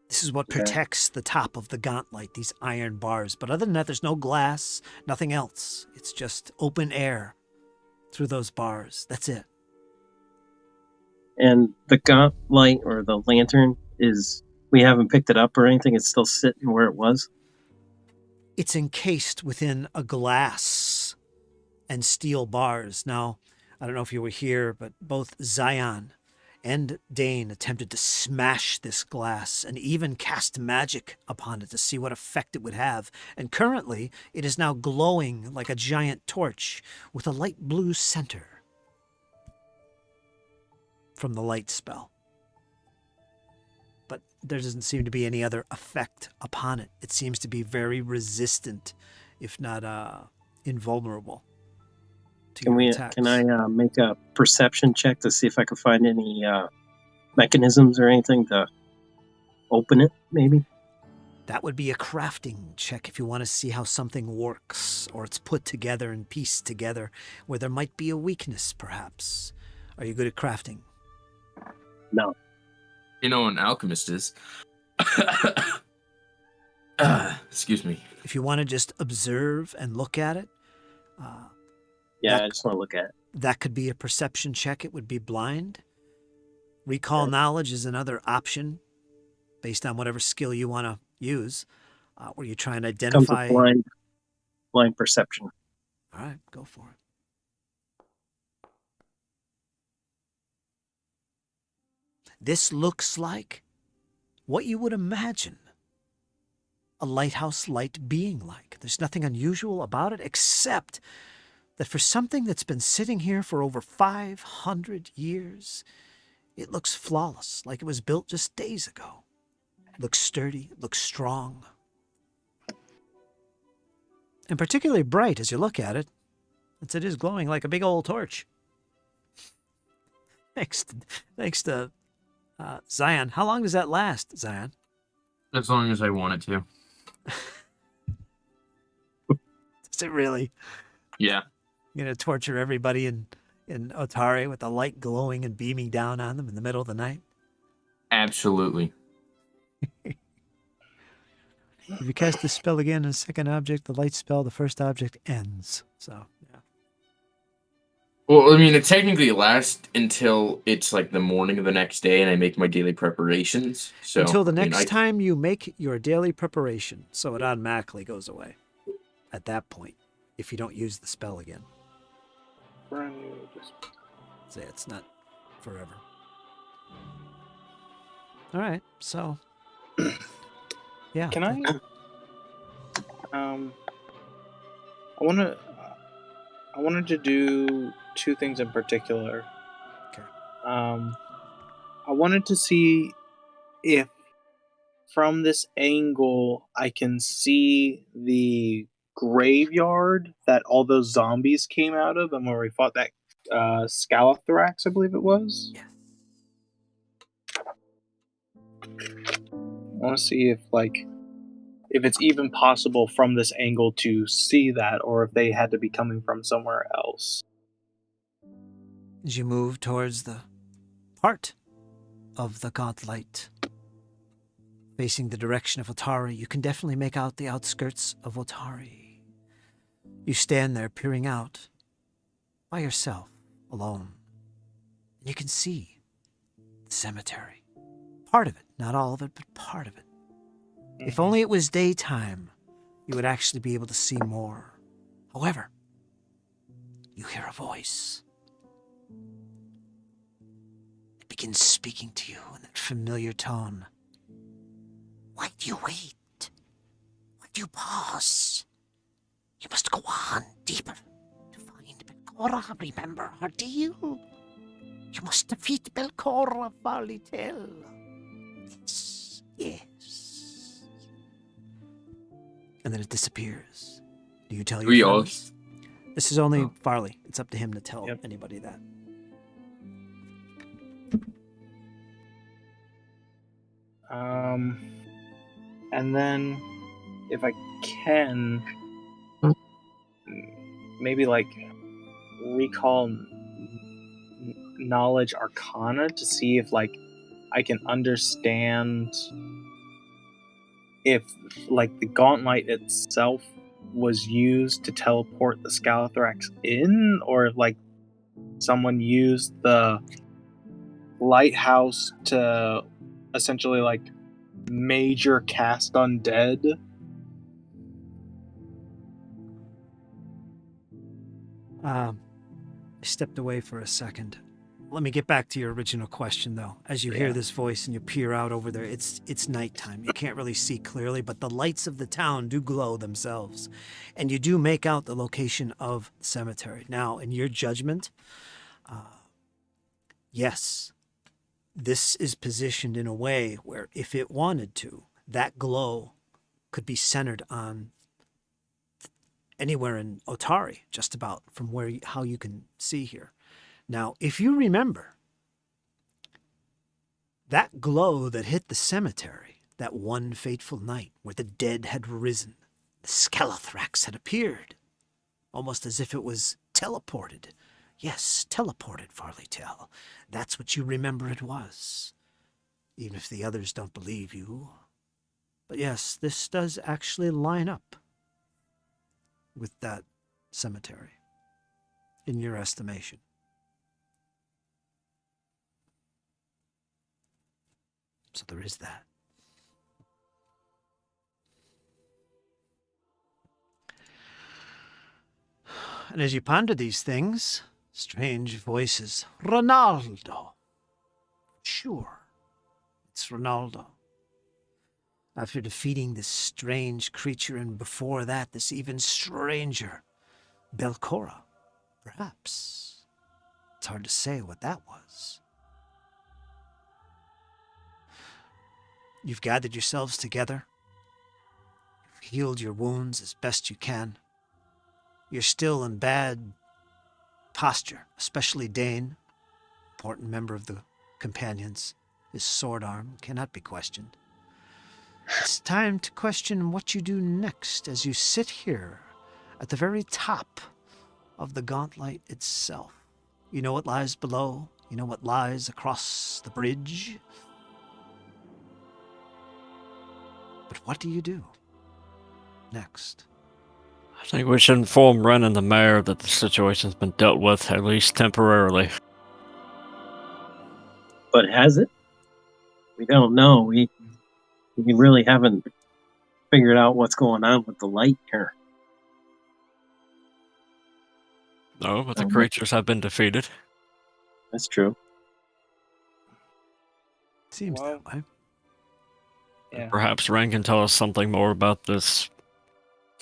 This is what protects the top of the gauntlight, these iron bars. But other than that, there's no glass, nothing else. It's just open air through those bars. That's it. And the gauntlight or the lantern we haven't picked it up or anything. It's still sitting where it was. It's encased within a glass and steel bars. Now, I don't know if you were here, but both Zion and Dane attempted to smash this glass and even cast magic upon it to see what effect it would have. And currently, it is now glowing like a giant torch with a light blue center from the light spell. But there doesn't seem to be any other effect upon it. It seems to be very resistant, if not invulnerable to your attacks. Can I make a perception check to see if I can find any mechanisms or anything to open it, maybe? That would be a crafting check if you want to see how something works, or it's put together and pieced together, where there might be a weakness, perhaps. Are you good at crafting? No. You know, an alchemist is. Excuse me. If you want to just observe and look at it, I just want to look at it. that could be a perception check. It would be blind. Recall knowledge is another option based on whatever skill you want to use, where you try and Comes identify. with blind perception. All right, go for it. This looks like what you would imagine a lighthouse light being like. There's nothing unusual about it except that for something that's been sitting here for over 500 years, it looks flawless, like it was built just days ago. It looks sturdy, it looks strong, and particularly bright as you look at it, since it is glowing like a big old torch. Thanks to Zion. How long does that last, Zion? As long as I want it to. Does it really? Yeah. You're going to torture everybody in Otari with the light glowing and beaming down on them in the middle of the night? Absolutely. If you cast the spell again on a second object, the light spell, the first object ends. So, yeah. Well, I mean, it technically lasts until it's like the morning of the next day, and I make my daily preparations. So Until the I mean, next time you make your daily preparation, so it automatically goes away at that point if you don't use the spell again. Brand new. Say it's not forever. All right, so yeah. Can I? I wanted to do two things in particular. Okay. I wanted to see if from this angle I can see the graveyard that all those zombies came out of, and where we fought that Scalathrax, I believe it was. Yes. I want to see if it's even possible from this angle to see that, or if they had to be coming from somewhere else. As you move towards the part of the gauntlight facing the direction of Otari, you can definitely make out the outskirts of Otari. You stand there peering out by yourself, alone. And you can see the cemetery. Part of it, not all of it, but part of it. If only it was daytime, you would actually be able to see more. However, you hear a voice. It begins speaking to you in that familiar tone. Why do you wait? Why do you pause? You must go on deeper to find Belcora, remember our deal? You must defeat Belcora, Farleytail. Yes, yes. And then it disappears. Do you tell your We all- friends? This is only Farley. It's up to him to tell Yep. anybody that. And then if I can, maybe recall knowledge arcana to see if I can understand if the gauntlight itself was used to teleport the Scalathrax in, or if someone used the lighthouse to essentially major cast undead. I stepped away for a second. Let me get back to your original question, though. As you hear this voice and you peer out over there, it's nighttime. You can't really see clearly, but the lights of the town do glow themselves. And you do make out the location of the cemetery. Now, in your judgment, yes, this is positioned in a way where if it wanted to, that glow could be centered on anywhere in Otari, just about from how you can see here. Now, if you remember, that glow that hit the cemetery that one fateful night where the dead had risen, the Scalathrax had appeared, almost as if it was teleported. Yes, teleported, Farleytail. That's what you remember it was, even if the others don't believe you. But yes, this does actually line up with that cemetery, in your estimation. So there is that. And as you ponder these things, strange voices. Ronaldo. Sure, it's Ronaldo. After defeating this strange creature, and before that, this even stranger, Belcora. Perhaps. It's hard to say what that was. You've gathered yourselves together. You've healed your wounds as best you can. You're still in bad posture, especially Dane, important member of the companions. His sword arm cannot be questioned. It's time to question what you do next as you sit here at the very top of the gauntlight itself. You know what lies below. You know what lies across the bridge. But what do you do? next? I think we should inform Ren and the mayor that the situation's been dealt with, at least temporarily. But has it? We don't know. We really haven't figured out what's going on with the light here. No, but the creatures have been defeated. That's true. Seems Well, that way. Yeah. Perhaps Ren can tell us something more about this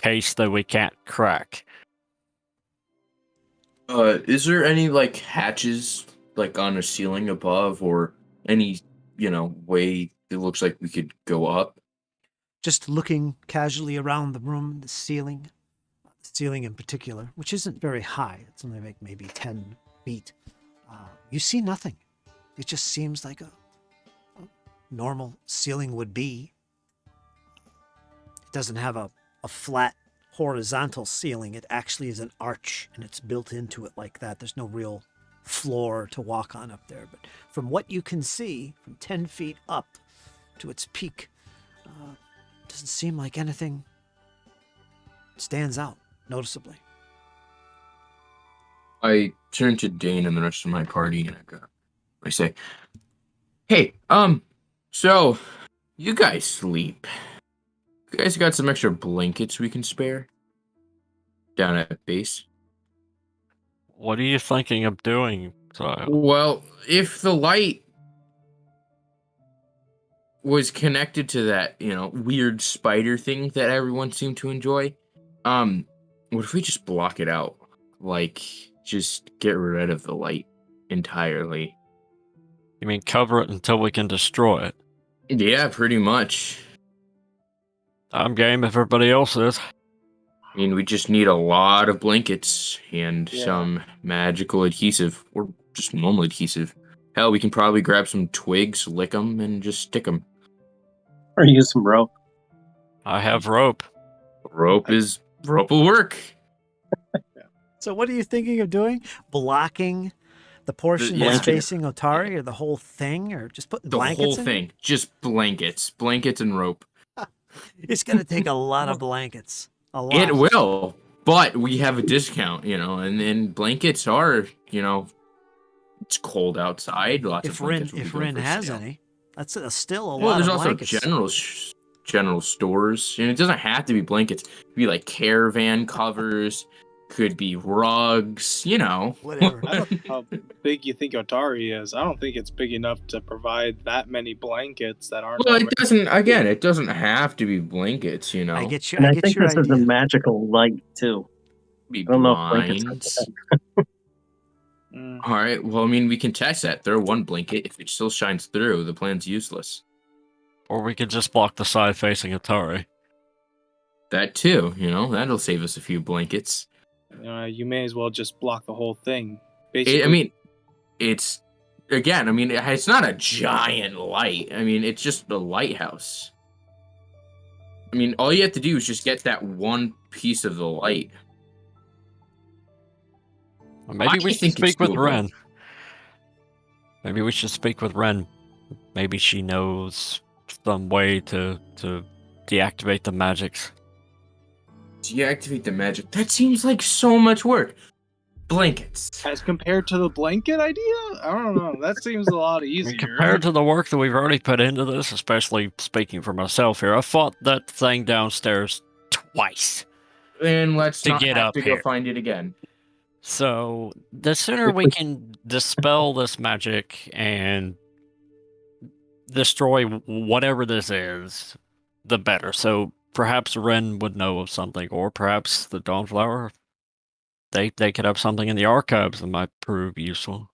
case that we can't crack. Is there any like hatches like on a ceiling above, or any way it looks like we could go up? Just looking casually around the room, the ceiling in particular, which isn't very high. It's only like maybe 10 feet. You see nothing. It just seems like a normal ceiling would be. It doesn't have a flat horizontal ceiling. It actually is an arch, and it's built into it like that. There's no real floor to walk on up there. But from what you can see, from 10 feet up to its peak, doesn't seem like anything stands out noticeably. I turn to Dane and the rest of my party, and I say, "Hey, so you guys sleep? You guys got some extra blankets we can spare down at base?" What are you thinking of doing, Kyle? Well, if the light was connected to that, weird spider thing that everyone seemed to enjoy, what if we just block it out? Like, just get rid of the light entirely. You mean cover it until we can destroy it? Yeah, pretty much. I'm game if everybody else is. I mean, we just need a lot of blankets and Yeah. some magical adhesive, or just normal adhesive. Hell, we can probably grab some twigs, lick them, and just stick them. Or use some rope. I have rope. Rope will work. So what are you thinking of doing? Blocking the portion Yeah. that's facing Otari, or the whole thing, or just putting The blankets whole in? thing. Just blankets and rope. It's going to take a lot of blankets. A lot. It will, but we have a discount, and blankets are, it's cold outside. Lots If of blankets. Rin, if Rin has any, that's still a Well, lot there's of also blankets. general stores, and it doesn't have to be blankets. It could be like caravan covers, could be rugs, Whatever. I don't know how big you think Otari is. I don't think it's big enough to provide that many blankets that aren't. Well, already- it doesn't have to be blankets, I get you. And I I get think your this is a idea. magical light, too. Be I don't know if blankets blinds. Mm. All right, well, I mean, we can test that. Throw one blanket. If it still shines through, the plan's useless. Or we could just block the side facing Atari. That too, that'll save us a few blankets. You may as well just block the whole thing. Basically, It's not a giant light. I mean, it's just a lighthouse. I mean, all you have to do is just get that one piece of the light. Or maybe I we should think it's speak with doable. Ren. Maybe we should speak with Ren. Maybe she knows some way to deactivate the magics. Deactivate the magic. That seems like so much work. Blankets. as compared to the blanket idea, I don't know. That seems a lot I easier. mean, compared to the work that we've already put into this, especially speaking for myself here, I fought that thing downstairs twice. And let's To not get have up to here. go find it again. So the sooner we can dispel this magic and destroy whatever this is, the better. So perhaps Ren would know of something, or perhaps the Dawnflower. They could have something in the archives that might prove useful.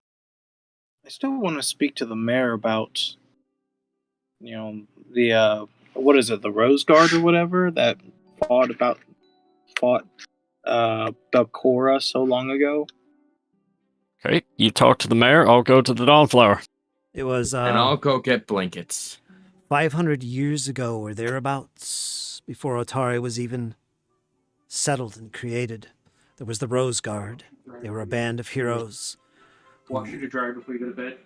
I still want to speak to the mayor about, the what is it, the Rose Guard or whatever that fought Belcora so long ago. Okay, you talk to the mayor. I'll go to the Dawnflower. It was And I'll go get blankets. 500 years ago or thereabouts, before Otari was even settled and created. There was the Rose Guard. They were a band of heroes Wash you to dry before you go to bed.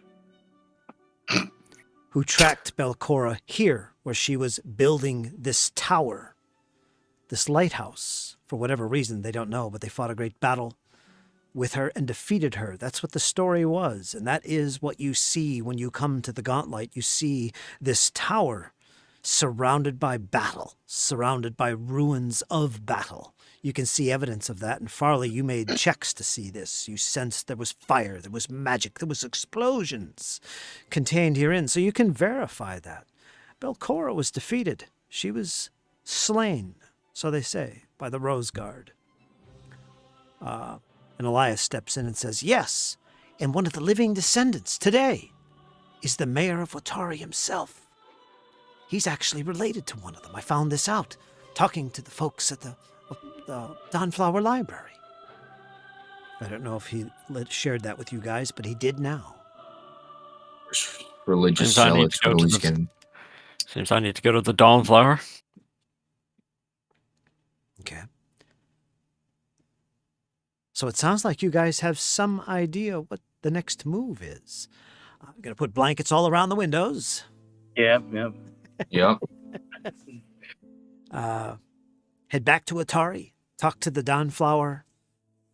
who tracked Belcora here, where she was building this tower this lighthouse. For whatever reason, they don't know, but they fought a great battle with her and defeated her. That's what the story was. And that is what you see when you come to the Gauntlight. You see this tower surrounded by battle, surrounded by ruins of battle. You can see evidence of that. And Farley, you made checks to see this. You sensed there was fire, there was magic, there was explosions contained herein. So you can verify that. Belcora was defeated. She was slain, so they say, by the Rose Guard. And Elias steps in and says, yes, and one of the living descendants today is the mayor of Watari himself. He's actually related to one of them. I found this out talking to the folks at the Dawnflower Library. I don't know if he shared that with you guys, but he did now. Religious Seems I need zealots to go would to always the- get him. Seems I need to go to the Dawnflower. Okay. So it sounds like you guys have some idea what the next move is. I'm going to put blankets all around the windows. Yep. Yep. Head back to Atari. Talk to the Dawnflower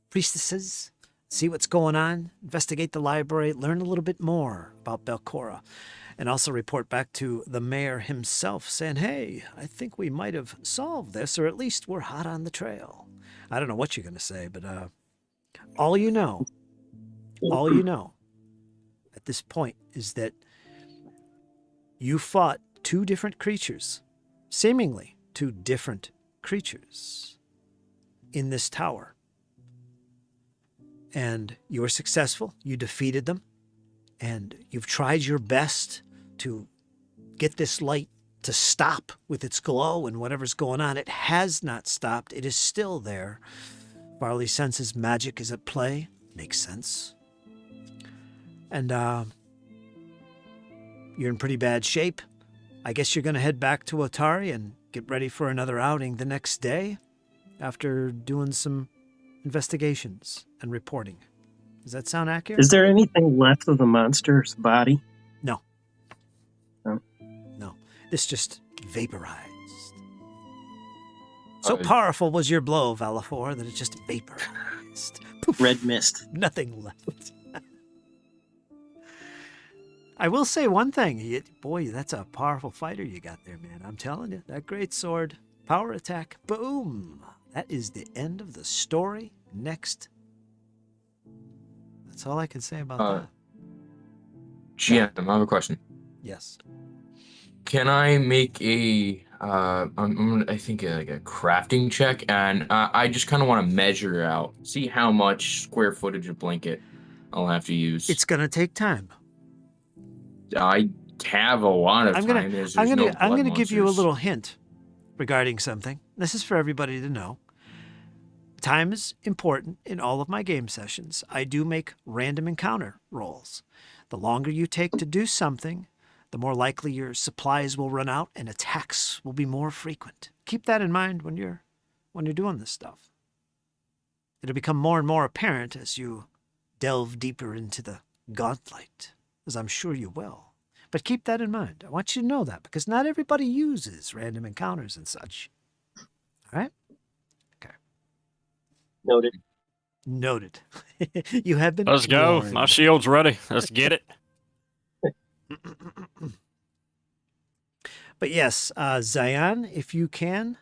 priestesses. See what's going on. Investigate the library. Learn a little bit more about Belcora. And also report back to the mayor himself saying, hey, I think we might have solved this, or at least we're hot on the trail. I don't know what you're going to say, but all you know at this point is that you fought two different creatures, seemingly two different creatures in this tower. And you were successful. You defeated them. And you've tried your best to get this light to stop with its glow and whatever's going on. It has not stopped. It is still there. Farley senses magic is at play. Makes sense. And you're in pretty bad shape. I guess you're going to head back to Atari and get ready for another outing the next day after doing some investigations and reporting. Does that sound accurate? Is there anything left of the monster's body? No. No? No. This just vaporized. So powerful was your blow, Valafor, that it just vaporized. Poof. Red mist. Nothing left. I will say one thing. Boy, that's a powerful fighter you got there, man. I'm telling you, that great sword, power attack, boom. That is the end of the story. Next. That's all I can say about that. GM, I have a question. Yes. Can I make a I think like a crafting check, and I just kind of want to measure out, see how much square footage of blanket I'll have to use. It's going to take time. I have a lot of I'm time. gonna give you a little hint regarding something. This is for everybody to know. Time is important in all of my game sessions. I do make random encounter rolls. The longer you take to do something, the more likely your supplies will run out and attacks will be more frequent. Keep that in mind when you're doing this stuff. It'll become more and more apparent as you delve deeper into the gauntlight, as I'm sure you will. But keep that in mind. I want you to know that, because not everybody uses random encounters and such. All right? Okay. Noted. Noted. You have been Let's go. warned. My shield's ready. Let's get it. But yes, Zayan, if you can,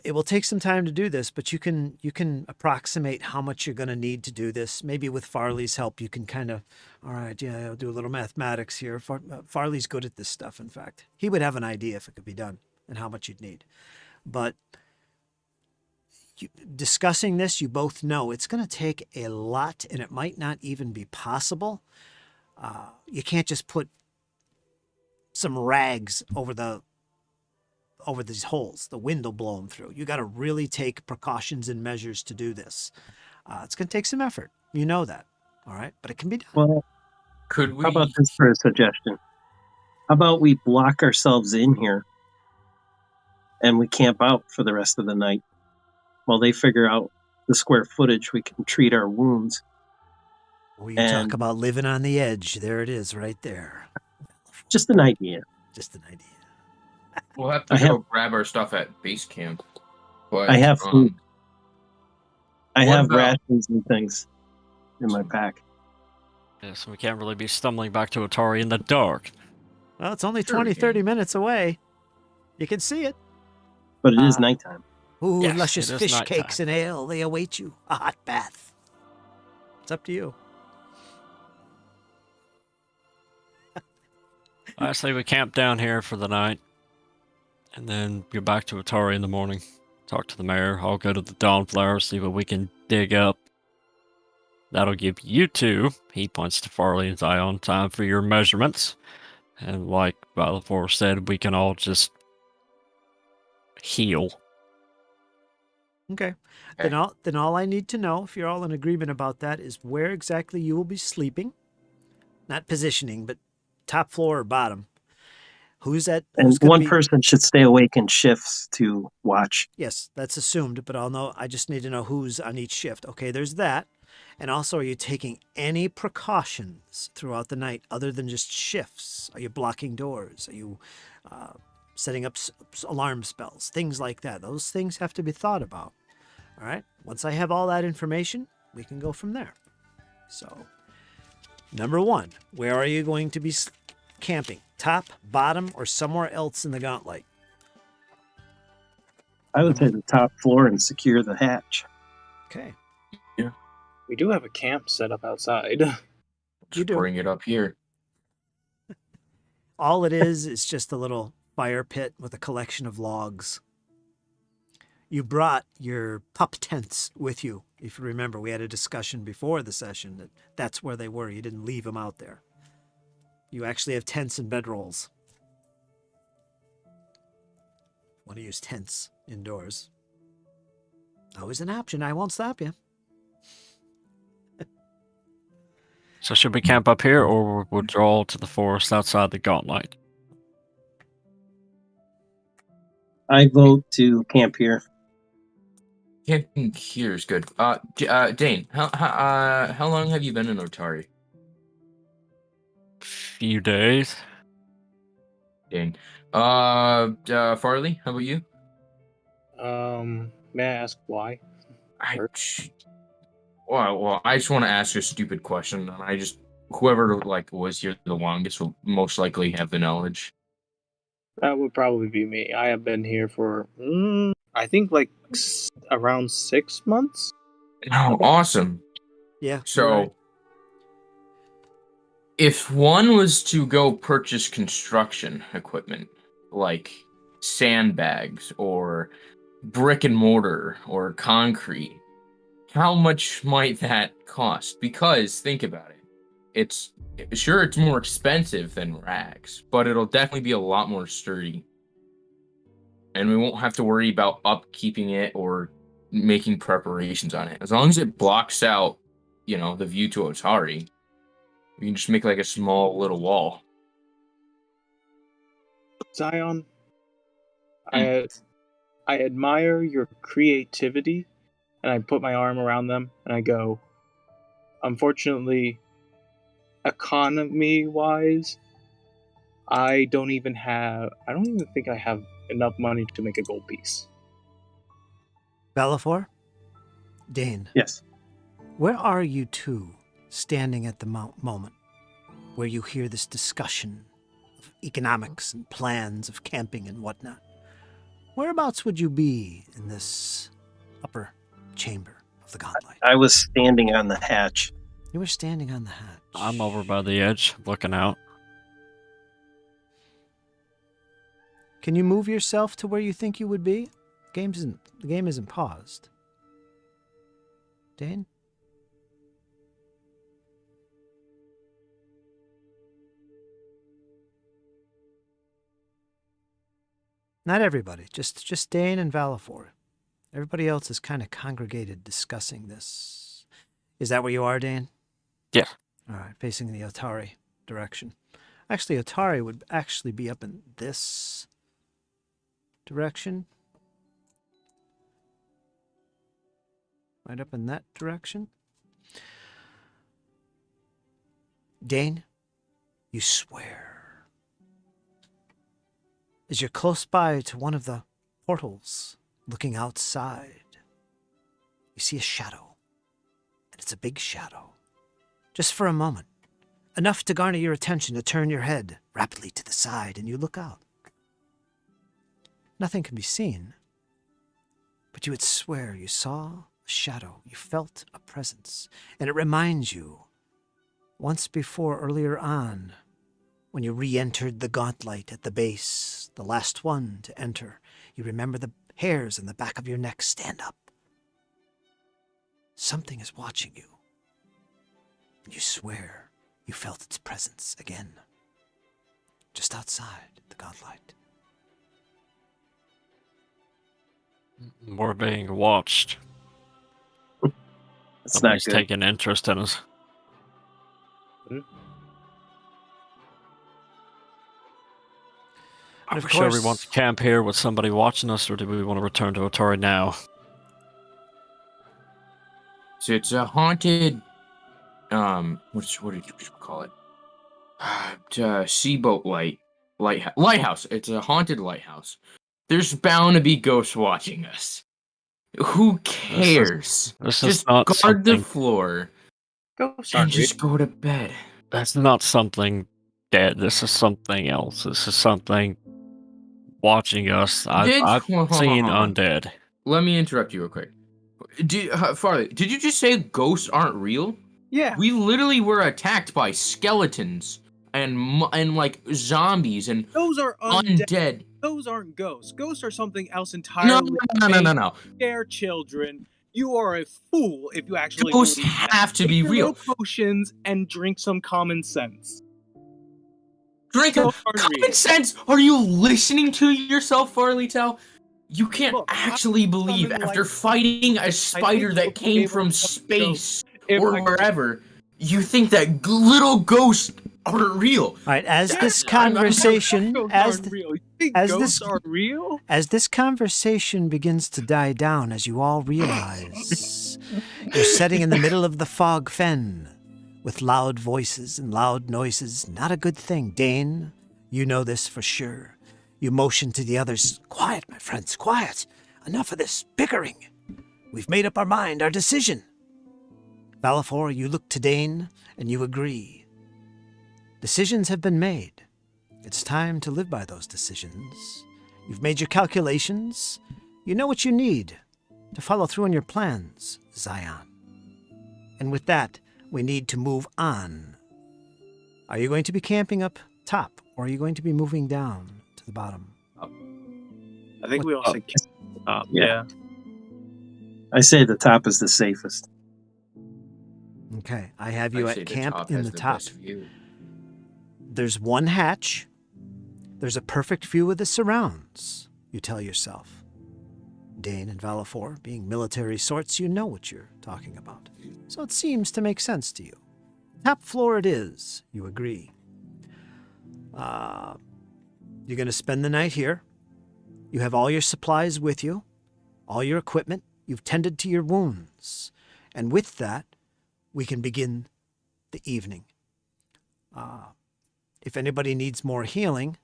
it will take some time to do this, but you can approximate how much you're going to need to do this. Maybe with Farley's help, you can kind of, all right, yeah, I'll do a little mathematics here. Farley's good at this stuff, in fact. He would have an idea if it could be done and how much you'd need. But discussing this, you both know it's going to take a lot, and it might not even be possible. You can't just put some rags over these holes. The wind will blow them through. You got to really take precautions and measures to do this. It's going to take some effort. You know that. All right. But it can be done. Well, Could we? how about this for a suggestion? How about we block ourselves in here and we camp out for the rest of the night while they figure out the square footage we can treat our wounds? Well, you talk about living on the edge. There it is right there. Just an idea. Just an idea. We'll have to grab our stuff at base camp. But I have food. I what have about- rations and things in my pack. Yeah, so we can't really be stumbling back to Atari in the dark. Well, it's only Sure 20, we 30 can. minutes away. You can see it. But it is Ah. nighttime. Ooh, Yes, luscious it is fish nighttime. cakes and ale, they await you. A hot bath. It's up to you. I say we camp down here for the night, and then go back to Atari in the morning. Talk to the mayor. I'll go to the Dawnflower, see what we can dig up. That'll give you two, he points to Farley and Zion, time for your measurements. And like Valifor said, we can all just heal. Okay. Okay. Then all I need to know, if you're all in agreement about that, is where exactly you will be sleeping. Not positioning, but top floor or bottom. Who's And going to one be? person should stay awake in shifts to watch. Yes, that's assumed, but I'll know. I just need to know who's on each shift. Okay, there's that. And also, are you taking any precautions throughout the night other than just shifts? Are you blocking doors? Are you setting up alarm spells? Things like that. Those things have to be thought about. All right. Once I have all that information, we can go from there. So, number one, where are you going to be camping? Top, bottom, or somewhere else in the gauntlet? I would say the top floor and secure the hatch. Okay. We do have a camp set up outside. You Just do. bring it up here. All it is just a little fire pit with a collection of logs. You brought your pup tents with you. If you remember, we had a discussion before the session that that's where they were. You didn't leave them out there. You actually have tents and bedrolls. Want to use tents indoors? Always an option. I won't stop you. So should we camp up here or withdraw to the forest outside the Gauntlet? I vote to camp here. Camping here is good. Dane, how long have you been in Otari? Few days. Dane. Farley, how about you? May I ask why? Well, I just want to ask a stupid question, and whoever was here the longest will most likely have the knowledge. That would probably be me. I have been here for, I think around 6 months. Oh, awesome. Yeah. you're So, right. if one was to go purchase construction equipment, like sandbags or brick and mortar or concrete, how much might that cost? Because think about it. It's more expensive than rags, but it'll definitely be a lot more sturdy. And we won't have to worry about upkeeping it or making preparations on it. As long as it blocks out, the view to Otari, we can just make like a small little wall. Zion, I admire your creativity, and I put my arm around them and I go, unfortunately, economy-wise, I don't even think I have enough money to make a gold piece. Bellafor? Dane, Yes. where are you two standing at the moment where you hear this discussion of economics and plans of camping and whatnot? Whereabouts would you be in this upper chamber of the gauntlet? I was standing on the hatch. You were standing on the hatch. I'm over by the edge, looking out. Can you move yourself to where you think you would be? The game isn't paused. Dane? Not everybody, just Dane and Valifor. Everybody else is kind of congregated discussing this. Is that where you are, Dane? Yeah. All right, facing the Otari direction. Actually, Otari would actually be up in this direction. Right up in that direction. Dane, you swear, as you're close by to one of the portals looking outside, you see a shadow. And it's a big shadow. Just for a moment. Enough to garner your attention to turn your head rapidly to the side, and you look out. Nothing can be seen, but you would swear you saw a shadow. You felt a presence, and it reminds you, once before earlier on, when you re-entered the gauntlight at the base, the last one to enter, you remember the hairs on the back of your neck stand up. Something is watching you, and you swear you felt its presence again, just outside the gauntlight. We're being watched. It's not Somebody's good. taking interest in us. Are of we sure we want course- to camp here with somebody watching us, or do we want to return to Otori now? So it's a haunted, what did you call it? Seaboat lighthouse. It's a haunted lighthouse. There's bound to be ghosts watching us. Who cares? This is Just not guard the something. floor Ghosts and aren't real. just go to bed. That's not something dead. This is something else. This is something watching us. I've seen undead. Let me interrupt you real quick. Farley, did you just say ghosts aren't real? Yeah. We literally were attacked by skeletons and like zombies and Those are undead. undead. Those aren't ghosts. Ghosts are something else No, entirely. no. Scare children. You are a fool if you actually Ghosts believe that. have to Take be your real. little potions and drink some common sense. Drink a Ghosts aren't real. common sense. Are you listening to yourself, Farley Tell? You can't Look, actually believe something after like- fighting a spider you'll that be came able from to space If or I- wherever, you think that little ghosts aren't real. All right, as Yeah, this I'm not- conversation, Ghosts as aren't real. You think as ghosts this- are real? As this conversation begins to die down, as you all realize, you're sitting in the middle of the fog fen with loud voices and loud noises. Not a good thing. Dane, you know this for sure. You motion to the others. Quiet, my friends, quiet. Enough of this bickering. We've made up our mind, our decision. Valifor, you look to Dane and you agree. Decisions have been made. It's time to live by those decisions. You've made your calculations. You know what you need to follow through on your plans, Zion. And with that, we need to move on. Are you going to be camping up top, or are you going to be moving down to the bottom? I think we all Oh. said top. Yeah. Yeah. I say the top is the safest. Okay, I have you I at say the camp top in has the top. best view. There's one hatch. There's a perfect view of the surrounds, you tell yourself. Dane and Valifor, being military sorts, you know what you're talking about. So it seems to make sense to you. Top floor it is, you agree. You're going to spend the night here. You have all your supplies with you, all your equipment. You've tended to your wounds. And with that, we can begin the evening. If anybody needs more healing,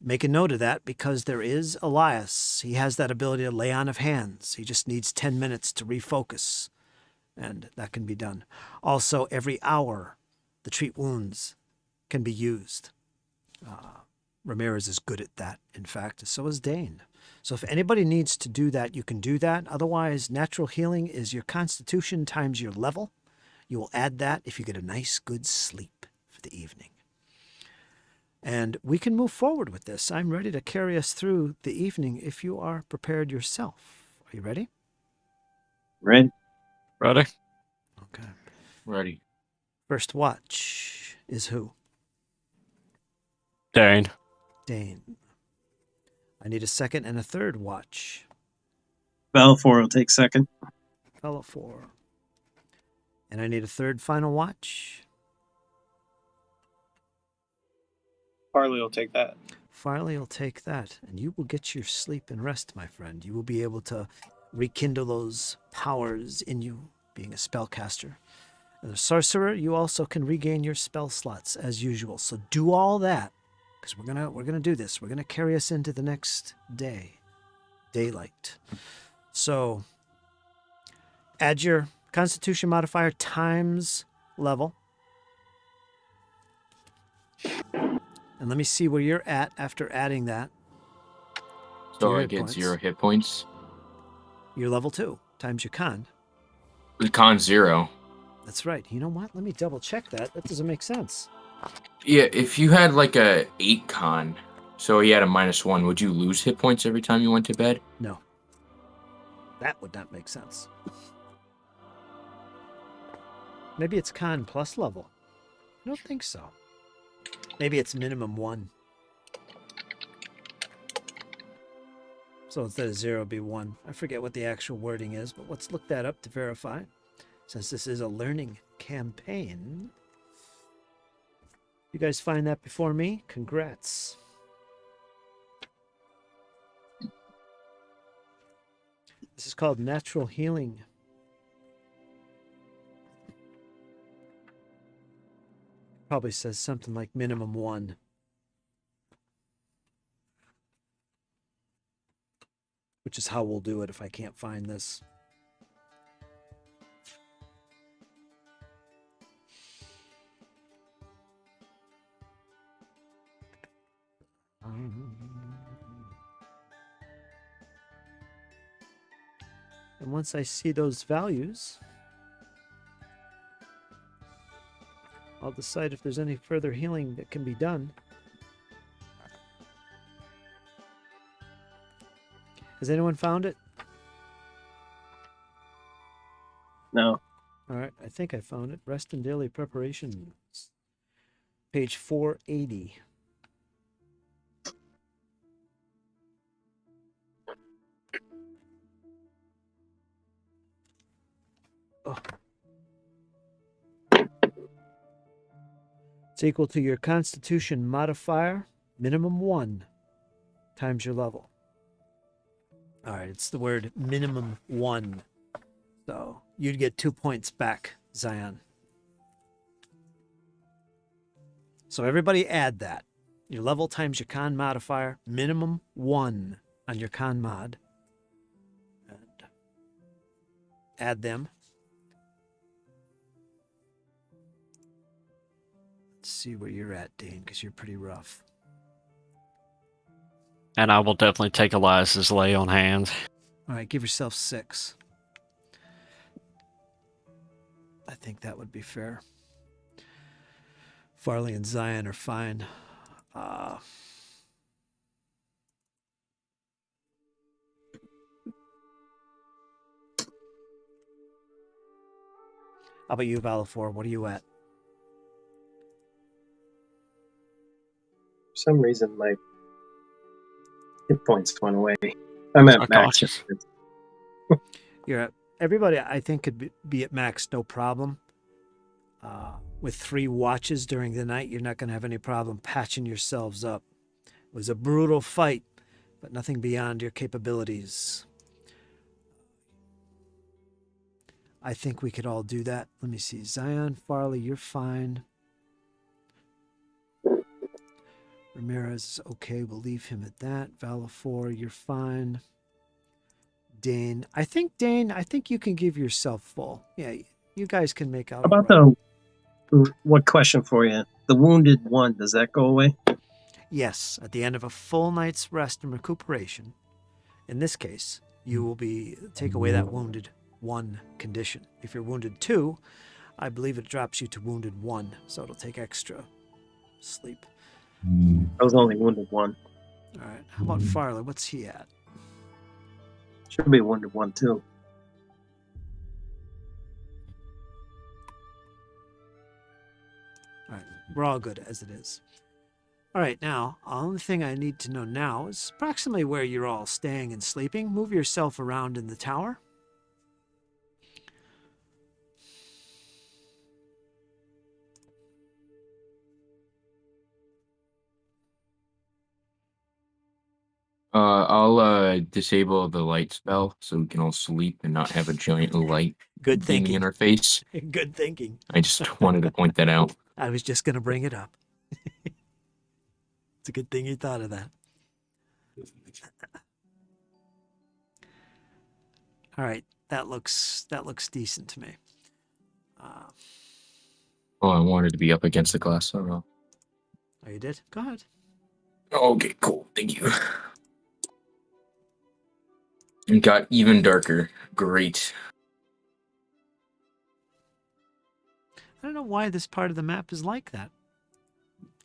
make a note of that, because there is Elias. He has that ability to lay on of hands. He just needs 10 minutes to refocus, and that can be done. Also, every hour, the treat wounds can be used. Ramirez is good at that, in fact. So is Dane. So if anybody needs to do that, you can do that. Otherwise, natural healing is your constitution times your level. You will add that if you get a nice, good sleep for the evening. And we can move forward with this. I'm ready to carry us through the evening if you are prepared yourself. Are you ready? Right? Ready? Okay. Ready. First watch is who? Dane. Dane. I need a second and a third watch. Balfour will take second. Fellow 4. And I need a third final watch. Farley will take that. Farley will take that, and you will get your sleep and rest, my friend. You will be able to rekindle those powers in you, being a spellcaster. As a sorcerer, you also can regain your spell slots as usual. So do all that, because we're gonna do this. We're gonna carry us into the next day. daylight. So add your Constitution modifier times level. And let me see where you're at after adding that. So your I hit get points. 0 hit points. You're level 2 times your con. The con 0. That's right. You know what? Let me double check that. That doesn't make sense. Yeah, if you had like a 8 con, so he had a -1, would you lose hit points every time you went to bed? No. That would not make sense. Maybe it's con plus level. I don't think so. Maybe it's minimum 1. So instead of 0, it'd be 1. I forget what the actual wording is, but let's look that up to verify. Since this is a learning campaign. You guys find that before me? Congrats. This is called natural healing. Probably says something like minimum 1. Which is how we'll do it if I can't find this. And once I see those values, I'll decide if there's any further healing that can be done. Has anyone found it? No. All right, I think I found it. Rest and daily preparations. Page 480. Oh. It's equal to your Constitution modifier, minimum 1, times your level. All right, it's the word minimum 1. So you'd get 2 points back, Zion. So everybody add that. Your level times your con modifier, minimum 1 on your con mod. And add them. Let's see where you're at, Dane, because you're pretty rough. And I will definitely take Elias's lay on hands. All right, give yourself 6. I think that would be fair. Farley and Zion are fine. How about you, Valafor? What are you at? For some reason, my hit points went away. I'm at max. Cautious. You're at, everybody, I think, could be at max, no problem. With 3 watches during the night, you're not going to have any problem patching yourselves up. It was a brutal fight, but nothing beyond your capabilities. I think we could all do that. Let me see. Zion, Farley, you're fine. Ramirez is okay. We'll leave him at that. Valafor, you're fine. Dane, I think you can give yourself full. Yeah, you guys can make out. How about what question for you? The wounded 1, does that go away? Yes, at the end of a full night's rest and recuperation, in this case, you will take away that wounded 1 condition. If you're wounded 2, I believe it drops you to wounded 1, so it'll take extra sleep. I was only wounded 1. All right, how about Farley? What's he at? Should be wounded 1 too. All right, we're all good as it is. All right, now, the only thing I need to know now is approximately where you're all staying and sleeping. Move yourself around in the tower. I'll disable the light spell so we can all sleep and not have a giant light Good beaming thinking. in our face. Good thinking. I just wanted to point that out. I was just going to bring it up. It's a good thing you thought of that. All right, that looks decent to me. Oh, I wanted to be up against the glass. I don't know. Oh, you did? Go ahead. Okay, cool. Thank you. It got even darker. Great. I don't know why this part of the map is like that.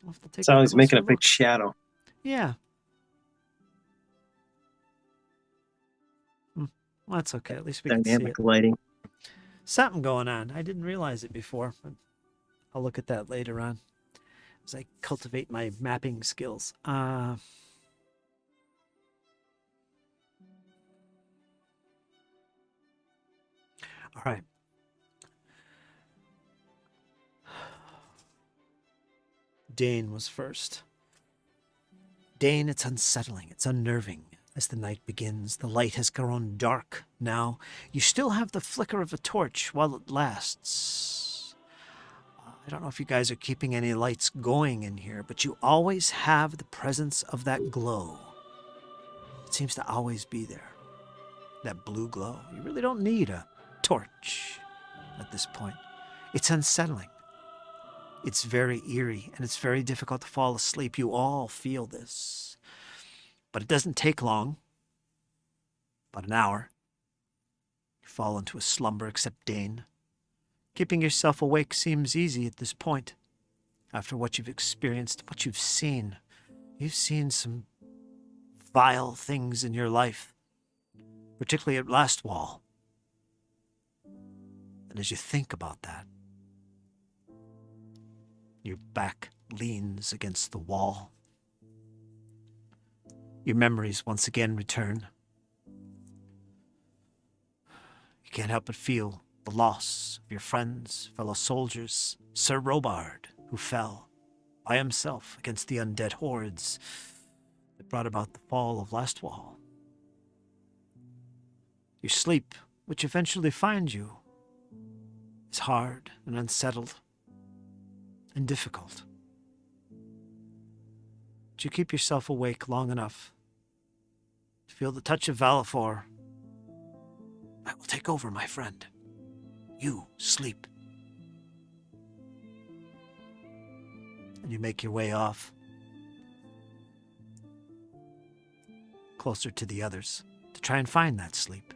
I'll have to take So he's making a closer big look. shadow. Yeah. Well, that's okay. At least we can see it. Dynamic lighting. Something going on. I didn't realize it before, but I'll look at that later on as I cultivate my mapping skills. All right. Dane was first. Dane, it's unsettling, it's unnerving. As the night begins, the light has grown dark now. You still have the flicker of a torch while it lasts. I don't know if you guys are keeping any lights going in here, but you always have the presence of that glow. It seems to always be there. That blue glow. You really don't need a torch at this point. It's unsettling. It's very eerie, and it's very difficult to fall asleep. You all feel this. But it doesn't take long. About an hour. You fall into a slumber, except Dane. Keeping yourself awake seems easy at this point. After what you've experienced, what you've seen. You've seen some vile things in your life. Particularly at Last Wall. And as you think about that, your back leans against the wall. Your memories once again return. You can't help but feel the loss of your friends, fellow soldiers, Sir Robard, who fell by himself against the undead hordes that brought about the fall of Last Wall. Your sleep, which eventually finds you, is hard and unsettled and difficult. But you keep yourself awake long enough to feel the touch of Valifor. I will take over, my friend. You sleep. And you make your way off, closer to the others, to try and find that sleep.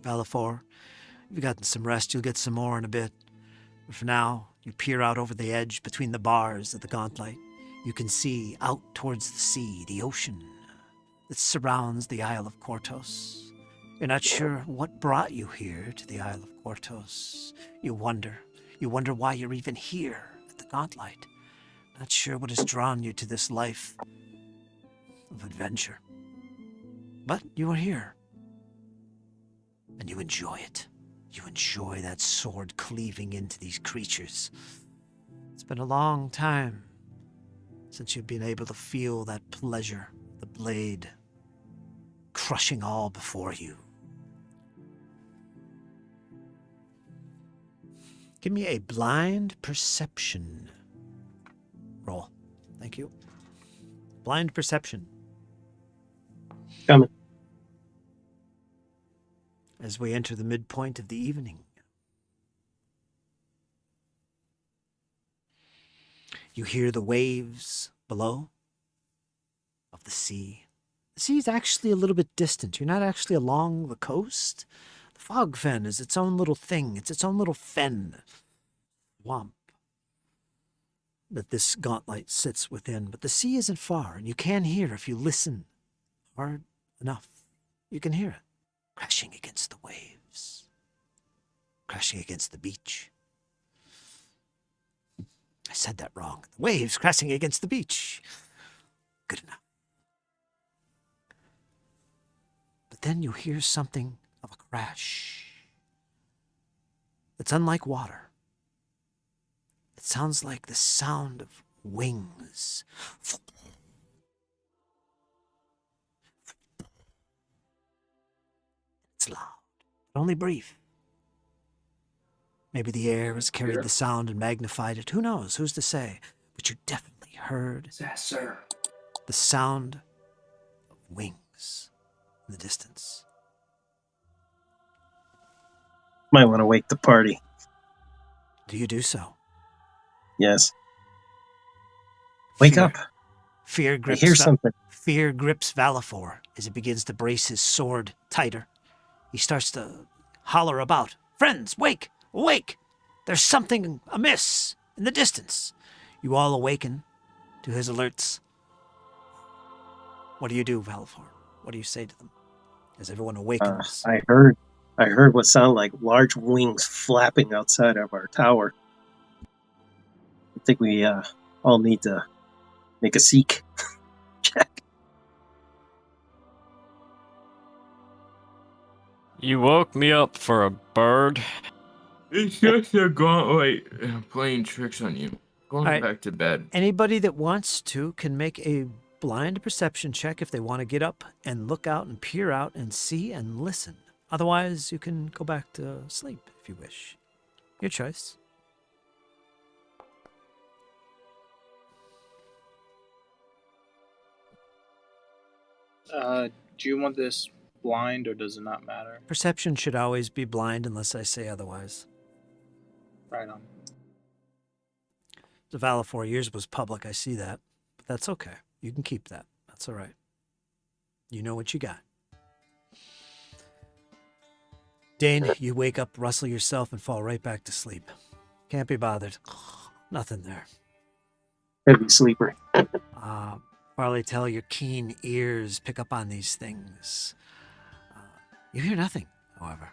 Valifor, you've gotten some rest. You'll get some more in a bit. But for now, you peer out over the edge between the bars of the gauntlight. You can see out towards the sea, the ocean that surrounds the Isle of Kortos. You're not sure what brought you here to the Isle of Kortos. You wonder why you're even here at the gauntlight. Not sure what has drawn you to this life of adventure. But you are here. And you enjoy it. You enjoy that sword cleaving into these creatures. It's been a long time since you've been able to feel that pleasure, the blade crushing all before you. Give me a blind perception roll. Thank you. Blind perception. Coming. As we enter the midpoint of the evening. You hear the waves below of the sea. The sea is actually a little bit distant. You're not actually along the coast. The fog fen is its own little thing. It's its own little fen. Swamp that this gauntlight sits within. But the sea isn't far, and you can hear, if you listen hard enough, you can hear it. Crashing against the waves. Crashing against the beach. I said that wrong. The waves crashing against the beach. Good enough. But then you hear something of a crash. It's unlike water. It sounds like the sound of wings. It's loud, but only brief. Maybe the air has carried the sound and magnified it. Who knows? Who's to say? But you definitely heard Yes, sir. the sound of wings in the distance. Might want to wake the party. Do you do so? Yes. Wake Fear- up. Fear I grips. hear something. Fear grips Valafor as he begins to brace his sword tighter. He starts to holler about, "Friends, wake! Awake! There's something amiss in the distance." You all awaken to his alerts. What do you do, Valafor? What do you say to them as everyone awakens? I heard what sounded like large wings flapping outside of our tower. I think we all need to make a seek check. You woke me up for a bird. It's just a gauntlight playing tricks on you. Going All right. back to bed. Anybody that wants to can make a blind perception check if they want to get up and look out and peer out and see and listen. Otherwise, you can go back to sleep if you wish. Your choice. Do you want this blind or does it not matter? Perception should always be blind unless I say otherwise. Right on. The Valafor yours was public, I see that. But that's okay. You can keep that. That's all right. You know what you got. Dane, you wake up, rustle yourself, and fall right back to sleep. Can't be bothered. Nothing there. Heavy sleeper. Farley, tell your keen ears pick up on these things. You hear nothing, however.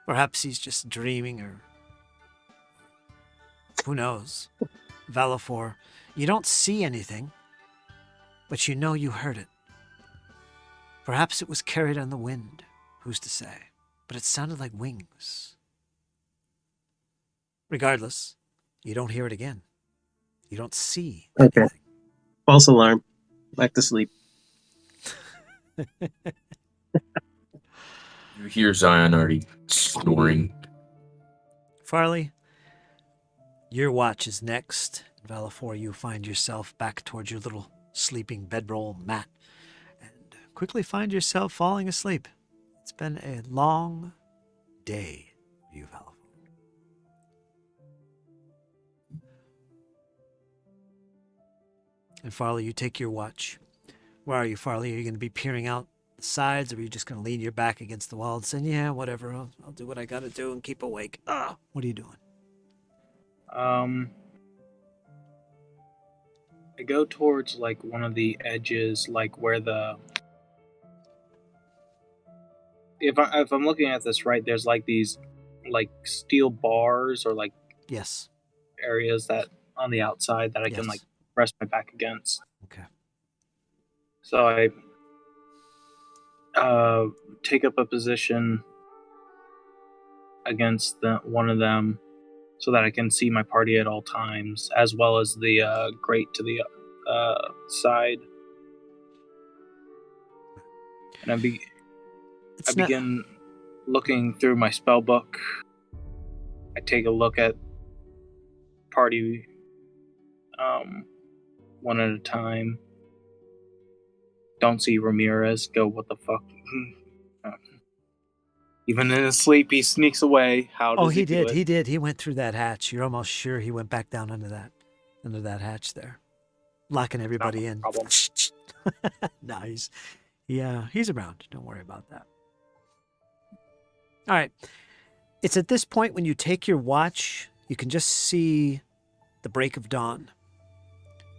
Perhaps he's just dreaming, or who knows. Valafor, you don't see anything, but you know you heard it. Perhaps it was carried on the wind, who's to say, but it sounded like wings. Regardless, you don't hear it again. You don't see anything. Okay. False alarm. Back to sleep. You hear Zion already snoring. Farley, your watch is next. Valafor, you find yourself back towards your little sleeping bedroll mat and quickly find yourself falling asleep. It's been a long day for you, Valafor. And Farley, you take your watch. Where are you, Farley? Are you going to be peering out the sides, or are you just going to lean your back against the wall and saying, "Yeah, whatever, I'll do what I got to do and keep awake"? What are you doing? I go towards like one of the edges, like where the if I'm looking at this right, there's like these like steel bars or like Yes. areas that on the outside that I can Yes. like press my back against. Okay. So I take up a position against one of them so that I can see my party at all times, as well as the grate to the side. And I begin looking through my spell book. I take a look at party one at a time. Don't see Ramirez. Go, what the fuck? Even in his sleep, he sneaks away. How does he do did. it? He did. He went through that hatch. You're almost sure he went back down under that hatch there, locking everybody in. Problem. Nice. Yeah, he's around. Don't worry about that. All right. It's at this point when you take your watch, you can just see the break of dawn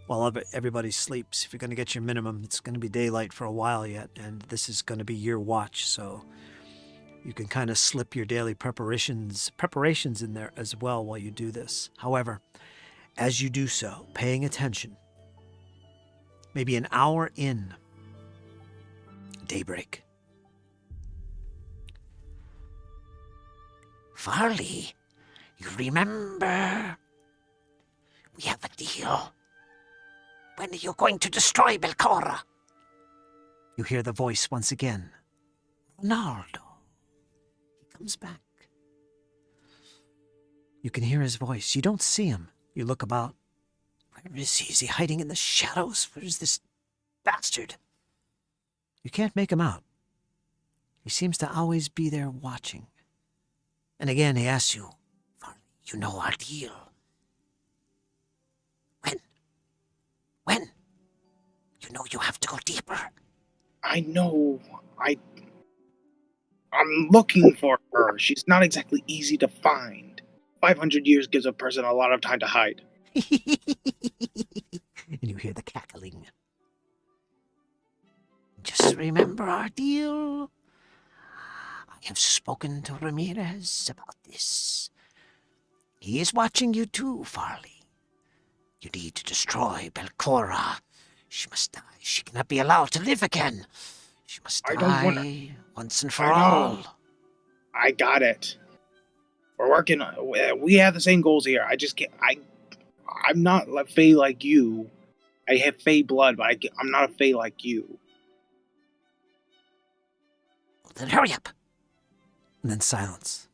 while everybody sleeps. If you're going to get your minimum, it's going to be daylight for a while yet, and this is going to be your watch, so you can kind of slip your daily preparations in there as well while you do this. However, as you do so, paying attention, maybe an hour in, daybreak. Farley, you remember? We have a deal. When are you going to destroy Belcora? You hear the voice once again. Ronaldo. He comes back. You can hear his voice. You don't see him. You look about. Where is he? Is he hiding in the shadows? Where is this bastard? You can't make him out. He seems to always be there watching. And again he asks you, Farley, you know our deal. When? You know you have to go deeper. I know. I'm looking for her. She's not exactly easy to find. 500 years gives a person a lot of time to hide. And you hear the cackling. Just remember our deal. I have spoken to Ramirez about this. He is watching you too, Farley. You need to destroy Belcora. She must die. She cannot be allowed to live again. She must I don't wanna- die once and for I know. all. I got it. We're working. We have the same goals here. I just can't. I'm not a Fae like you. I have Fae blood, but I'm not a Fae like you. Well, then hurry up. And then silence.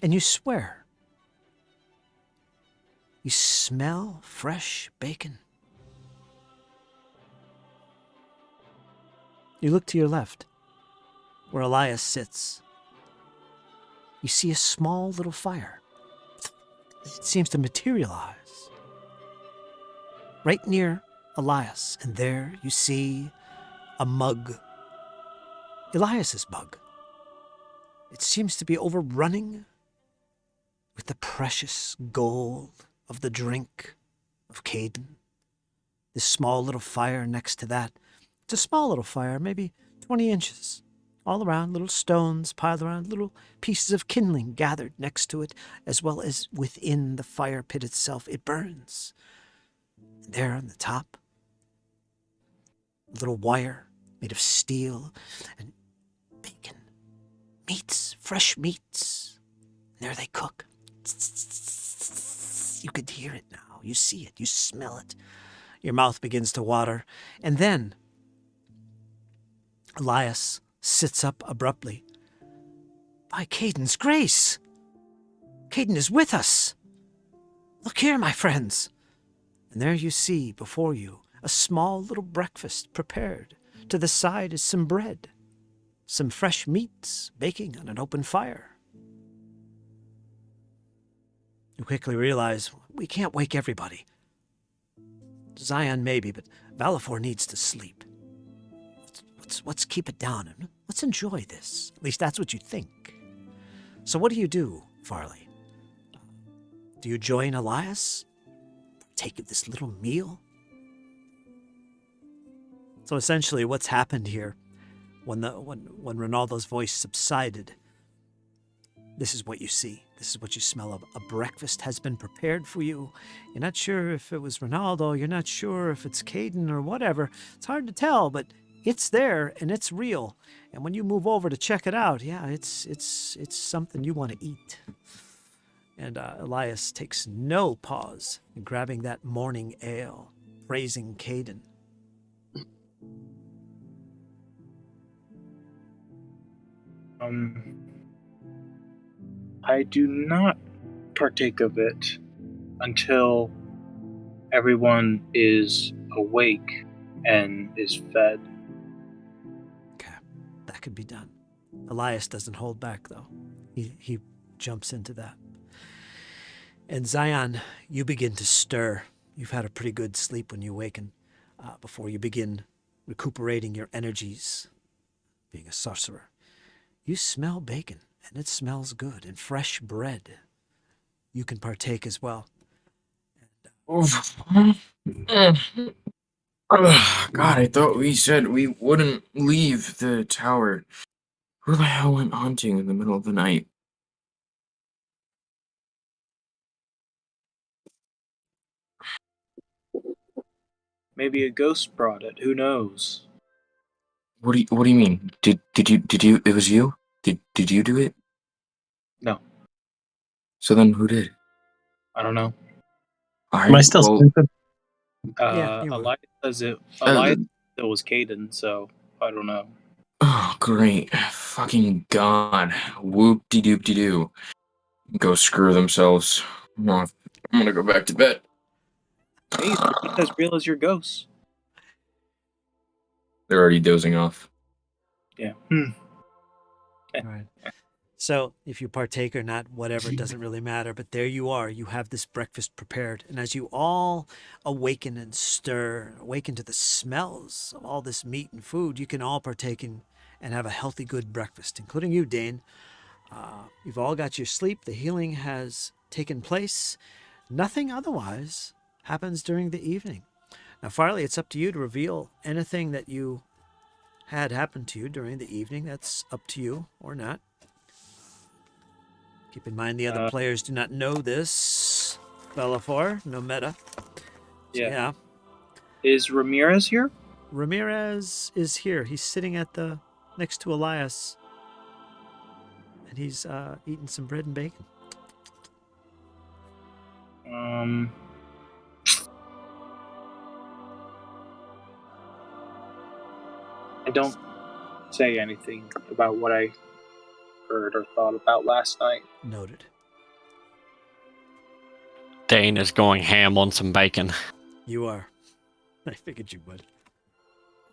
And you swear. You smell fresh bacon. You look to your left, where Elias sits. You see a small little fire. It seems to materialize right near Elias, and there you see a mug. Elias's mug. It seems to be overrunning with the precious gold of the drink of Caden. This small little fire next to that. It's a small little fire, maybe 20 inches. All around, little stones piled around, little pieces of kindling gathered next to it, as well as within the fire pit itself. It burns. And there on the top, a little wire made of steel and bacon. Meats, fresh meats. And there they cook. You could hear it now. You see it. You smell it. Your mouth begins to water. And then Elias sits up abruptly. By Caden's grace! Caden is with us! Look here, my friends! And there you see before you a small little breakfast prepared. To the side is some bread, some fresh meats baking on an open fire. You quickly realize we can't wake everybody. Zion maybe, but Valifor needs to sleep. Let's keep it down and let's enjoy this. At least that's what you think. So what do, Farley? Do you join Elias? Take this little meal? So essentially what's happened here, when Ronaldo's voice subsided, this is what you see. This is what you smell. A breakfast has been prepared for you. You're not sure if it was Ronaldo. You're not sure if it's Caden or whatever. It's hard to tell, but it's there and it's real. And when you move over to check it out, yeah, it's something you want to eat. And Elias takes no pause in grabbing that morning ale, praising Caden. I do not partake of it until everyone is awake and is fed. Okay, that could be done. Elias doesn't hold back, though. He jumps into that. And Zion, you begin to stir. You've had a pretty good sleep when you awaken, before you begin recuperating your energies, being a sorcerer. You smell bacon, and it smells good, and fresh bread. You can partake as well. God, I thought we said we wouldn't leave the tower. Who the hell went hunting in the middle of the night? Maybe a ghost brought it. Who knows? What do you mean? Did you it was you? Did you do it? No. So then who did? I don't know. All Am I right, still well, stupid? Yeah, you were. Elias says it. Elias said it was Caden, so I don't know. oh great. Fucking God. Whoop-de-doop-de-doo. Go screw themselves. I'm gonna go back to bed. Hey, it's as real as your ghosts. They're already dozing off. Yeah. All right. So if you partake or not, whatever, it doesn't really matter. But there you are. You have this breakfast prepared. And as you all awaken and stir, awaken to the smells of all this meat and food, you can all partake in and have a healthy, good breakfast, including you, Dane. You've all got your sleep. The healing has taken place. Nothing otherwise happens during the evening. Now, Farley, it's up to you to reveal anything that you had happened to you during the evening. That's up to you or not. Keep in mind the other players do not know this. Bellafor, no meta. So, yeah. Is Ramirez here? Ramirez is here. He's sitting at the next to Elias. And he's eating some bread and bacon. I don't say anything about what I heard or thought about last night. Noted. Dane is going ham on some bacon. You are. I figured you would.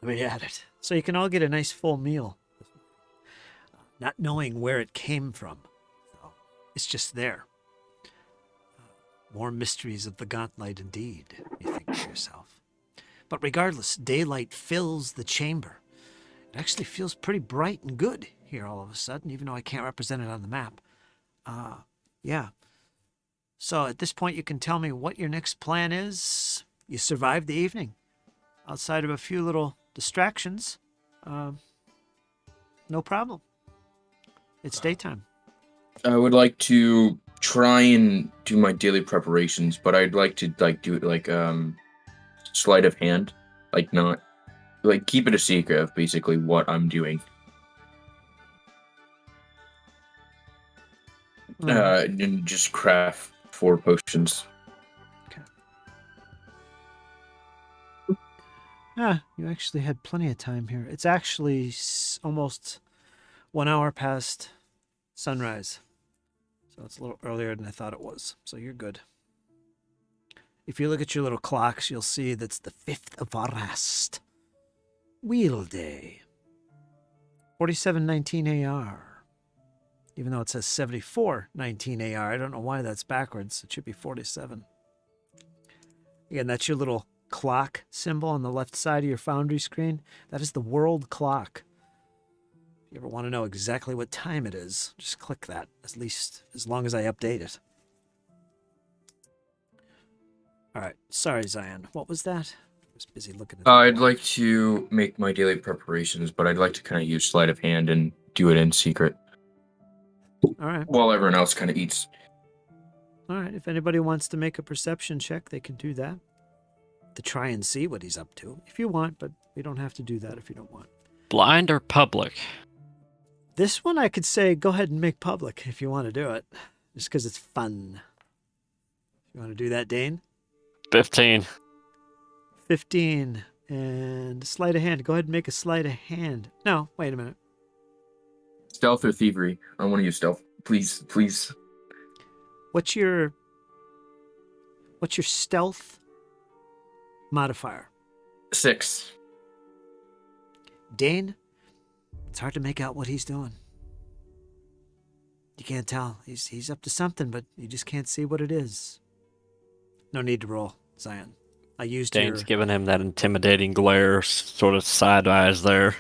Let me add it. So you can all get a nice full meal. Not knowing where it came from. So it's just there. More mysteries of the gauntlight indeed, you think to yourself. But regardless, daylight fills the chamber. It actually feels pretty bright and good here all of a sudden, even though I can't represent it on the map. Yeah. So at this point, you can tell me what your next plan is. You survived the evening. Outside of a few little distractions, no problem. It's daytime. I would like to try and do my daily preparations, but I'd like to do it like sleight of hand, not keep it a secret of basically what I'm doing. And just craft 4 potions. Okay. You actually had plenty of time here. It's actually almost 1 hour past sunrise. So it's a little earlier than I thought it was. So you're good. If you look at your little clocks, you'll see that's the 5th of Arast. Wheel Day. 4719 AR. Even though it says 7419 AR. I don't know why that's backwards. It should be 47. Again, that's your little clock symbol on the left side of your Foundry screen. That is the world clock. If you ever want to know exactly what time it is, just click that, at least as long as I update it. All right. Sorry, Zion. What was that? I was busy looking at I'd like to make my daily preparations, but I'd like to kind of use sleight of hand and do it in secret. All right. While everyone else kind of eats. All right. If anybody wants to make a perception check, they can do that. To try and see what he's up to. If you want, but we don't have to do that if you don't want. Blind or public? This one I could say go ahead and make public if you want to do it. Just because it's fun. You want to do that, Dane? 15. 15. And sleight of hand. Go ahead and make a sleight of hand. No, wait a minute. Stealth or thievery? I want to use stealth. Please, please. What's your stealth modifier? 6. Dane, it's hard to make out what he's doing. You can't tell. He's up to something, but you just can't see what it is. No need to roll, Zion. I used Dane's giving him that intimidating glare, sort of side eyes there.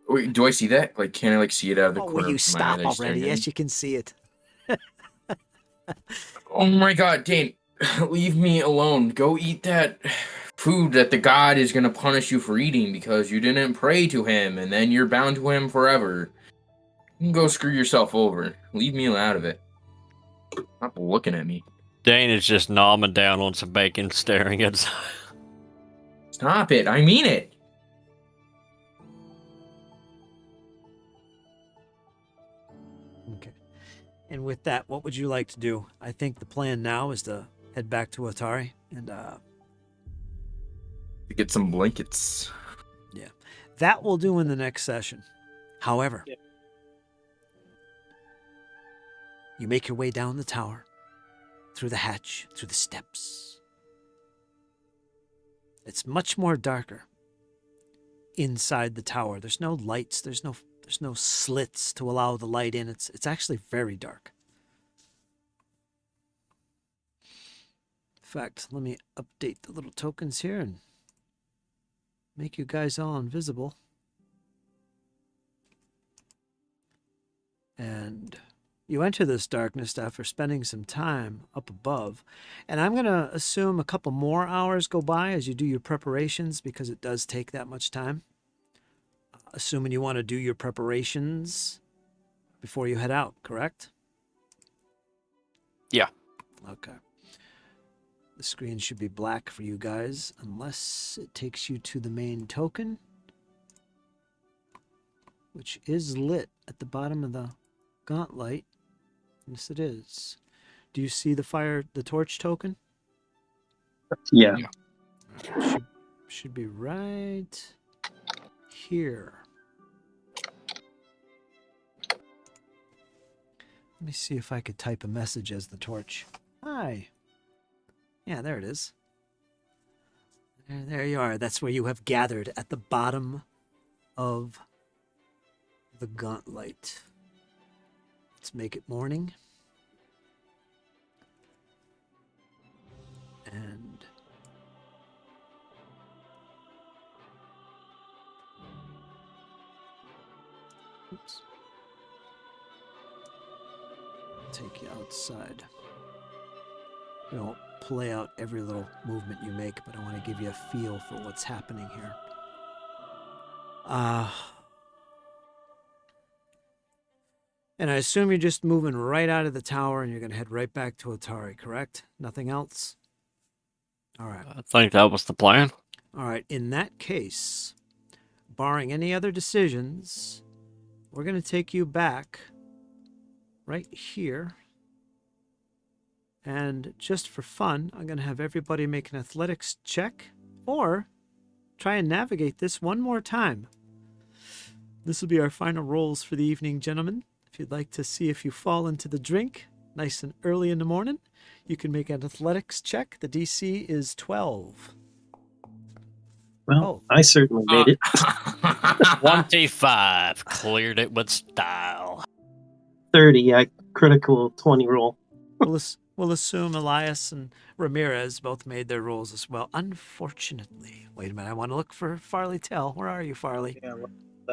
Wait, do I see that? Can I see it out of the corner will you of my eye? stop already? Yes, you can see it. Oh my god, Dane. Leave me alone. Go eat that food that the god is going to punish you for eating because you didn't pray to him, and then you're bound to him forever. You can go screw yourself over. Leave me out of it. Stop looking at me. Dane is just nomming down on some bacon, staring at Stop it. I mean it. Okay. And with that, what would you like to do? I think the plan now is to head back to Atari and To get some blankets. yeah. That we'll do in the next session. However, you make your way down the tower, through the hatch, through the steps. It's much more darker. inside the tower. There's no lights. There's no slits to allow the light in. It's actually very dark. In fact, let me update the little tokens here and make you guys all invisible. And you enter this darkness after spending some time up above. And I'm going to assume a couple more hours go by as you do your preparations, because it does take that much time. Assuming you want to do your preparations before you head out, correct? Yeah. Okay. The screen should be black for you guys, unless it takes you to the main token, which is lit at the bottom of the gauntlight. Yes, it is. Do you see the torch token? Yeah. Should be right here. Let me see if I could type a message as the torch. Hi. Yeah, there it is. There you are. That's where you have gathered, at the bottom of the gauntlight. Let's make it morning. And oops. Take you outside. We won't play out every little movement you make, but I want to give you a feel for what's happening here. And I assume you're just moving right out of the tower and you're going to head right back to Otari, correct? Nothing else? All right. I think that was the plan. All right. In that case, barring any other decisions, we're going to take you back right here. And just for fun, I'm going to have everybody make an athletics check or try and navigate this one more time. This will be our final rolls for the evening, gentlemen. If you'd like to see if you fall into the drink nice and early in the morning, you can make an athletics check. The DC is 12. Well, I certainly made it. 25. Cleared it with style. 30. I critical 20 roll. We'll assume Elias and Ramirez both made their rolls as well. Unfortunately. Wait a minute. I want to look for Farley Tell. Where are you, Farley? Yeah,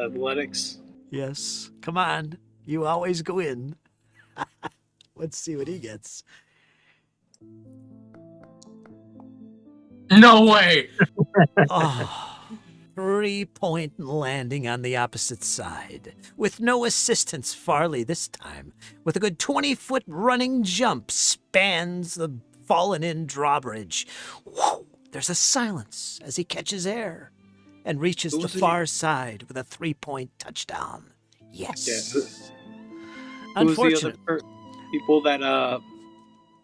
athletics. Yes. Come on. You always go in. Let's see what he gets. No way! Oh, 3-point landing on the opposite side. With no assistance, Farley this time, with a good 20-foot running jump, spans the fallen-in drawbridge. Whoa! There's a silence as he catches air and reaches the far side with a 3-point touchdown. Yes. Yeah. Who's the Unfortunate. other people that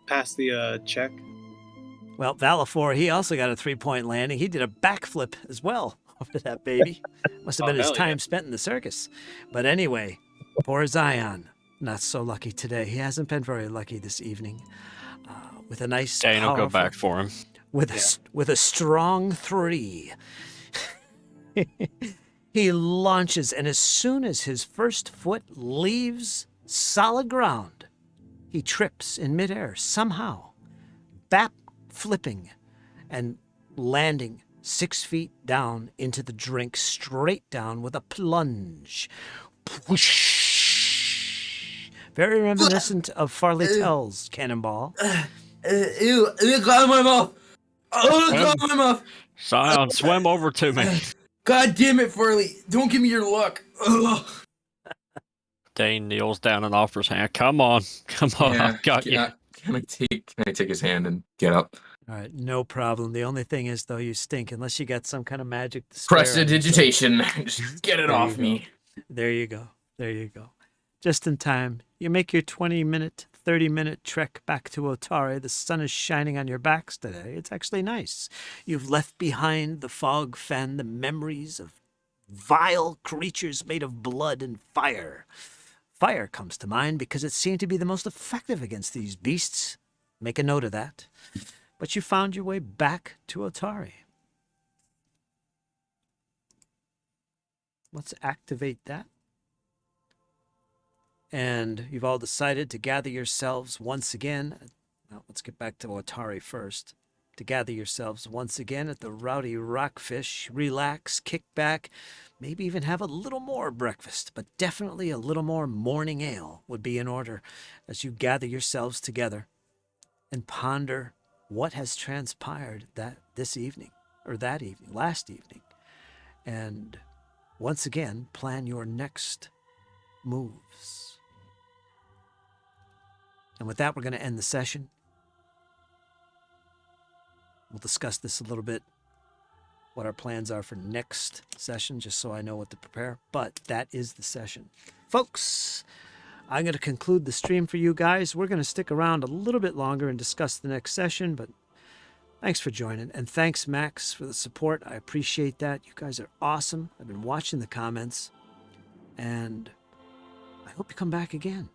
passed the check? Well, Valafor, he also got a 3-point landing. He did a backflip as well over that baby. Must have been his hell time yeah. spent in the circus. But anyway, poor Zion, not so lucky today. He hasn't been very lucky this evening. With a nice, Dane will go powerful- back for him. with a strong 3. He launches, and as soon as his first foot leaves solid ground, he trips in midair somehow, back flipping and landing 6 feet down into the drink, straight down with a plunge. Whoosh. Very reminiscent of Farley Tell's cannonball. Ew, got in my mouth. Oh, got in my mouth. Zion, swim over to me. God damn it, Farley. Don't give me your luck. Ugh. Dane kneels down and offers hand. Come on. I've got you. Can I take his hand and get up? All right, no problem. The only thing is, though, you stink unless you got some kind of magic to spare. Prestidigitation. Just get it There off you me. There you go. There you go. Just in time. You make your 20-minute, 30-minute trek back to Otari. The sun is shining on your backs today. It's actually nice. You've left behind the fog fen, the memories of vile creatures made of blood and fire. Fire comes to mind because it seemed to be the most effective against these beasts. Make a note of that. But you found your way back to Otari. let's activate that. And you've all decided to gather yourselves once again. Well, let's get back to Atari first. To gather yourselves once again at the Rowdy Rockfish, relax, kick back, maybe even have a little more breakfast, but definitely a little more morning ale would be in order as you gather yourselves together and ponder what has transpired last evening, and once again plan your next moves. And with that, we're going to end the session. We'll discuss this a little bit, what our plans are for next session, just so I know what to prepare. But that is the session. Folks, I'm going to conclude the stream for you guys. We're going to stick around a little bit longer and discuss the next session, but thanks for joining. And thanks, Max, for the support. I appreciate that. You guys are awesome. I've been watching the comments, and I hope you come back again,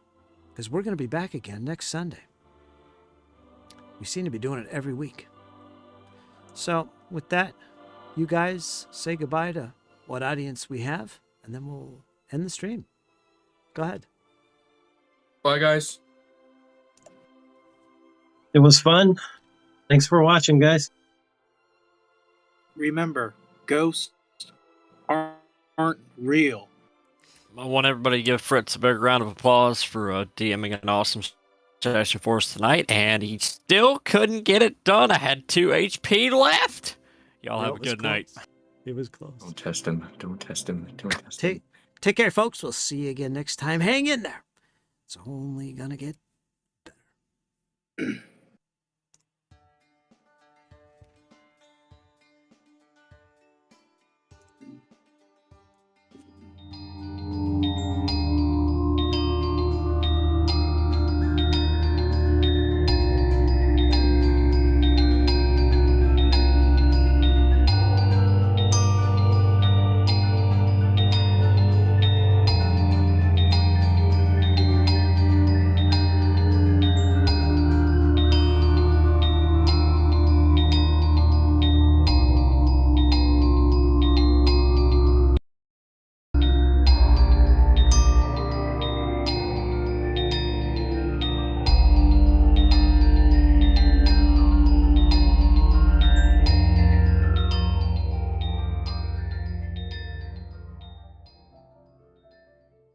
because we're going to be back again next Sunday. We seem to be doing it every week. So with that, you guys say goodbye to what audience we have, and then we'll end the stream. Go ahead. Bye, guys. It was fun. Thanks for watching, guys. Remember, ghosts aren't real. I want everybody to give Fritz a big round of applause for DMing an awesome session for us tonight, and he still couldn't get it done. I had 2 HP left. Y'all have a good night. It was close. Don't test him. Don't test him. Don't test him. Take care, folks. We'll see you again next time. Hang in there. It's only gonna get better.